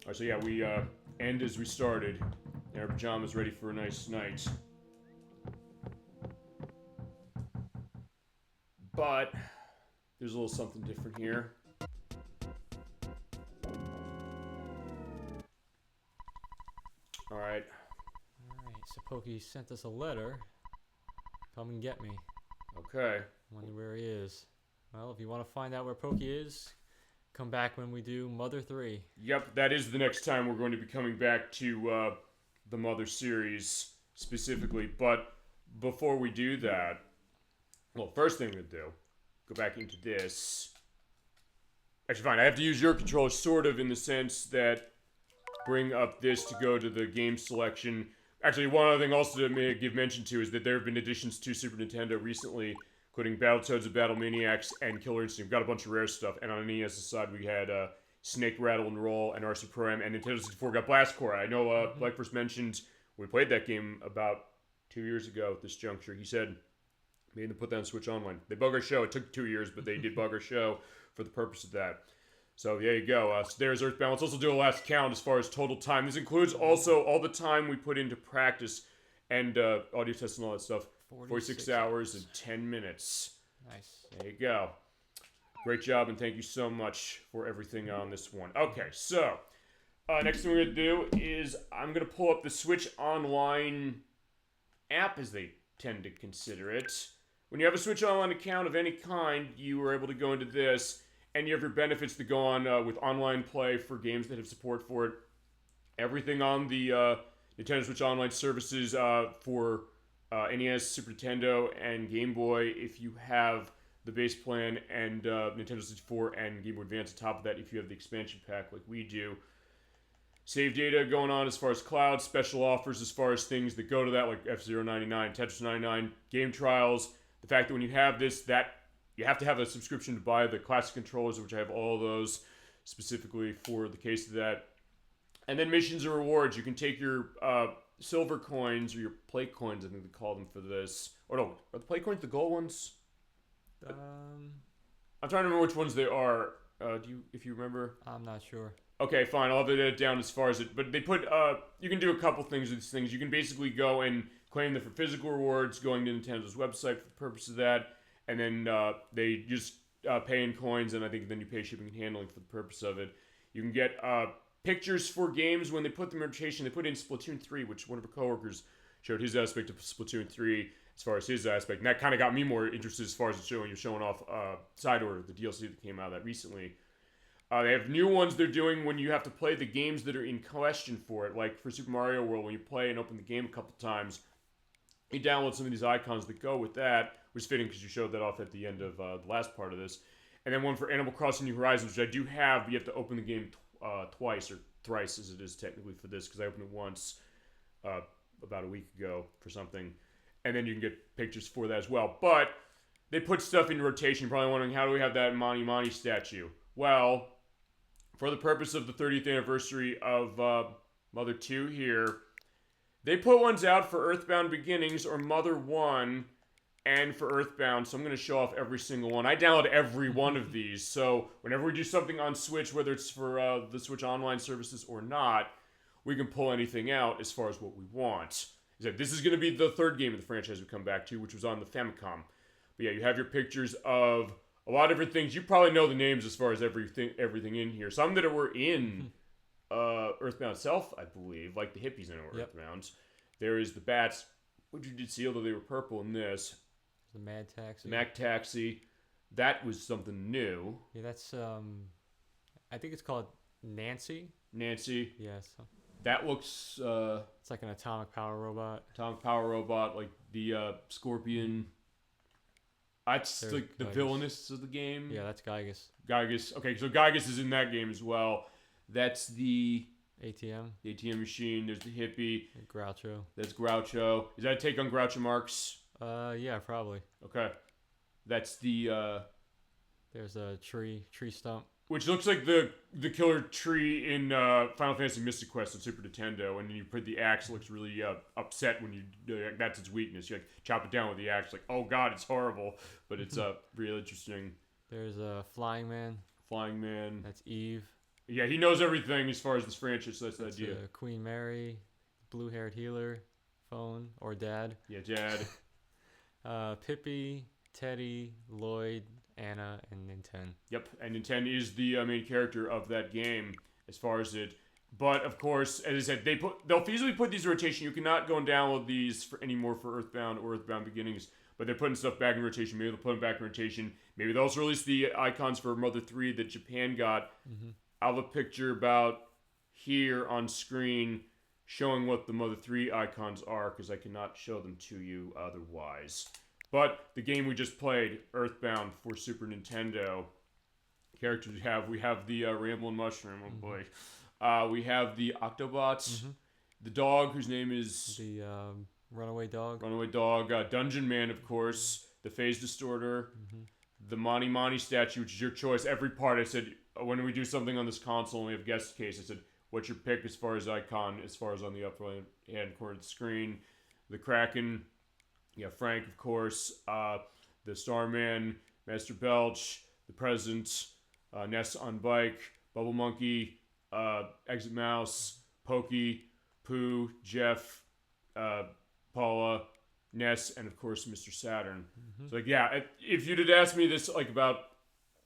Alright, so yeah, we end as we started. In our pajamas, ready for a nice night. But there's a little something different here. Alright. So Pokey sent us a letter. Come and get me. Okay. Wonder where he is. Well, if you want to find out where Pokey is, come back when we do Mother 3. Yep, that is the next time we're going to be coming back to the Mother series specifically. But before we do that, well, first thing we'll do, go back into this. Actually, fine, I have to use your controller sort of in the sense that bring up this to go to the game selection. Actually, one other thing also to give mention to is that there have been additions to Super Nintendo recently, including Battletoads and Battle Maniacs and Killer Instinct. We've got a bunch of rare stuff. And on the NES side, we had Snake Rattle and Roll and RC Pro-Am, and Nintendo 64 got Blast Corps. I know, like first mentioned, we played that game about 2 years ago at this juncture. He said, made them put that on Switch Online. They bug our show. It took 2 years, but they did bug our show for the purpose of that. So there you go. So there's EarthBound. Let's also do a last count as far as total time. This includes also all the time we put into practice and audio tests and all that stuff. 46 hours and 10 minutes. Nice. There you go. Great job, and thank you so much for everything on this one. Okay, so next thing we're going to do is I'm going to pull up the Switch Online app, as they tend to consider it. When you have a Switch Online account of any kind, you are able to go into this, and you have your benefits that go on with online play for games that have support for it. Everything on the Nintendo Switch Online services for NES, Super Nintendo, and Game Boy if you have the base plan, and Nintendo 64 and Game Boy Advance on top of that if you have the expansion pack like we do. Save data going on as far as cloud, special offers as far as things that go to that, like F-Zero 99, Tetris 99, game trials. The fact that when you have this, that you have to have a subscription to buy the classic controllers, which I have all those specifically for the case of that. And then missions and rewards. You can take your silver coins, or your plate coins, I think they call them for this. Or no, are the plate coins the gold ones? I'm trying to remember which ones they are. If you remember? I'm not sure. Okay, fine. I'll have it down as far as it. But they put, you can do a couple things with these things. You can basically go and claim them for physical rewards, going to Nintendo's website for the purpose of that. And then they just pay in coins, and I think then you pay shipping and handling for the purpose of it. You can get pictures for games when they put them in rotation. They put in Splatoon 3, which one of our coworkers showed his aspect of Splatoon 3 as far as his aspect. And that kind of got me more interested as far as you're showing off Side Order, the DLC that came out of that recently. They have new ones they're doing when you have to play the games that are in question for it. Like for Super Mario World, when you play and open the game a couple times, you download some of these icons that go with that, which is fitting because you showed that off at the end of the last part of this. And then one for Animal Crossing New Horizons, which I do have, but you have to open the game twice, or thrice as it is technically for this, because I opened it once about a week ago for something. And then you can get pictures for that as well. But they put stuff in rotation. You're probably wondering, how do we have that Mani Mani statue? Well, for the purpose of the 30th anniversary of Mother 2 here, they put ones out for EarthBound Beginnings or Mother 1 and for EarthBound, so I'm going to show off every single one. I download every one of these, so whenever we do something on Switch, whether it's for the Switch Online services or not, we can pull anything out as far as what we want. This is going to be the third game of the franchise we come back to, which was on the Famicom. But yeah, you have your pictures of a lot of different things. You probably know the names as far as everything in here. Some that were in EarthBound itself, I believe, like the hippies in EarthBound. There is the bats, which you did see, although they were purple in this. The Mad Taxi. Mac Taxi. That was something new. Yeah, that's, I think it's called Nancy. Nancy. Yes. That looks... it's like an atomic power robot. Atomic power robot, like the Scorpion... That's like the villainous of the game. Yeah, that's Gygus. Gygus. Okay, so Gygus is in that game as well. That's the ATM. The ATM machine. There's the hippie. Groucho. That's Groucho. Is that a take on Groucho Marx? Yeah, probably. Okay. That's the there's a tree stump. Which looks like the killer tree in Final Fantasy Mystic Quest on Super Nintendo, and you put the axe. Looks really upset when you. That's its weakness. You like chop it down with the axe. Like, oh god, it's horrible, but it's real interesting. There's a Flying Man. Flying Man. That's Eve. Yeah, he knows everything as far as this franchise. So that's the idea. Queen Mary, blue-haired healer, phone or dad. Yeah, dad. Pippi, Teddy, Lloyd, Anna, and Ninten. Yep, and Ninten is the main character of that game as far as it. But of course, as I said, they'll feasibly put these in rotation. You cannot go and download these anymore for EarthBound or EarthBound Beginnings. But they're putting stuff back in rotation. Maybe they'll put them back in rotation. Maybe they'll also release the icons for Mother 3 that Japan got. I'll have a picture about here on screen showing what the Mother 3 icons are, because I cannot show them to you otherwise. But the game we just played, EarthBound for Super Nintendo, characters we have the Ramblin' Mushroom, oh boy. We have the Octobots, the dog whose name is... The Runaway Dog. Runaway Dog, Dungeon Man, of course, the Phase Distorter, the Mani Mani statue, which is your choice. Every part, I said, when we do something on this console and we have guest case, I said, what's your pick as far as icon, as far as on the upper hand corner of the screen? The Kraken, yeah, Frank, of course, the Starman, Master Belch, the President, Ness on Bike, Bubble Monkey, Exit Mouse, Pokey, Pooh, Jeff, Paula, Ness, and of course Mr. Saturn. So like, yeah, if you'd have asked me this like about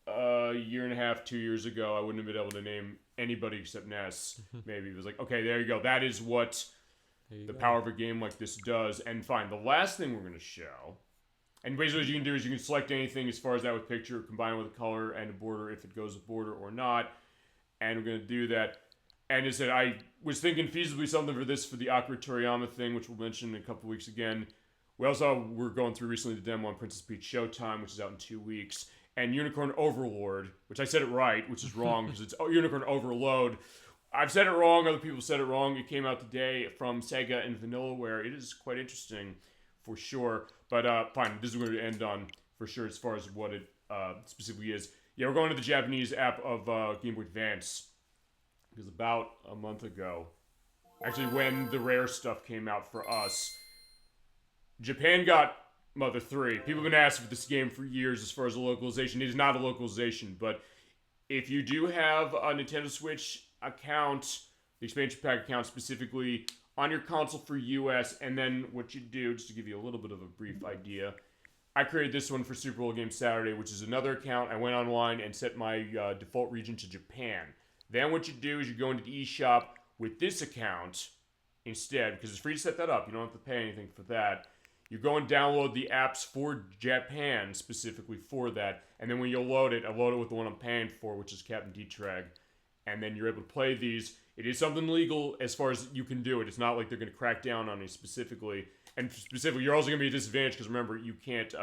a year and a half, 2 years ago, I wouldn't have been able to name anybody except Ness. Maybe it was like, okay, there you go. That is what the power of a game like this does. And fine, the last thing we're going to show, and basically what you can do is you can select anything as far as that with picture, combine it with a color and a border if it goes with border or not. And we're going to do that. And as I said, I was thinking feasibly something for this for the Akira Toriyama thing, which we'll mention in a couple weeks again. We're going through recently the demo on Princess Peach Showtime, which is out in 2 weeks. And Unicorn Overlord, which I said it right, which is wrong because it's Unicorn Overload. I've said it wrong. Other people said it wrong. It came out today from Sega and Vanillaware. It is quite interesting for sure. But fine, this is going to end on for sure as far as what it specifically is. Yeah, we're going to the Japanese app of Game Boy Advance. Because about a month ago, actually when the rare stuff came out for us, Japan got Mother 3. People have been asking for this game for years as far as a localization. It is not a localization, but if you do have a Nintendo Switch account, the expansion pack account specifically, on your console for US, and then what you do, just to give you a little bit of a brief idea, I created this one for Super Bowl Game Saturday, which is another account. I went online and set my default region to Japan. Then what you do is you go into the eShop with this account instead, because it's free to set that up. You don't have to pay anything for that. You go and download the apps for Japan specifically for that, and then when you load it, I load it with the one I'm paying for, which is Captain D-Trag, and then you're able to play these. It is something legal as far as you can do it. It's not like they're going to crack down on you specifically. And specifically, you're also going to be at a disadvantage because remember, you can't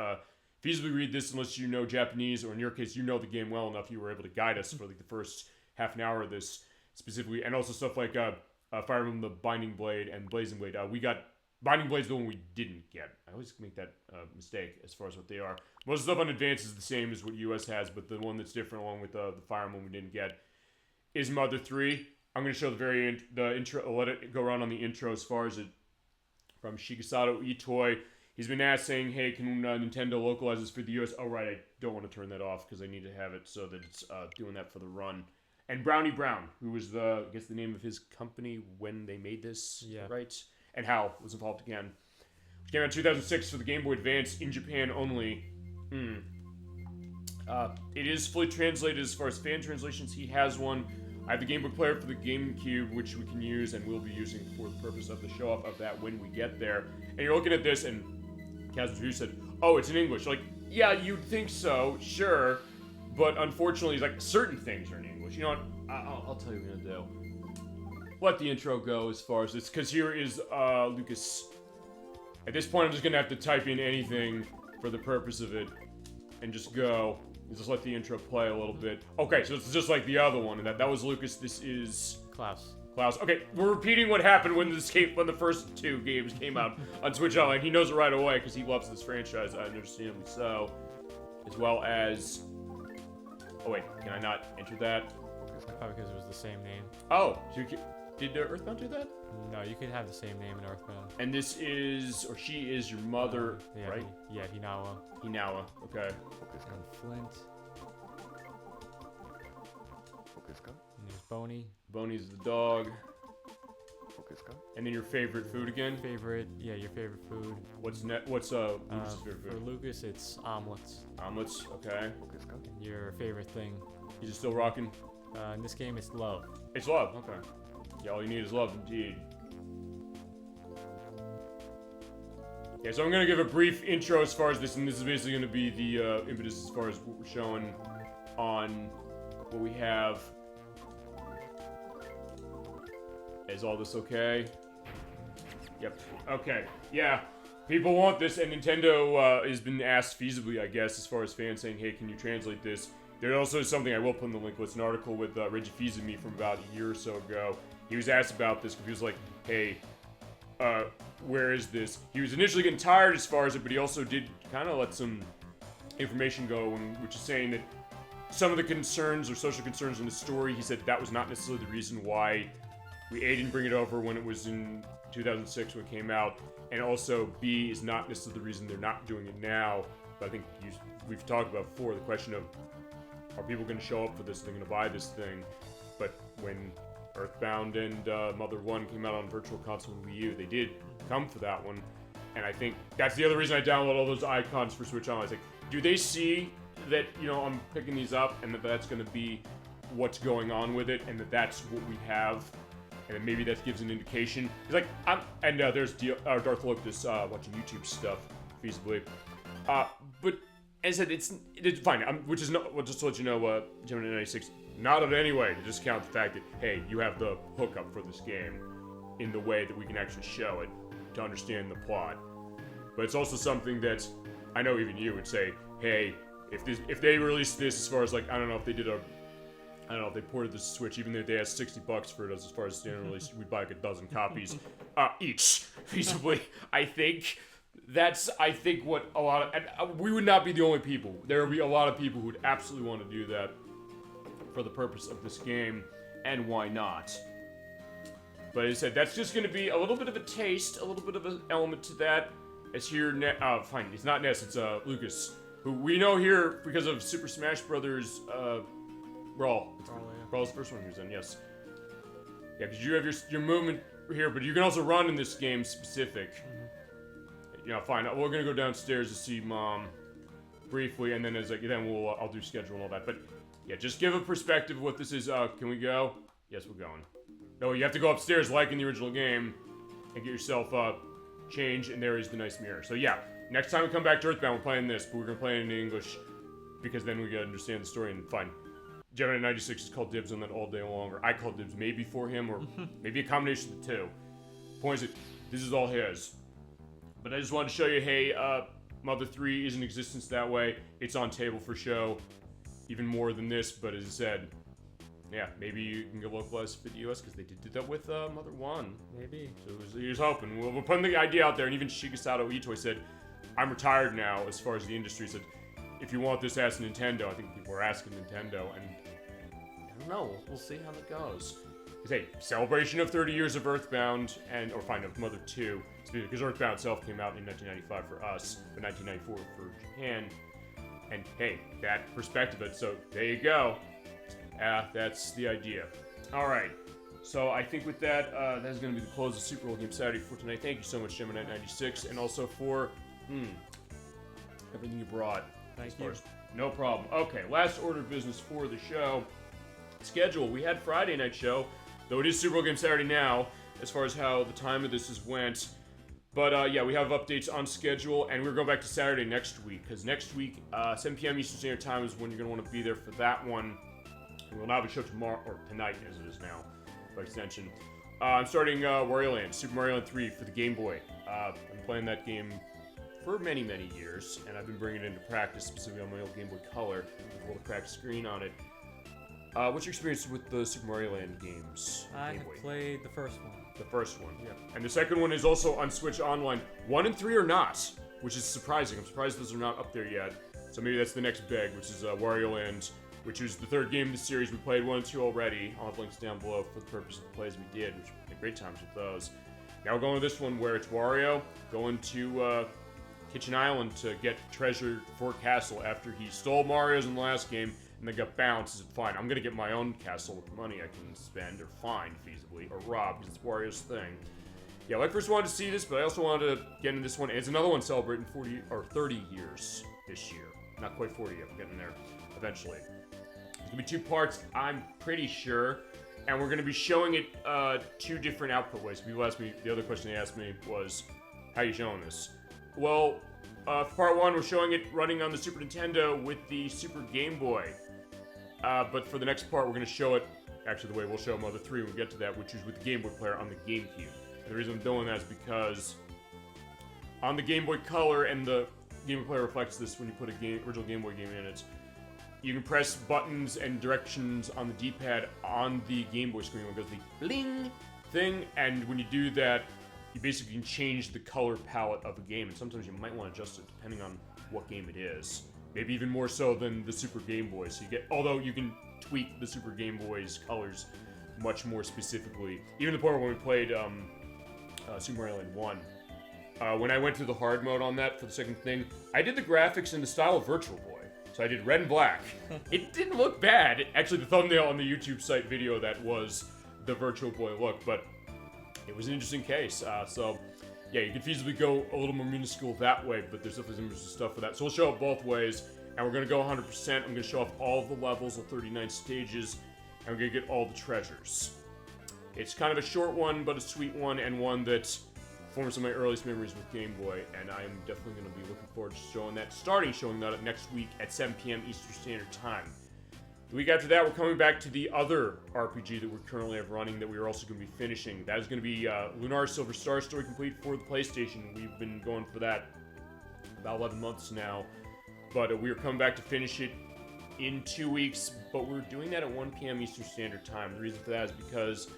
feasibly read this unless you know Japanese, or in your case, you know the game well enough. You were able to guide us for like the first half an hour of this specifically, and also stuff like Fire Emblem, the Binding Blade, and Blazing Blade. We got Binding Blade's the one we didn't get. I always make that mistake as far as what they are. Most of the stuff on Advance is the same as what US has, but the one that's different along with the Fire Emblem we didn't get is Mother 3. I'm going to show the intro, I'll let it go around on the intro as far as it, from Shigesato Itoi. He's been asked saying, hey, can Nintendo localize this for the US? Oh, right, I don't want to turn that off because I need to have it so that it's doing that for the run. And Brownie Brown, who was I guess the name of his company when they made this, right? And Hal was involved again. Which came out in 2006 for the Game Boy Advance in Japan only. It is fully translated as far as fan translations. He has one. I have the Game Boy player for the GameCube, which we can use and will be using for the purpose of the show-off of that when we get there. And you're looking at this, and Kazuma said, oh, it's in English. Like, yeah, you'd think so, sure. But unfortunately, like, certain things are in English. You know what? I'll tell you what I'm going to do. Let the intro go as far as this, because here is Lucas. At this point, I'm just going to have to type in anything for the purpose of it and just go. And just let the intro play a little bit. Okay, so it's just like the other one, and that was Lucas. This is Klaus. Okay, we're repeating what happened when the first two games came out on Switch Online. He knows it right away because he loves this franchise, understandably so. As well as... Oh wait, can I not enter that? Probably because it was the same name. Oh, so did EarthBound do that? No, you could have the same name in EarthBound. And this is, or she is your mother, yeah, right? Hinawa. Hinawa, okay. And Flint. And there's Boney. Boney's the dog. And then your favorite food again? Your favorite food. What's Lucas' favorite food? For Lucas, it's omelets. Omelets, okay. And your favorite thing? He's still rocking? In this game, it's love. It's love, okay. Yeah, all you need is love, indeed. Yeah, so I'm going to give a brief intro as far as this, and this is basically going to be the impetus as far as what we're showing on what we have. Is all this okay? Yep. Okay. Yeah. People want this, and Nintendo has been asked feasibly, I guess, as far as fans saying, hey, can you translate this? There also is something I will put in the link with, an article with Reggie Fils-Aimé from about a year or so ago. He was asked about this because he was like, hey, where is this? He was initially getting tired as far as it, but he also did kind of let some information go, which is saying that some of the concerns or social concerns in the story, he said that was not necessarily the reason why A didn't bring it over when it was in 2006 when it came out, and also B is not necessarily the reason they're not doing it now. But I think we've talked about before the question of, are people going to show up for this? Are they going to buy this thing? But when EarthBound and Mother 1 came out on Virtual Console and Wii U, they did come for that one. And I think that's the other reason I download all those icons for Switch Online. I was like, do they see that, you know, I'm picking these up and that that's going to be what's going on with it and that that's what we have? And then maybe that gives an indication. It's like, there's Darth Locus watching YouTube stuff, feasibly. But as I said, it's fine. Which is not, well, just to let you know, Gemini 96, not in any way to discount the fact that, hey, you have the hookup for this game in the way that we can actually show it to understand the plot. But it's also something that I know even you would say, hey, if they released this as far as like, I don't know if they ported the Switch, even if they asked $60 for it as far as standard release, we'd buy like a dozen copies each, feasibly. I think what a lot of, and we would not be the only people. There would be a lot of people who would absolutely want to do that for the purpose of this game, and why not? But as I said, that's just going to be a little bit of a taste, a little bit of an element to that. It's here, fine, it's not Ness, it's Lucas, who we know here because of Super Smash Brothers, Brawl. Brawl's the first one he was in, yes. Yeah, because you have your movement here, but you can also run in this game specific. You know, fine, we're gonna go downstairs to see Mom. briefly, and then I'll do schedule and all that. But yeah, just give a perspective of what this is. Can we go? Yes, we're going. No, you have to go upstairs like in the original game and get yourself change, and there is the nice mirror. So yeah, next time we come back to EarthBound, we're playing this, but we're gonna play it in English because then we gotta understand the story and fine. Gemini 96 has called dibs on that all day long, or I called dibs maybe for him, or maybe a combination of the two. Point is, this is all his. But I just wanted to show you, hey, Mother 3 is in existence that way. It's on table for show, even more than this, but as I said, yeah, maybe you can get localized for the US, because they did do that with Mother 1. Maybe. So he was hoping. We're putting the idea out there, and even Shigesato Itoi said, I'm retired now, as far as the industry said, if you want this, ask Nintendo. I think people are asking Nintendo, and I don't know. We'll see how that goes. Hey, celebration of 30 years of EarthBound, of Mother 2, because EarthBound itself came out in 1995 for us, but 1994 for Japan, and hey, that perspective of it, so there you go. That's the idea. Alright, so I think with that, that's going to be the close of Super Bowl Game Saturday for tonight. Thank you so much, Gemini 96, and also for, everything you brought. Thank you. No problem. Okay, last order of business for the show. Schedule. We had Friday night show, though it is Super Bowl Game Saturday now, as far as how the time of this has went. But yeah, we have updates on schedule, and we're going back to Saturday next week, because next week, 7 p.m. Eastern Standard Time is when you're going to want to be there for that one. And we'll now have a show tomorrow, or tonight as it is now, by extension. I'm starting Wario Land, Super Mario Land 3 for the Game Boy. I've been playing that game for many, many years, and I've been bringing it into practice, specifically on my old Game Boy Color, with a little practice screen on it. What's your experience with the Super Mario Land games? I have played the first one. The first one, yeah. And the second one is also on Switch Online. 1 and 3 are not, which is surprising. I'm surprised those are not up there yet. So maybe that's the next beg, which is Wario Land, which is the third game of the series. We played 1 and 2 already. I'll have links down below for the purpose of the plays we did, which we had great times with those. Now we're going to this one where it's Wario going to Kitchen Island to get treasure for Castle after he stole Mario's in the last game and then got bounced. He said, fine, I'm gonna get my own castle with money I can spend or find feasibly or rob because it's Wario's thing. Yeah, well, I first wanted to see this, but I also wanted to get into this one. It's another one celebrating 40 or 30 years this year. Not quite 40 yet, we're getting there eventually. There's gonna be 2 parts, I'm pretty sure, and we're gonna be showing it 2 different output ways. People asked me, the other question they asked me was, how are you showing this? Well, for part 1, we're showing it running on the Super Nintendo with the Super Game Boy. But for the next part, we're going to show it, actually the way we'll show Mother 3 when we get to that, which is with the Game Boy player on the GameCube. And the reason I'm doing that is because on the Game Boy Color, and the Game Boy player reflects this when you put a original Game Boy game in it, you can press buttons and directions on the D-pad on the Game Boy screen when it goes the bling thing, and when you do that, you basically can change the color palette of a game, and sometimes you might want to adjust it depending on what game it is. Maybe even more so than the Super Game Boy. So you get, although you can tweak the Super Game Boy's colors much more specifically. Even the point when we played Super Mario Land 1. When I went through the hard mode on that for the second thing, I did the graphics in the style of Virtual Boy. So I did red and black. It didn't look bad. Actually, the thumbnail on the YouTube site video that was the Virtual Boy look, but it was an interesting case. So yeah, you could feasibly go a little more minuscule that way, but there's definitely some interesting stuff for that. So we'll show it both ways, and we're going to go 100%. I'm going to show off all of the levels of 39 stages, and we're going to get all the treasures. It's kind of a short one, but a sweet one, and one that forms some of my earliest memories with Game Boy, and I am definitely going to be looking forward to showing that next week at 7 p.m. Eastern Standard Time. The week after that, we're coming back to the other RPG that we currently have running that we are also going to be finishing. That is going to be Lunar Silver Star Story Complete for the PlayStation. We've been going for that about 11 months now, but we are coming back to finish it in 2 weeks, but we're doing that at 1 p.m. Eastern Standard Time. The reason for that is because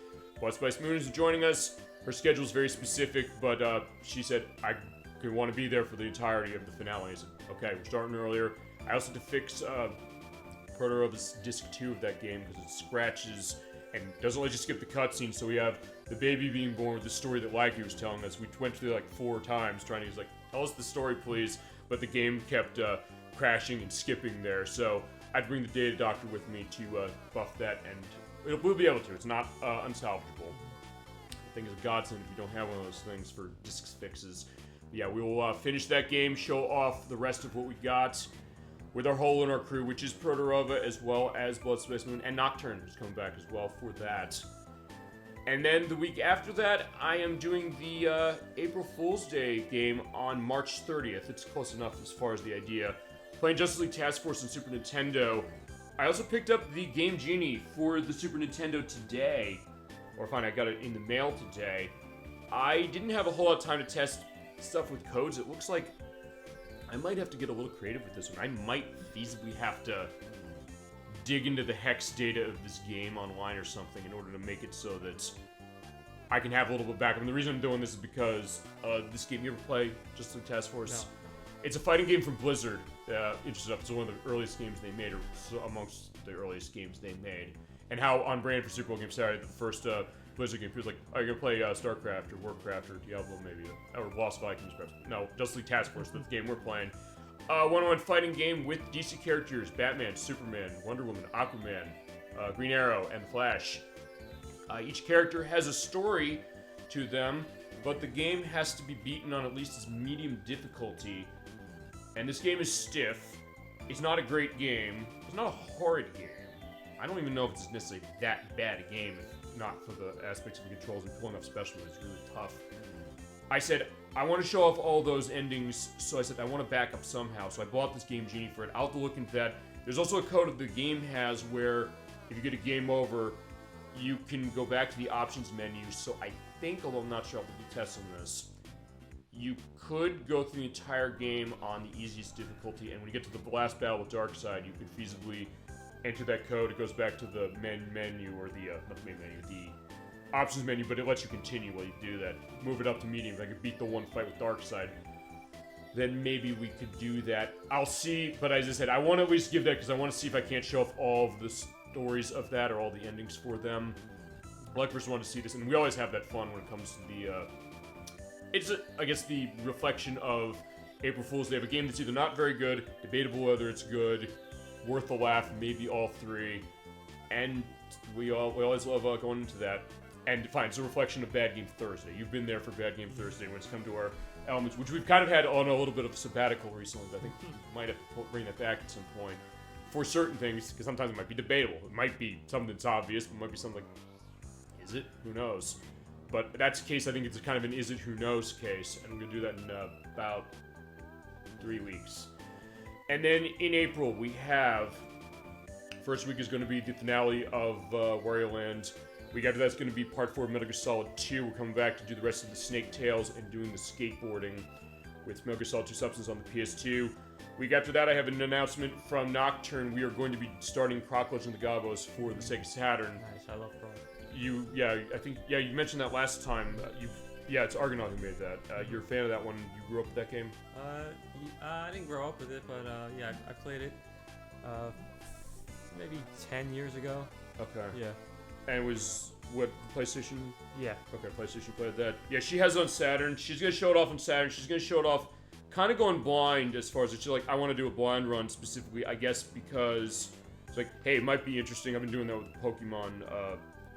Blood Spice Moon is joining us. Her schedule is very specific, but she said I could want to be there for the entirety of the finale. I said, okay, we're starting earlier. I also had to fix Proto Robo's Disc 2 of that game because it scratches and doesn't let you skip the cutscene. So we have the baby being born with the story that Lackey was telling us. We went through like 4 times trying to, he's like, tell us the story, please. But the game kept crashing and skipping there. So I'd bring the data doctor with me to buff that, and we'll be able to. It's not unsalvageable. I think it's a godsend if you don't have one of those things for disc fixes. But yeah, we will finish that game, show off the rest of what we got. with our whole Lunar crew, which is Protorova as well as Blood Space Moon, and Nocturne is coming back as well for that. And then the week after that, I am doing the April Fool's Day game on March 30th. It's close enough as far as the idea. Playing Justice League Task Force on Super Nintendo. I also picked up the Game Genie for the Super Nintendo today. Or fine, I got it in the mail today. I didn't have a whole lot of time to test stuff with codes. It looks like I might have to get a little creative with this one. I might feasibly have to dig into the hex data of this game online or something in order to make it so that I can have a little bit of backup. And the reason I'm doing this is because this game, you ever play Justice League Task Force? No. It's a fighting game from Blizzard. Interesting enough, it's one of the earliest games they made, or amongst the earliest games they made. And how on brand for Super Bowl Game Saturday, the first Blizzard game, he was like, "Are you gonna play StarCraft or Warcraft or Diablo maybe, or Lost Vikings perhaps?" No, Justice League Task Force, that's the game we're playing. One-on-one fighting game with DC characters: Batman, Superman, Wonder Woman, Aquaman, Green Arrow, and The Flash. Each character has a story to them, but the game has to be beaten on at least its medium difficulty. And this game is stiff. It's not a great game. It's not a horrid game. I don't even know if it's necessarily that bad a game, if not for the aspects of the controls and pulling up special moves. It's really tough. I said, I want to show off all those endings, so I said, I want to back up somehow. So I bought this Game Genie for it. I'll have to look into that. There's also a code that the game has where if you get a game over, you can go back to the options menu. So I think, although I'm not sure, I'll do tests on this, you could go through the entire game on the easiest difficulty, and when you get to the last battle with Darkseid, you could feasibly enter that code. It goes back to the menu, or the, not the main menu, the options menu, but it lets you continue while you do that. Move it up to medium. If I could beat the one fight with Darkseid, then maybe we could do that. I'll see, but as I said, I want to at least give that, because I want to see if I can't show off all of the stories of that, or all the endings for them. I like first want to see this, and we always have that fun when it comes to the, it's, I guess, the reflection of April Fool's Day, of a game that's either not very good, debatable whether it's good, worth a laugh, maybe all three, and we always love going into that. And fine, it's a reflection of Bad Game Thursday. You've been there for Bad Game Thursday when it's come to our elements, which we've kind of had on a little bit of a sabbatical recently, but I think we might have to bring that back at some point for certain things, because sometimes it might be debatable. It might be something that's obvious, but it might be something like, is it? Who knows? But that's the case. I think it's kind of an is it who knows case, and we're going to do that in about 3 weeks. And then in April, we have, first week is going to be the finale of Wario Land. Week after that's going to be part 4 of Metal Gear Solid 2. We're coming back to do the rest of the Snake Tales and doing the skateboarding with Metal Gear Solid 2 Substance on the PS2. Week after that, I have an announcement from Nocturne. We are going to be starting Croc Legend of the Gobos for the Sega Saturn. Nice, I love Croc. You mentioned that last time. It's Argonaut who made that. You're a fan of that one. You grew up with that game? I didn't grow up with it, but yeah, I played it maybe 10 years ago. Okay. Yeah. And it was, what, PlayStation? Yeah. Okay, PlayStation played that. Yeah, she has it on Saturn. She's going to show it off on Saturn. She's going to show it off kind of going blind as far as it's like, I want to do a blind run specifically, I guess, because it's like, hey, it might be interesting. I've been doing that with Pokemon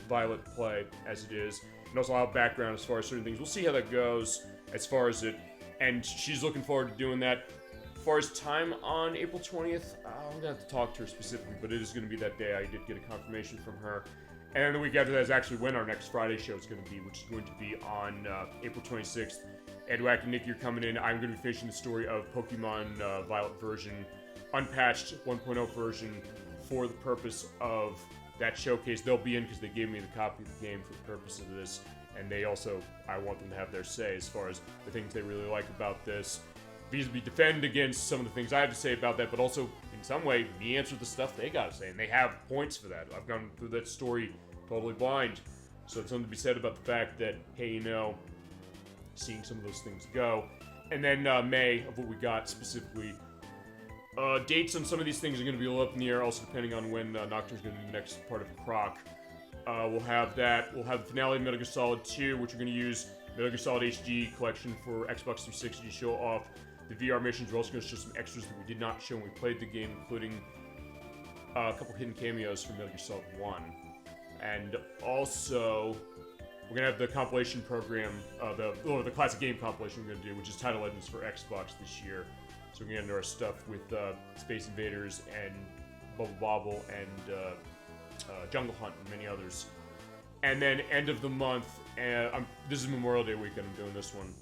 Violet play as it is. And also I'll have background as far as certain things. We'll see how that goes as far as it, and she's looking forward to doing that. As far as time on April 20th, I'm going to have to talk to her specifically, but it is going to be that day. I did get a confirmation from her. And then the week after that is actually when our next Friday show is going to be, which is going to be on April 26th. Edwack and Nicky are coming in. I'm going to be finishing the story of Pokemon Violet version, unpatched 1.0 version, for the purpose of that showcase. They'll be in because they gave me the copy of the game for the purpose of this, and they also, I want them to have their say as far as the things they really like about this. Vis-a-vis defend against some of the things I have to say about that, but also, in some way, me answer the stuff they gotta say, and they have points for that. I've gone through that story totally blind, so it's something to be said about the fact that, hey, you know, seeing some of those things go. And then May, of what we got specifically, dates on some of these things are going to be a little up in the air, also depending on when Nocturne's going to do the next part of Croc. We'll have that. We'll have the finale of Metal Gear Solid 2, which we're going to use Metal Gear Solid HD collection for Xbox 360 to show off the VR missions. We're also going to show some extras that we did not show when we played the game, including a couple hidden cameos from Metal Gear Solid 1. And also, we're going to have the compilation program, the classic game compilation we're going to do, which is Title Legends for Xbox this year. So we can get into our stuff with Space Invaders and Bubble Bobble and Jungle Hunt and many others. And then end of the month, this is Memorial Day weekend, I'm doing this one.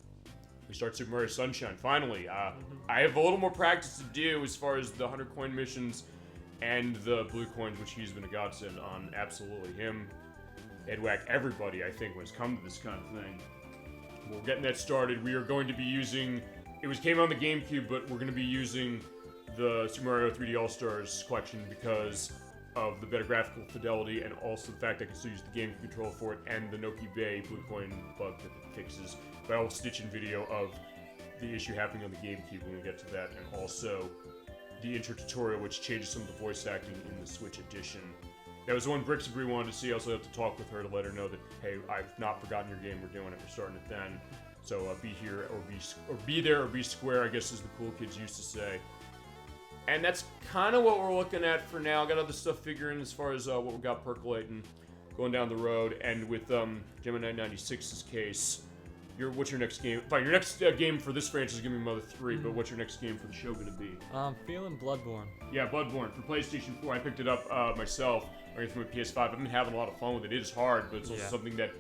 We start Super Mario Sunshine, finally. I have a little more practice to do as far as the 100 coin missions and the blue coins, which he's been a godsend on. Absolutely. Him, Edwack, everybody, I think, when it's come to this kind of thing. We're getting that started. We are going to be using, came on the GameCube, but we're going to be using the Super Mario 3D All-Stars collection because of the better graphical fidelity and also the fact I can still use the GameCube controller for it and the Noki Bay blue coin bug that it fixes. But I will stitch in video of the issue happening on the GameCube when we get to that, and also the intro tutorial, which changes some of the voice acting in the Switch edition. That was one Brixabri wanted to see. I also have to talk with her to let her know that, hey, I've not forgotten your game. We're doing it. We're starting it then. So be here or be there or be square, I guess, as the cool kids used to say. And that's kind of what we're looking at for now. Got other stuff figuring as far as what we got percolating, going down the road. And with Gemini 96's case, what's your next game? Fine, your next game for this franchise is gonna be Mother 3, but what's your next game for the show gonna be? I'm feeling Bloodborne. Yeah, Bloodborne for PlayStation 4. I picked it up myself. I got it from my PS5. I've been having a lot of fun with it. It is hard, but it's also something that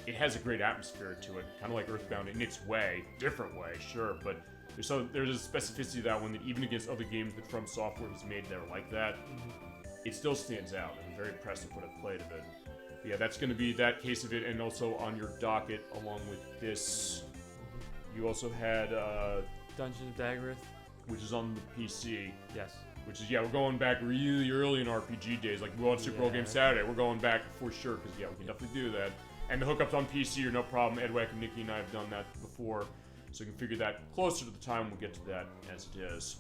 it has a great atmosphere to it, kind of like EarthBound in its way, different way, sure, but there's a specificity to that one that even against other games that From Software has made that are like that, it still stands out. I'm very impressed with what I've played of it. But yeah, that's going to be that case of it, and also on your docket, along with this, you also had Dungeon of Daggerith, which is on the PC. Yes. Which is, we're going back really early in RPG days. Like, we watched Super Bowl Game Saturday. We're going back for sure, because, we can definitely do that. And the hookups on PC are no problem. Edwack and Nikki and I have done that before, so we can figure that closer to the time we'll get to that as it is.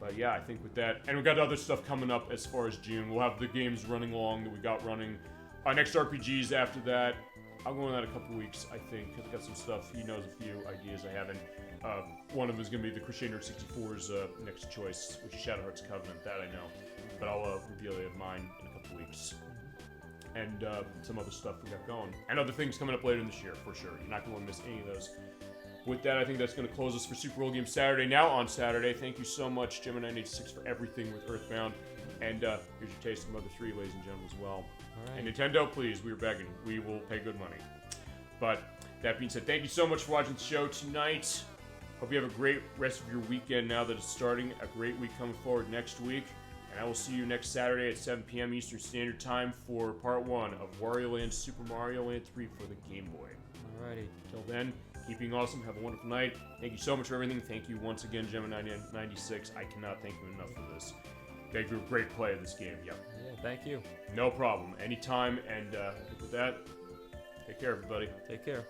But yeah, I think with that, and we've got other stuff coming up as far as June. We'll have the games running along that we got running. Our next RPGs after that, I'll go on that a couple weeks, I think, because I've got some stuff. He knows a few ideas I haven't. One of them is going to be the Crusader 64's next choice, which is Shadowheart's Covenant. That I know. But I'll reveal it of mine in a couple weeks. And some other stuff we got going. And other things coming up later in this year, for sure. You're not going to miss any of those. With that, I think that's going to close us for Super Bowl Game Saturday. Now on Saturday, thank you so much, Gemini 96, for everything with EarthBound. And here's your taste of Mother 3, ladies and gentlemen, as well. All right. And Nintendo, please, we are begging. We will pay good money. But that being said, thank you so much for watching the show tonight. Hope you have a great rest of your weekend now that it's starting. A great week coming forward next week. And I will see you next Saturday at 7 p.m. Eastern Standard Time for Part 1 of Wario Land Super Mario Land 3 for the Game Boy. Alrighty. Till then, keep being awesome. Have a wonderful night. Thank you so much for everything. Thank you once again, Gemini 96. I cannot thank you enough for this. Thank you for a great play of this game. Yep. Yeah, thank you. No problem. Anytime. And with that, take care, everybody. Take care.